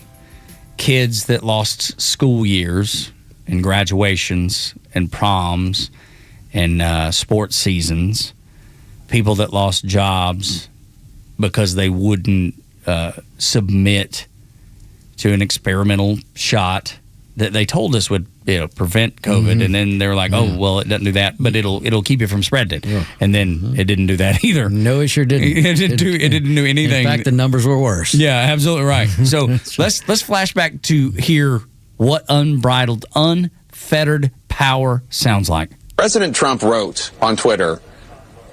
kids that lost school years and graduations and proms and sports seasons, people that lost jobs because they wouldn't submit to an experimental shot that they told us would prevent COVID, and then they were like, "Oh, well, it doesn't do that, but it'll keep you from spreading it." And then it didn't do that either. No, it sure didn't. It didn't do anything. In fact, the numbers were worse. Yeah, absolutely right. So let's flash back to hear what unbridled, unfettered power sounds like. President Trump wrote on Twitter,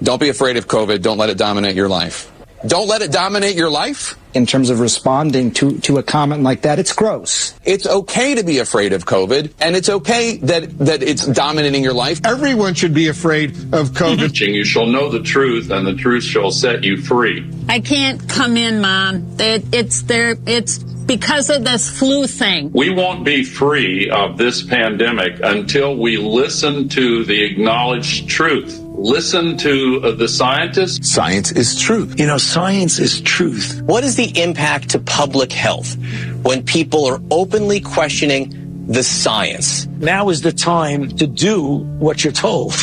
"Don't be afraid of COVID. Don't let it dominate your life." Don't let it dominate your life? In terms of responding to a comment like that, it's gross. It's okay to be afraid of COVID, and it's okay that it's dominating your life. Everyone should be afraid of COVID. You shall know the truth, and the truth shall set you free. I can't come in, Mom. It's because of this flu thing. We won't be free of this pandemic until we listen to the acknowledged truth. Listen to the scientists. Science is truth. You know, science is truth. What is the impact to public health when people are openly questioning the science? Now is the time to do what you're told.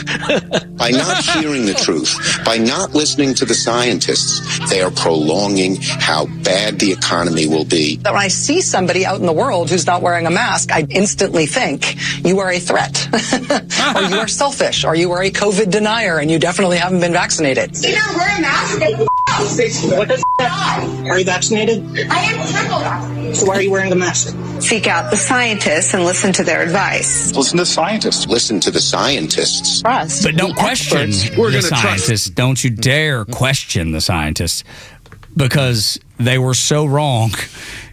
By not hearing the truth, by not listening to the scientists, they are prolonging how bad the economy will be. When I see somebody out in the world who's not wearing a mask, I instantly think you are a threat, or you are selfish, or you are a COVID denier, and you definitely haven't been vaccinated. You don't wear a mask? What the Are you vaccinated? I am triple vaccinated. So why are you wearing a mask? Seek out the scientists and listen to their advice. Listen to scientists. Listen to the scientists. Trust. But don't question the scientists. Don't you dare question the scientists, because they were so wrong.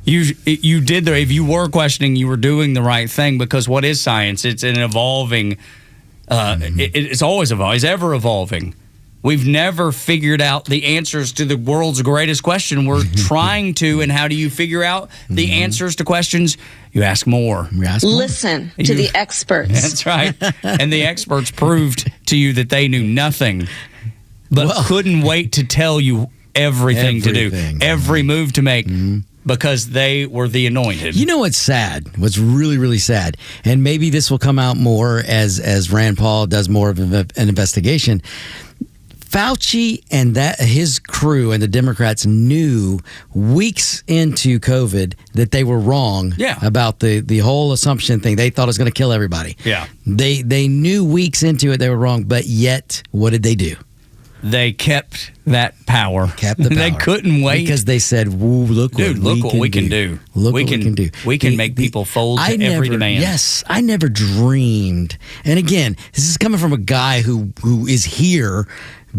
You did if you were questioning, you were doing the right thing, because what is science? It's an evolving. It's always evolving. It's ever evolving. We've never figured out the answers to the world's greatest question. We're trying to, and how do you figure out the answers to questions? You ask more. Listen to the experts. That's right. And the experts proved to you that they knew nothing, but couldn't wait to tell you everything to do, every move to make. Because they were the anointed. You know what's sad? What's really, really sad, and maybe this will come out more as Rand Paul does more of an investigation. Fauci and his crew and the Democrats knew weeks into COVID that they were wrong about the whole assumption thing. They thought it was going to kill everybody. Yeah. They knew weeks into it they were wrong, but yet, what did they do? They kept that power. Kept the power. They couldn't wait. Because they said, look what we can do. Look what we can do. We can make people fold to every demand. Yes, I never dreamed. And again, this is coming from a guy who is here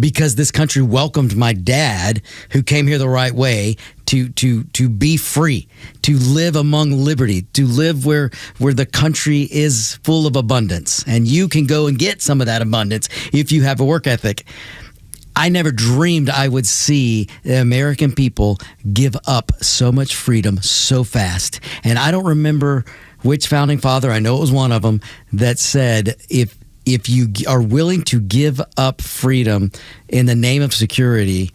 because this country welcomed my dad, who came here the right way, to be free, to live among liberty, to live where the country is full of abundance. And you can go and get some of that abundance if you have a work ethic. I never dreamed I would see the American people give up so much freedom so fast. And I don't remember which founding father, I know it was one of them, that said, if you are willing to give up freedom in the name of security,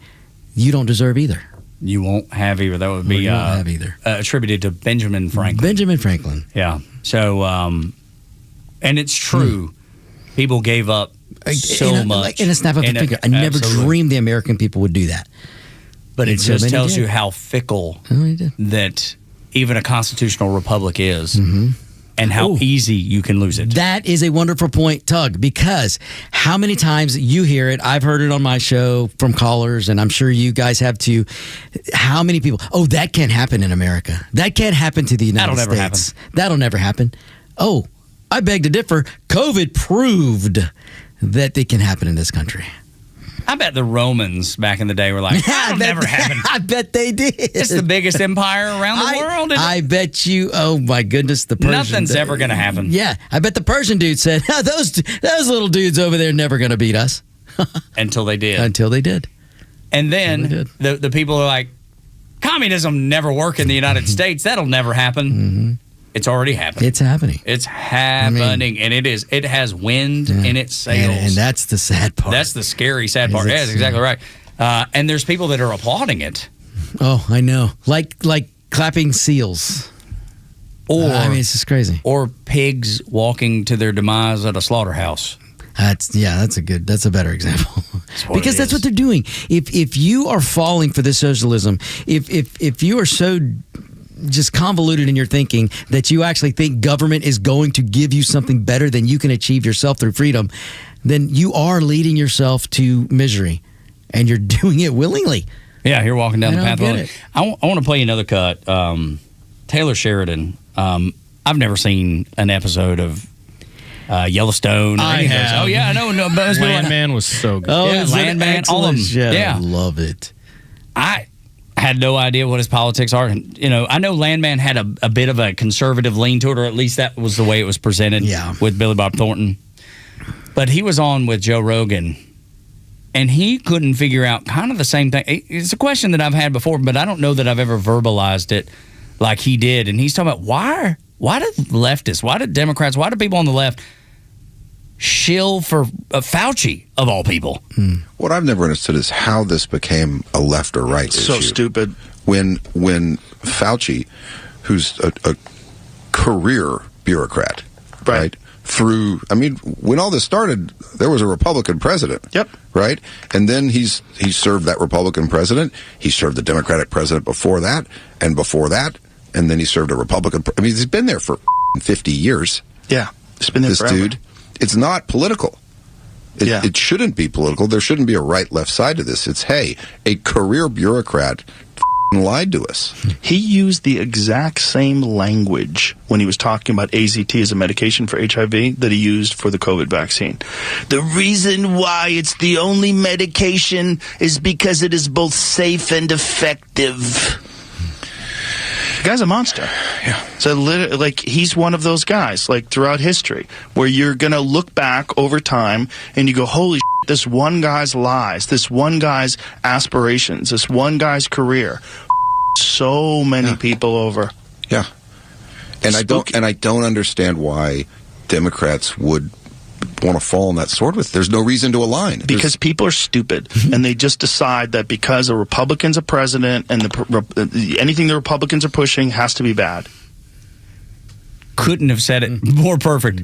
you don't deserve either. You won't have either. That would be have either. Attributed to Benjamin Franklin. Benjamin Franklin. Yeah. So, and it's true. People gave up so much. In a snap of a finger. I never dreamed the American people would do that. But it just tells you how fickle that even a constitutional republic is. and how easy you can lose it. That is a wonderful point, Tug, because how many times you hear it, I've heard it on my show from callers, and I'm sure you guys have too. How many people, that can't happen in America. That can't happen to the United States. That'll never happen. That'll never happen. Oh, I beg to differ. COVID proved that it can happen in this country. I bet the Romans back in the day were like, that'll never happen. I bet they did. It's the biggest empire around the world. I bet you, oh my goodness, the Persian. Nothing's ever going to happen. Yeah, I bet the Persian dude said, those little dudes over there are never going to beat us. Until they did. Until they did. And then the people are like, communism never work in the United States. That'll never happen. Mm-hmm. It's already happening. It's happening. It's happening, and it has wind in its sails. And that's the sad part. That's the scary, sad part. Yeah, that's exactly right. And there's people that are applauding it. Oh, I know. Like clapping seals. Or it's just crazy. Or pigs walking to their demise at a slaughterhouse. That's a better example. Because that's what they're doing. If you are falling for this socialism, if you are so just convoluted in your thinking that you actually think government is going to give you something better than you can achieve yourself through freedom, then you are leading yourself to misery, and you're doing it willingly. Yeah, you're walking down the path. I want to play another cut. Taylor Sheridan. I've never seen an episode of Yellowstone. Or I have. Oh yeah, I know. No, Landman was so good. Oh, yeah, it's Landman, all of them. Yeah, I love it. I had no idea what his politics are. And, I know Landman had a bit of a conservative lean to it, or at least that was the way it was presented with Billy Bob Thornton. But he was on with Joe Rogan, and he couldn't figure out kind of the same thing. It's a question that I've had before, but I don't know that I've ever verbalized it like he did. And he's talking about why did leftists, why did Democrats, why do people on the left shill for Fauci, of all people? What I've never understood is how this became a left or right issue. So stupid. When Fauci, who's a career bureaucrat, right? When all this started, there was a Republican president. Yep. Right? And then he served that Republican president. He served the Democratic president before that, and then he served a Republican. He's been there for 50 years. Yeah. It's been there this forever. Dude. It's not political. It shouldn't be political. There shouldn't be a right-left side to this. It's, hey, a career bureaucrat lied to us. He used the exact same language when he was talking about AZT as a medication for HIV that he used for the COVID vaccine. The reason why it's the only medication is because it is both safe and effective. The guy's a monster. Yeah. So he's one of those guys, throughout history, where you're going to look back over time and you go, holy shit, this one guy's lies, this one guy's aspirations, this one guy's career, so many people over. Yeah. And I don't understand why Democrats would want to fall on that sword with. There's no reason to align. Because people are stupid, and they just decide that because a Republican's a president and anything the Republicans are pushing has to be bad. Couldn't have said it more perfect.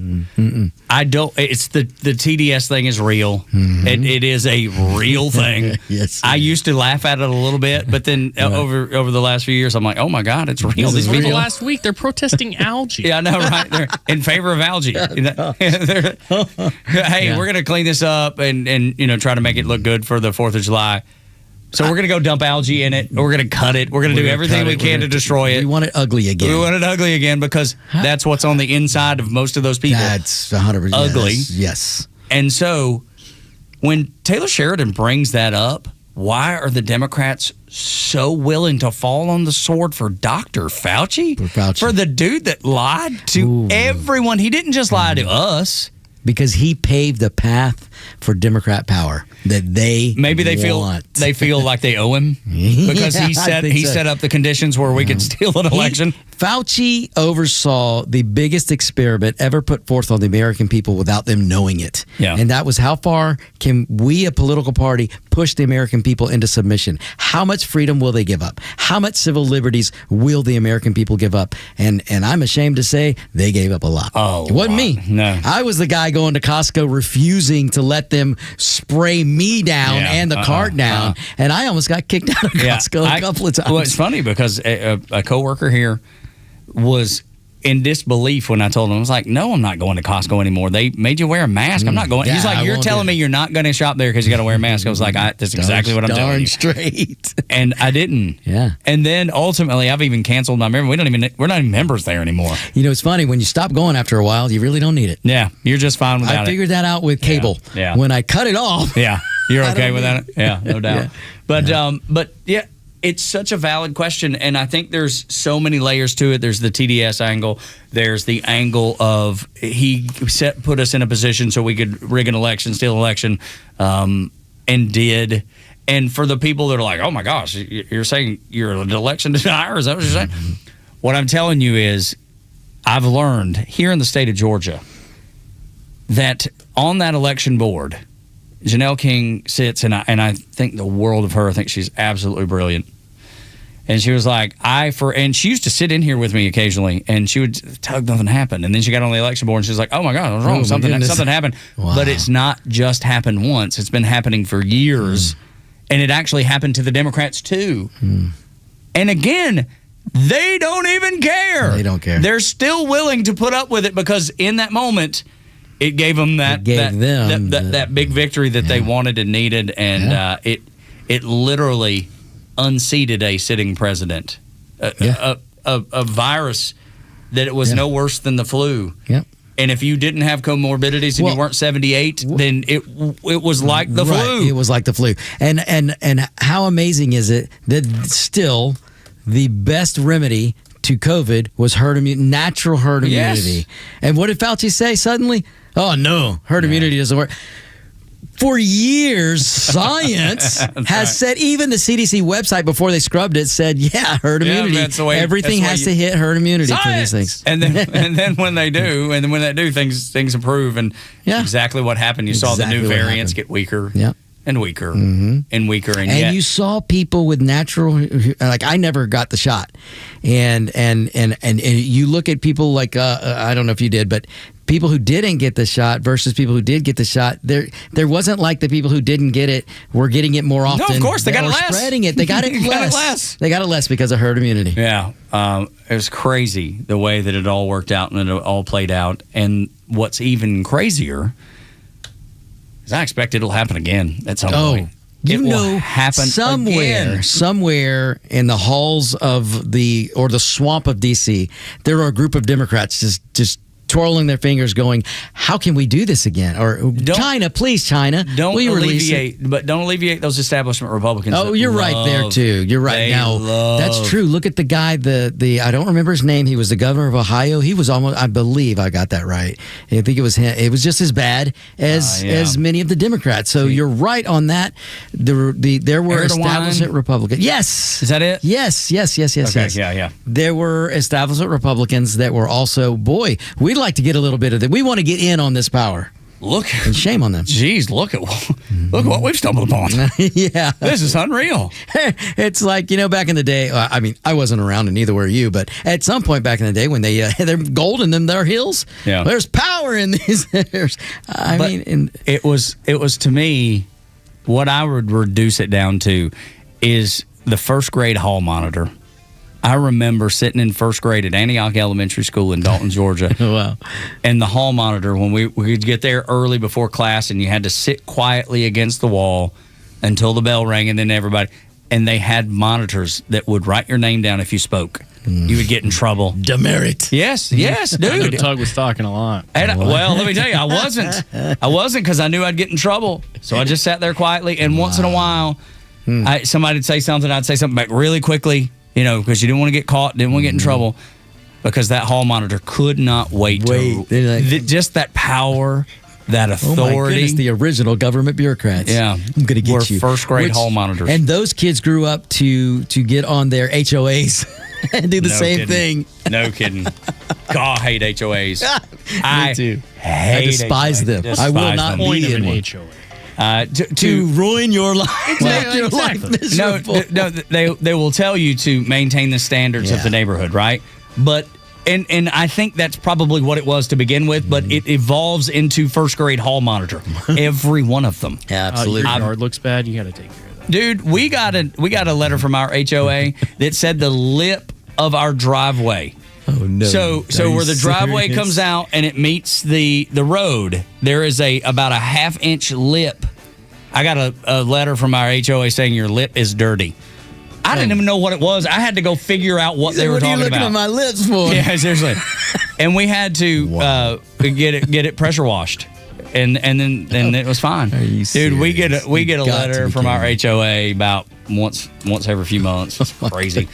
I don't. It's the TDS thing is real. It is a real thing. Yes. I used to laugh at it a little bit, but then over the last few years, I'm like, oh my God, it's real. These people. Last week they're protesting algae. Yeah, I know, right? They're in favor of algae. Hey, we're gonna clean this up and try to make it look good for the 4th of July. So we're going to go dump algae in it. We're going to cut it. We're going to do everything we can to destroy it. We want it ugly again. We want it ugly again because that's what's on the inside of most of those people. That's 100%. Ugly. Yes. And so when Taylor Sheridan brings that up, why are the Democrats so willing to fall on the sword for Dr. Fauci? For the dude that lied to everyone. He didn't just lie to us. Because he paved the path for Democrat power that they feel like they owe him because he set up the conditions where we could steal an election. Fauci oversaw the biggest experiment ever put forth on the American people without them knowing it. Yeah. And that was how far can we, a political party, push the American people into submission? How much freedom will they give up? How much civil liberties will the American people give up? And I'm ashamed to say they gave up a lot. Oh, it wasn't me. No. I was the guy going to Costco refusing to let them spray me down and the cart down. And I almost got kicked out of Costco a couple of times. Well, it's funny because a coworker here in disbelief when I told him. I was like, no, I'm not going to Costco anymore. They made you wear a mask. I'm not going. He's like, you're telling me you're not going to shop there because you got to wear a mask. I was like, that's exactly what I'm telling you. Straight. And I didn't. Yeah. And then ultimately, I've even canceled my membership. We're not even members there anymore. You know, it's funny. When you stop going after a while, you really don't need it. Yeah. You're just fine without it. I figured that out with cable. Yeah. When I cut it off. Yeah. You're okay with that? Yeah, no doubt. Yeah. But it's such a valid question, and I think there's so many layers to it. There's the TDS angle. There's the angle of he put us in a position so we could rig an election, steal an election, and did. And for the people that are like, oh my gosh, you're saying you're an election denier? Is that what you're saying? What I'm telling you is I've learned here in the state of Georgia that on that election board, Janelle King sits, and I think the world of her. I think she's absolutely brilliant. And she was like, and she used to sit in here with me occasionally, and she would, Tug, nothing happened. And then she got on the election board, and she was like, oh my God, I was wrong. Something happened. Wow. But it's not just happened once. It's been happening for years. And it actually happened to the Democrats too. And again, they don't even care. They don't care. They're still willing to put up with it because in that moment, it gave them that big victory that they wanted and needed, and it literally unseated a sitting president, a virus that it was no worse than the flu. Yep. And if you didn't have comorbidities and you weren't 78, then it was like the flu. It was like the flu. And how amazing is it that still the best remedy to COVID was natural herd immunity. Yes. And what did Fauci say suddenly? Oh, no, herd immunity doesn't work. For years, science has said, even the CDC website before they scrubbed it said, herd immunity. Everything has to hit herd immunity for these things. And then when they do, things improve. And exactly what happened. You saw the new variants get weaker. And weaker and weaker, and yet you saw people with natural, like I never got the shot, and you look at people like I don't know if you did, but people who didn't get the shot versus people who did get the shot, there wasn't like the people who didn't get it were getting it more often. No, of course they got it less. Spreading it, they got it less. They got it less because of herd immunity. Yeah, it was crazy the way that it all worked out and it all played out. And what's even crazier, I expect it'll happen again at some point. It will happen somewhere in the halls of the swamp of D.C. There are a group of Democrats just twirling their fingers, going, "How can we do this again?" Or China, please, China, don't alleviate those establishment Republicans. Oh, you're right there too. You're right. Now that's true. Look at the guy. The I don't remember his name. He was the governor of Ohio. He was almost. I believe I got that right. I think it was him. It was just as bad as many of the Democrats. So you're right on that. There were establishment Republicans. Yes, is that it? Yes. Okay, yeah. There were establishment Republicans that were also we'd like to get a little bit of that. We want to get in on this power. And shame on them. Jeez, look at what we've stumbled upon. Yeah, this is unreal. It's like, back in the day. I mean, I wasn't around, and neither were you. But at some point back in the day, when they're gold in their hills, there's power in these. It was to me, what I would reduce it down to is the first grade hall monitor. I remember sitting in first grade at Antioch Elementary School in Dalton, Georgia. Wow. And the hall monitor, when we could get there early before class, and you had to sit quietly against the wall until the bell rang, and then everybody. And they had monitors that would write your name down if you spoke. You would get in trouble. Demerit. Yes, dude. I know Tug was talking a lot. And well, let me tell you, I wasn't because I knew I'd get in trouble. So I just sat there quietly, and once in a while, somebody would say something, I'd say something back really quickly. Because you didn't want to get caught, didn't want to get in trouble, because that hall monitor could not wait. Just that power, that authority. Oh my goodness, the original government bureaucrats. Yeah. I'm going to get you. First grade hall monitors. And those kids grew up to get on their HOAs and do the same thing. No kidding. God, I hate HOAs. Me too. I despise them. I will not be in one. HOA. To ruin your life, make your life miserable. No, they will tell you to maintain the standards of the neighborhood, right? But and I think that's probably what it was to begin with. But it evolves into first grade hall monitor. Every one of them. Yeah, absolutely. Your yard looks bad. You got to take care of that. Dude, we got a letter from our HOA that said the lip of our driveway Oh no! So where the driveway comes out and it meets the road, there is about a 1/2-inch lip. I got a letter from our HOA saying your lip is dirty. I didn't even know what it was. I had to go figure out what they were talking about. What are you looking at my lips for? Yeah, seriously. And we had to get it pressure washed. And then it was fine. Dude, we get a letter from our HOA about once every few months. It's crazy.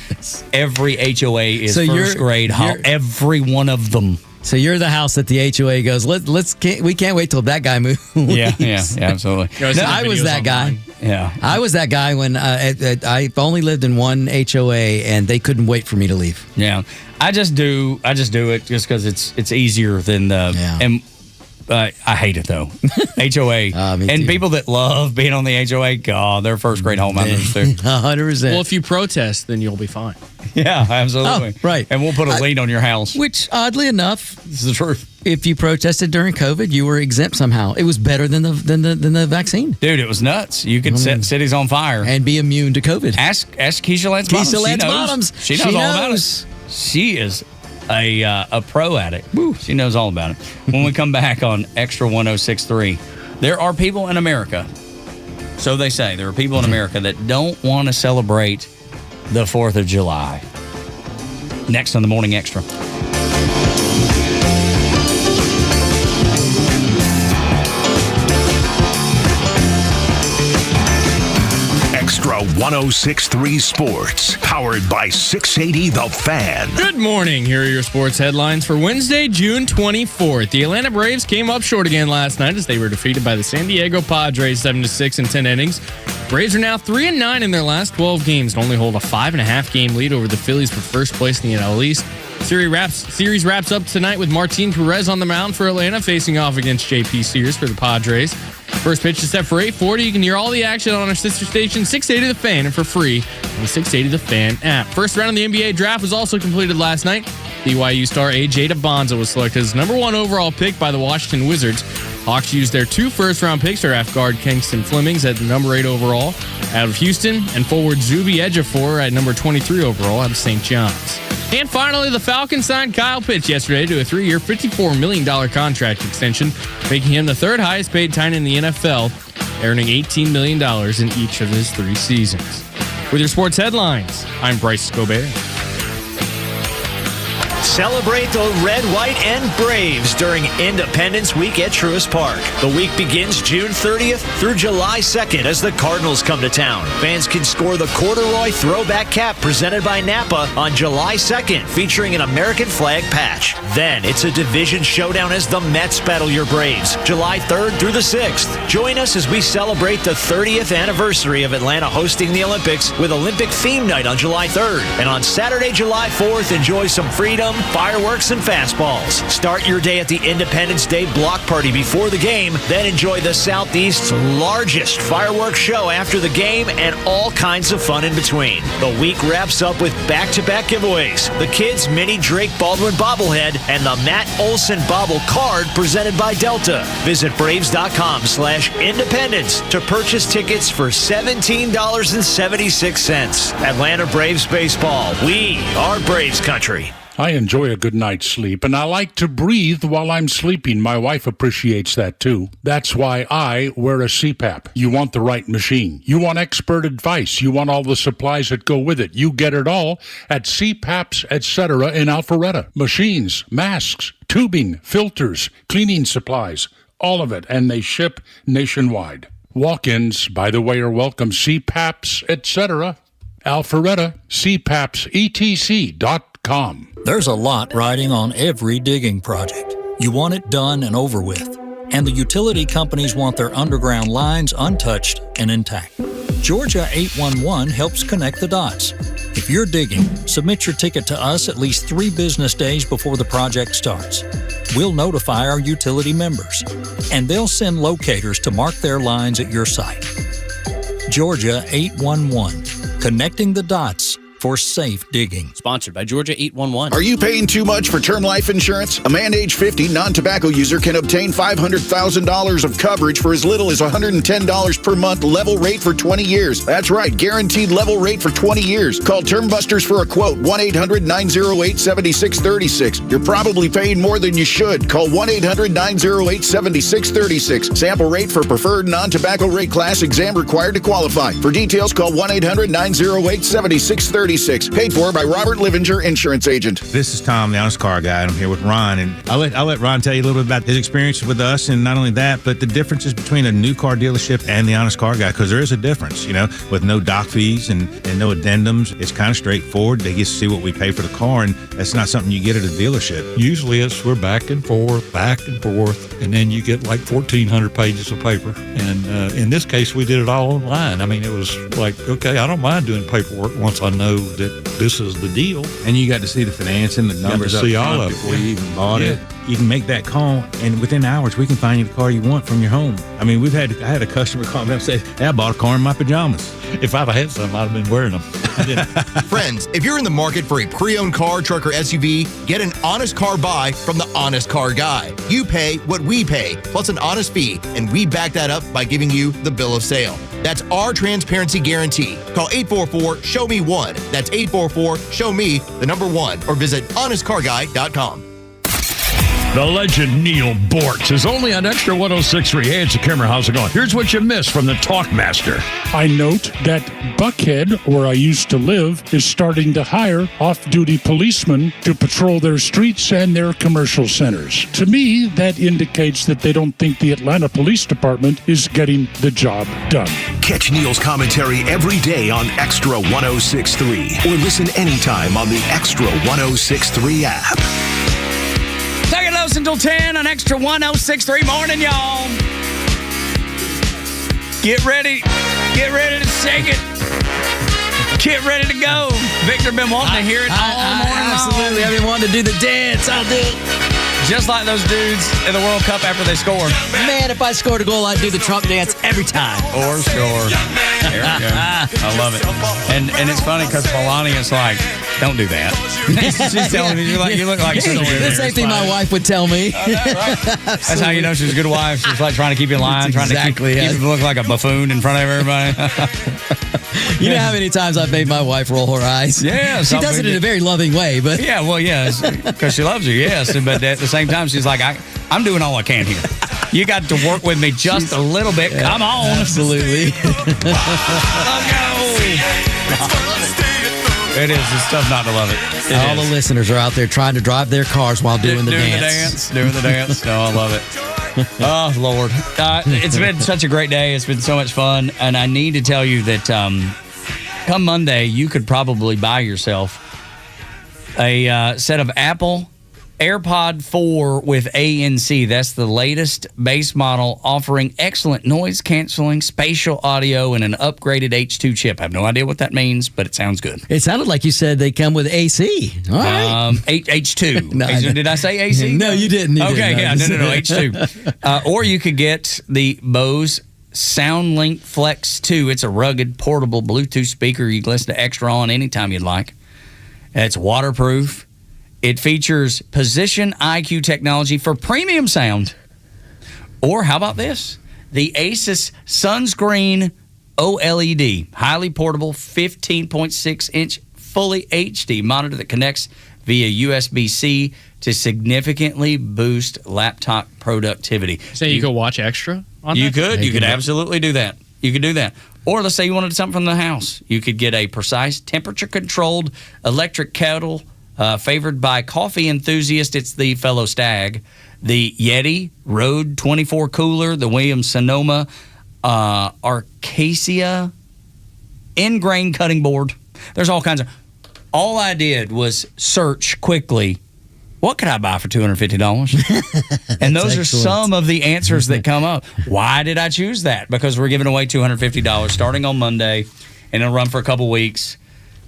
Every HOA is first grade. Every one of them. So you're the house that the HOA goes, we can't wait till that guy moves. Yeah, absolutely. No, I was that guy. Yeah. I was that guy when I only lived in one HOA and they couldn't wait for me to leave. Yeah. I just do it just because it's easier than and I hate it though. HOA and people that love being on the HOA, God, they're first grade homeowners too. 100%. Well, if you protest, then you'll be fine. Yeah, absolutely. Oh, right. And we'll put a lien on your house. Which, oddly enough, this is the truth. If you protested during COVID, you were exempt somehow. It was better than the vaccine. Dude, it was nuts. You could set cities on fire and be immune to COVID. Ask Keisha Lance Bottoms. Keisha Lance Bottoms. She knows all about it. She is a pro at it. Woo. She knows all about it. When we come back on Extra 106.3, there are people in America, so they say, there are people in America that don't want to celebrate the 4th of July. Next on the Morning Extra. Extra 106.3 Sports, powered by 680 The Fan. Good morning. Here are your sports headlines for Wednesday, June 24th. The Atlanta Braves came up short again last night as they were defeated by the San Diego Padres 7-6 in 10 innings. Braves are now 3-9 in their last 12 games and only hold a 5.5 game lead over the Phillies for first place in the NL East. Series wraps up tonight with Martin Perez on the mound for Atlanta, facing off against JP Sears for the Padres. First pitch is set for 8:40. You can hear all the action on our sister station, 680 The Fan, and for free on the 680 The Fan app. First round of the NBA draft was also completed last night. BYU star Jada Bonza was selected as number 1 overall pick by the Washington Wizards. Hawks used their 2 first-round picks to draft guard Kingston Flemings at number 8 overall out of Houston and forward Zuby Ejiofor at number 23 overall out of St. John's. And finally, the Falcons signed Kyle Pitts yesterday to a 3-year, $54 million contract extension, making him the 3rd highest paid tight end in the NFL, earning $18 million in each of his 3 seasons. With your sports headlines, I'm Bryce Gobert. Celebrate the red, white, and Braves during Independence Week at Truist Park. The week begins June 30th through July 2nd as the Cardinals come to town. Fans can score the corduroy throwback cap presented by Napa on July 2nd, featuring an American flag patch. Then it's a division showdown as the Mets battle your Braves, July 3rd through the 6th. Join us as we celebrate the 30th anniversary of Atlanta hosting the Olympics with Olympic theme night on July 3rd. And on Saturday, July 4th, enjoy some freedom, fireworks, and fastballs. Start your day at the Independence Day block party before the game, then enjoy the Southeast's largest fireworks show after the game and all kinds of fun in between. The week wraps up with back-to-back giveaways, the kids' mini Drake Baldwin bobblehead, and the Matt Olson bobble card presented by Delta. Visit Braves.com/independence to purchase tickets for $17.76. Atlanta Braves baseball. We are Braves country. I enjoy a good night's sleep, and I like to breathe while I'm sleeping. My wife appreciates that, too. That's why I wear a CPAP. You want the right machine. You want expert advice. You want all the supplies that go with it. You get it all at CPAPs, etc. in Alpharetta. Machines, masks, tubing, filters, cleaning supplies, all of it, and they ship nationwide. Walk-ins, by the way, are welcome. CPAPs, etc. Alpharetta, CPAPsETC.com. There's a lot riding on every digging project. You want it done and over with. And the utility companies want their underground lines untouched and intact. Georgia 811 helps connect the dots. If you're digging, submit your ticket to us at least 3 business days before the project starts. We'll notify our utility members, and they'll send locators to mark their lines at your site. Georgia 811, connecting the dots for safe digging. Sponsored by Georgia 811. Are you paying too much for term life insurance? A man age 50 non-tobacco user can obtain $500,000 of coverage for as little as $110 per month, level rate for 20 years. That's right, guaranteed level rate for 20 years. Call Term Busters for a quote, 1-800-908-7636. You're probably paying more than you should. Call 1-800-908-7636. Sample rate for preferred non-tobacco rate class, exam required to qualify. For details, call 1-800-908-7636. Paid for by Robert Livinger, insurance agent. This is Tom, the Honest Car Guy, and I'm here with Ron. And I'll let Ron tell you a little bit about his experience with us, and not only that, but the differences between a new car dealership and the Honest Car Guy, because there is a difference, with no doc fees and no addendums. It's kind of straightforward. They get to see what we pay for the car, and that's not something you get at a dealership. Usually we're back and forth, and then you get like 1,400 pages of paper. And in this case, we did it all online. I mean, it was like, okay, I don't mind doing paperwork once I know that this is the deal. And you got to see the financing, the numbers up see front all of before you even bought it. You can make that call, and within hours, we can find you the car you want from your home. I mean, I had a customer call me up and say, hey, I bought a car in my pajamas. If I'd have had some, I'd have been wearing them. Friends, if you're in the market for a pre-owned car, truck, or SUV, get an honest car buy from the Honest Car Guy. You pay what we pay, plus an honest fee, and we back that up by giving you the bill of sale. That's our transparency guarantee. Call 844-SHOW-ME-1. That's 844-SHOW-ME1, or visit honestcarguy.com. The legend Neil Bortz is only on Extra 106.3. Hey, it's a Kimmer. How's it going? Here's what you missed from the Talkmaster. I note that Buckhead, where I used to live, is starting to hire off-duty policemen to patrol their streets and their commercial centers. To me, that indicates that they don't think the Atlanta Police Department is getting the job done. Catch Neil's commentary every day on Extra 106.3 or listen anytime on the Extra 106.3 app. Tug and Los until 10 on Extra 106.3. Morning, y'all. Get ready to shake it. Get ready to go. Victor been wanting to hear it all morning long. Absolutely. I've been wanting to do the dance. I'll do it. Just like those dudes in the World Cup after they scored. Man, if I scored a goal, I'd do the Trump dance every time. For sure. There we go. I love it. And it's funny because Melania's like, don't do that. She's telling me, you look like a the same thing my wife would tell me. That's how you know she's a good wife. She's like trying to keep you in line, trying to keep you look like a buffoon in front of everybody. You know how many times I've made my wife roll her eyes? Yeah. She does it in a very loving way, but... Yeah, well, yes, because she loves you, yes. But at the same time, she's like, I'm doing all I can here. You got to work with me just a little bit. Yeah, come on. Absolutely. Let's go. It is. It's tough not to love it. All the listeners are out there trying to drive their cars while doing the dance. Doing the dance. No, I love it. Oh, Lord. It's been such a great day. It's been so much fun. And I need to tell you that come Monday, you could probably buy yourself a set of Apple AirPod 4 with ANC. That's the latest base model, offering excellent noise canceling, spatial audio, and an upgraded H2 chip. I have no idea what that means, but it sounds good. It sounded like you said they come with AC. All right. H2. No, Did I say AC? No, you didn't. No, H2. Or you could get the Bose SoundLink Flex 2. It's a rugged, portable Bluetooth speaker you can listen to Extra on anytime you'd like. It's waterproof. It features Position IQ technology for premium sound. Or how about this? The Asus Sunscreen OLED, highly portable 15.6-inch fully HD monitor that connects via USB-C to significantly boost laptop productivity. So you could watch Extra on You that? could. You could absolutely do that. You could do that. Or let's say you wanted something from the house. You could get a precise temperature-controlled electric kettle favored by coffee enthusiasts. It's the fellow Stag, the Yeti Rode 24 cooler, the Williams-Sonoma Arcacia in-grain cutting board. There's all kinds of... All I did was search quickly, what could I buy for $250? And those are some of the answers that come up. Why did I choose that? Because we're giving away $250 starting on Monday, and it'll run for a couple weeks.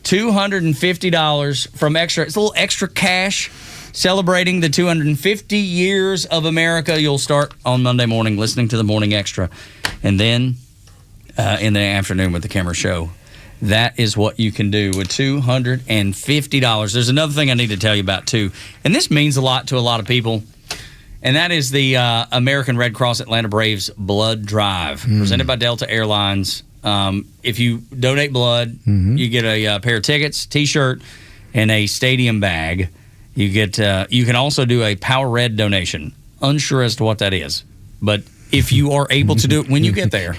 $250 from Extra. It's a little extra cash celebrating the 250 years of America. You'll start on Monday morning listening to the Morning Extra, and then in the afternoon with the Kimmer Show. that is what you can do with $250. There's another thing I need to tell you about, too. And this means a lot to a lot of people. And that is the American Red Cross Atlanta Braves Blood Drive, presented by Delta Airlines. If you donate blood, you get a pair of tickets, T-shirt, and a stadium bag. You get. You can also do a Power Red donation. Unsure as to what that is, but if you are able to do it when you get there,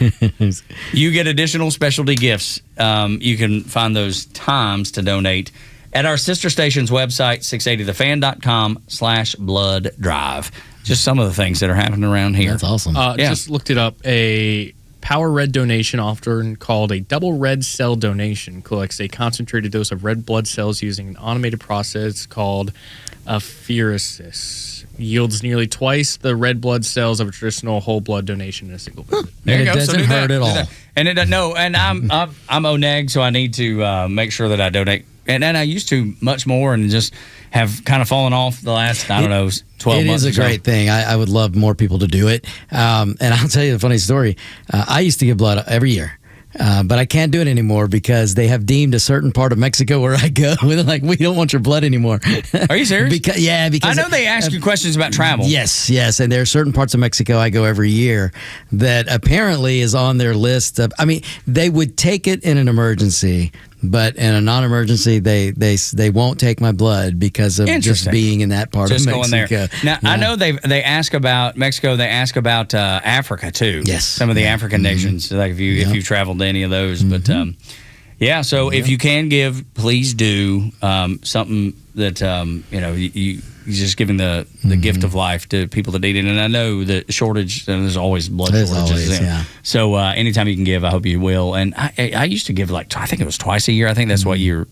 you get additional specialty gifts. You can find those times to donate at our sister station's website, 680thefan.com/blood drive. Just some of the things that are happening around here. That's awesome. Just looked it up. A Power Red donation, often called a double red cell donation, collects a concentrated dose of red blood cells using an automated process called apheresis. Yields nearly twice the red blood cells of a traditional whole blood donation in a single visit. There you go. doesn't do hurt that. at all. Do that. And it no, and I'm ONEG, so I need to make sure that I donate. And I used to much more, and just have kind of fallen off the last 12 months. It is a great thing. I would love more people to do it. And I'll tell you a funny story. I used to give blood every year. But I can't do it anymore because they have deemed a certain part of Mexico where I go. They're like, we don't want your blood anymore. Are you serious? because I know they ask you questions about travel. Yes. And there are certain parts of Mexico I go every year that apparently is on their list of. I mean, they would take it in an emergency, but in a non-emergency, they won't take my blood because of just being in that part of Mexico. Going there. Now, I know they ask about Mexico. They ask about Africa too. Yes, some of the African nations. Like if you traveled to any of those, but so if you can give, please do something that you just giving the gift of life to people that need it. And I know the shortage, and there's always blood shortages. So anytime you can give, I hope you will. And I used to give I think it was twice a year. I think that's what you're.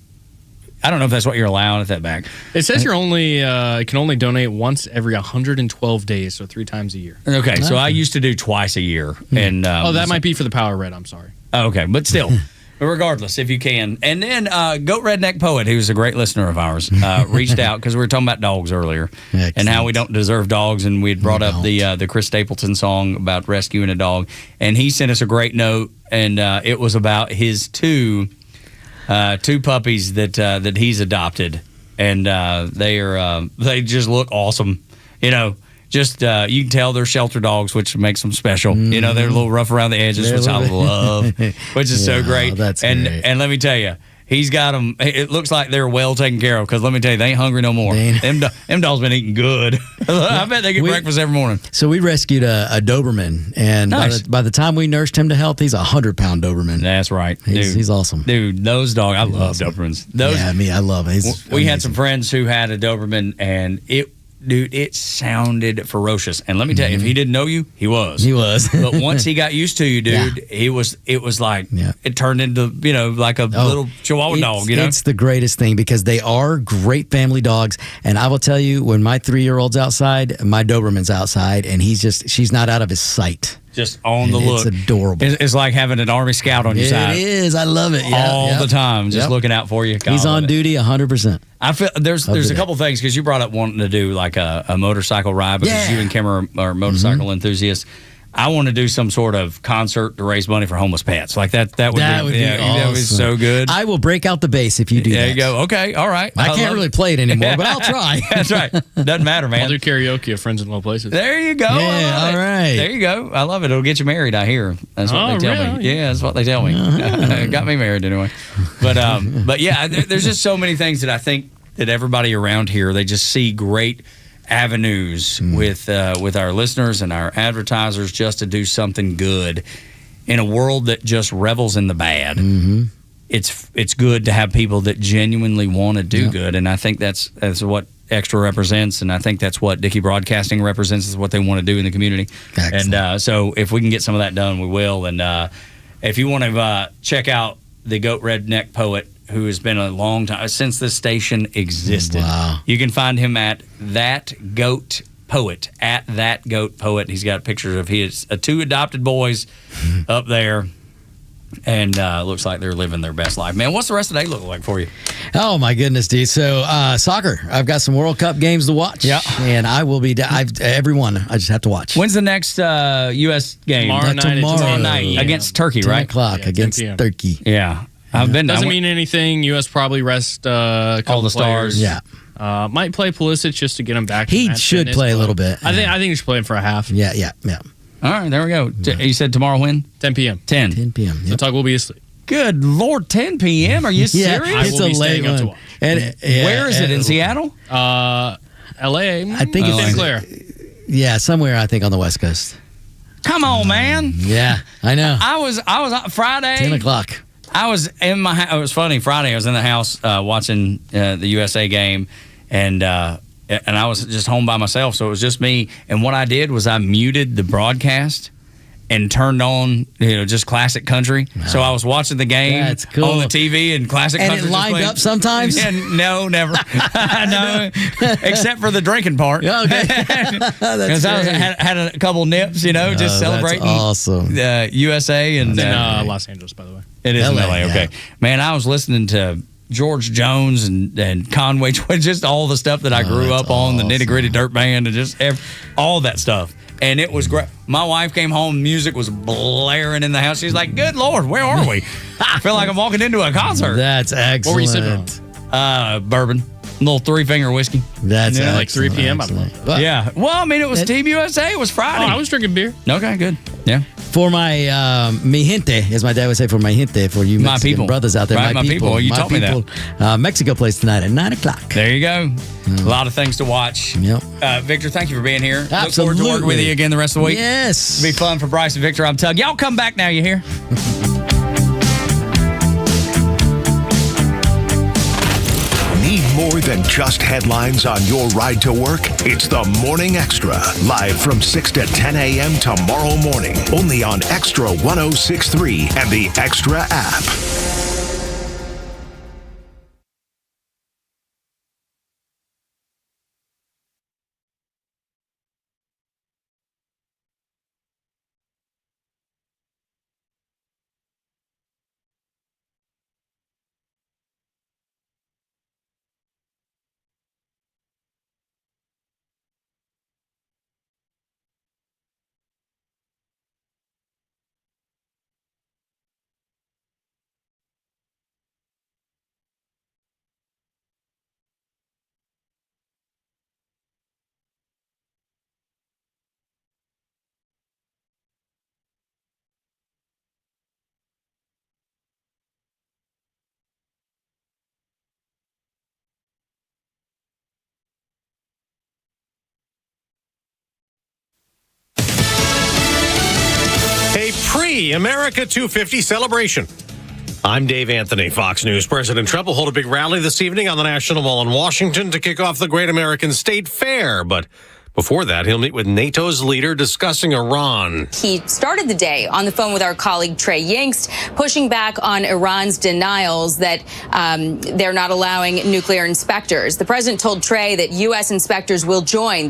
I don't know if that's what you're allowed at that back. It says you're only can only donate once every 112 days, so 3 times a year. Okay, so I used to do twice a year, and that might be for the Power Red. I'm sorry. Okay, but still. Regardless, if you can. And then Goat Redneck Poet, who's a great listener of ours, reached out because we were talking about dogs earlier. Excellent. And how we don't deserve dogs. And we had brought up the Chris Stapleton song about rescuing a dog. And he sent us a great note, and it was about his two puppies that he's adopted. And they just look awesome. Just you can tell they're shelter dogs, which makes them special. They're a little rough around the edges, which I love, which is so great. That's great. And let me tell you, he's got them. It looks like they're well taken care of. Because let me tell you, they ain't hungry no more. Them dogs been eating good. I bet they get breakfast every morning. So we rescued a Doberman, and nice. by the time we nursed him to health, he's 100-pound Doberman. That's right. He's awesome. Dude, those dogs, I love Dobermans. I love it. We had some friends who had a Doberman, and it sounded ferocious. And let me tell you, if he didn't know you, he was. But once he got used to you, dude, it was like, it turned into, like a little Chihuahua dog, It's the greatest thing because they are great family dogs. And I will tell you, when my 3-year-old's outside, my Doberman's outside, and she's not out of his sight. Just on the look. It's adorable. It's like having an Army Scout on your side. It is. I love it. All the time, just looking out for you. He's on duty 100%. I feel there's a couple things because you brought up wanting to do like a motorcycle ride because you and Kim are motorcycle enthusiasts. I want to do some sort of concert to raise money for homeless pets. Like that would be awesome. That would be so good. I will break out the bass if you do that. There you go. Okay. All right. I can't really play it anymore, but I'll try. That's right. Doesn't matter, man. I'll do karaoke at Friends in Low Places. There you go. Yeah, all right. There you go. I love it. It'll get you married, I hear. That's what they tell me. Yeah, that's what they tell me. Got me married anyway. But yeah, there's just so many things that I think that everybody around here, they just see great avenues with our listeners and our advertisers just to do something good in a world that just revels in the bad. It's good to have people that genuinely want to do good, and I think that's what Xtra represents, and I think that's what Dickey Broadcasting represents, is what they want to do in the community. Excellent. And so if we can get some of that done, we will. And if you want to check out the Goat Redneck Poet, who has been a long time since this station existed. Wow. You can find him at That Goat Poet. At That Goat Poet. He's got pictures of his 2 adopted boys up there. And looks like they're living their best life. Man, what's the rest of the day look like for you? Oh, my goodness, dude. So, soccer. I've got some World Cup games to watch. Yeah. And I will be everyone. I just have to watch. When's the next U.S. game? Tomorrow night against Turkey, 10 right? o'clock against Turkey. Yeah. I've been. Doesn't mean anything. U.S. probably rest a couple all the players. stars. Yeah. Might play Pulisic just to get him back. He should play a little bit. I think he should play him for a half. Yeah. All right, there we go. You said tomorrow when? 10 p.m. 10 p.m. So Tug will be asleep. Good Lord, 10 p.m. Are you serious? I will be staying up to watch. Where is it? In Seattle? L.A. I think it's St. Clair. Yeah, somewhere I think on the West Coast. Come on, man. Yeah, I know. I was Friday. 10 o'clock. I was in my house. It was funny. Friday, I was in the house watching the USA game, and I was just home by myself, so it was just me. And what I did was I muted the broadcast and turned on, just classic country. Wow. So I was watching the game on the TV and classic country. And it lined up sometimes? No, never. No, except for the drinking part. Okay. Because I had a couple nips, just celebrating. That's awesome. USA and Los Angeles, by the way. It is LA, in LA. Okay, man, I was listening to George Jones and Conway, just all the stuff that I grew up on, the Nitty Gritty Dirt Band, and just all that stuff. And it was great. My wife came home, music was blaring in the house. She's like, good Lord, where are we? I feel like I'm walking into a concert. That's excellent. What were you sipping on? Bourbon. A little 3-finger whiskey. That's like 3 p.m. Yeah. Well, I mean, it was Team USA. It was Friday. Oh, I was drinking beer. Okay, good. Yeah. For my mi gente, as my dad would say, for my gente, for you Mexican people. brothers out there, Right, my people. You taught me that. Mexico plays tonight at 9 o'clock. There you go. A lot of things to watch. Yep. Victor, thank you for being here. Absolutely. Look forward to working with you again the rest of the week. Yes. It'll be fun for Bryce and Victor. I'm Tug. Y'all come back now, you hear? Need more than just headlines on your ride to work? It's the Morning Extra, live from 6 to 10 a.m. tomorrow morning, only on Extra 106.3 and the Extra app. A pre-America 250 celebration. I'm Dave Anthony, Fox News. President Trump will hold a big rally this evening on the National Mall in Washington to kick off the Great American State Fair. But before that, he'll meet with NATO's leader discussing Iran. He started the day on the phone with our colleague Trey Yingst, pushing back on Iran's denials that they're not allowing nuclear inspectors. The president told Trey that U.S. inspectors will join